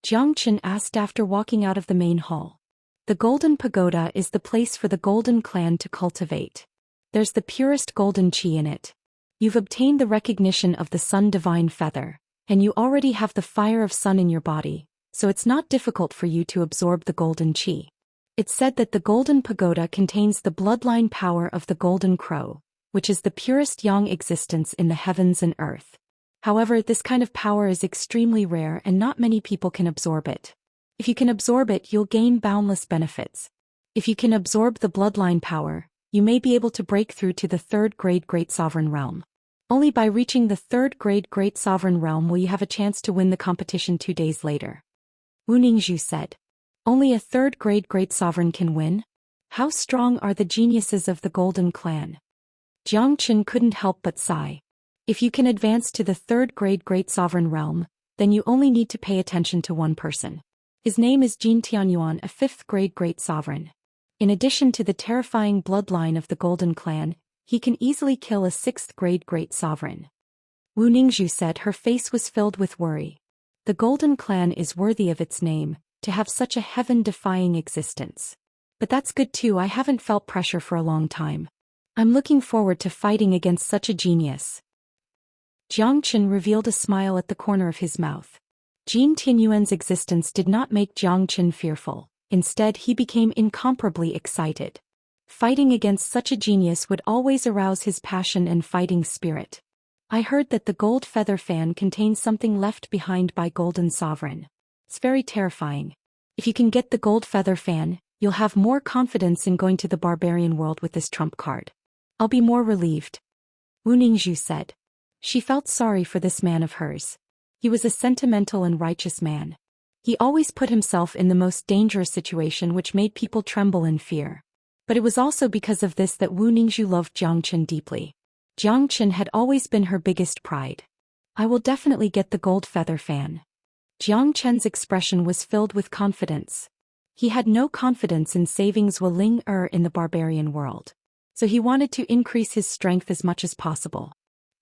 Jiang Chen asked after walking out of the main hall. The Golden Pagoda is the place for the Golden Clan to cultivate. There's the purest golden qi in it. You've obtained the recognition of the Sun Divine Feather, and you already have the fire of sun in your body, so it's not difficult for you to absorb the golden qi. It's said that the Golden Pagoda contains the bloodline power of the Golden Crow, which is the purest yang existence in the heavens and earth. However, this kind of power is extremely rare and not many people can absorb it. If you can absorb it, you'll gain boundless benefits. If you can absorb the bloodline power, you may be able to break through to the 3rd grade Great Sovereign Realm. Only by reaching the 3rd grade Great Sovereign Realm will you have a chance to win the competition 2 days later. Wu Ningzhu said. Only a 3rd grade Great Sovereign can win? How strong are the geniuses of the Golden Clan? Jiang Chen couldn't help but sigh. If you can advance to the 3rd grade Great Sovereign Realm, then you only need to pay attention to one person. His name is Jin Tianyuan, a 5th grade Great Sovereign. In addition to the terrifying bloodline of the Golden Clan, he can easily kill a 6th grade Great Sovereign. Wu Ningzhu said, her face was filled with worry. The Golden Clan is worthy of its name, to have such a heaven-defying existence. But that's good too, I haven't felt pressure for a long time. I'm looking forward to fighting against such a genius. Jiang Chen revealed a smile at the corner of his mouth. Jin Tianyuan's existence did not make Jiang Chen fearful, instead he became incomparably excited. Fighting against such a genius would always arouse his passion and fighting spirit. I heard that the gold feather fan contains something left behind by Golden Sovereign. It's very terrifying. If you can get the gold feather fan, you'll have more confidence in going to the barbarian world with this trump card. I'll be more relieved. Wu Ningzhu said. She felt sorry for this man of hers. He was a sentimental and righteous man. He always put himself in the most dangerous situation which made people tremble in fear. But it was also because of this that Wu Ningzhu loved Jiang Chen deeply. Jiang Chen had always been her biggest pride. I will definitely get the gold feather fan. Jiang Chen's expression was filled with confidence. He had no confidence in saving Zhuo Ling in the barbarian world. So he wanted to increase his strength as much as possible.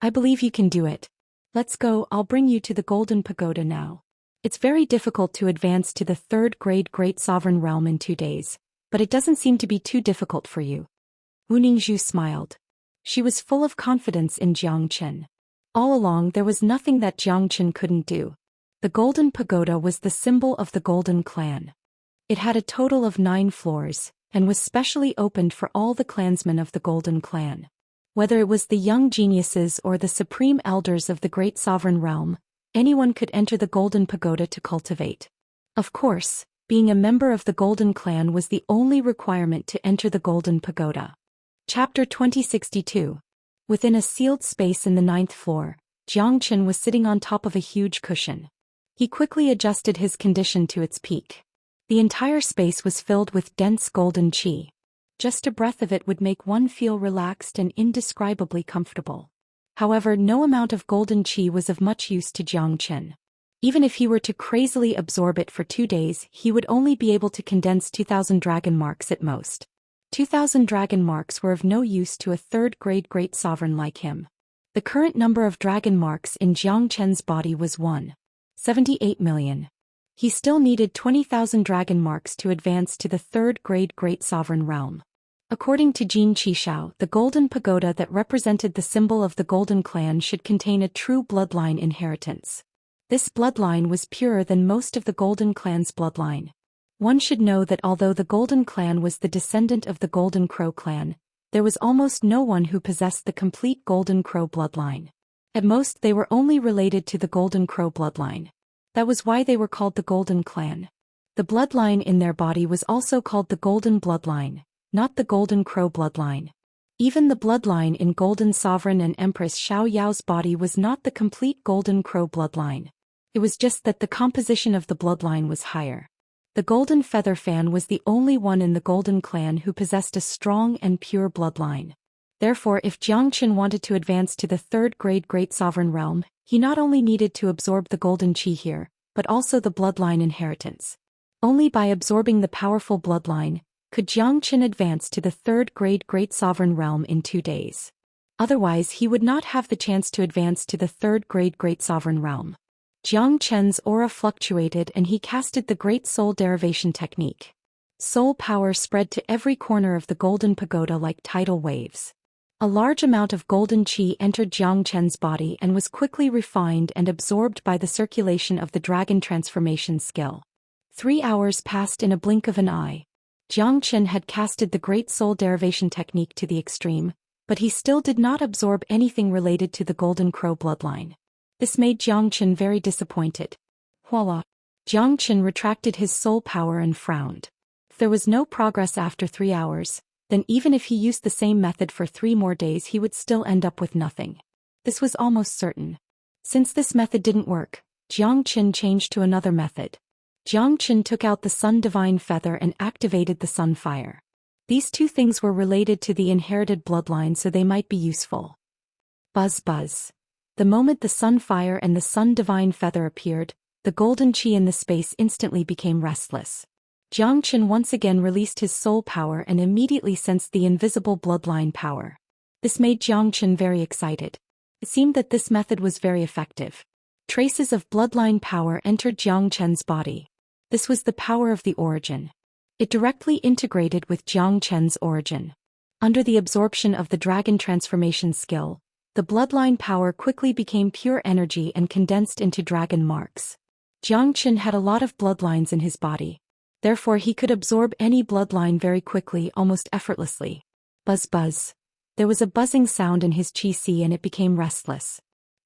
I believe you can do it. Let's go, I'll bring you to the Golden Pagoda now. It's very difficult to advance to the 3rd grade Great Sovereign Realm in 2 days, but it doesn't seem to be too difficult for you. Wu Ningzhu smiled. She was full of confidence in Jiang Chen. All along there was nothing that Jiang Chen couldn't do. The Golden Pagoda was the symbol of the Golden Clan. It had a total of 9 floors, and was specially opened for all the clansmen of the Golden Clan. Whether it was the young geniuses or the supreme elders of the great sovereign realm, anyone could enter the Golden Pagoda to cultivate. Of course, being a member of the Golden Clan was the only requirement to enter the Golden Pagoda. Chapter 2062. Within a sealed space in the 9th floor, Jiang Chen was sitting on top of a huge cushion. He quickly adjusted his condition to its peak. The entire space was filled with dense golden qi. Just a breath of it would make one feel relaxed and indescribably comfortable. However, no amount of golden qi was of much use to Jiang Chen. Even if he were to crazily absorb it for 2 days, he would only be able to condense 2,000 dragon marks at most. 2,000 dragon marks were of no use to a third-grade great sovereign like him. The current number of dragon marks in Jiang Chen's body was 1.78 million. He still needed 20,000 dragon marks to advance to the third-grade great sovereign realm. According to Jin Qishao, the Golden Pagoda that represented the symbol of the Golden Clan should contain a true bloodline inheritance. This bloodline was purer than most of the Golden Clan's bloodline. One should know that although the Golden Clan was the descendant of the Golden Crow clan, there was almost no one who possessed the complete Golden Crow bloodline. At most they were only related to the Golden Crow bloodline. That was why they were called the Golden Clan. The bloodline in their body was also called the Golden Bloodline, not the Golden Crow bloodline. Even the bloodline in Golden Sovereign and Empress Xiao Yao's body was not the complete Golden Crow bloodline. It was just that the composition of the bloodline was higher. The Golden Feather Fan was the only one in the Golden Clan who possessed a strong and pure bloodline. Therefore, if Jiang Chen wanted to advance to the third-grade Great Sovereign Realm, he not only needed to absorb the golden qi here, but also the bloodline inheritance. Only by absorbing the powerful bloodline could Jiang Chen advance to the third-grade Great Sovereign Realm in 2 days. Otherwise, he would not have the chance to advance to the third-grade Great Sovereign Realm. Jiang Chen's aura fluctuated and he casted the Great Soul Derivation technique. Soul power spread to every corner of the Golden Pagoda like tidal waves. A large amount of golden qi entered Jiang Chen's body and was quickly refined and absorbed by the circulation of the dragon transformation skill. 3 hours passed in a blink of an eye. Jiang Chen had casted the Great Soul Derivation technique to the extreme, but he still did not absorb anything related to the Golden Crow bloodline. This made Jiang Chen very disappointed. Voila! Jiang Chen retracted his soul power and frowned. If there was no progress after 3 hours, then even if he used the same method for 3 more days he would still end up with nothing. This was almost certain. Since this method didn't work, Jiang Chen changed to another method. Jiang Chen took out the Sun Divine Feather and activated the Sun Fire. These 2 things were related to the inherited bloodline, so they might be useful. Buzz buzz. The moment the Sun Fire and the Sun Divine Feather appeared, the golden qi in the space instantly became restless. Jiang Chen once again released his soul power and immediately sensed the invisible bloodline power. This made Jiang Chen very excited. It seemed that this method was very effective. Traces of bloodline power entered Jiang Chen's body. This was the power of the origin. It directly integrated with Jiang Chen's origin. Under the absorption of the dragon transformation skill, the bloodline power quickly became pure energy and condensed into dragon marks. Jiang Chen had a lot of bloodlines in his body. Therefore he could absorb any bloodline very quickly, almost effortlessly. Buzz buzz. There was a buzzing sound in his qi si and it became restless.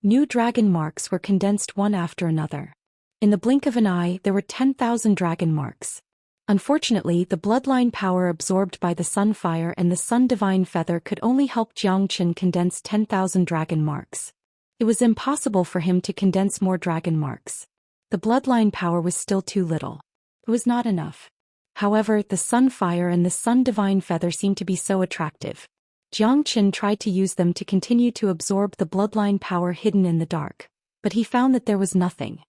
New dragon marks were condensed one after another. In the blink of an eye there were 10,000 dragon marks. Unfortunately, the bloodline power absorbed by the Sun Fire and the Sun Divine Feather could only help Jiang Chen condense 10,000 dragon marks. It was impossible for him to condense more dragon marks. The bloodline power was still too little. It was not enough. However, the Sun Fire and the Sun Divine Feather seemed to be so attractive. Jiang Chen tried to use them to continue to absorb the bloodline power hidden in the dark, but he found that there was nothing.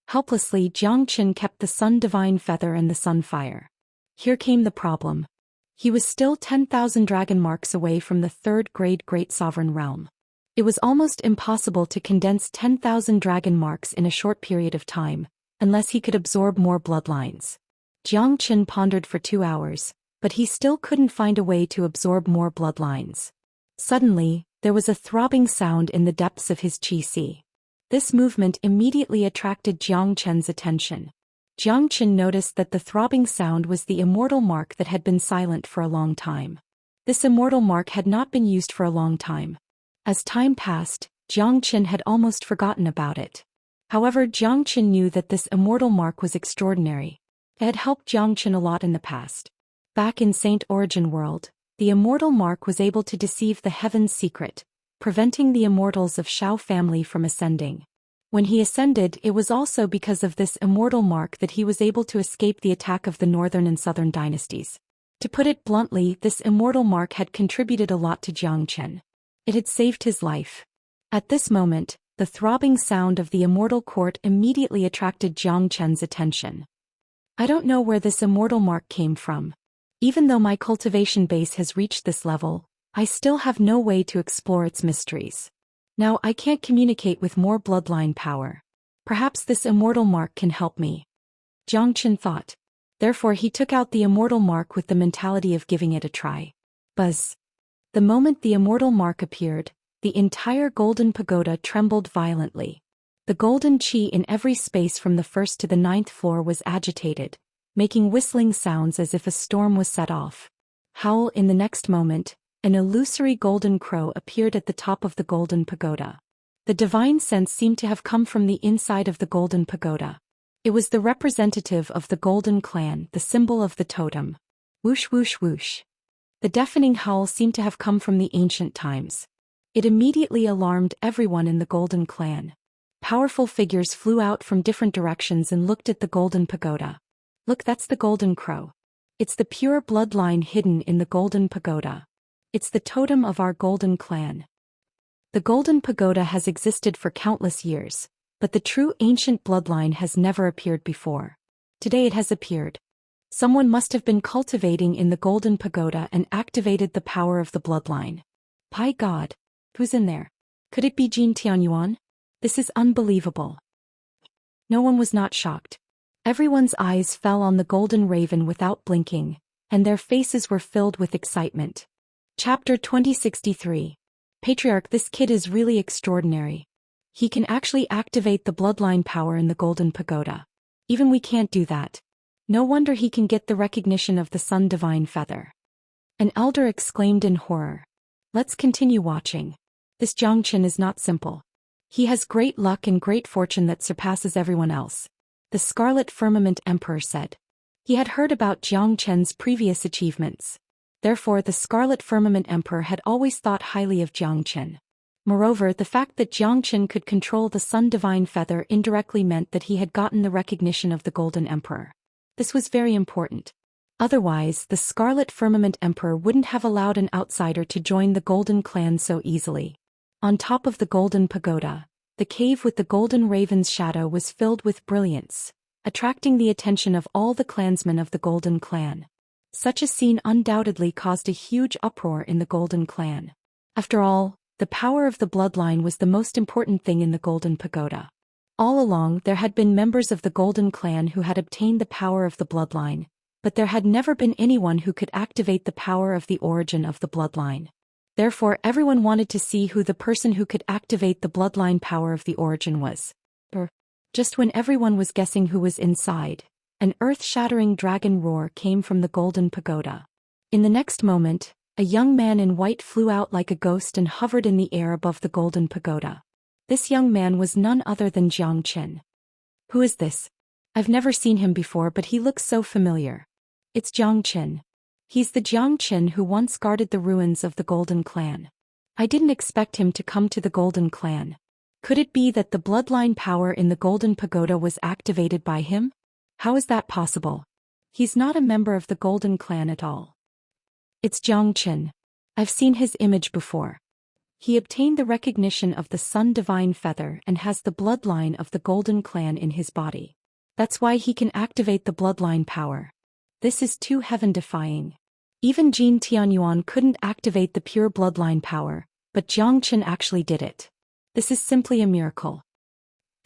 Helplessly, Jiang Chen kept the Sun Divine Feather and the Sun Fire. Here came the problem. He was still 10,000 dragon marks away from the third-grade Great Sovereign Realm. It was almost impossible to condense 10,000 dragon marks in a short period of time, unless he could absorb more bloodlines. Jiang Chen pondered for 2 hours, but he still couldn't find a way to absorb more bloodlines. Suddenly, there was a throbbing sound in the depths of his qi. This movement immediately attracted Jiang Chen's attention. Jiang Chen noticed that the throbbing sound was the immortal mark that had been silent for a long time. This immortal mark had not been used for a long time. As time passed, Jiang Chen had almost forgotten about it. However, Jiang Chen knew that this immortal mark was extraordinary. It had helped Jiang Chen a lot in the past. Back in Saint Origin World, the immortal mark was able to deceive the Heaven's secret, preventing the immortals of Shao family from ascending. When he ascended, it was also because of this immortal mark that he was able to escape the attack of the northern and southern dynasties. To put it bluntly, this immortal mark had contributed a lot to Jiang Chen. It had saved his life. At this moment, the throbbing sound of the immortal court immediately attracted Jiang Chen's attention. I don't know where this immortal mark came from. Even though my cultivation base has reached this level, I still have no way to explore its mysteries. Now I can't communicate with more bloodline power. Perhaps this immortal mark can help me. Jiang Chen thought. Therefore he took out the immortal mark with the mentality of giving it a try. Buzz. The moment the immortal mark appeared, the entire golden pagoda trembled violently. The golden qi in every space from the 1st to the 9th floor was agitated, making whistling sounds as if a storm was set off. Howl! In the next moment, an illusory golden crow appeared at the top of the golden pagoda. The divine sense seemed to have come from the inside of the golden pagoda. It was the representative of the golden clan, the symbol of the totem. Whoosh whoosh whoosh. The deafening howl seemed to have come from the ancient times. It immediately alarmed everyone in the golden clan. Powerful figures flew out from different directions and looked at the golden pagoda. Look, that's the golden crow. It's the pure bloodline hidden in the golden pagoda. It's the totem of our golden clan. The golden pagoda has existed for countless years, but the true ancient bloodline has never appeared before. Today it has appeared. Someone must have been cultivating in the golden pagoda and activated the power of the bloodline. By God! Who's in there? Could it be Jin Tianyuan? This is unbelievable. No one was not shocked. Everyone's eyes fell on the golden raven without blinking, and their faces were filled with excitement. Chapter 2063. Patriarch, this kid is really extraordinary. He can actually activate the bloodline power in the golden pagoda. Even we can't do that. No wonder he can get the recognition of the sun divine feather. An elder exclaimed in horror. Let's continue watching. This Jiang Chen is not simple. He has great luck and great fortune that surpasses everyone else. The Scarlet Firmament Emperor said. He had heard about Jiang Chen's previous achievements. Therefore the Scarlet Firmament Emperor had always thought highly of Jiang Chen. Moreover, the fact that Jiang Chen could control the sun divine feather indirectly meant that he had gotten the recognition of the Golden Emperor. This was very important. Otherwise, the Scarlet Firmament Emperor wouldn't have allowed an outsider to join the Golden Clan so easily. On top of the Golden Pagoda, the cave with the Golden Raven's shadow was filled with brilliance, attracting the attention of all the clansmen of the Golden Clan. Such a scene undoubtedly caused a huge uproar in the Golden Clan. After all, the power of the bloodline was the most important thing in the Golden Pagoda. All along there had been members of the Golden Clan who had obtained the power of the bloodline, but there had never been anyone who could activate the power of the origin of the bloodline. Therefore everyone wanted to see who the person who could activate the bloodline power of the origin was. Just when everyone was guessing who was inside, an earth-shattering dragon roar came from the Golden Pagoda. In the next moment, a young man in white flew out like a ghost and hovered in the air above the Golden Pagoda. This young man was none other than Jiang Chen. Who is this? I've never seen him before, but he looks so familiar. It's Jiang Chen. He's the Jiang Chen who once guarded the ruins of the Golden Clan. I didn't expect him to come to the Golden Clan. Could it be that the bloodline power in the Golden Pagoda was activated by him? How is that possible? He's not a member of the Golden Clan at all. It's Jiang Chen. I've seen his image before. He obtained the recognition of the Sun Divine Feather and has the bloodline of the Golden Clan in his body. That's why he can activate the bloodline power. This is too heaven-defying. Even Jin Tianyuan couldn't activate the pure bloodline power, but Jiang Chen actually did it. This is simply a miracle.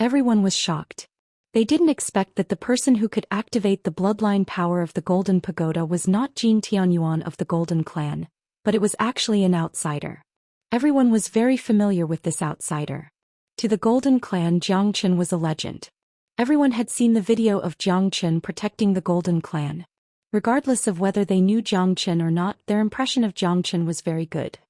Everyone was shocked. They didn't expect that the person who could activate the bloodline power of the Golden Pagoda was not Jin Tianyuan of the Golden Clan, but it was actually an outsider. Everyone was very familiar with this outsider. To the Golden Clan, Jiang Chen was a legend. Everyone had seen the video of Jiang Chen protecting the Golden Clan. Regardless of whether they knew Jiang Chen or not, their impression of Jiang Chen was very good.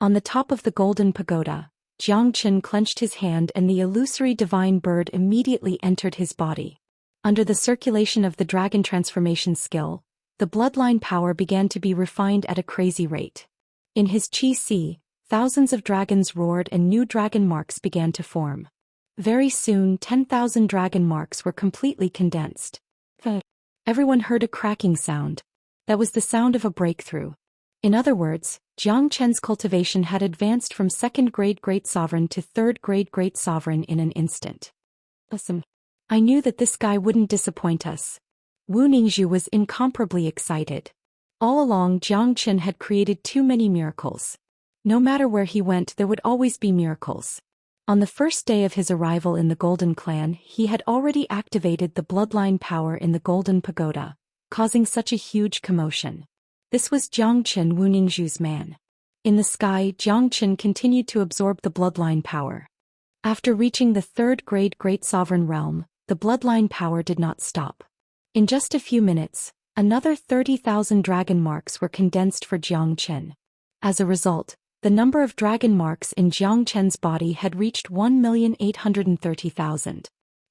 On the top of the Golden Pagoda, Jiang Chen clenched his hand and the illusory divine bird immediately entered his body. Under the circulation of the dragon transformation skill, the bloodline power began to be refined at a crazy rate. In his Qi Si, thousands of dragons roared and new dragon marks began to form. Very soon 10,000 dragon marks were completely condensed. Everyone heard a cracking sound. That was the sound of a breakthrough. In other words, Jiang Chen's cultivation had advanced from 2nd grade Great Sovereign to 3rd grade Great Sovereign in an instant. Awesome. I knew that this guy wouldn't disappoint us. Wu Ningzhu was incomparably excited. All along, Jiang Chen had created too many miracles. No matter where he went, there would always be miracles. On the first day of his arrival in the Golden Clan, he had already activated the bloodline power in the Golden Pagoda, causing such a huge commotion. This was Jiang Chen, Wu Ningzhu's man. In the sky, Jiang Chen continued to absorb the bloodline power. After reaching the 3rd grade Great Sovereign realm, the bloodline power did not stop. In just a few minutes, another 30,000 dragon marks were condensed for Jiang Chen. As a result, the number of dragon marks in Jiang Chen's body had reached 1,830,000.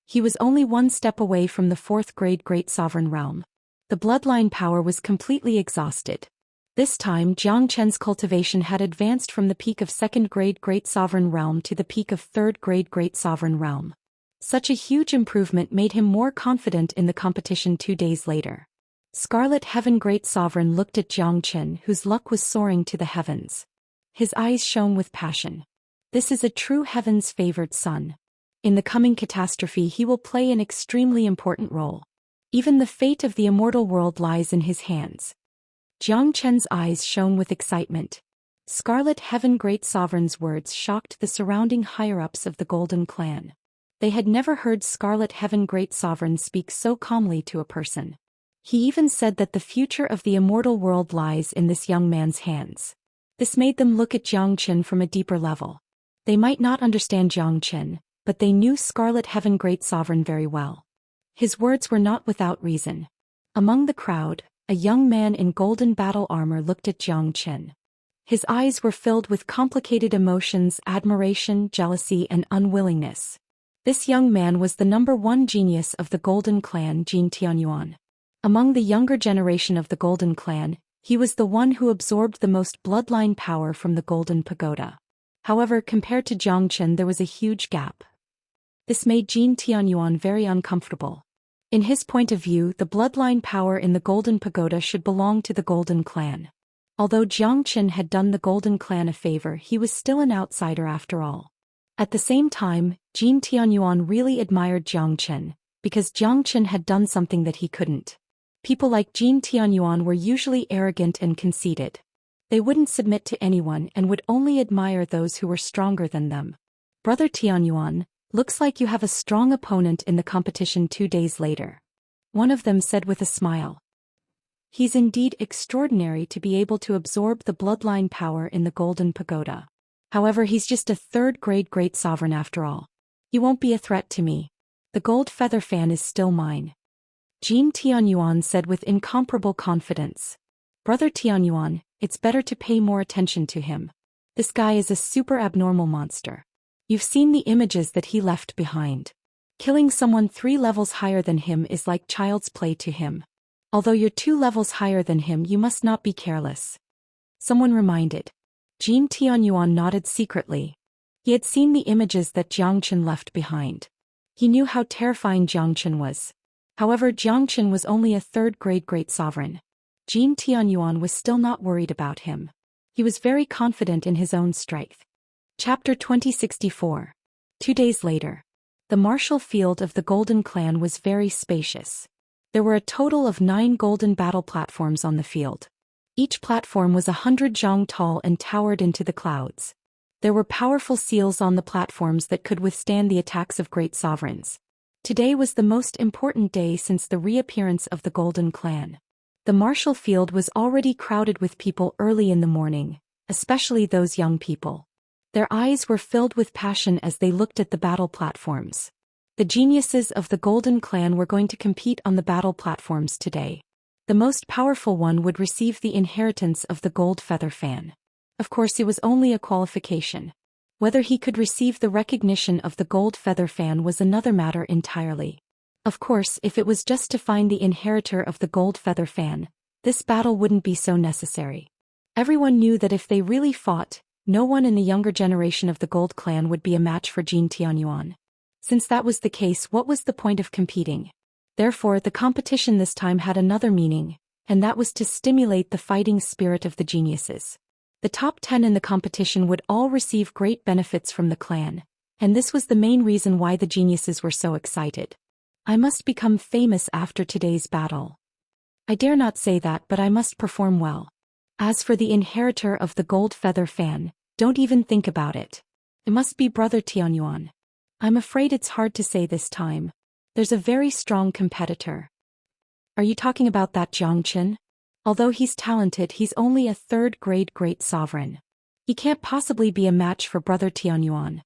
He was only one step away from the 4th grade Great Sovereign realm. The bloodline power was completely exhausted. This time, Jiang Chen's cultivation had advanced from the peak of 2nd grade Great Sovereign realm to the peak of 3rd grade Great Sovereign realm. Such a huge improvement made him more confident in the competition 2 days later. Scarlet Heaven Great Sovereign looked at Jiang Chen, whose luck was soaring to the heavens. His eyes shone with passion. This is a true heaven's favored son. In the coming catastrophe, he will play an extremely important role. Even the fate of the immortal world lies in his hands. Jiang Chen's eyes shone with excitement. Scarlet Heaven Great Sovereign's words shocked the surrounding higher-ups of the Golden Clan. They had never heard Scarlet Heaven Great Sovereign speak so calmly to a person. He even said that the future of the immortal world lies in this young man's hands. This made them look at Jiang Chen from a deeper level. They might not understand Jiang Chen, but they knew Scarlet Heaven Great Sovereign very well. His words were not without reason. Among the crowd, a young man in golden battle armor looked at Jiang Chen. His eyes were filled with complicated emotions, admiration, jealousy, and unwillingness. This young man was the #1 genius of the Golden Clan, Jin Tianyuan. Among the younger generation of the Golden Clan, he was the one who absorbed the most bloodline power from the Golden Pagoda. However, compared to Jiang Chen, there was a huge gap. This made Jin Tianyuan very uncomfortable. In his point of view, the bloodline power in the Golden Pagoda should belong to the Golden Clan. Although Jiang Chen had done the Golden Clan a favor, he was still an outsider after all. At the same time, Jin Tianyuan really admired Jiang Chen, because Jiang Chen had done something that he couldn't. People like Jin Tianyuan were usually arrogant and conceited. They wouldn't submit to anyone and would only admire those who were stronger than them. Brother Tianyuan, looks like you have a strong opponent in the competition 2 days later. One of them said with a smile. He's indeed extraordinary to be able to absorb the bloodline power in the Golden Pagoda. However, he's just a 3rd grade Great Sovereign after all. He won't be a threat to me. The gold feather fan is still mine. Jin Tianyuan said with incomparable confidence. Brother Tianyuan, it's better to pay more attention to him. This guy is a super abnormal monster. You've seen the images that he left behind. Killing someone 3 levels higher than him is like child's play to him. Although you're 2 levels higher than him, you must not be careless. Someone reminded. Jin Tianyuan nodded secretly. He had seen the images that Jiang Chen left behind. He knew how terrifying Jiang Chen was. However, Jiang Chen was only a 3rd grade Great Sovereign. Jin Tianyuan was still not worried about him. He was very confident in his own strength. Chapter 2064. 2 days later. The martial field of the Golden Clan was very spacious. There were a total of 9 golden battle platforms on the field. Each platform was 100 zhang tall and towered into the clouds. There were powerful seals on the platforms that could withstand the attacks of great sovereigns. Today was the most important day since the reappearance of the Golden Clan. The martial field was already crowded with people early in the morning, especially those young people. Their eyes were filled with passion as they looked at the battle platforms. The geniuses of the Golden Clan were going to compete on the battle platforms today. The most powerful one would receive the inheritance of the Gold Feather Fan. Of course, it was only a qualification. Whether he could receive the recognition of the Gold Feather Fan was another matter entirely. Of course, if it was just to find the inheritor of the Gold Feather Fan, this battle wouldn't be so necessary. Everyone knew that if they really fought, no one in the younger generation of the Gold Clan would be a match for Jin Tianyuan. Since that was the case, what was the point of competing? Therefore, the competition this time had another meaning, and that was to stimulate the fighting spirit of the geniuses. The top 10 in the competition would all receive great benefits from the clan, and this was the main reason why the geniuses were so excited. I must become famous after today's battle. I dare not say that, but I must perform well. As for the inheritor of the Gold Feather Fan, don't even think about it. It must be Brother Tianyuan. I'm afraid it's hard to say this time. There's a very strong competitor. Are you talking about that Zhou Xian? Although he's talented, he's only a third-grade great sovereign. He can't possibly be a match for Brother Tianyuan.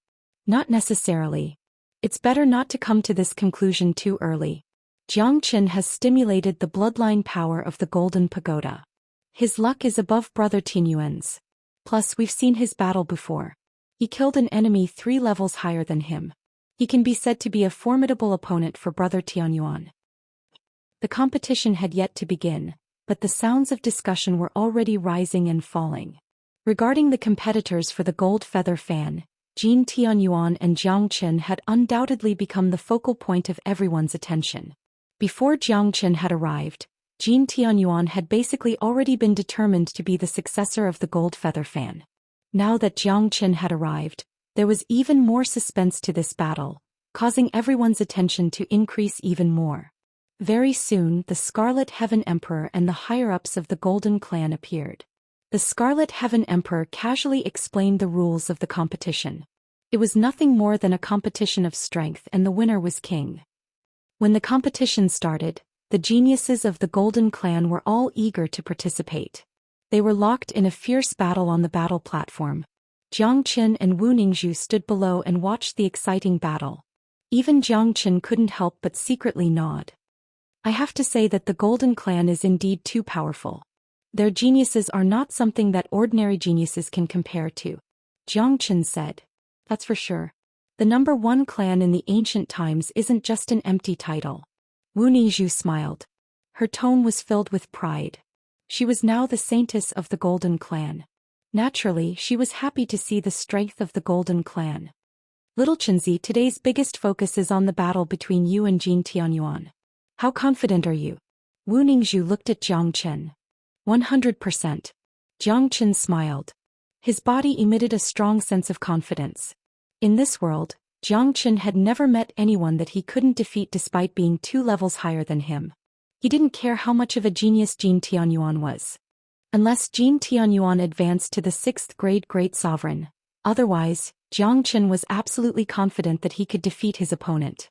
Not necessarily. It's better not to come to this conclusion too early. Zhou Xian has stimulated the bloodline power of the Golden Pagoda. His luck is above Brother Tianyuan's. Plus, we've seen his battle before. He killed an enemy 3 levels higher than him. He can be said to be a formidable opponent for Brother Tianyuan. The competition had yet to begin, but the sounds of discussion were already rising and falling. Regarding the competitors for the Gold Feather Fan, Jin Tianyuan and Zhou Xian had undoubtedly become the focal point of everyone's attention. Before Zhou Xian had arrived, Jin Tianyuan had basically already been determined to be the successor of the Gold Feather Fan. Now that Zhou Xian had arrived, there was even more suspense to this battle, causing everyone's attention to increase even more. Very soon, the Scarlet Heaven Emperor and the higher-ups of the Golden Clan appeared. The Scarlet Heaven Emperor casually explained the rules of the competition. It was nothing more than a competition of strength, and the winner was king. When the competition started, the geniuses of the Golden Clan were all eager to participate. They were locked in a fierce battle on the battle platform. Zhou Xian and Wu Ningzhu stood below and watched the exciting battle. Even Zhou Xian couldn't help but secretly nod. I have to say that the Golden Clan is indeed too powerful. Their geniuses are not something that ordinary geniuses can compare to. Zhou Xian said. That's for sure. The number 1 clan in the ancient times isn't just an empty title. Wu Ningzhu smiled. Her tone was filled with pride. She was now the saintess of the Golden Clan. Naturally, she was happy to see the strength of the Golden Clan. Little Chenzi, today's biggest focus is on the battle between you and Jin Tianyuan. How confident are you? Wu Ningzhu looked at Zhou Xian. 100%. Zhou Xian smiled. His body emitted a strong sense of confidence. In this world, Zhou Xian had never met anyone that he couldn't defeat despite being 2 levels higher than him. He didn't care how much of a genius Jin Tianyuan was. Unless Jin Tianyuan advanced to the 6th grade Great Sovereign. Otherwise, Zhou Xian was absolutely confident that he could defeat his opponent.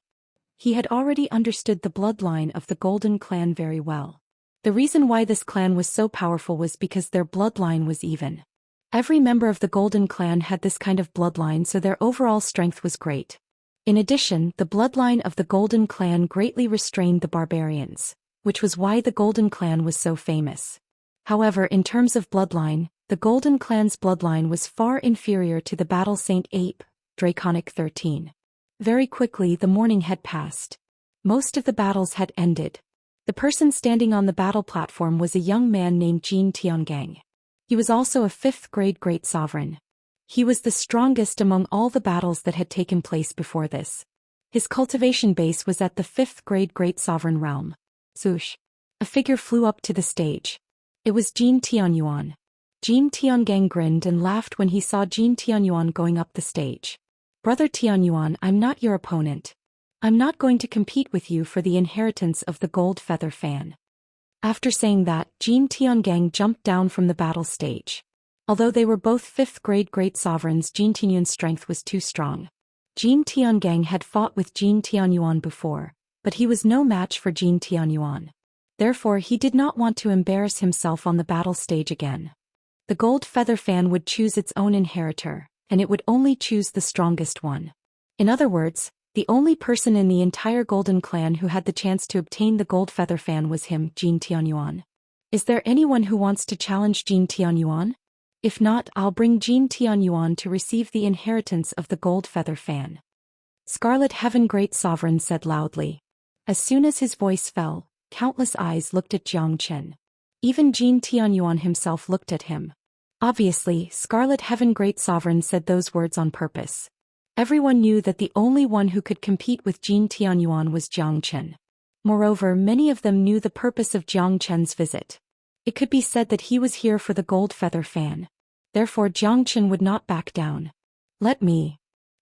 He had already understood the bloodline of the Golden Clan very well. The reason why this clan was so powerful was because their bloodline was even. Every member of the Golden Clan had this kind of bloodline, so their overall strength was great. In addition, the bloodline of the Golden Clan greatly restrained the barbarians, which was why the Golden Clan was so famous. However, in terms of bloodline, the Golden Clan's bloodline was far inferior to the Battle Saint Ape, Draconic 13. Very quickly the morning had passed. Most of the battles had ended. The person standing on the battle platform was a young man named Jin Tiangang. He was also a 5th grade Great Sovereign. He was the strongest among all the battles that had taken place before this. His cultivation base was at the 5th grade Great Sovereign realm. Swoosh. A figure flew up to the stage. It was Jin Tianyuan. Jin Tiangang grinned and laughed when he saw Jin Tianyuan going up the stage. Brother Tianyuan, I'm not your opponent. I'm not going to compete with you for the inheritance of the Gold Feather Fan. After saying that, Jin Tiangang jumped down from the battle stage. Although they were both 5th grade Great Sovereigns, Jin Tianyuan's strength was too strong. Jin Tiangang had fought with Jin Tianyuan before, but he was no match for Jin Tianyuan. Therefore he did not want to embarrass himself on the battle stage again. The gold feather fan would choose its own inheritor, and it would only choose the strongest one. In other words, the only person in the entire Golden Clan who had the chance to obtain the gold feather fan was him, Jin Tianyuan. Is there anyone who wants to challenge Jin Tianyuan? If not, I'll bring Jin Tianyuan to receive the inheritance of the gold feather fan. Scarlet Heaven Great Sovereign said loudly. As soon as his voice fell, countless eyes looked at Jiang Chen. Even Jin Tianyuan himself looked at him. Obviously, Scarlet Heaven Great Sovereign said those words on purpose. Everyone knew that the only one who could compete with Jin Tianyuan was Jiang Chen. Moreover, many of them knew the purpose of Jiang Chen's visit. It could be said that he was here for the gold feather fan. Therefore Jiang Chen would not back down. Let me.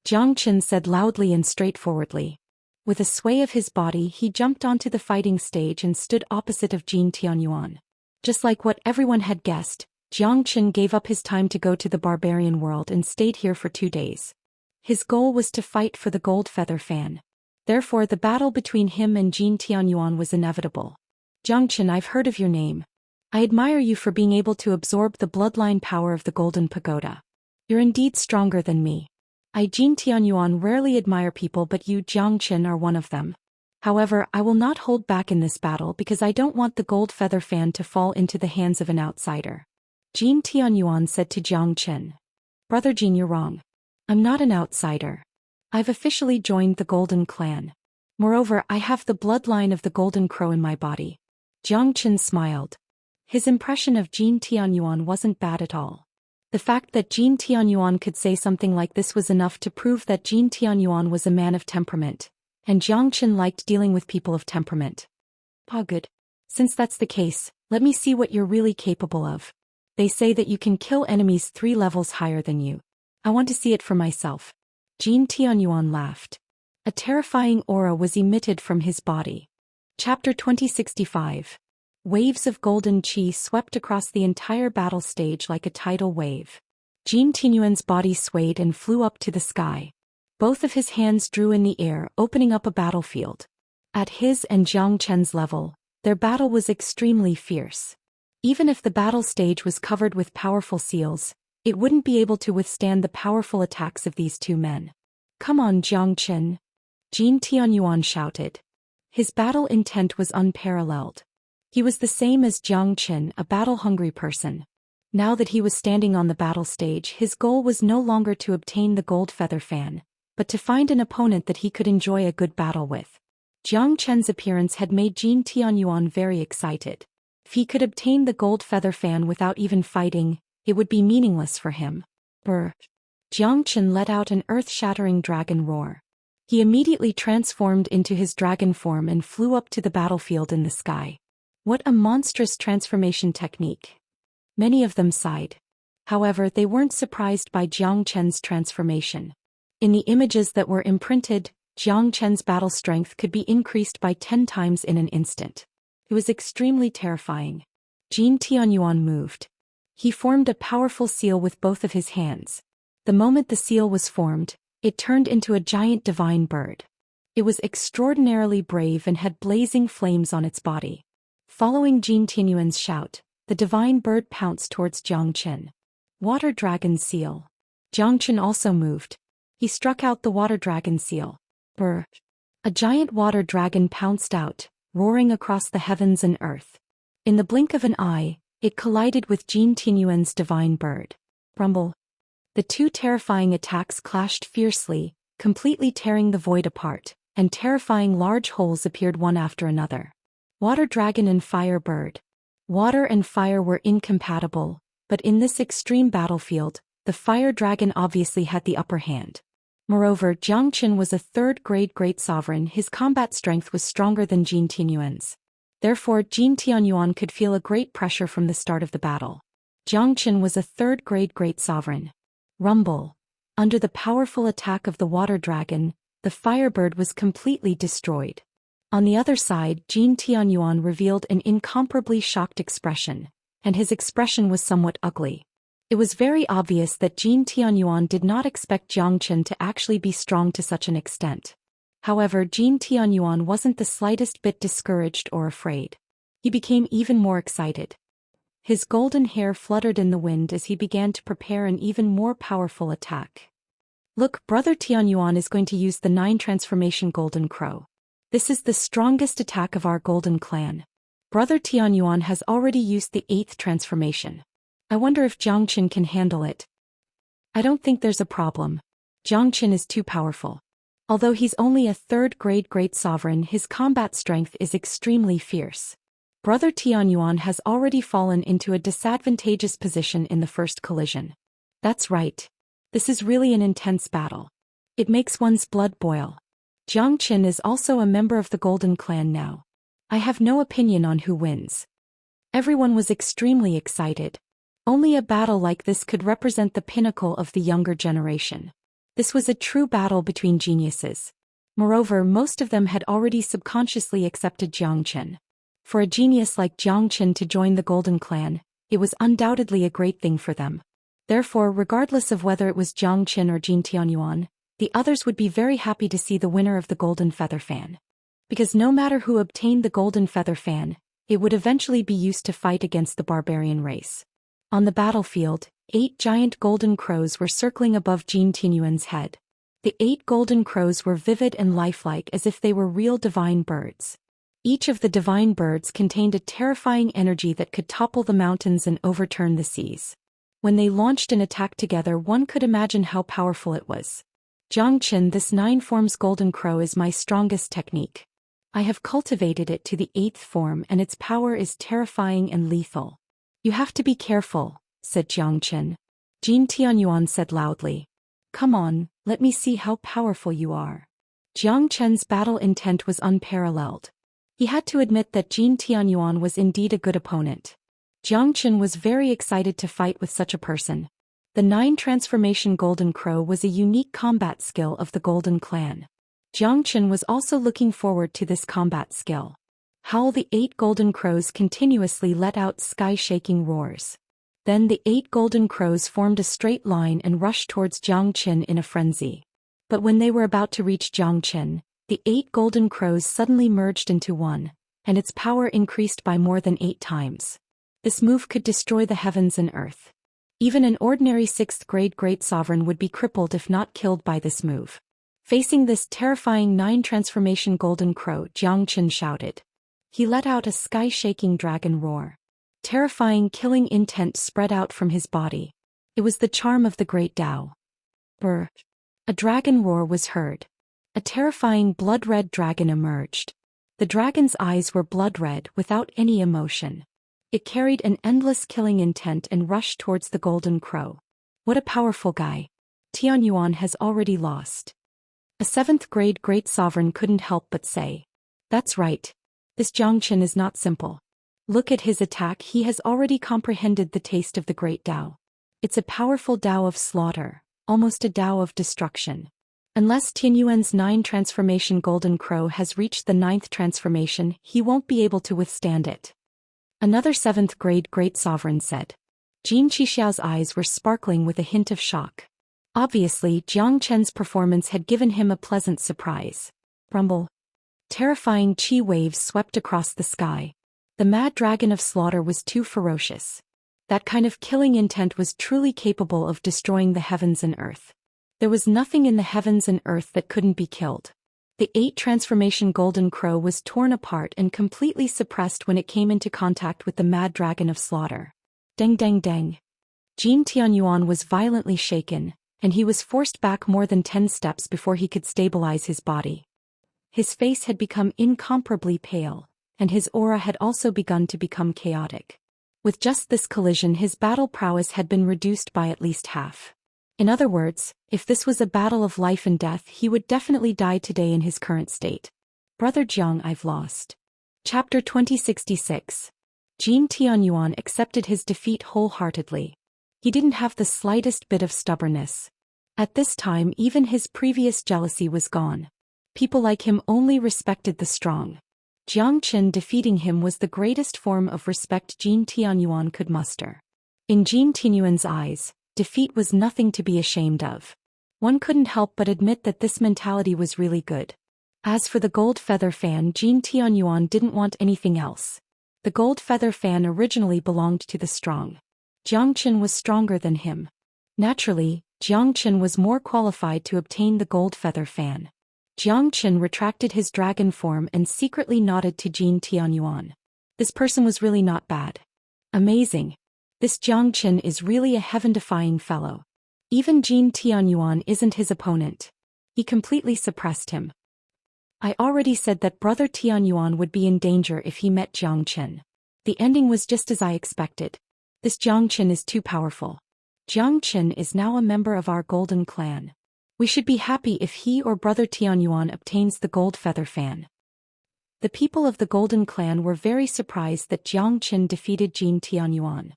Jiang Chen said loudly and straightforwardly. With a sway of his body he jumped onto the fighting stage and stood opposite of Jin Tianyuan. Just like what everyone had guessed, Jiang Chen gave up his time to go to the barbarian world and stayed here for 2 days. His goal was to fight for the gold feather fan. Therefore the battle between him and Jin Tianyuan was inevitable. Jiang Chen, I've heard of your name. I admire you for being able to absorb the bloodline power of the Golden Pagoda. You're indeed stronger than me. I, Jin Tianyuan, rarely admire people, but you, Jiang Chen, are one of them. However, I will not hold back in this battle because I don't want the gold feather fan to fall into the hands of an outsider. Jin Tianyuan said to Jiang Chen. Brother Jin, you're wrong. I'm not an outsider. I've officially joined the Golden Clan. Moreover, I have the bloodline of the Golden Crow in my body. Jiang Chen smiled. His impression of Jin Tianyuan wasn't bad at all. The fact that Jin Tianyuan could say something like this was enough to prove that Jin Tianyuan was a man of temperament, and Jiang Chen liked dealing with people of temperament. Good. Since that's the case, let me see what you're really capable of. They say that you can kill enemies 3 levels higher than you. I want to see it for myself. Jin Tianyuan laughed. A terrifying aura was emitted from his body. Chapter 2065. Waves of golden qi swept across the entire battle stage like a tidal wave. Jin Tianyuan's body swayed and flew up to the sky. Both of his hands drew in the air, opening up a battlefield. At his and Jiang Chen's level, their battle was extremely fierce. Even if the battle stage was covered with powerful seals, it wouldn't be able to withstand the powerful attacks of these 2 men. Come on, Jiang Chen! Jin Tianyuan shouted. His battle intent was unparalleled. He was the same as Jiang Chen, a battle-hungry person. Now that he was standing on the battle stage, his goal was no longer to obtain the gold feather fan, but to find an opponent that he could enjoy a good battle with. Jiang Chen's appearance had made Jin Tianyuan very excited. If he could obtain the gold feather fan without even fighting, it would be meaningless for him. Brr! Jiang Chen let out an earth-shattering dragon roar. He immediately transformed into his dragon form and flew up to the battlefield in the sky. What a monstrous transformation technique! Many of them sighed. However, they weren't surprised by Jiang Chen's transformation. In the images that were imprinted, Jiang Chen's battle strength could be increased by 10 times in an instant. It was extremely terrifying. Jin Tianyuan moved. He formed a powerful seal with both of his hands. The moment the seal was formed, it turned into a giant divine bird. It was extraordinarily brave and had blazing flames on its body. Following Jin Tianyuan's shout, the divine bird pounced towards Jiang Chen. Water Dragon Seal. Jiang Chen also moved. He struck out the Water Dragon Seal. Brr! A giant water dragon pounced out, roaring across the heavens and earth. In the blink of an eye, it collided with Jin Tianyuan's divine bird. Rumble. The 2 terrifying attacks clashed fiercely, completely tearing the void apart, and terrifying large holes appeared one after another. Water Dragon and Fire Bird. Water and fire were incompatible, but in this extreme battlefield, the Fire Dragon obviously had the upper hand. Moreover, Jiang Chen was a 3rd-grade Great Sovereign. His combat strength was stronger than Jin Tianyuan's. Therefore, Jin Tianyuan could feel a great pressure from the start of the battle. Jiang Chen was a 3rd-grade Great Sovereign. Rumble. Under the powerful attack of the Water Dragon, the Firebird was completely destroyed. On the other side, Jin Tianyuan revealed an incomparably shocked expression, and his expression was somewhat ugly. It was very obvious that Jin Tianyuan did not expect Jiang Chen to actually be strong to such an extent. However, Jin Tianyuan wasn't the slightest bit discouraged or afraid. He became even more excited. His golden hair fluttered in the wind as he began to prepare an even more powerful attack. Look, Brother Tianyuan is going to use the 9 transformation Golden Crow. This is the strongest attack of our Golden Clan. Brother Tianyuan has already used the 8th transformation. I wonder if Jiang Chen can handle it. I don't think there's a problem. Jiang Chen is too powerful. Although he's only a 3rd grade Great Sovereign, his combat strength is extremely fierce. Brother Tianyuan has already fallen into a disadvantageous position in the first collision. That's right. This is really an intense battle. It makes one's blood boil. Jiang Chen is also a member of the Golden Clan now. I have no opinion on who wins. Everyone was extremely excited. Only a battle like this could represent the pinnacle of the younger generation. This was a true battle between geniuses. Moreover, most of them had already subconsciously accepted Jiang Chen. For a genius like Jiang Chen to join the Golden Clan, it was undoubtedly a great thing for them. Therefore, regardless of whether it was Jiang Chen or Jin Tianyuan, the others would be very happy to see the winner of the Golden Feather Fan. Because no matter who obtained the Golden Feather Fan, it would eventually be used to fight against the barbarian race. On the battlefield, 8 giant golden crows were circling above Jin Tianyuan's head. The 8 golden crows were vivid and lifelike as if they were real divine birds. Each of the divine birds contained a terrifying energy that could topple the mountains and overturn the seas. When they launched an attack together, one could imagine how powerful it was. Jiang Chen, this 9 forms golden crow is my strongest technique. I have cultivated it to the 8th form and its power is terrifying and lethal. You have to be careful, said Jiang Chen. Jin Tianyuan said loudly. Come on, let me see how powerful you are. Jiang Chen's battle intent was unparalleled. He had to admit that Jin Tianyuan was indeed a good opponent. Jiang Chen was very excited to fight with such a person. The 9 transformation Golden Crow was a unique combat skill of the Golden Clan. Jiang Chen was also looking forward to this combat skill. Howl, the 8 golden crows continuously let out sky-shaking roars. Then the 8 golden crows formed a straight line and rushed towards Jiang Chen in a frenzy. But when they were about to reach Jiang Chen, the 8 golden crows suddenly merged into one, and its power increased by more than 8 times. This move could destroy the heavens and earth. Even an ordinary 6th grade Great Sovereign would be crippled if not killed by this move. Facing this terrifying 9 transformation golden crow, Jiang Chen shouted. He let out a sky-shaking dragon roar. Terrifying killing intent spread out from his body. It was the charm of the great Tao. Brr. A dragon roar was heard. A terrifying blood-red dragon emerged. The dragon's eyes were blood-red without any emotion. It carried an endless killing intent and rushed towards the golden crow. What a powerful guy. Tianyuan has already lost. A 7th grade Great Sovereign couldn't help but say. That's right. This Jiang Chen is not simple. Look at his attack, he has already comprehended the taste of the great Tao. It's a powerful Tao of slaughter, almost a Tao of destruction. Unless Tianyuan's 9 transformation Golden Crow has reached the 9th transformation, he won't be able to withstand it. Another 7th grade Great Sovereign said. Jin Qixiao's eyes were sparkling with a hint of shock. Obviously, Jiang Chen's performance had given him a pleasant surprise. Rumble. Terrifying chi waves swept across the sky. The mad dragon of slaughter was too ferocious. That kind of killing intent was truly capable of destroying the heavens and earth. There was nothing in the heavens and earth that couldn't be killed. The 8 transformation Golden Crow was torn apart and completely suppressed when it came into contact with the mad dragon of slaughter. Deng deng deng. Jin Tianyuan was violently shaken, and he was forced back more than 10 steps before he could stabilize his body. His face had become incomparably pale, and his aura had also begun to become chaotic. With just this collision, his battle prowess had been reduced by at least half. In other words, if this was a battle of life and death, he would definitely die today in his current state. Brother Jiang, I've lost. Chapter 2066. Jin Tianyuan accepted his defeat wholeheartedly. He didn't have the slightest bit of stubbornness. At this time, even his previous jealousy was gone. People like him only respected the strong. Jiang Chen defeating him was the greatest form of respect Jin Tianyuan could muster. In Jean Tianyuan's eyes, defeat was nothing to be ashamed of. One couldn't help but admit that this mentality was really good. As for the gold feather fan, Jean Tianyuan didn't want anything else. The gold feather fan originally belonged to the strong. Jiang Chen was stronger than him. Naturally, Jiang Chen was more qualified to obtain the gold feather fan. Jiang Chen retracted his dragon form and secretly nodded to Jean Tianyuan. This person was really not bad. Amazing. This Jiang Chen is really a heaven-defying fellow. Even Jean Tianyuan isn't his opponent. He completely suppressed him. I already said that Brother Tianyuan would be in danger if he met Jiang Chen. The ending was just as I expected. This Jiang Chen is too powerful. Jiang Chen is now a member of our golden clan. We should be happy if he or Brother Tianyuan obtains the gold feather fan. The people of the golden clan were very surprised that Jiang Chen defeated Jean Tianyuan.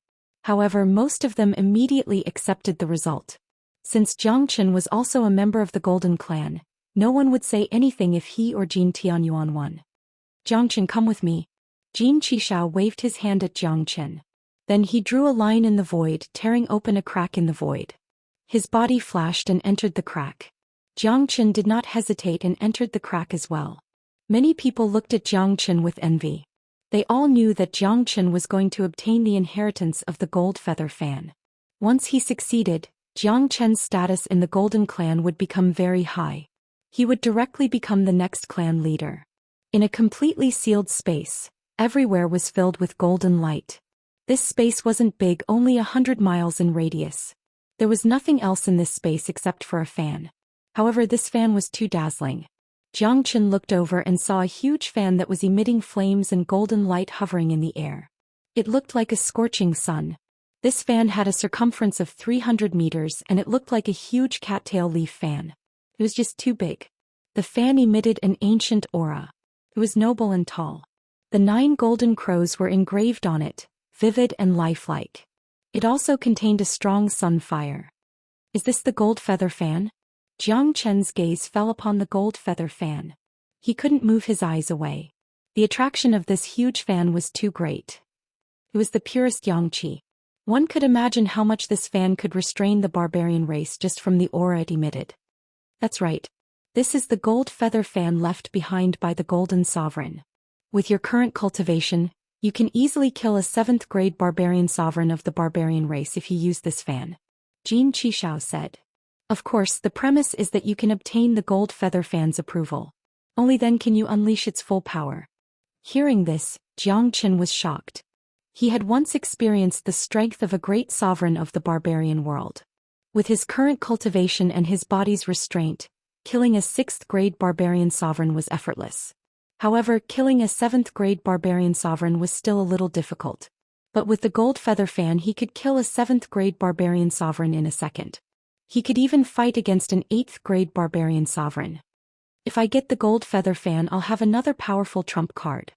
However, most of them immediately accepted the result. Since Jiang Chen was also a member of the golden clan, no one would say anything if he or Jean Tianyuan won. Jiang Chen, come with me. Jean Qishao waved his hand at Jiang Chen. Then he drew a line in the void, tearing open a crack in the void. His body flashed and entered the crack. Jiang Chen did not hesitate and entered the crack as well. Many people looked at Jiang Chen with envy. They all knew that Jiang Chen was going to obtain the inheritance of the gold feather fan. Once he succeeded, Jiang Chen's status in the golden clan would become very high. He would directly become the next clan leader. In a completely sealed space, everywhere was filled with golden light. This space wasn't big, only 100 miles in radius. There was nothing else in this space except for a fan. However, this fan was too dazzling. Jiang Chen looked over and saw a huge fan that was emitting flames and golden light hovering in the air. It looked like a scorching sun. This fan had a circumference of 300 meters and it looked like a huge cattail leaf fan. It was just too big. The fan emitted an ancient aura. It was noble and tall. The 9 golden crows were engraved on it, vivid and lifelike. It also contained a strong sun fire. Is this the gold feather fan? Jiang Chen's gaze fell upon the gold feather fan. He couldn't move his eyes away. The attraction of this huge fan was too great. It was the purest yangqi. One could imagine how much this fan could restrain the barbarian race just from the aura it emitted. That's right. This is the gold feather fan left behind by the golden sovereign. With your current cultivation, you can easily kill a 7th grade barbarian sovereign of the barbarian race if you use this fan. Jean Qishao said. Of course, the premise is that you can obtain the gold feather fan's approval. Only then can you unleash its full power. Hearing this, Jiang Chen was shocked. He had once experienced the strength of a great sovereign of the barbarian world. With his current cultivation and his body's restraint, killing a 6th grade barbarian sovereign was effortless. However, killing a 7th grade barbarian sovereign was still a little difficult. But with the gold feather fan he could kill a 7th grade barbarian sovereign in a second. He could even fight against an 8th grade barbarian sovereign. If I get the gold feather fan, I'll have another powerful trump card.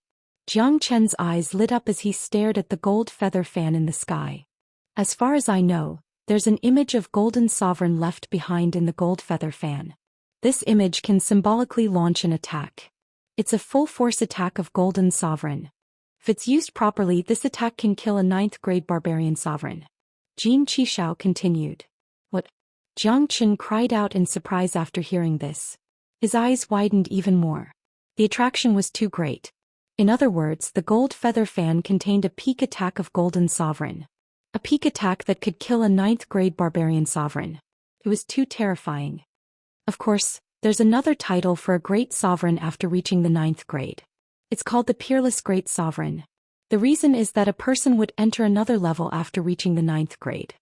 Jiang Chen's eyes lit up as he stared at the gold feather fan in the sky. As far as I know, there's an image of golden sovereign left behind in the gold feather fan. This image can symbolically launch an attack. It's a full-force attack of golden sovereign. If it's used properly, this attack can kill a 9th grade barbarian sovereign. Jean Qishao continued. What? Jiang Chen cried out in surprise after hearing this. His eyes widened even more. The attraction was too great. In other words, the gold feather fan contained a peak attack of golden sovereign. A peak attack that could kill a 9th grade barbarian sovereign. It was too terrifying. Of course, there's another title for a great sovereign after reaching the 9th grade. It's called the Peerless Great Sovereign. The reason is that a person would enter another level after reaching the 9th grade.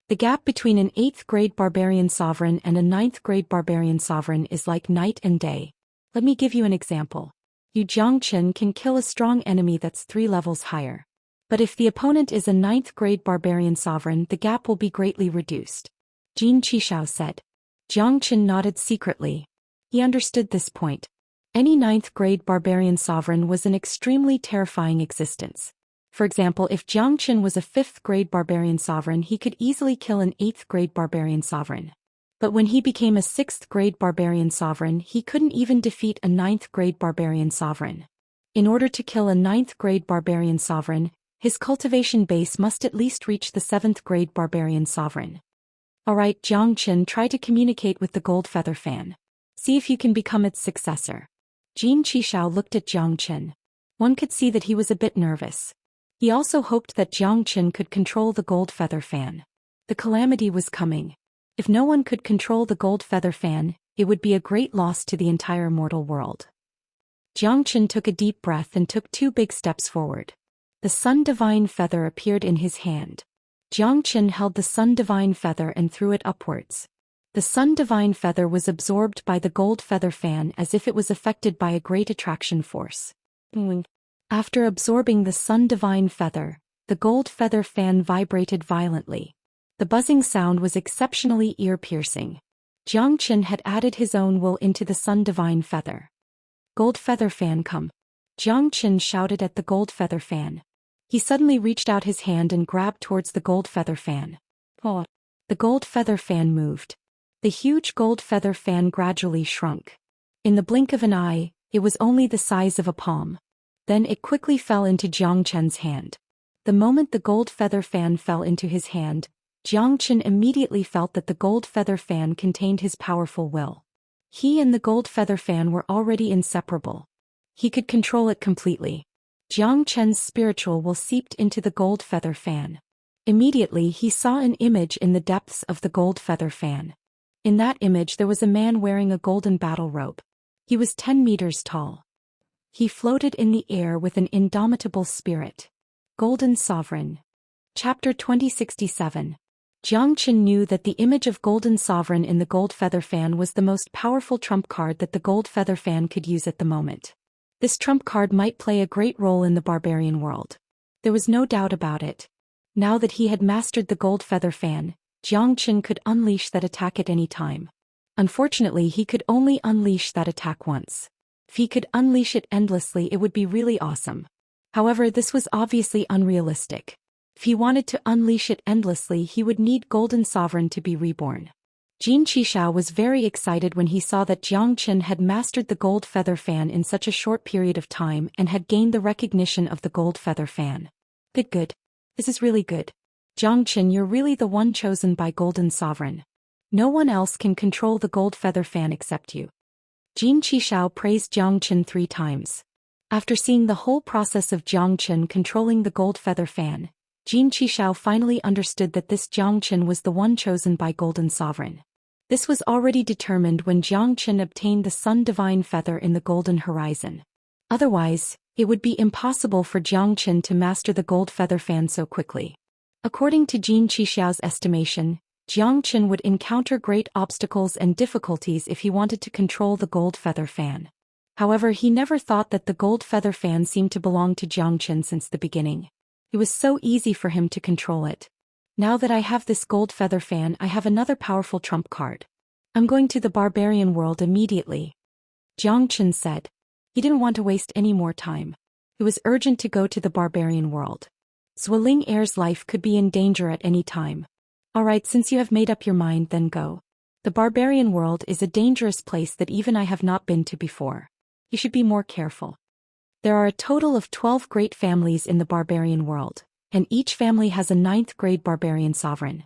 The gap between an 8th grade barbarian sovereign and a 9th grade barbarian sovereign is like night and day. Let me give you an example. You Jiang Chen can kill a strong enemy that's 3 levels higher. But if the opponent is a 9th grade barbarian sovereign, the gap will be greatly reduced. Jean Qishao said. Jiang Chen nodded secretly. He understood this point. Any 9th grade barbarian sovereign was an extremely terrifying existence. For example, if Jiang Chen was a 5th grade barbarian sovereign, he could easily kill an 8th grade barbarian sovereign. But when he became a 6th grade barbarian sovereign, he couldn't even defeat a 9th grade barbarian sovereign. In order to kill a 9th grade barbarian sovereign, His cultivation base must at least reach the 7th grade barbarian sovereign. Alright, Xianxia, try to communicate with the gold feather fan. See if you can become its successor. Jin Qishao looked at Xianxia. One could see that he was a bit nervous. He also hoped that Xianxia could control the gold feather fan. The calamity was coming. If no one could control the gold feather fan, it would be a great loss to the entire mortal world. Xianxia took a deep breath and took 2 big steps forward. The Sun Divine Feather appeared in his hand. Xianxia held the Sun Divine Feather and threw it upwards. The Sun Divine Feather was absorbed by the gold feather fan as if it was affected by a great attraction force. After absorbing the Sun Divine Feather, the gold feather fan vibrated violently. The buzzing sound was exceptionally ear-piercing. Xianxia had added his own will into the Sun Divine Feather. Gold feather fan, come. Xianxia shouted at the gold feather fan. He suddenly reached out his hand and grabbed towards the gold feather fan. Oh! The gold feather fan moved. The huge gold feather fan gradually shrunk. In the blink of an eye, it was only the size of a palm. Then it quickly fell into Xianxia's hand. The moment the gold feather fan fell into his hand, Xianxia immediately felt that the gold feather fan contained his powerful will. He and the gold feather fan were already inseparable. He could control it completely. Xianxia's spiritual will seeped into the gold feather fan. Immediately he saw an image in the depths of the gold feather fan. In that image there was a man wearing a golden battle robe. He was 10 meters tall. He floated in the air with an indomitable spirit. Golden Sovereign. Chapter 2067. Xianxia knew that the image of Golden Sovereign in the gold feather fan was the most powerful trump card that the gold feather fan could use at the moment. This trump card might play a great role in the barbarian world. There was no doubt about it. Now that he had mastered the gold feather fan, Xianxia could unleash that attack at any time. Unfortunately, he could only unleash that attack once. If he could unleash it endlessly, it would be really awesome. However, this was obviously unrealistic. If he wanted to unleash it endlessly, he would need Golden Sovereign to be reborn. Jin Qishao was very excited when he saw that Xianxia had mastered the gold feather fan in such a short period of time and had gained the recognition of the gold feather fan. Good. This is really good. Xianxia, you're really the one chosen by Golden Sovereign. No one else can control the gold feather fan except you. Jin Qishao praised Xianxia 3 times. After seeing the whole process of Xianxia controlling the gold feather fan, Jin Qishao finally understood that this Xianxia was the one chosen by Golden Sovereign. This was already determined when Xianxia obtained the Sun Divine Feather in the Golden Horizon. Otherwise, it would be impossible for Xianxia to master the gold feather fan so quickly. According to Jin Qishao's estimation, Xianxia would encounter great obstacles and difficulties if he wanted to control the gold feather fan. However, he never thought that the gold feather fan seemed to belong to Xianxia since the beginning. It was so easy for him to control it. Now that I have this gold feather fan, I have another powerful trump card. I'm going to the barbarian world immediately. Xianxia said. He didn't want to waste any more time. It was urgent to go to the barbarian world. Zueling Heir's life could be in danger at any time. Alright, since you have made up your mind, then go. The barbarian world is a dangerous place that even I have not been to before. You should be more careful. There are a total of 12 great families in the barbarian world, and each family has a 9th grade barbarian sovereign.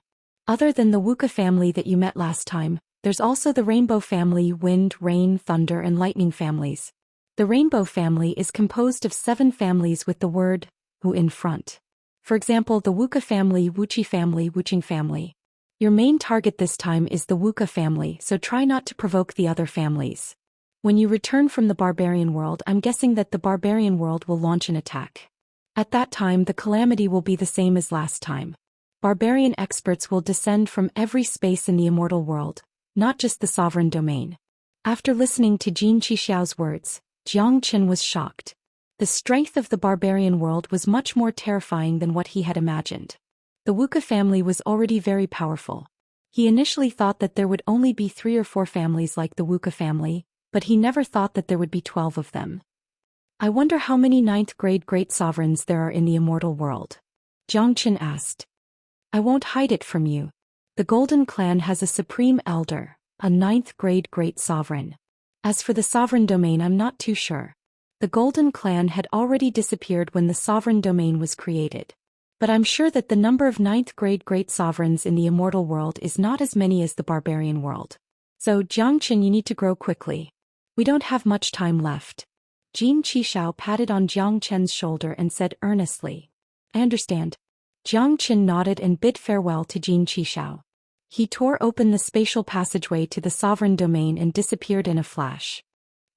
Other than the Wuxia family that you met last time, there's also the Rainbow family, Wind, Rain, Thunder and Lightning families. The Rainbow family is composed of 7 families with the word Wu in front. For example, the Wuxia family, Wuqi family, Wuqing family. Your main target this time is the Wuxia family, so try not to provoke the other families. When you return from the barbarian world, I'm guessing that the barbarian world will launch an attack. At that time, the calamity will be the same as last time. Barbarian experts will descend from every space in the immortal world, not just the sovereign domain. After listening to Jin Qishao's words, Xianxia was shocked. The strength of the barbarian world was much more terrifying than what he had imagined. The Wuxia family was already very powerful. He initially thought that there would only be 3 or 4 families like the Wuxia family, but he never thought that there would be 12 of them. I wonder how many 9th grade great sovereigns there are in the immortal world. Xianxia asked. I won't hide it from you. The Golden Clan has a supreme elder, a 9th grade great sovereign. As for the sovereign domain, I'm not too sure. The Golden Clan had already disappeared when the sovereign domain was created. But I'm sure that the number of 9th grade great sovereigns in the immortal world is not as many as the barbarian world. So, Xianxia, you need to grow quickly. We don't have much time left. Jin Qishao patted on Jiang Chen's shoulder and said earnestly. I understand. Jiang Chen nodded and bid farewell to Jin Qishao. He tore open the spatial passageway to the sovereign domain and disappeared in a flash.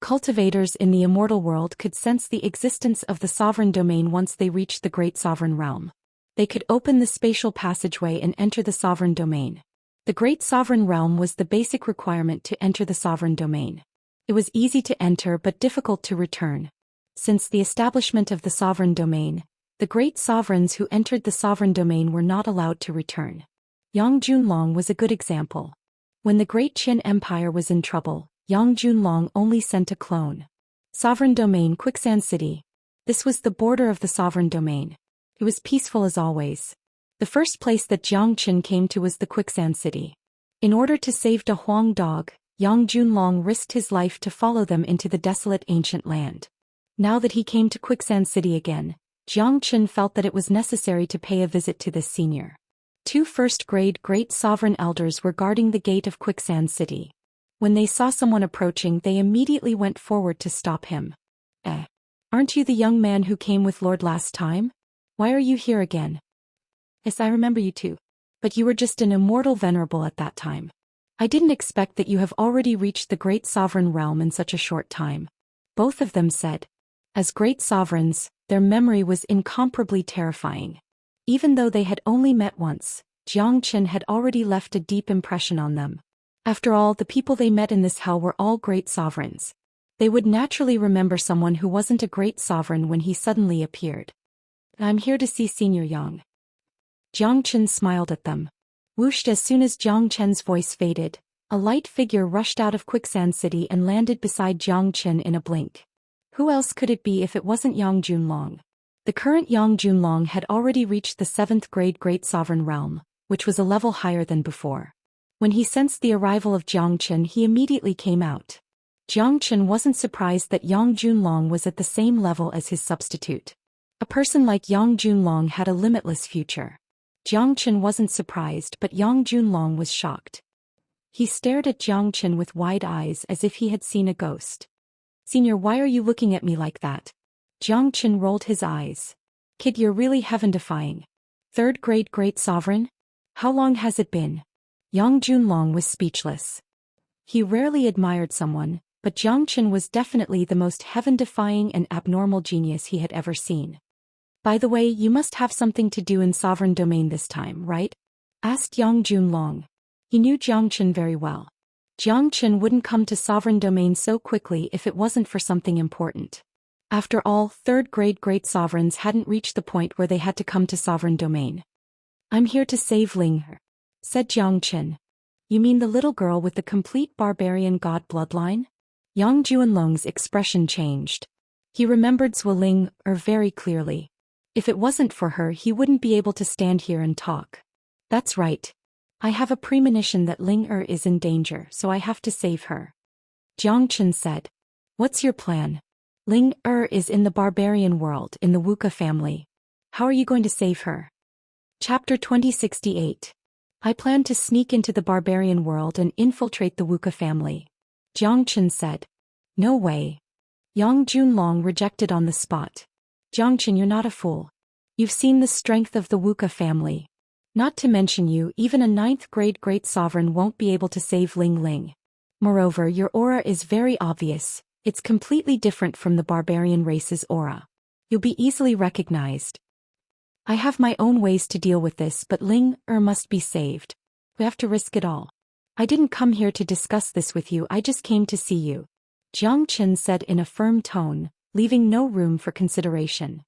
Cultivators in the immortal world could sense the existence of the sovereign domain once they reached the great sovereign realm. They could open the spatial passageway and enter the sovereign domain. The great sovereign realm was the basic requirement to enter the sovereign domain. It was easy to enter but difficult to return. Since the establishment of the sovereign domain, the great sovereigns who entered the sovereign domain were not allowed to return. Yang Junlong was a good example. When the great Qin Empire was in trouble, Yang Junlong only sent a clone. Sovereign domain Quicksand City. This was the border of the sovereign domain. It was peaceful as always. The first place that Jiang Chen came to was the Quicksand City. In order to save Da Huang Dog, Yang Junlong risked his life to follow them into the desolate ancient land. Now that he came to Quicksand City again, Jiang Chen felt that it was necessary to pay a visit to this senior. 2 first-grade great sovereign elders were guarding the gate of Quicksand City. When they saw someone approaching, they immediately went forward to stop him. Aren't you the young man who came with Lord last time? Why are you here again? Yes, I remember you too. But you were just an immortal venerable at that time. I didn't expect that you have already reached the great sovereign realm in such a short time. Both of them said. As great sovereigns, their memory was incomparably terrifying. Even though they had only met once, Jiang Chen had already left a deep impression on them. After all, the people they met in this hell were all great sovereigns. They would naturally remember someone who wasn't a great sovereign when he suddenly appeared. I'm here to see Senior Yang. Jiang Chen smiled at them. Whooshed. As soon as Jiang Chen's voice faded, a light figure rushed out of Quicksand City and landed beside Jiang Chen in a blink. Who else could it be if it wasn't Yang Junlong? The current Yang Junlong had already reached the 7th grade Great Sovereign Realm, which was a level higher than before. When he sensed the arrival of Jiang Chen, he immediately came out. Jiang Chen wasn't surprised that Yang Junlong was at the same level as his substitute. A person like Yang Junlong had a limitless future. Jiang Chen wasn't surprised, but Yang Junlong was shocked. He stared at Jiang Chen with wide eyes as if he had seen a ghost. Senior, why are you looking at me like that? Jiang Chen rolled his eyes. Kid, you're really heaven-defying. 3rd grade Great Sovereign? How long has it been? Yang Junlong was speechless. He rarely admired someone, but Jiang Chen was definitely the most heaven-defying and abnormal genius he had ever seen. By the way, you must have something to do in Sovereign Domain this time, right? Asked Yang Junlong. He knew Jiang Chen very well. Jiang Chen wouldn't come to Sovereign Domain so quickly if it wasn't for something important. After all, 3rd grade Great Sovereigns hadn't reached the point where they had to come to Sovereign Domain. I'm here to save Ling, said Jiang Chen. You mean the little girl with the complete barbarian god bloodline? Yang Junlong's expression changed. He remembered Zhou Ling very clearly. If it wasn't for her, he wouldn't be able to stand here and talk. That's right. I have a premonition that Ling is in danger, so I have to save her. Jiang Chen said. What's your plan? Ling is in the barbarian world, in the Wuxia family. How are you going to save her? Chapter 2068. I plan to sneak into the barbarian world and infiltrate the Wuxia family. Jiang Chen said. No way. Yang Junlong rejected on the spot. Jiang Chen, you're not a fool. You've seen the strength of the Wuxia family. Not to mention you, even a 9th grade Great Sovereign won't be able to save Ling Ling. Moreover, your aura is very obvious. It's completely different from the barbarian race's aura. You'll be easily recognized. I have my own ways to deal with this, but Ling must be saved. We have to risk it all. I didn't come here to discuss this with you, I just came to see you. Jiang Chen said in a firm tone, leaving no room for consideration.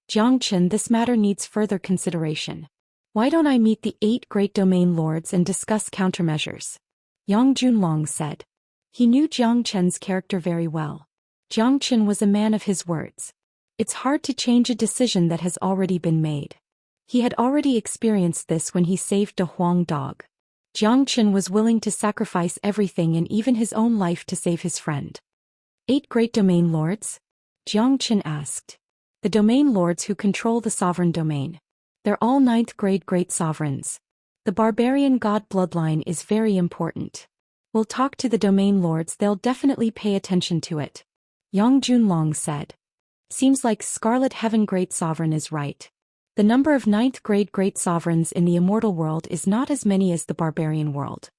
Jiang Chen, this matter needs further consideration. Why don't I meet the 8 great domain lords and discuss countermeasures? Yang Junlong said. He knew Jiang Chen's character very well. Jiang Chen was a man of his words. It's hard to change a decision that has already been made. He had already experienced this when he saved Da Huang Dog. Jiang Chen was willing to sacrifice everything and even his own life to save his friend. 8 great domain lords? Jiang Chen asked. The domain lords who control the sovereign domain. They're all 9th grade great sovereigns. The barbarian god bloodline is very important. We'll talk to the domain lords, they'll definitely pay attention to it. Yang Junlong said. Seems like Scarlet Heaven Great Sovereign is right. The number of 9th grade great sovereigns in the immortal world is not as many as the barbarian world.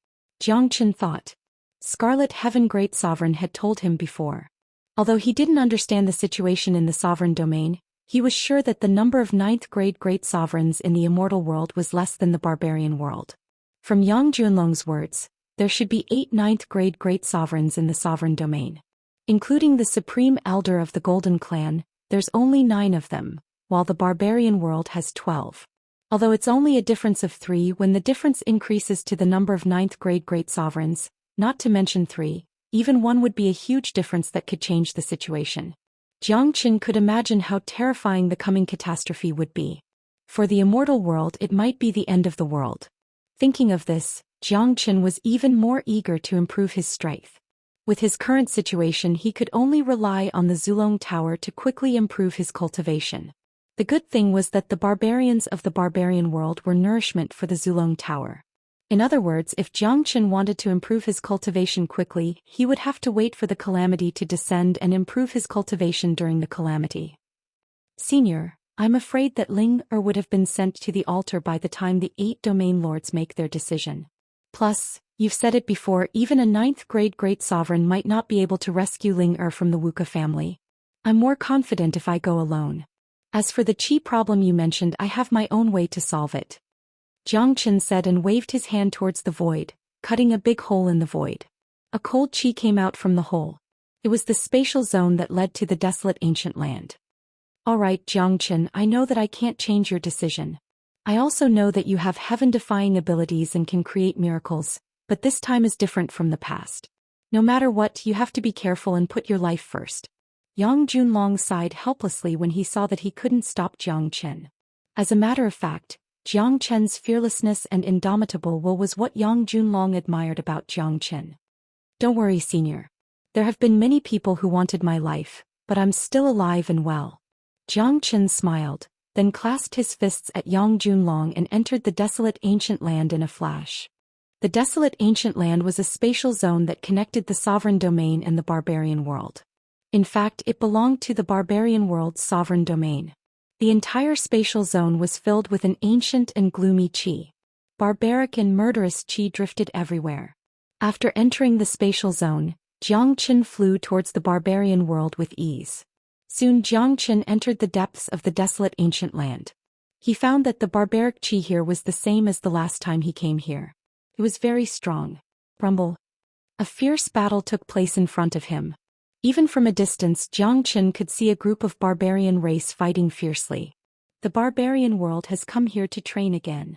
Jiang Chen thought. Scarlet Heaven Great Sovereign had told him before. Although he didn't understand the situation in the sovereign domain, he was sure that the number of 9th grade great sovereigns in the immortal world was less than the barbarian world. From Yang Junlong's words, there should be 8 9th grade great sovereigns in the sovereign domain. Including the supreme elder of the Golden Clan, there's only 9 of them, while the barbarian world has 12. Although it's only a difference of 3 when the difference increases to the number of 9th grade great sovereigns, not to mention 3, even 1 would be a huge difference that could change the situation. Jiang Chen could imagine how terrifying the coming catastrophe would be. For the immortal world, it might be the end of the world. Thinking of this, Jiang Chen was even more eager to improve his strength. With his current situation, he could only rely on the Zulong Tower to quickly improve his cultivation. The good thing was that the barbarians of the barbarian world were nourishment for the Zulong Tower. In other words, if Jiang Chen wanted to improve his cultivation quickly, he would have to wait for the calamity to descend and improve his cultivation during the calamity. Senior, I'm afraid that Ling would have been sent to the altar by the time the 8 domain lords make their decision. Plus, you've said it before, even a 9th grade great sovereign might not be able to rescue Ling from the Wuxia family. I'm more confident if I go alone. As for the qi problem you mentioned, I have my own way to solve it. Jiang Chen said and waved his hand towards the void, cutting a big hole in the void. A cold qi came out from the hole. It was the spatial zone that led to the desolate ancient land. All right, Jiang Chen, I know that I can't change your decision. I also know that you have heaven-defying abilities and can create miracles, but this time is different from the past. No matter what, you have to be careful and put your life first. Yang Junlong sighed helplessly when he saw that he couldn't stop Jiang Chen. As a matter of fact, Jiang Chen's fearlessness and indomitable will was what Yang Junlong admired about Jiang Chen. Don't worry, senior. There have been many people who wanted my life, but I'm still alive and well. Jiang Chen smiled, then clasped his fists at Yang Junlong and entered the desolate ancient land in a flash. The desolate ancient land was a spatial zone that connected the sovereign domain and the barbarian world. In fact, it belonged to the barbarian world's sovereign domain. The entire spatial zone was filled with an ancient and gloomy qi. Barbaric and murderous qi drifted everywhere. After entering the spatial zone, Jiang Chen flew towards the barbarian world with ease. Soon Jiang Chen entered the depths of the desolate ancient land. He found that the barbaric qi here was the same as the last time he came here. It was very strong. Rumble. A fierce battle took place in front of him. Even from a distance, Jiang Chen could see a group of barbarian race fighting fiercely. The barbarian world has come here to train again.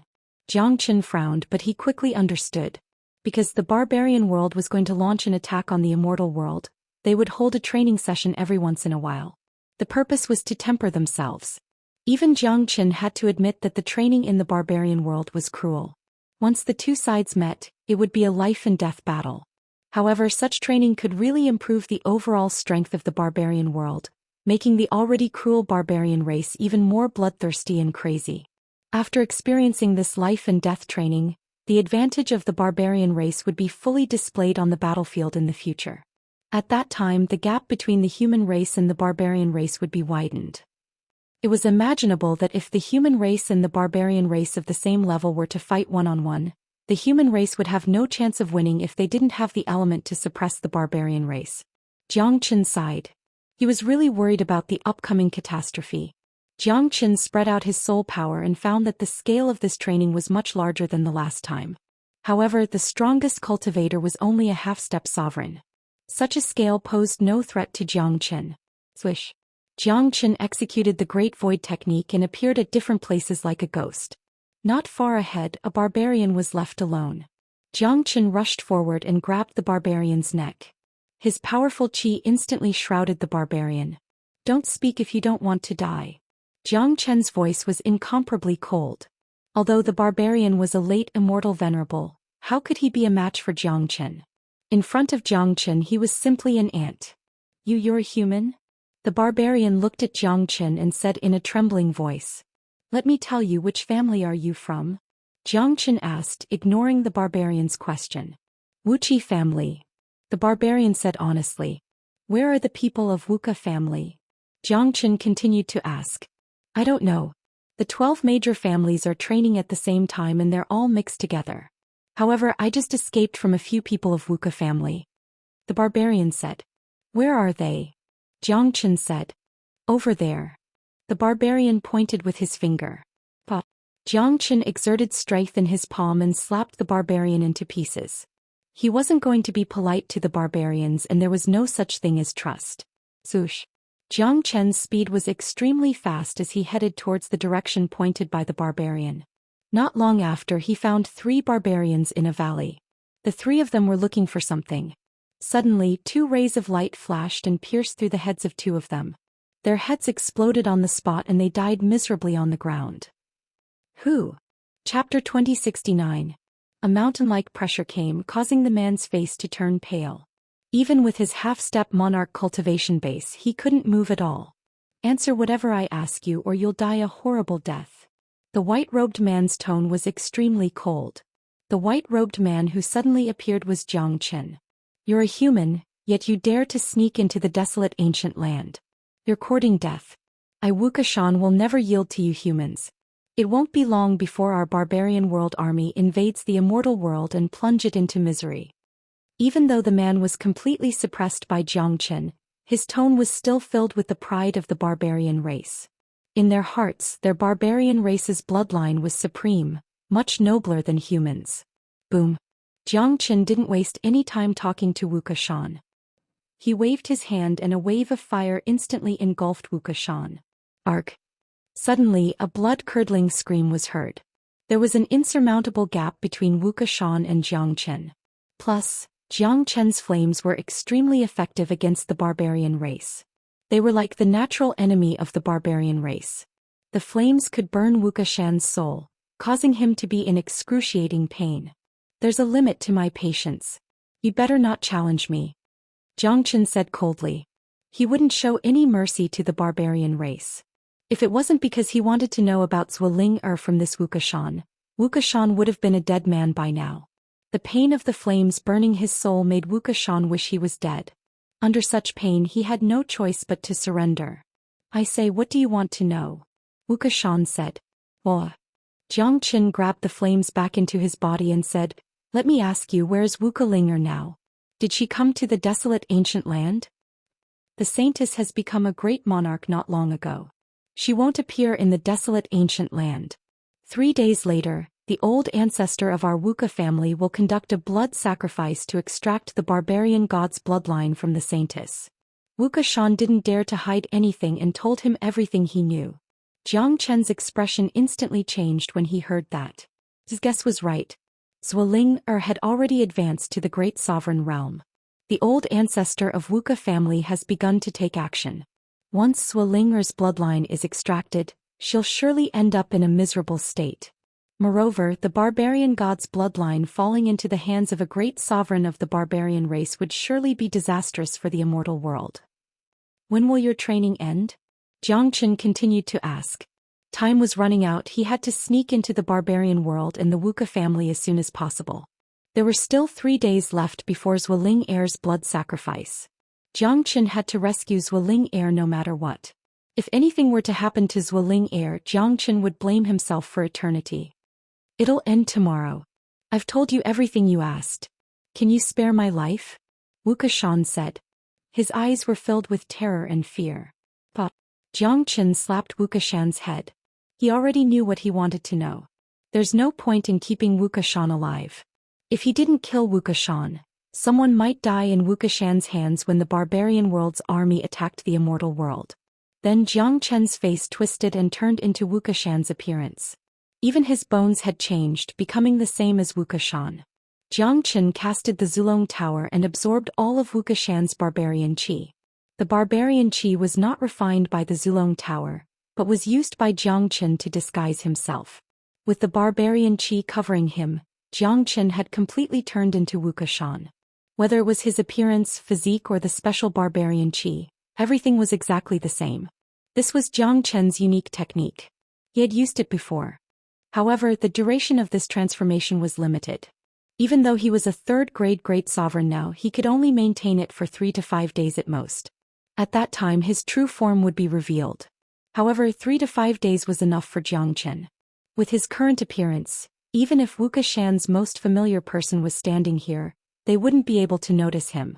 Jiang Chen frowned, but he quickly understood. Because the barbarian world was going to launch an attack on the immortal world, they would hold a training session every once in a while. The purpose was to temper themselves. Even Jiang Chen had to admit that the training in the barbarian world was cruel. Once the two sides met, it would be a life-and-death battle. However, such training could really improve the overall strength of the barbarian world, making the already cruel barbarian race even more bloodthirsty and crazy. After experiencing this life-and-death training, the advantage of the barbarian race would be fully displayed on the battlefield in the future. At that time, the gap between the human race and the barbarian race would be widened. It was imaginable that if the human race and the barbarian race of the same level were to fight one-on-one, the human race would have no chance of winning if they didn't have the element to suppress the barbarian race. Jiang Chen sighed. He was really worried about the upcoming catastrophe. Jiang Chen spread out his soul power and found that the scale of this training was much larger than the last time. However, the strongest cultivator was only a half-step sovereign. Such a scale posed no threat to Jiang Chen. Swish. Jiang Chen executed the Great Void technique and appeared at different places like a ghost. Not far ahead, a barbarian was left alone. Jiang Chen rushed forward and grabbed the barbarian's neck. His powerful qi instantly shrouded the barbarian. Don't speak if you don't want to die. Jiang Chen's voice was incomparably cold. Although the barbarian was a late immortal venerable, how could he be a match for Jiang Chen? In front of Jiang Chen he was simply an ant. You're a human? The barbarian looked at Zhang Chen and said in a trembling voice, "Let me tell you, which family are you from?" Zhang Chen asked, ignoring the barbarian's question. "Wuxia family." The barbarian said honestly. "Where are the people of Wuxia family?" Zhang Chen continued to ask. "I don't know. The 12 major families are training at the same time and they're all mixed together. However, I just escaped from a few people of Wuxia family." The barbarian said. "Where are they?" Zhang Chen said. "Over there." The barbarian pointed with his finger. Pa. Zhang Chen exerted strength in his palm and slapped the barbarian into pieces. He wasn't going to be polite to the barbarians, and there was no such thing as trust. Swoosh. Zhang Chen's speed was extremely fast as he headed towards the direction pointed by the barbarian. Not long after, he found 3 barbarians in a valley. The 3 of them were looking for something. Suddenly, 2 rays of light flashed and pierced through the heads of 2 of them. Their heads exploded on the spot and they died miserably on the ground. Who? Chapter 2069. A mountain-like pressure came, causing the man's face to turn pale. Even with his half-step monarch cultivation base, he couldn't move at all. "Answer whatever I ask you or you'll die a horrible death." The white-robed man's tone was extremely cold. The white-robed man who suddenly appeared was Zhang Chen. "You're a human, yet you dare to sneak into the desolate ancient land. You're courting death. Wuxia will never yield to you humans. It won't be long before our barbarian world army invades the immortal world and plunge it into misery." Even though the man was completely suppressed by Zhang Chen, his tone was still filled with the pride of the barbarian race. In their hearts, their barbarian race's bloodline was supreme, much nobler than humans. Boom. Zhang Chen didn't waste any time talking to Wuxia. He waved his hand and a wave of fire instantly engulfed Wuxia. Arc. Suddenly, a blood-curdling scream was heard. There was an insurmountable gap between Wuxia and Zhang Chen. Plus, Zhang Chen's flames were extremely effective against the barbarian race. They were like the natural enemy of the barbarian race. The flames could burn Wuxia's soul, causing him to be in excruciating pain. "There's a limit to my patience. You better not challenge me," Zhang Chen said coldly. He wouldn't show any mercy to the barbarian race. If it wasn't because he wanted to know about Zhuo from this Wuxia would have been a dead man by now. The pain of the flames burning his soul made Wuxia wish he was dead. Under such pain he had no choice but to surrender. "I say, what do you want to know?" Wuxia said. "Wah." Zhang Chen grabbed the flames back into his body and said, "Let me ask you, where's Wuxia now? Did she come to the desolate ancient land?" "The saintess has become a great monarch not long ago. She won't appear in the desolate ancient land. 3 days later, the old ancestor of our Wuxia family will conduct a blood sacrifice to extract the barbarian god's bloodline from the saintess." Wuxia didn't dare to hide anything and told him everything he knew. Zhang Chen's expression instantly changed when he heard that. His guess was right. Zhuo had already advanced to the great sovereign realm. The old ancestor of Wuxia family has begun to take action. Once Zhuo bloodline is extracted, she'll surely end up in a miserable state. Moreover, the barbarian god's bloodline falling into the hands of a great sovereign of the barbarian race would surely be disastrous for the immortal world. "When will your training end?" Zhang Chen continued to ask. Time was running out. He had to sneak into the barbarian world and the Wuxia family as soon as possible. There were still 3 days left before Zhuo blood sacrifice. Zhang Chen had to rescue Zhuo no matter what. If anything were to happen to Zhuo Zhang Chen would blame himself for eternity. "It'll end tomorrow. I've told you everything you asked. Can you spare my life?" Wuxia said. His eyes were filled with terror and fear. "Pa." Zhang Chen slapped Wuxia's head. He already knew what he wanted to know. There's no point in keeping Wuxia alive. If he didn't kill Wuxia, someone might die in Wuxia's hands when the barbarian world's army attacked the immortal world. Then Zhang Chen's face twisted and turned into Wuxia's appearance. Even his bones had changed, becoming the same as Wuxia. Zhang Chen casted the Zulong Tower and absorbed all of Wuxia's barbarian qi. The barbarian qi was not refined by the Zulong Tower, but was used by Zhang Chen to disguise himself. With the barbarian qi covering him, Zhang Chen had completely turned into Wuxia. Whether it was his appearance, physique or the special barbarian qi, Everything was exactly the same. This was Jiang Chen's unique technique. He had used it before. However, the duration of this transformation was limited. Even though he was a third-grade great sovereign now, he could only maintain it for 3 to 5 days at most. At that time his true form would be revealed. However, 3 to 5 days was enough for Jiang Chen. With his current appearance, even if Wuxia's most familiar person was standing here, they wouldn't be able to notice him.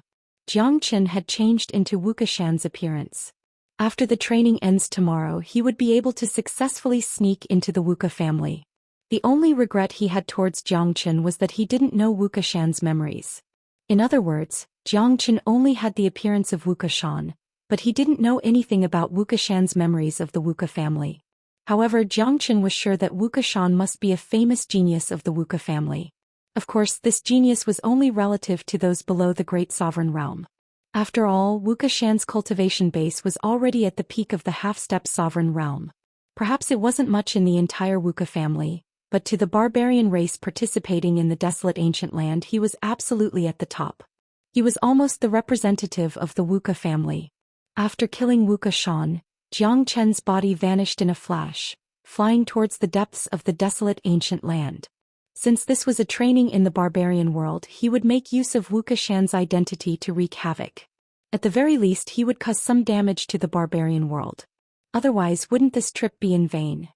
Jiang Chen had changed into Wuxia's appearance. After the training ends tomorrow, he would be able to successfully sneak into the Wuxia family. The only regret he had towards Jiang Chen was that he didn't know Wuxia's memories. In other words, Jiang Chen only had the appearance of Wuxia, but he didn't know anything about Wuxia's memories of the Wuxia family. However, Jiang Chen was sure that Wuxia must be a famous genius of the Wuxia family. Of course, this genius was only relative to those below the Great Sovereign Realm. After all, Wuxia's cultivation base was already at the peak of the half-step sovereign realm. Perhaps it wasn't much in the entire Wuxia family, but to the barbarian race participating in the desolate ancient land he was absolutely at the top. He was almost the representative of the Wuxia family. After killing Wuxia, Jiang Chen's body vanished in a flash, flying towards the depths of the desolate ancient land. Since this was a training in the barbarian world, he would make use of Wuxia's identity to wreak havoc. At the very least he would cause some damage to the barbarian world. Otherwise, wouldn't this trip be in vain?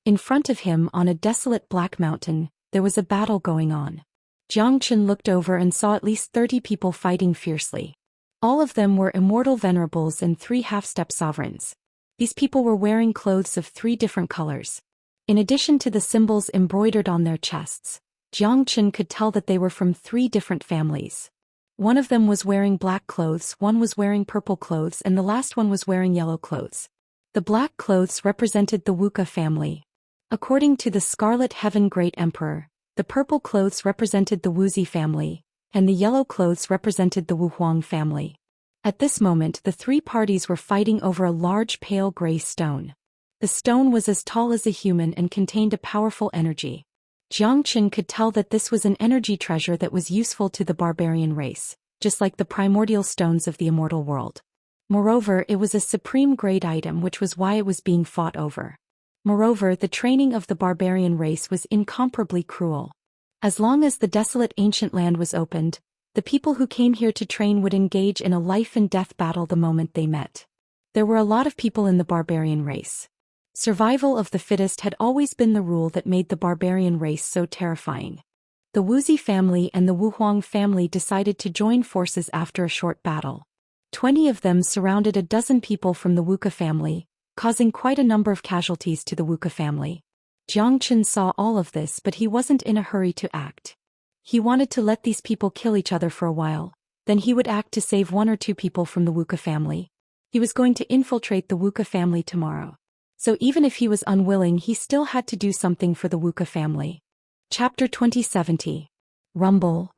In front of him, on a desolate black mountain, there was a battle going on. Jiang Chen looked over and saw at least 30 people fighting fiercely. All of them were immortal venerables and 3 half-step sovereigns. These people were wearing clothes of 3 different colors. In addition to the symbols embroidered on their chests, Jiang Chen could tell that they were from 3 different families. One of them was wearing black clothes, one was wearing purple clothes, and the last one was wearing yellow clothes. The black clothes represented the Wuxia family. According to the Scarlet Heaven Great Emperor, the purple clothes represented the Wuxi family, and the yellow clothes represented the Wuhuang family. At this moment the 3 parties were fighting over a large pale gray stone. The stone was as tall as a human and contained a powerful energy. Jiang Chen could tell that this was an energy treasure that was useful to the barbarian race, just like the primordial stones of the immortal world. Moreover, it was a supreme grade item, which was why it was being fought over. Moreover, the training of the barbarian race was incomparably cruel. As long as the desolate ancient land was opened, the people who came here to train would engage in a life-and-death battle the moment they met. There were a lot of people in the barbarian race. Survival of the fittest had always been the rule that made the barbarian race so terrifying. The Wuxi family and the Wuhuang family decided to join forces after a short battle. 20 of them surrounded a dozen people from the Wuxia family, causing quite a number of casualties to the Wuxia family. Jiang Chen saw all of this, but he wasn't in a hurry to act. He wanted to let these people kill each other for a while, then he would act to save 1 or 2 people from the Wuxia family. He was going to infiltrate the Wuxia family tomorrow. So even if he was unwilling, he still had to do something for the Wuxia family. Chapter 2070. Rumble.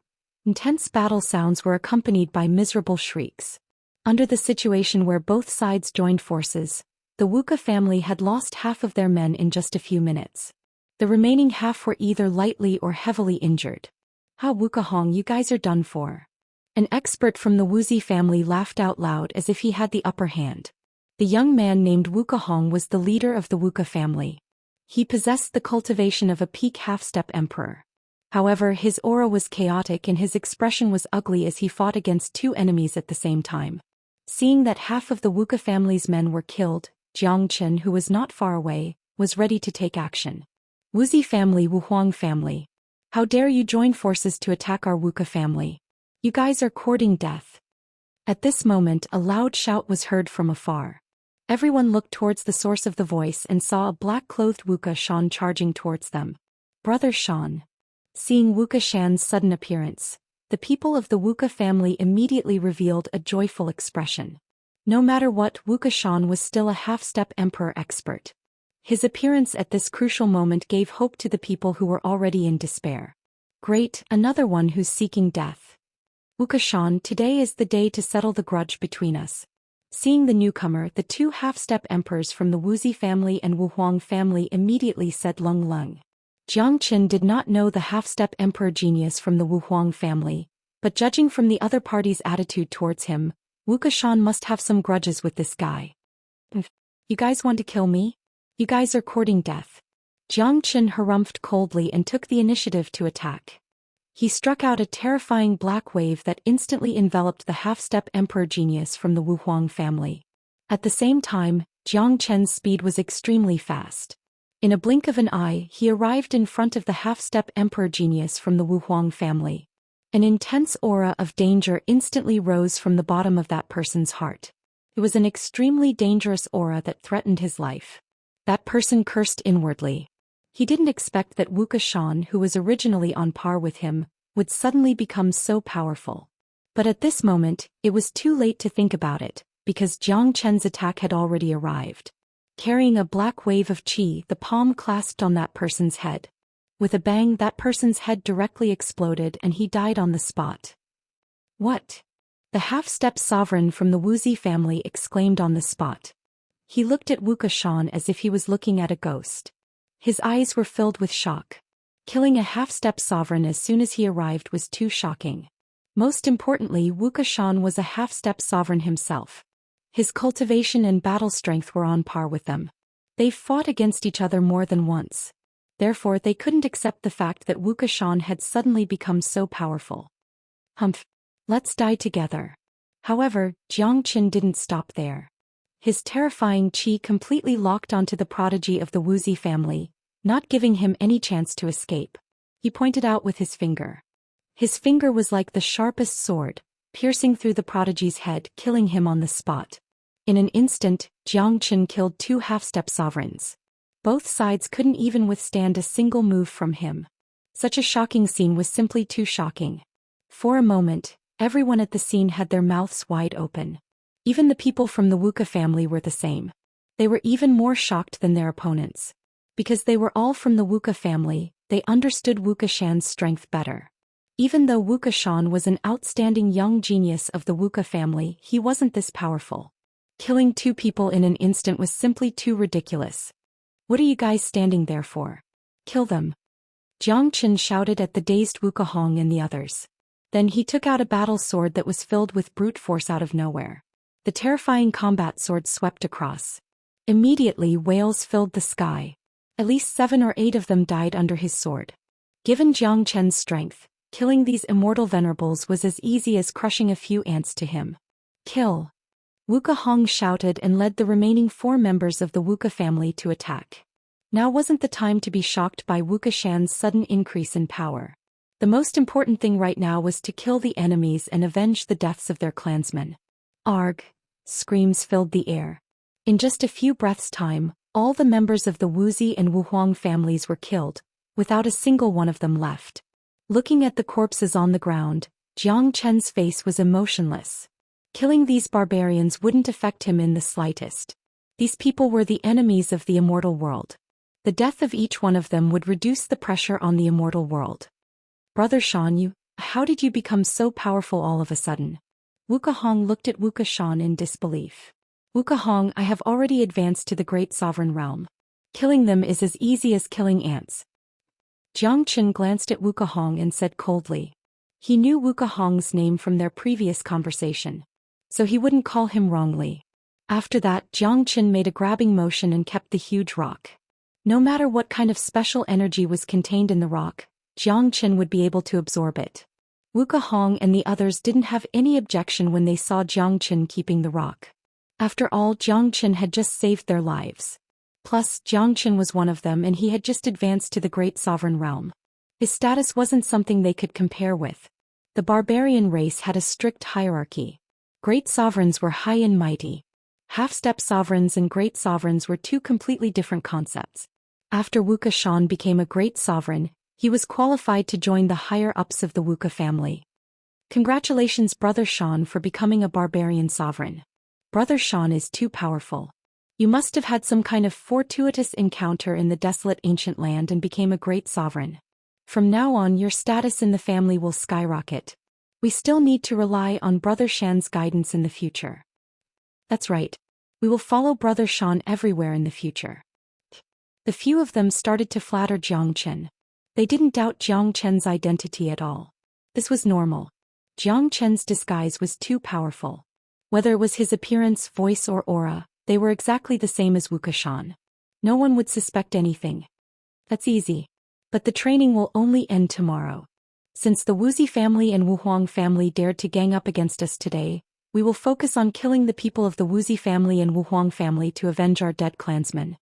Intense battle sounds were accompanied by miserable shrieks. Under the situation where both sides joined forces, the Wuxia family had lost half of their men in just a few minutes. The remaining half were either lightly or heavily injured. "Ha Wuxia, you guys are done for." An expert from the Wuxi family laughed out loud as if he had the upper hand. The young man named Wuxia was the leader of the Wuxia family. He possessed the cultivation of a peak half-step emperor. However, his aura was chaotic and his expression was ugly as he fought against 2 enemies at the same time. Seeing that half of the Wuxia family's men were killed, Jiang Chen, who was not far away, was ready to take action. "Wuxi family, Wuhuang family. How dare you join forces to attack our Wuxia family? You guys are courting death." At this moment a loud shout was heard from afar. Everyone looked towards the source of the voice and saw a black-clothed Wuxia charging towards them. "Brother Xian." Seeing Wuxia's sudden appearance, the people of the Wuxia family immediately revealed a joyful expression. No matter what, Wuxia was still a half-step emperor expert. His appearance at this crucial moment gave hope to the people who were already in despair. "Great, another one who's seeking death. Wuxia, today is the day to settle the grudge between us." Seeing the newcomer, the 2 half-step emperors from the Wuxi family and Wuhuang family immediately said Lung Lung. Jiang Chen did not know the half-step emperor genius from the Wuhuang family, but judging from the other party's attitude towards him, Wuxia must have some grudges with this guy. You guys want to kill me? You guys are courting death. Jiang Chen harumphed coldly and took the initiative to attack. He struck out a terrifying black wave that instantly enveloped the half-step emperor genius from the Wu Huang family. At the same time, Jiang Chen's speed was extremely fast. In a blink of an eye, he arrived in front of the half-step emperor genius from the Wu Huang family. An intense aura of danger instantly rose from the bottom of that person's heart. It was an extremely dangerous aura that threatened his life. That person cursed inwardly. He didn't expect that Wuxia, who was originally on par with him, would suddenly become so powerful. But at this moment, it was too late to think about it, because Jiang Chen's attack had already arrived. Carrying a black wave of qi, the palm clasped on that person's head. With a bang, that person's head directly exploded and he died on the spot. What? The half-step sovereign from the Wuxia family exclaimed on the spot. He looked at Wuxia as if he was looking at a ghost. His eyes were filled with shock. Killing a half-step sovereign as soon as he arrived was too shocking. Most importantly, Wuxia was a half-step sovereign himself. His cultivation and battle strength were on par with them. They fought against each other more than once. Therefore, they couldn't accept the fact that Wuxia had suddenly become so powerful. Humph. Let's die together. However, Jiang Chen didn't stop there. His terrifying qi completely locked onto the prodigy of the Wuxia family, not giving him any chance to escape. He pointed out with his finger. His finger was like the sharpest sword, piercing through the prodigy's head, killing him on the spot. In an instant, Jiang Chen killed 2 half-step sovereigns. Both sides couldn't even withstand a single move from him. Such a shocking scene was simply too shocking. For a moment, everyone at the scene had their mouths wide open. Even the people from the Wuxia family were the same. They were even more shocked than their opponents. Because they were all from the Wuxia family, they understood Wuxia's strength better. Even though Wuxia was an outstanding young genius of the Wuxia family, he wasn't this powerful. Killing 2 people in an instant was simply too ridiculous. What are you guys standing there for? Kill them. Jiang Chen shouted at the dazed Wuxia and the others. Then he took out a battle sword that was filled with brute force out of nowhere. The terrifying combat sword swept across. Immediately, wails filled the sky. At least 7 or 8 of them died under his sword. Given Jiang Chen's strength, killing these immortal venerables was as easy as crushing a few ants to him. Kill. Wuxia shouted and led the remaining 4 members of the Wuxia family to attack. Now wasn't the time to be shocked by Wuxia's sudden increase in power. The most important thing right now was to kill the enemies and avenge the deaths of their clansmen. Arg! Screams filled the air. In just a few breaths' time, all the members of the Wuxia and Wu Huang families were killed, without a single one of them left. Looking at the corpses on the ground, Jiang Chen's face was emotionless. Killing these barbarians wouldn't affect him in the slightest. These people were the enemies of the immortal world. The death of each one of them would reduce the pressure on the immortal world. Brother Xian, how did you become so powerful all of a sudden? Wuxia looked at Wuxia in disbelief. Wuxia, I have already advanced to the great sovereign realm. Killing them is as easy as killing ants. Jiang Chen glanced at Wuxia and said coldly. He knew Wuxia's name from their previous conversation, so he wouldn't call him wrongly. After that, Jiang Chen made a grabbing motion and kept the huge rock. No matter what kind of special energy was contained in the rock, Jiang Chen would be able to absorb it. Wuxia and the others didn't have any objection when they saw Jiang Chen keeping the rock. After all, Jiang Chen had just saved their lives. Plus, Jiang Chen was one of them and he had just advanced to the great sovereign realm. His status wasn't something they could compare with. The barbarian race had a strict hierarchy. Great sovereigns were high and mighty. Half-step sovereigns and great sovereigns were 2 completely different concepts. After Wuxia became a great sovereign, he was qualified to join the higher-ups of the Wuxia family. Congratulations, Brother Xian, for becoming a barbarian sovereign. Brother Xian is too powerful. You must have had some kind of fortuitous encounter in the desolate ancient land and became a great sovereign. From now on, your status in the family will skyrocket. We still need to rely on Brother Xian's guidance in the future. That's right. We will follow Brother Xian everywhere in the future. The few of them started to flatter Jiang Chen. They didn't doubt Jiang Chen's identity at all. This was normal. Jiang Chen's disguise was too powerful. Whether it was his appearance, voice or aura, they were exactly the same as Wuxia. No one would suspect anything. That's easy. But the training will only end tomorrow. Since the Wuxi family and Wuhuang family dared to gang up against us today, we will focus on killing the people of the Wuxi family and Wuhuang family to avenge our dead clansmen.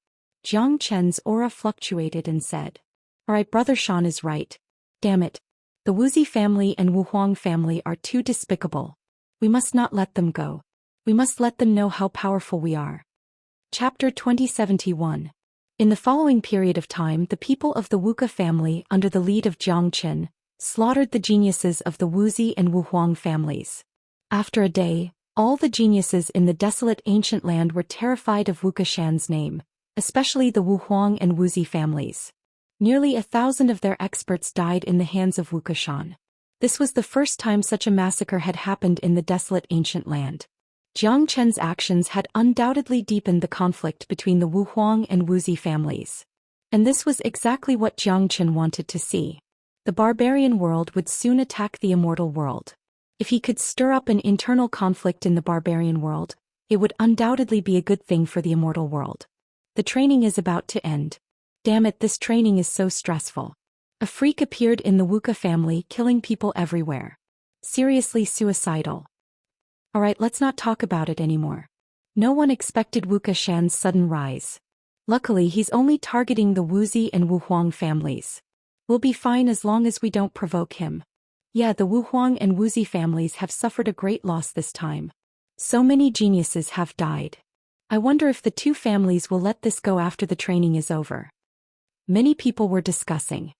Jiang Chen's aura fluctuated and said. Alright, Brother Xian is right. Damn it. The Wuxi family and Wuhuang family are too despicable. We must not let them go. We must let them know how powerful we are. Chapter 2071. In the following period of time, the people of the Wuxia family, under the lead of Jiang Chen, slaughtered the geniuses of the Wuxi and Wuhuang families. After a day, all the geniuses in the desolate ancient land were terrified of Wuxia's name, especially the Wuhuang and Wuxi families. Nearly 1,000 of their experts died in the hands of Wuxia. This was the first time such a massacre had happened in the desolate ancient land. Jiang Chen's actions had undoubtedly deepened the conflict between the Wuhuang and Wuxi families. And this was exactly what Jiang Chen wanted to see. The barbarian world would soon attack the immortal world. If he could stir up an internal conflict in the barbarian world, it would undoubtedly be a good thing for the immortal world. The training is about to end. Damn it, this training is so stressful. A freak appeared in the Wuxia family, killing people everywhere. Seriously suicidal. Alright, let's not talk about it anymore. No one expected Wuxia's sudden rise. Luckily, he's only targeting the Wuxi and Wuhuang families. We'll be fine as long as we don't provoke him. Yeah, the Wuhuang and Wuxi families have suffered a great loss this time. So many geniuses have died. I wonder if the two families will let this go after the training is over. Many people were discussing.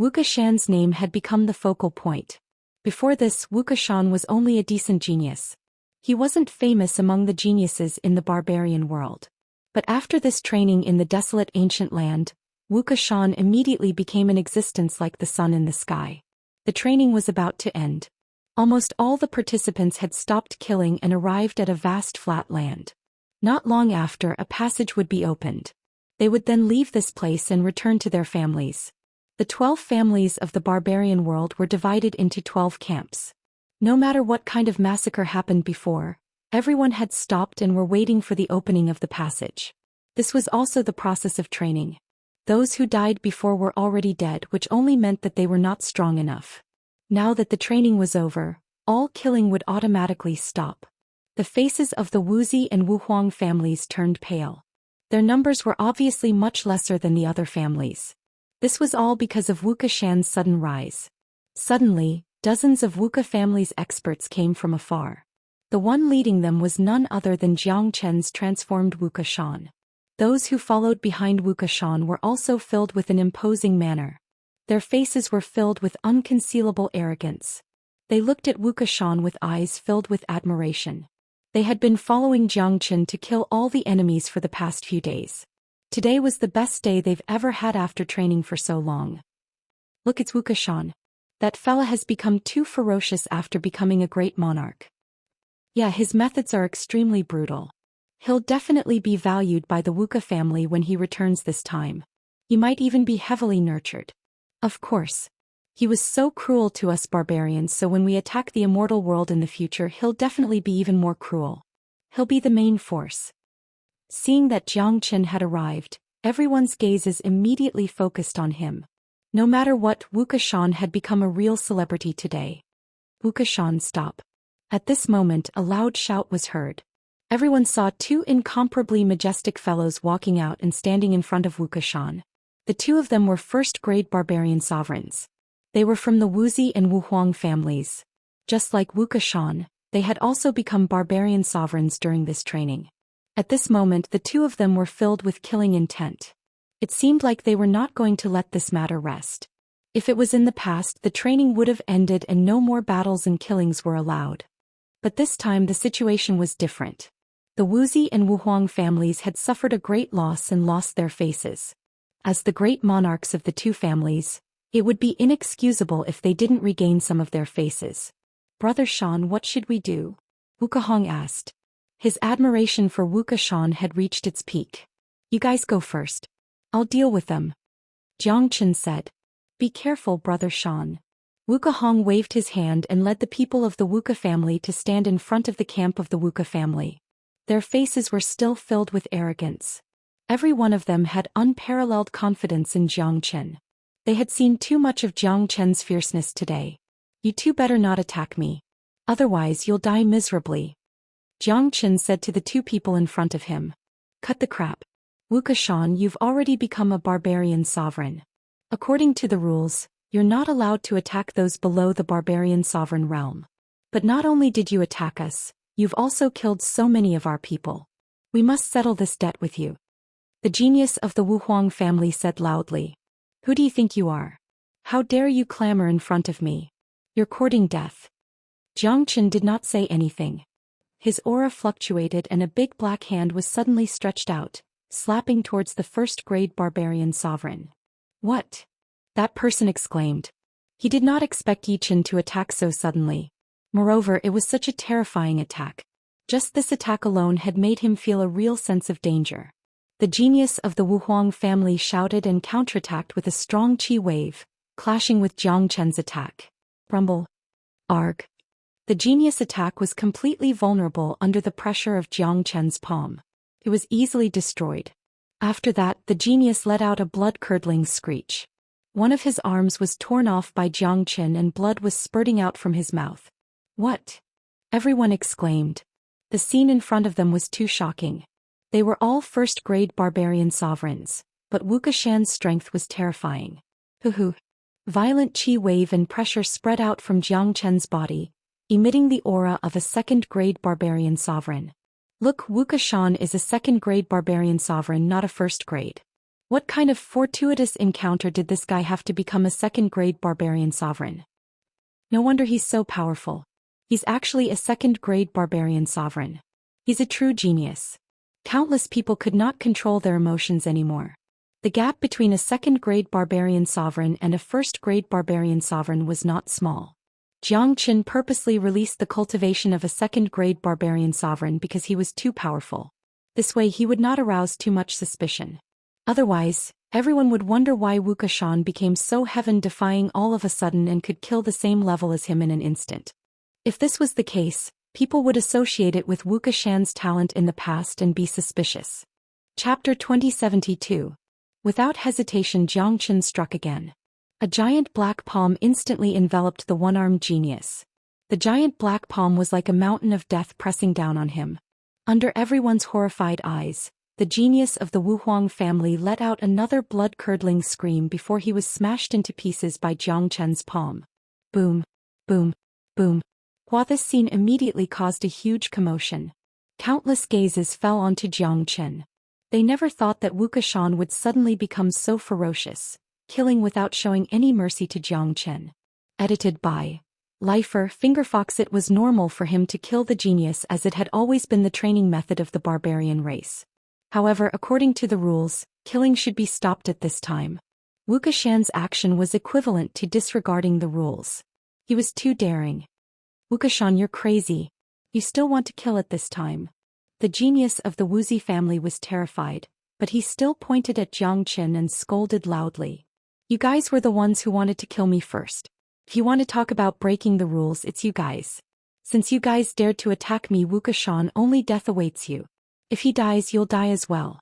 Wuxia's name had become the focal point. Before this, Wuxia was only a decent genius. He wasn't famous among the geniuses in the barbarian world. But after this training in the desolate ancient land, Wuxia immediately became an existence like the sun in the sky. The training was about to end. Almost all the participants had stopped killing and arrived at a vast flat land. Not long after, a passage would be opened. They would then leave this place and return to their families. The 12 families of the barbarian world were divided into 12 camps. No matter what kind of massacre happened before, everyone had stopped and were waiting for the opening of the passage. This was also the process of training. Those who died before were already dead, which only meant that they were not strong enough. Now that the training was over, all killing would automatically stop. The faces of the Wuxi and Wuhuang families turned pale. Their numbers were obviously much lesser than the other families. This was all because of Wuxia's sudden rise. Suddenly, dozens of Wuxia family's experts came from afar. The one leading them was none other than Jiang Chen's transformed Wuxia. Those who followed behind Wuxia were also filled with an imposing manner. Their faces were filled with unconcealable arrogance. They looked at Wuxia with eyes filled with admiration. They had been following Jiang Chen to kill all the enemies for the past few days. Today was the best day they've ever had after training for so long. Look, it's Wuxia. That fella has become too ferocious after becoming a great monarch. Yeah, his methods are extremely brutal. He'll definitely be valued by the Wuxia family when he returns this time. He might even be heavily nurtured. Of course. He was so cruel to us barbarians, so when we attack the immortal world in the future, he'll definitely be even more cruel. He'll be the main force. Seeing that Jiang Chen had arrived, everyone's gazes immediately focused on him. No matter what, Wuxia had become a real celebrity today. Wuxia, stop. At this moment, a loud shout was heard. Everyone saw two incomparably majestic fellows walking out and standing in front of Wuxia. The two of them were first-grade barbarian sovereigns. They were from the Wuxi and Wuhuang families. Just like Wuxia, they had also become barbarian sovereigns during this training. At this moment, the two of them were filled with killing intent. It seemed like they were not going to let this matter rest. If it was in the past, the training would have ended and no more battles and killings were allowed. But this time the situation was different. The Wuxi and Wuhuang families had suffered a great loss and lost their faces. As the great monarchs of the two families, it would be inexcusable if they didn't regain some of their faces. Brother Xian, what should we do? Wuxia asked. His admiration for Wuxia had reached its peak. You guys go first. I'll deal with them. Jiang Chen said. Be careful, Brother Xian. Wukahong waved his hand and led the people of the Wuka family to stand in front of the camp of the Wuka family. Their faces were still filled with arrogance. Every one of them had unparalleled confidence in Jiang Chen. They had seen too much of Jiang Chen's fierceness today. You two better not attack me. Otherwise you'll die miserably. Jiang Chen said to the two people in front of him. Cut the crap. Wuxia, you've already become a barbarian sovereign. According to the rules, you're not allowed to attack those below the barbarian sovereign realm. But not only did you attack us, you've also killed so many of our people. We must settle this debt with you. The genius of the Wu Huang family said loudly. Who do you think you are? How dare you clamor in front of me? You're courting death. Jiang Chen did not say anything. His aura fluctuated and a big black hand was suddenly stretched out, slapping towards the first-grade barbarian sovereign. What? That person exclaimed. He did not expect Yi Chen to attack so suddenly. Moreover, it was such a terrifying attack. Just this attack alone had made him feel a real sense of danger. The genius of the Wu Huang family shouted and counterattacked with a strong chi wave, clashing with Jiang Chen's attack. Rumble. Arg. The genius attack was completely vulnerable under the pressure of Jiang Chen's palm. It was easily destroyed. After that, the genius let out a blood-curdling screech. One of his arms was torn off by Jiang Chen and blood was spurting out from his mouth. What? Everyone exclaimed. The scene in front of them was too shocking. They were all first-grade barbarian sovereigns, but Wuxia's strength was terrifying. Hoo-hoo. Violent chi wave and pressure spread out from Jiang Chen's body, emitting the aura of a second-grade barbarian sovereign. Look, Wuxia is a second-grade barbarian sovereign, not a first-grade. What kind of fortuitous encounter did this guy have to become a second-grade barbarian sovereign? No wonder he's so powerful. He's actually a second-grade barbarian sovereign. He's a true genius. Countless people could not control their emotions anymore. The gap between a second-grade barbarian sovereign and a first-grade barbarian sovereign was not small. Jiang Chen purposely released the cultivation of a second-grade barbarian sovereign because he was too powerful. This way he would not arouse too much suspicion. Otherwise, everyone would wonder why Wuxia became so heaven-defying all of a sudden and could kill the same level as him in an instant. If this was the case, people would associate it with Wuxia's talent in the past and be suspicious. Chapter 2072. Without hesitation, Jiang Chen struck again. A giant black palm instantly enveloped the one-armed genius. The giant black palm was like a mountain of death pressing down on him. Under everyone's horrified eyes, the genius of the Wu Huang family let out another blood-curdling scream before he was smashed into pieces by Jiang Chen's palm. Boom, boom, boom. While this scene immediately caused a huge commotion. Countless gazes fell onto Jiang Chen. They never thought that Wuxia would suddenly become so ferocious, killing without showing any mercy to Jiang Chen. Edited by Lifer Fingerfox. It was normal for him to kill the genius as it had always been the training method of the barbarian race. However, according to the rules, killing should be stopped at this time. Wuxia's action was equivalent to disregarding the rules. He was too daring. Wuxia, you're crazy. You still want to kill at this time. The genius of the Wuzi family was terrified, but he still pointed at Jiang Chen and scolded loudly. You guys were the ones who wanted to kill me first. If you want to talk about breaking the rules, it's you guys. Since you guys dared to attack me, Wuxia, only death awaits you. If he dies, you'll die as well.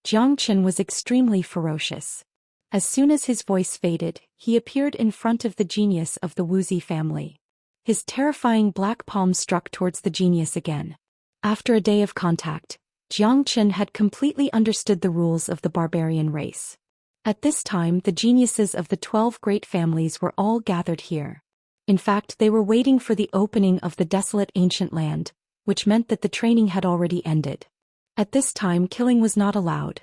Jiang Chen was extremely ferocious. As soon as his voice faded, he appeared in front of the genius of the Wuzi family. His terrifying black palm struck towards the genius again. After a day of contact, Jiang Chen had completely understood the rules of the barbarian race. At this time, the geniuses of the 12 great families were all gathered here. In fact, they were waiting for the opening of the desolate ancient land, which meant that the training had already ended. At this time, killing was not allowed.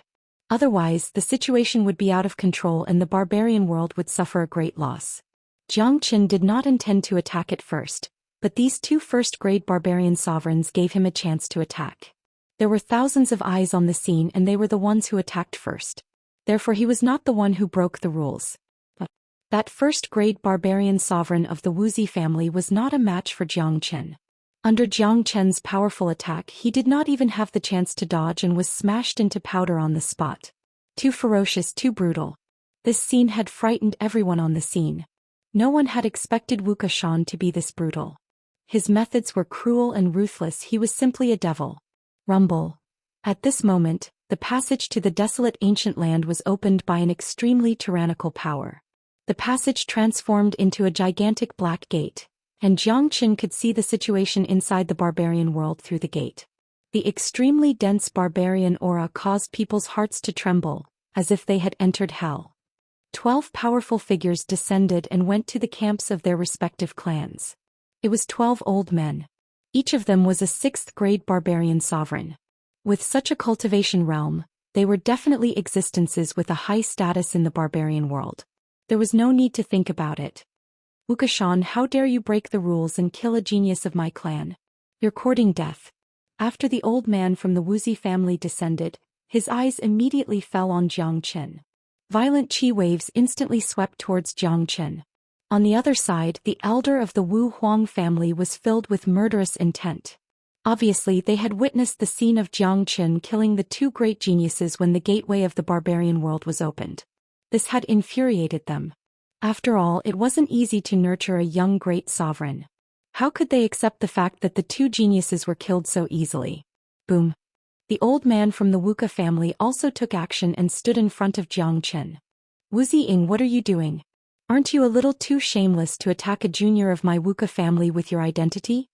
Otherwise, the situation would be out of control and the barbarian world would suffer a great loss. Jiang Chen did not intend to attack at first, but these two first-grade barbarian sovereigns gave him a chance to attack. There were thousands of eyes on the scene and they were the ones who attacked first. Therefore he was not the one who broke the rules. That first-grade barbarian sovereign of the Wuzi family was not a match for Jiang Chen. Under Jiang Chen's powerful attack, he did not even have the chance to dodge and was smashed into powder on the spot. Too ferocious, too brutal. This scene had frightened everyone on the scene. No one had expected Wuxia to be this brutal. His methods were cruel and ruthless. He was simply a devil. Rumble. At this moment, the passage to the desolate ancient land was opened by an extremely tyrannical power. The passage transformed into a gigantic black gate, and Xianxia could see the situation inside the barbarian world through the gate. The extremely dense barbarian aura caused people's hearts to tremble, as if they had entered hell. 12 powerful figures descended and went to the camps of their respective clans. It was 12 old men. Each of them was a 6th-grade barbarian sovereign. With such a cultivation realm, they were definitely existences with a high status in the barbarian world. There was no need to think about it. Wuxia, how dare you break the rules and kill a genius of my clan? You're courting death. After the old man from the Wuxia family descended, his eyes immediately fell on Xianxia. Violent chi waves instantly swept towards Xianxia. On the other side, the elder of the Wu Huang family was filled with murderous intent. Obviously, they had witnessed the scene of Xianxia killing the 2 great geniuses when the gateway of the barbarian world was opened. This had infuriated them. After all, it wasn't easy to nurture a young great sovereign. How could they accept the fact that the 2 geniuses were killed so easily? Boom. The old man from the Wuxia family also took action and stood in front of Xianxia. Wuxia, what are you doing? Aren't you a little too shameless to attack a junior of my Wuxia family with your identity?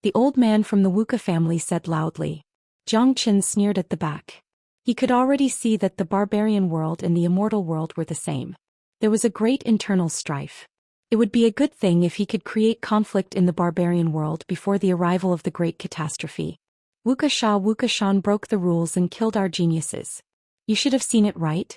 The old man from the Wuxia family said loudly. Xianxia sneered at the back. He could already see that the barbarian world and the immortal world were the same. There was a great internal strife. It would be a good thing if he could create conflict in the barbarian world before the arrival of the great catastrophe. Wuxia broke the rules and killed our geniuses. You should have seen it, right?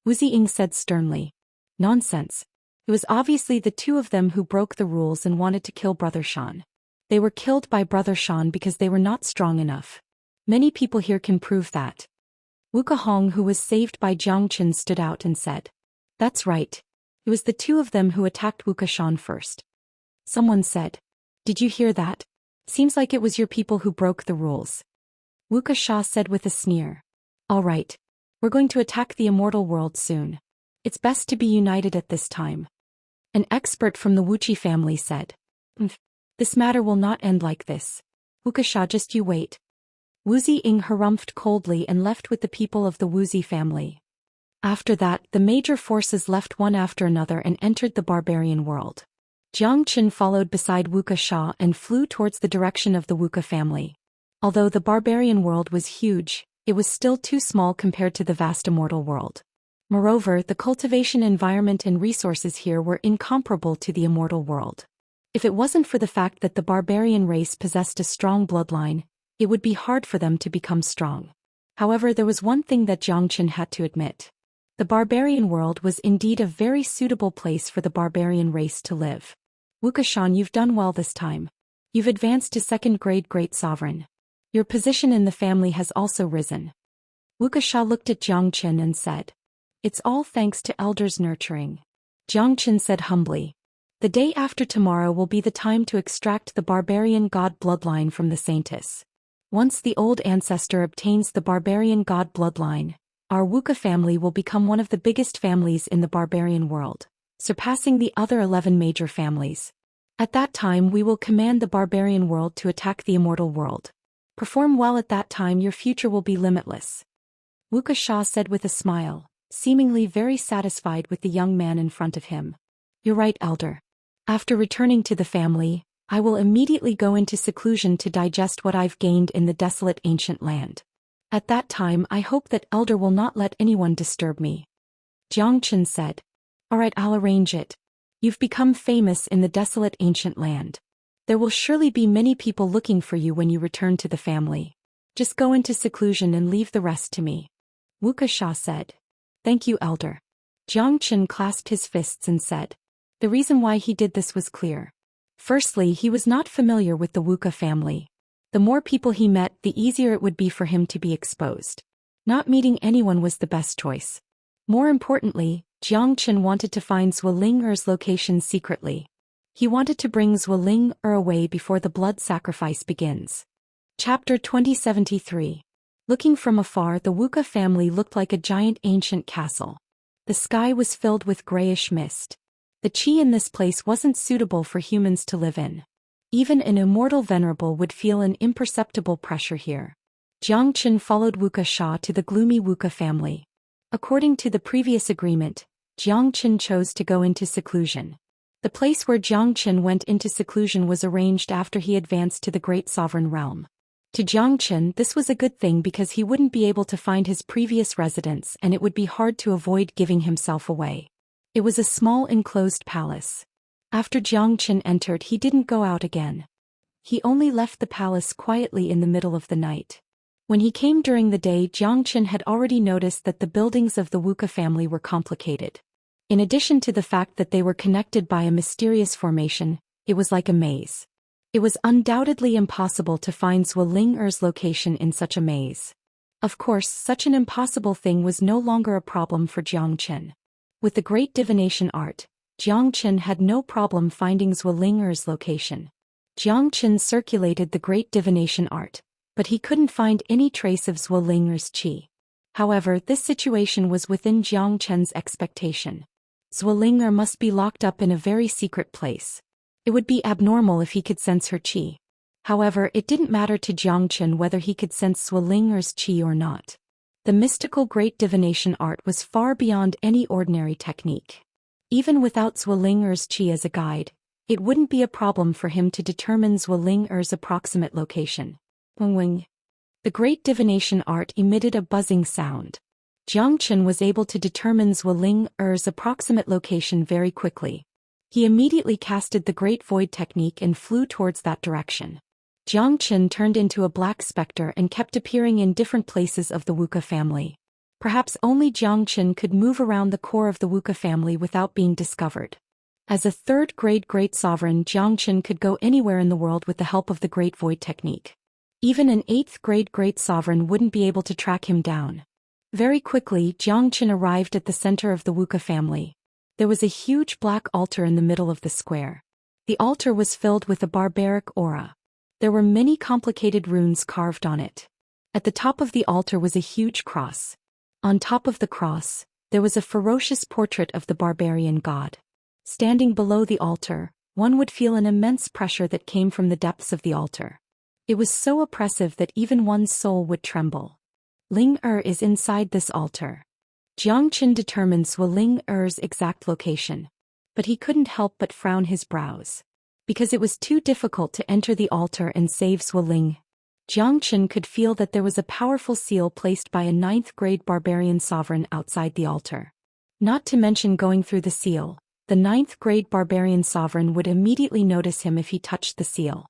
Wuxia said sternly. Nonsense. It was obviously the 2 of them who broke the rules and wanted to kill Brother Xian. They were killed by Brother Xian because they were not strong enough. Many people here can prove that. Wuxia, who was saved by Xianxia, stood out and said. That's right. It was the 2 of them who attacked Wuxia first. Someone said. Did you hear that? Seems like it was your people who broke the rules. Wuxia said with a sneer. All right. We're going to attack the immortal world soon. It's best to be united at this time. An expert from the Wuxia family said. This matter will not end like this. Wuxia, just you wait. Wuxia harumphed coldly and left with the people of the Wuxia family. After that, the major forces left one after another and entered the barbarian world. Xianxia followed beside Wuxia and flew towards the direction of the Wuxia family. Although the barbarian world was huge, it was still too small compared to the vast immortal world. Moreover, the cultivation environment and resources here were incomparable to the immortal world. If it wasn't for the fact that the barbarian race possessed a strong bloodline, it would be hard for them to become strong. However, there was one thing that Xianxia had to admit. The barbarian world was indeed a very suitable place for the barbarian race to live. Wuxia, you've done well this time. You've advanced to 2nd grade Great Sovereign. Your position in the family has also risen. Wuxia looked at Xianxia and said. It's all thanks to Elder's nurturing. Xianxia said humbly. The day after tomorrow will be the time to extract the barbarian god bloodline from the Saintess. Once the old ancestor obtains the barbarian god bloodline, our Wuxia family will become one of the biggest families in the barbarian world, surpassing the other 11 major families. At that time we will command the barbarian world to attack the immortal world. Perform well at that time, your future will be limitless. Wuxia said with a smile, seemingly very satisfied with the young man in front of him. You're right, Elder. After returning to the family, I will immediately go into seclusion to digest what I've gained in the desolate ancient land. At that time I hope that Elder will not let anyone disturb me. Xianxia said. Alright, I'll arrange it. You've become famous in the desolate ancient land. There will surely be many people looking for you when you return to the family. Just go into seclusion and leave the rest to me. Wuxia said. Thank you, Elder. Xianxia clasped his fists and said. The reason why he did this was clear. Firstly, he was not familiar with the Wuxia family. The more people he met, the easier it would be for him to be exposed. Not meeting anyone was the best choice. More importantly, Xianxia wanted to find Zhuo location secretly. He wanted to bring Zhuo away before the blood sacrifice begins. Chapter 2073. Looking from afar, the Wuxia family looked like a giant ancient castle. The sky was filled with grayish mist. The qi in this place wasn't suitable for humans to live in. Even an immortal venerable would feel an imperceptible pressure here. Xianxia followed Wuxia to the gloomy Wuxia family. According to the previous agreement, Xianxia chose to go into seclusion. The place where Xianxia went into seclusion was arranged after he advanced to the great sovereign realm. To Xianxia, this was a good thing because he wouldn't be able to find his previous residence and it would be hard to avoid giving himself away. It was a small enclosed palace. After Xianxia entered, he didn't go out again. He only left the palace quietly in the middle of the night. When he came during the day, Xianxia had already noticed that the buildings of the Wuxia family were complicated. In addition to the fact that they were connected by a mysterious formation, it was like a maze. It was undoubtedly impossible to find Zhou Ling'er's location in such a maze. Of course, such an impossible thing was no longer a problem for Xianxia. With the great divination art, Xianxia had no problem finding Zhou Ling'er's location. Xianxia circulated the great divination art, but he couldn't find any trace of Zhou Ling'er's qi. However, this situation was within Xianxia's expectation. Zhou Ling'er must be locked up in a very secret place. It would be abnormal if he could sense her qi. However, it didn't matter to Xianxia whether he could sense Zhou Ling'er's qi or not. The mystical great divination art was far beyond any ordinary technique. Even without Zhou Ling'er's qi as a guide, it wouldn't be a problem for him to determine Zhou Ling'er's approximate location. Wing. The great divination art emitted a buzzing sound. Xianxia was able to determine Zhou Ling'er's approximate location very quickly. He immediately casted the Great Void technique and flew towards that direction. Xianxia turned into a black specter and kept appearing in different places of the Wuxia family. Perhaps only Xianxia could move around the core of the Wuxia family without being discovered. As a third-grade great sovereign, Xianxia could go anywhere in the world with the help of the Great Void technique. Even an 8th-grade great sovereign wouldn't be able to track him down. Very quickly, Xianxia arrived at the center of the Wuxia family. There was a huge black altar in the middle of the square. The altar was filled with a barbaric aura. There were many complicated runes carved on it. At the top of the altar was a huge cross. On top of the cross, there was a ferocious portrait of the barbarian god. Standing below the altar, one would feel an immense pressure that came from the depths of the altar. It was so oppressive that even one's soul would tremble. Ling'er is inside this altar. Xianxia determined Zhou Ling'er's exact location. But he couldn't help but frown his brows. Because it was too difficult to enter the altar and save Zhou Ling. Xianxia could feel that there was a powerful seal placed by a 9th-grade barbarian sovereign outside the altar. Not to mention going through the seal, the 9th-grade barbarian sovereign would immediately notice him if he touched the seal.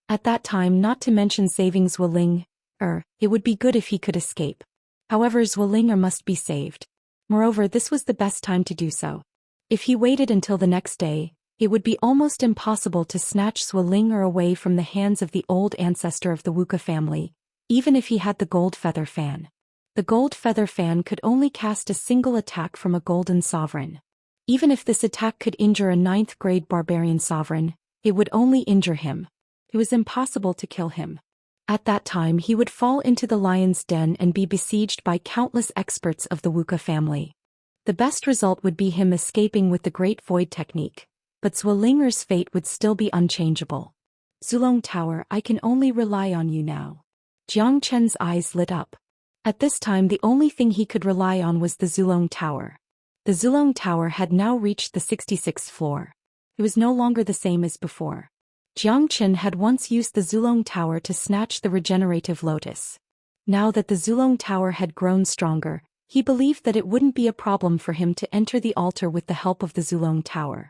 At that time, not to mention saving Zhou Ling'er, it would be good if he could escape. However, Zhou Ling'er must be saved. Moreover, this was the best time to do so. If he waited until the next day, it would be almost impossible to snatch Zhou Ling'er away from the hands of the old ancestor of the Wuxia family, even if he had the gold feather fan. The gold feather fan could only cast a single attack from a golden sovereign. Even if this attack could injure a 9th-grade barbarian sovereign, it would only injure him. It was impossible to kill him. At that time, he would fall into the lion's den and be besieged by countless experts of the Wuxia family. The best result would be him escaping with the Great Void technique. But Zhou Ling'er's fate would still be unchangeable. Zulong Tower, I can only rely on you now. Xianxia's eyes lit up. At this time, the only thing he could rely on was the Zulong Tower. The Zulong Tower had now reached the 66th floor. It was no longer the same as before. Xianxia had once used the Zulong Tower to snatch the regenerative lotus. Now that the Zulong Tower had grown stronger, he believed that it wouldn't be a problem for him to enter the altar with the help of the Zulong Tower.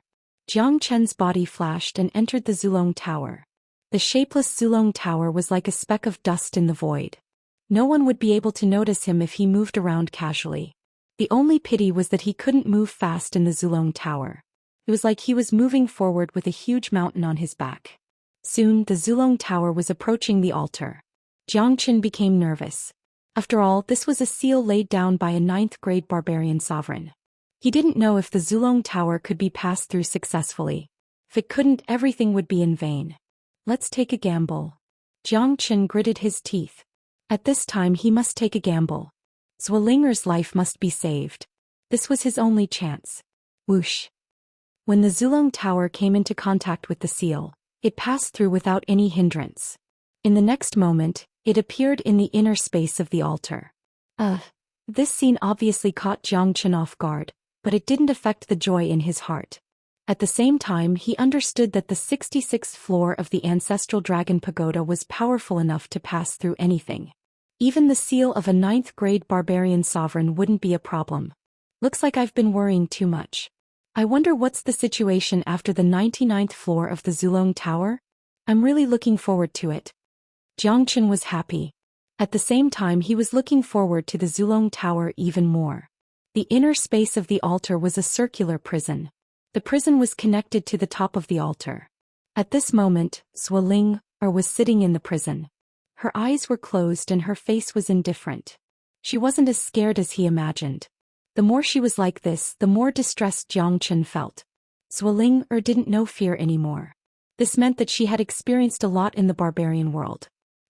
Xianxia's body flashed and entered the Zulong Tower. The shapeless Zulong Tower was like a speck of dust in the void. No one would be able to notice him if he moved around casually. The only pity was that he couldn't move fast in the Zulong Tower. It was like he was moving forward with a huge mountain on his back. Soon, the Zulong Tower was approaching the altar. Xianxia became nervous. After all, this was a seal laid down by a 9th-grade barbarian sovereign. He didn't know if the Zulong Tower could be passed through successfully. If it couldn't, everything would be in vain. Let's take a gamble. Xianxia gritted his teeth. At this time, he must take a gamble. Zhou Ling'er's life must be saved. This was his only chance. Whoosh. When the Zulong Tower came into contact with the seal, it passed through without any hindrance. In the next moment, it appeared in the inner space of the altar. This scene obviously caught Jiang Chen off guard, but it didn't affect the joy in his heart. At the same time, he understood that the 66th floor of the ancestral dragon pagoda was powerful enough to pass through anything. Even the seal of a 9th-grade barbarian sovereign wouldn't be a problem. Looks like I've been worrying too much. I wonder what's the situation after the 99th floor of the Zulong Tower? I'm really looking forward to it. Jiang Chen was happy. At the same time, he was looking forward to the Zulong Tower even more. The inner space of the altar was a circular prison. The prison was connected to the top of the altar. At this moment, Zhuo was sitting in the prison. Her eyes were closed and her face was indifferent. She wasn't as scared as he imagined. The more she was like this, the more distressed Jiang Chen felt. Zhuo didn't know fear anymore. This meant that she had experienced a lot in the barbarian world.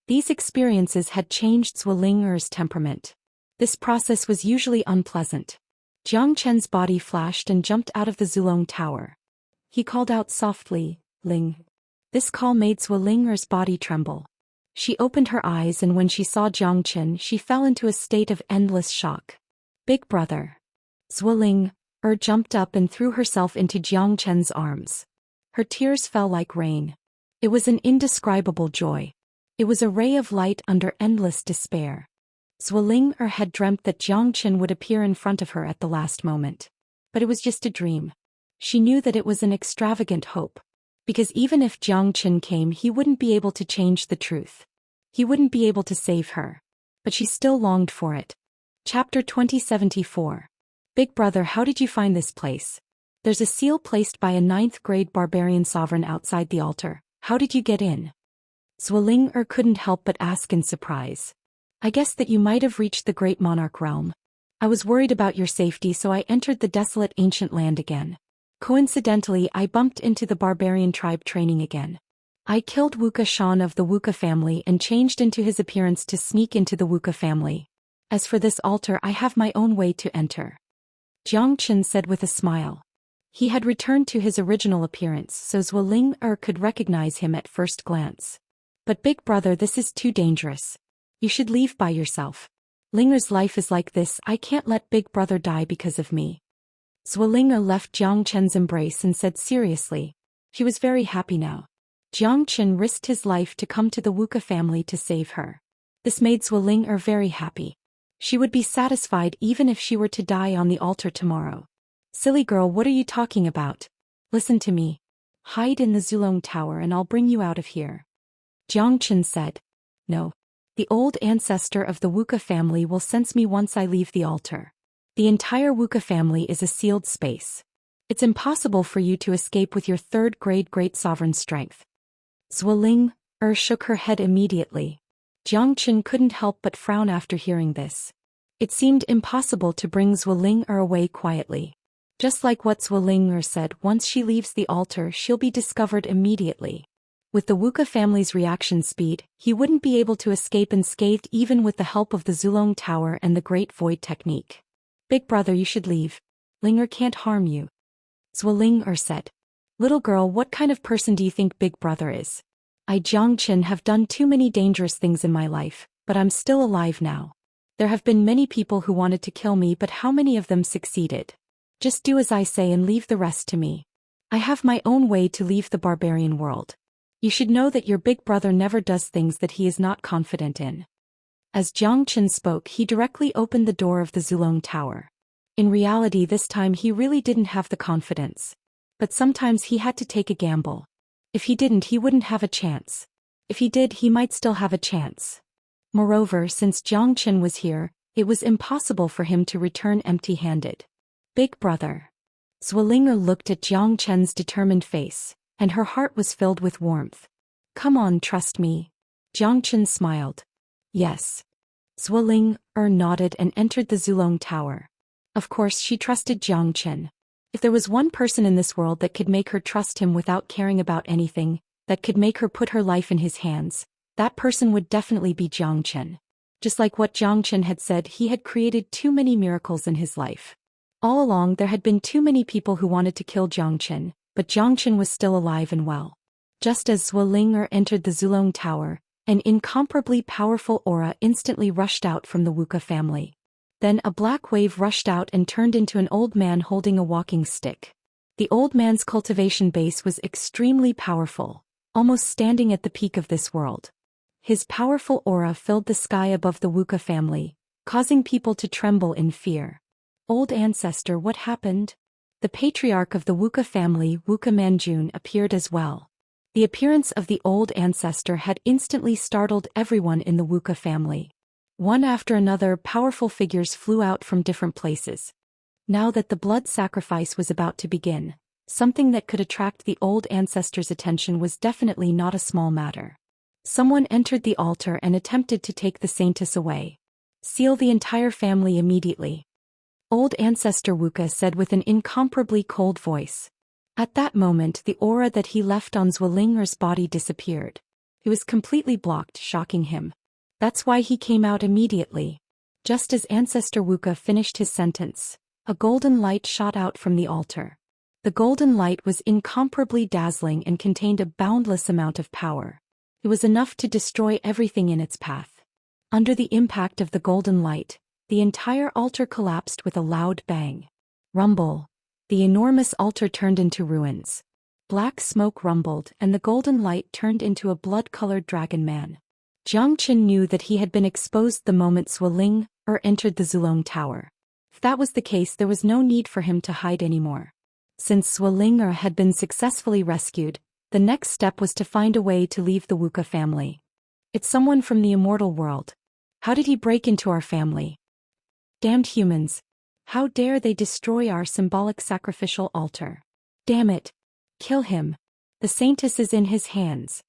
These experiences had changed Zhuo temperament. This process was usually unpleasant. Jiang Chen's body flashed and jumped out of the Zulong Tower. He called out softly, "Ling." This call made Zhuo body tremble. She opened her eyes, and when she saw Jiang Chen, she fell into a state of endless shock. "Big brother." Zhuo jumped up and threw herself into Jiang Chen's arms. Her tears fell like rain. It was an indescribable joy. It was a ray of light under endless despair. Zhuo had dreamt that Jiang Chen would appear in front of her at the last moment. But it was just a dream. She knew that it was an extravagant hope. Because even if Jiang Chen came, he wouldn't be able to change the truth. He wouldn't be able to save her. But she still longed for it. Chapter 2074. Big brother, how did you find this place? There's a seal placed by a 9th-grade barbarian sovereign outside the altar. How did you get in? Zhuo couldn't help but ask in surprise. I guess that you might have reached the great monarch realm. I was worried about your safety, so I entered the desolate ancient land again. Coincidentally, I bumped into the barbarian tribe training again. I killed Wuxia of the Wuxia family and changed into his appearance to sneak into the Wuxia family. As for this altar, I have my own way to enter. Jiang Chen said with a smile. He had returned to his original appearance, so Zhuo could recognize him at first glance. But big brother, this is too dangerous. You should leave by yourself. Linger's life is like this. I can't let big brother die because of me. Zhuo left Jiang Chen's embrace and said seriously. She was very happy now. Jiang Chen risked his life to come to the Wuxia family to save her. This made Zhuo very happy. She would be satisfied even if she were to die on the altar tomorrow. Silly girl, what are you talking about? Listen to me. Hide in the Zulong Tower and I'll bring you out of here. Jiang Chen said. No. The old ancestor of the Wuxia family will sense me once I leave the altar. The entire Wuxia family is a sealed space. It's impossible for you to escape with your 3rd-grade great sovereign strength. Zhuo shook her head immediately. Jiang Chen couldn't help but frown after hearing this. It seemed impossible to bring Zhuo away quietly. Just like what Zhuo said, once she leaves the altar, she'll be discovered immediately. With the Wuxia family's reaction speed, he wouldn't be able to escape unscathed even with the help of the Zulong Tower and the Great Void technique. Big brother, you should leave. Linger can't harm you. Zhuo said. Little girl, what kind of person do you think big brother is? I, Jiang Chen, have done too many dangerous things in my life, but I'm still alive now. There have been many people who wanted to kill me, but how many of them succeeded? Just do as I say and leave the rest to me. I have my own way to leave the barbarian world. You should know that your big brother never does things that he is not confident in. As Jiang Chen spoke, he directly opened the door of the Zulong Tower. In reality, this time he really didn't have the confidence. But sometimes he had to take a gamble. If he didn't, he wouldn't have a chance. If he did, he might still have a chance. Moreover, since Jiang Chen was here, it was impossible for him to return empty-handed. Big brother. Zhuo looked at Jiang Chen's determined face, and her heart was filled with warmth. Come on, trust me. Jiang Chen smiled. Yes. Zhuo nodded and entered the Zulong Tower. Of course, she trusted Jiang Chen. If there was one person in this world that could make her trust him without caring about anything, that could make her put her life in his hands, that person would definitely be Jiang Chen. Just like what Jiang Chen had said, he had created too many miracles in his life. All along there had been too many people who wanted to kill Xianxia, but Xianxia was still alive and well. Just as Zhou Xian entered the Zulong Tower, an incomparably powerful aura instantly rushed out from the Wuxia family. Then a black wave rushed out and turned into an old man holding a walking stick. The old man's cultivation base was extremely powerful, almost standing at the peak of this world. His powerful aura filled the sky above the Wuxia family, causing people to tremble in fear. Old ancestor, what happened? The patriarch of the Wuxia family, Wuxia Manjun, appeared as well. The appearance of the old ancestor had instantly startled everyone in the Wuxia family. One after another, powerful figures flew out from different places. Now that the blood sacrifice was about to begin, something that could attract the old ancestor's attention was definitely not a small matter. Someone entered the altar and attempted to take the saintess away. Seal the entire family immediately. Old ancestor Wuxia said with an incomparably cold voice. At that moment the aura that he left on Zhou Xian's body disappeared. It was completely blocked, shocking him. That's why he came out immediately. Just as Ancestor Wuxia finished his sentence, a golden light shot out from the altar. The golden light was incomparably dazzling and contained a boundless amount of power. It was enough to destroy everything in its path. Under the impact of the golden light, the entire altar collapsed with a loud bang. Rumble. The enormous altar turned into ruins. Black smoke rumbled and the golden light turned into a blood-colored dragon man. Xianxia knew that he had been exposed the moment Zhou Xian entered the Zulong Tower. If that was the case, there was no need for him to hide anymore. Since Zhou Xian had been successfully rescued, the next step was to find a way to leave the Wuxia family. It's someone from the immortal world. How did he break into our family? Damned humans. How dare they destroy our symbolic sacrificial altar? Damn it. Kill him. The saintess is in his hands.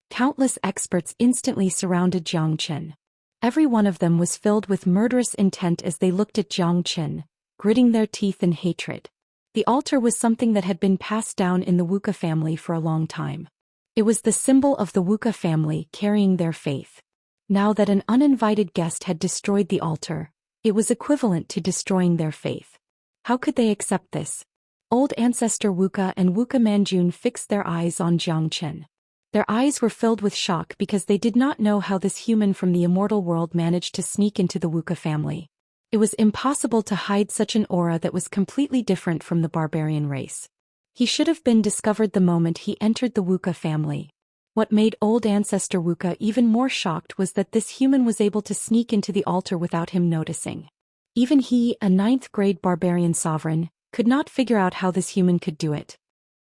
Countless experts instantly surrounded Xianxia. Every one of them was filled with murderous intent as they looked at Xianxia, gritting their teeth in hatred. The altar was something that had been passed down in the Wuxia family for a long time. It was the symbol of the Wuxia family carrying their faith. Now that an uninvited guest had destroyed the altar, it was equivalent to destroying their faith. How could they accept this? Old ancestor Wuxia and Wuxia Manjun fixed their eyes on Xianxia. Their eyes were filled with shock because they did not know how this human from the immortal world managed to sneak into the Wuxia family. It was impossible to hide such an aura that was completely different from the barbarian race. He should have been discovered the moment he entered the Wuxia family. What made old ancestor Wuxia even more shocked was that this human was able to sneak into the altar without him noticing. Even he, a 9th-grade barbarian sovereign, could not figure out how this human could do it.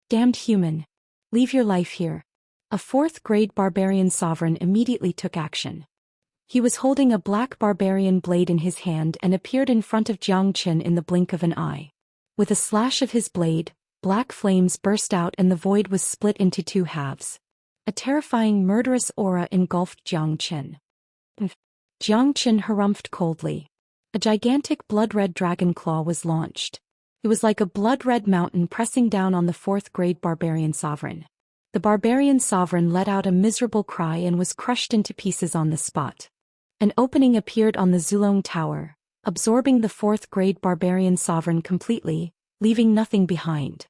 Damned human. Leave your life here. A 4th-grade barbarian sovereign immediately took action. He was holding a black barbarian blade in his hand and appeared in front of Xianxia in the blink of an eye. With a slash of his blade, black flames burst out and the void was split into 2 halves. A terrifying murderous aura engulfed Xianxia. Xianxia harumphed coldly. A gigantic blood-red dragon claw was launched. It was like a blood-red mountain pressing down on the 4th-grade barbarian sovereign. The barbarian sovereign let out a miserable cry and was crushed into pieces on the spot. An opening appeared on the Zulong Tower, absorbing the 4th-grade barbarian sovereign completely, leaving nothing behind.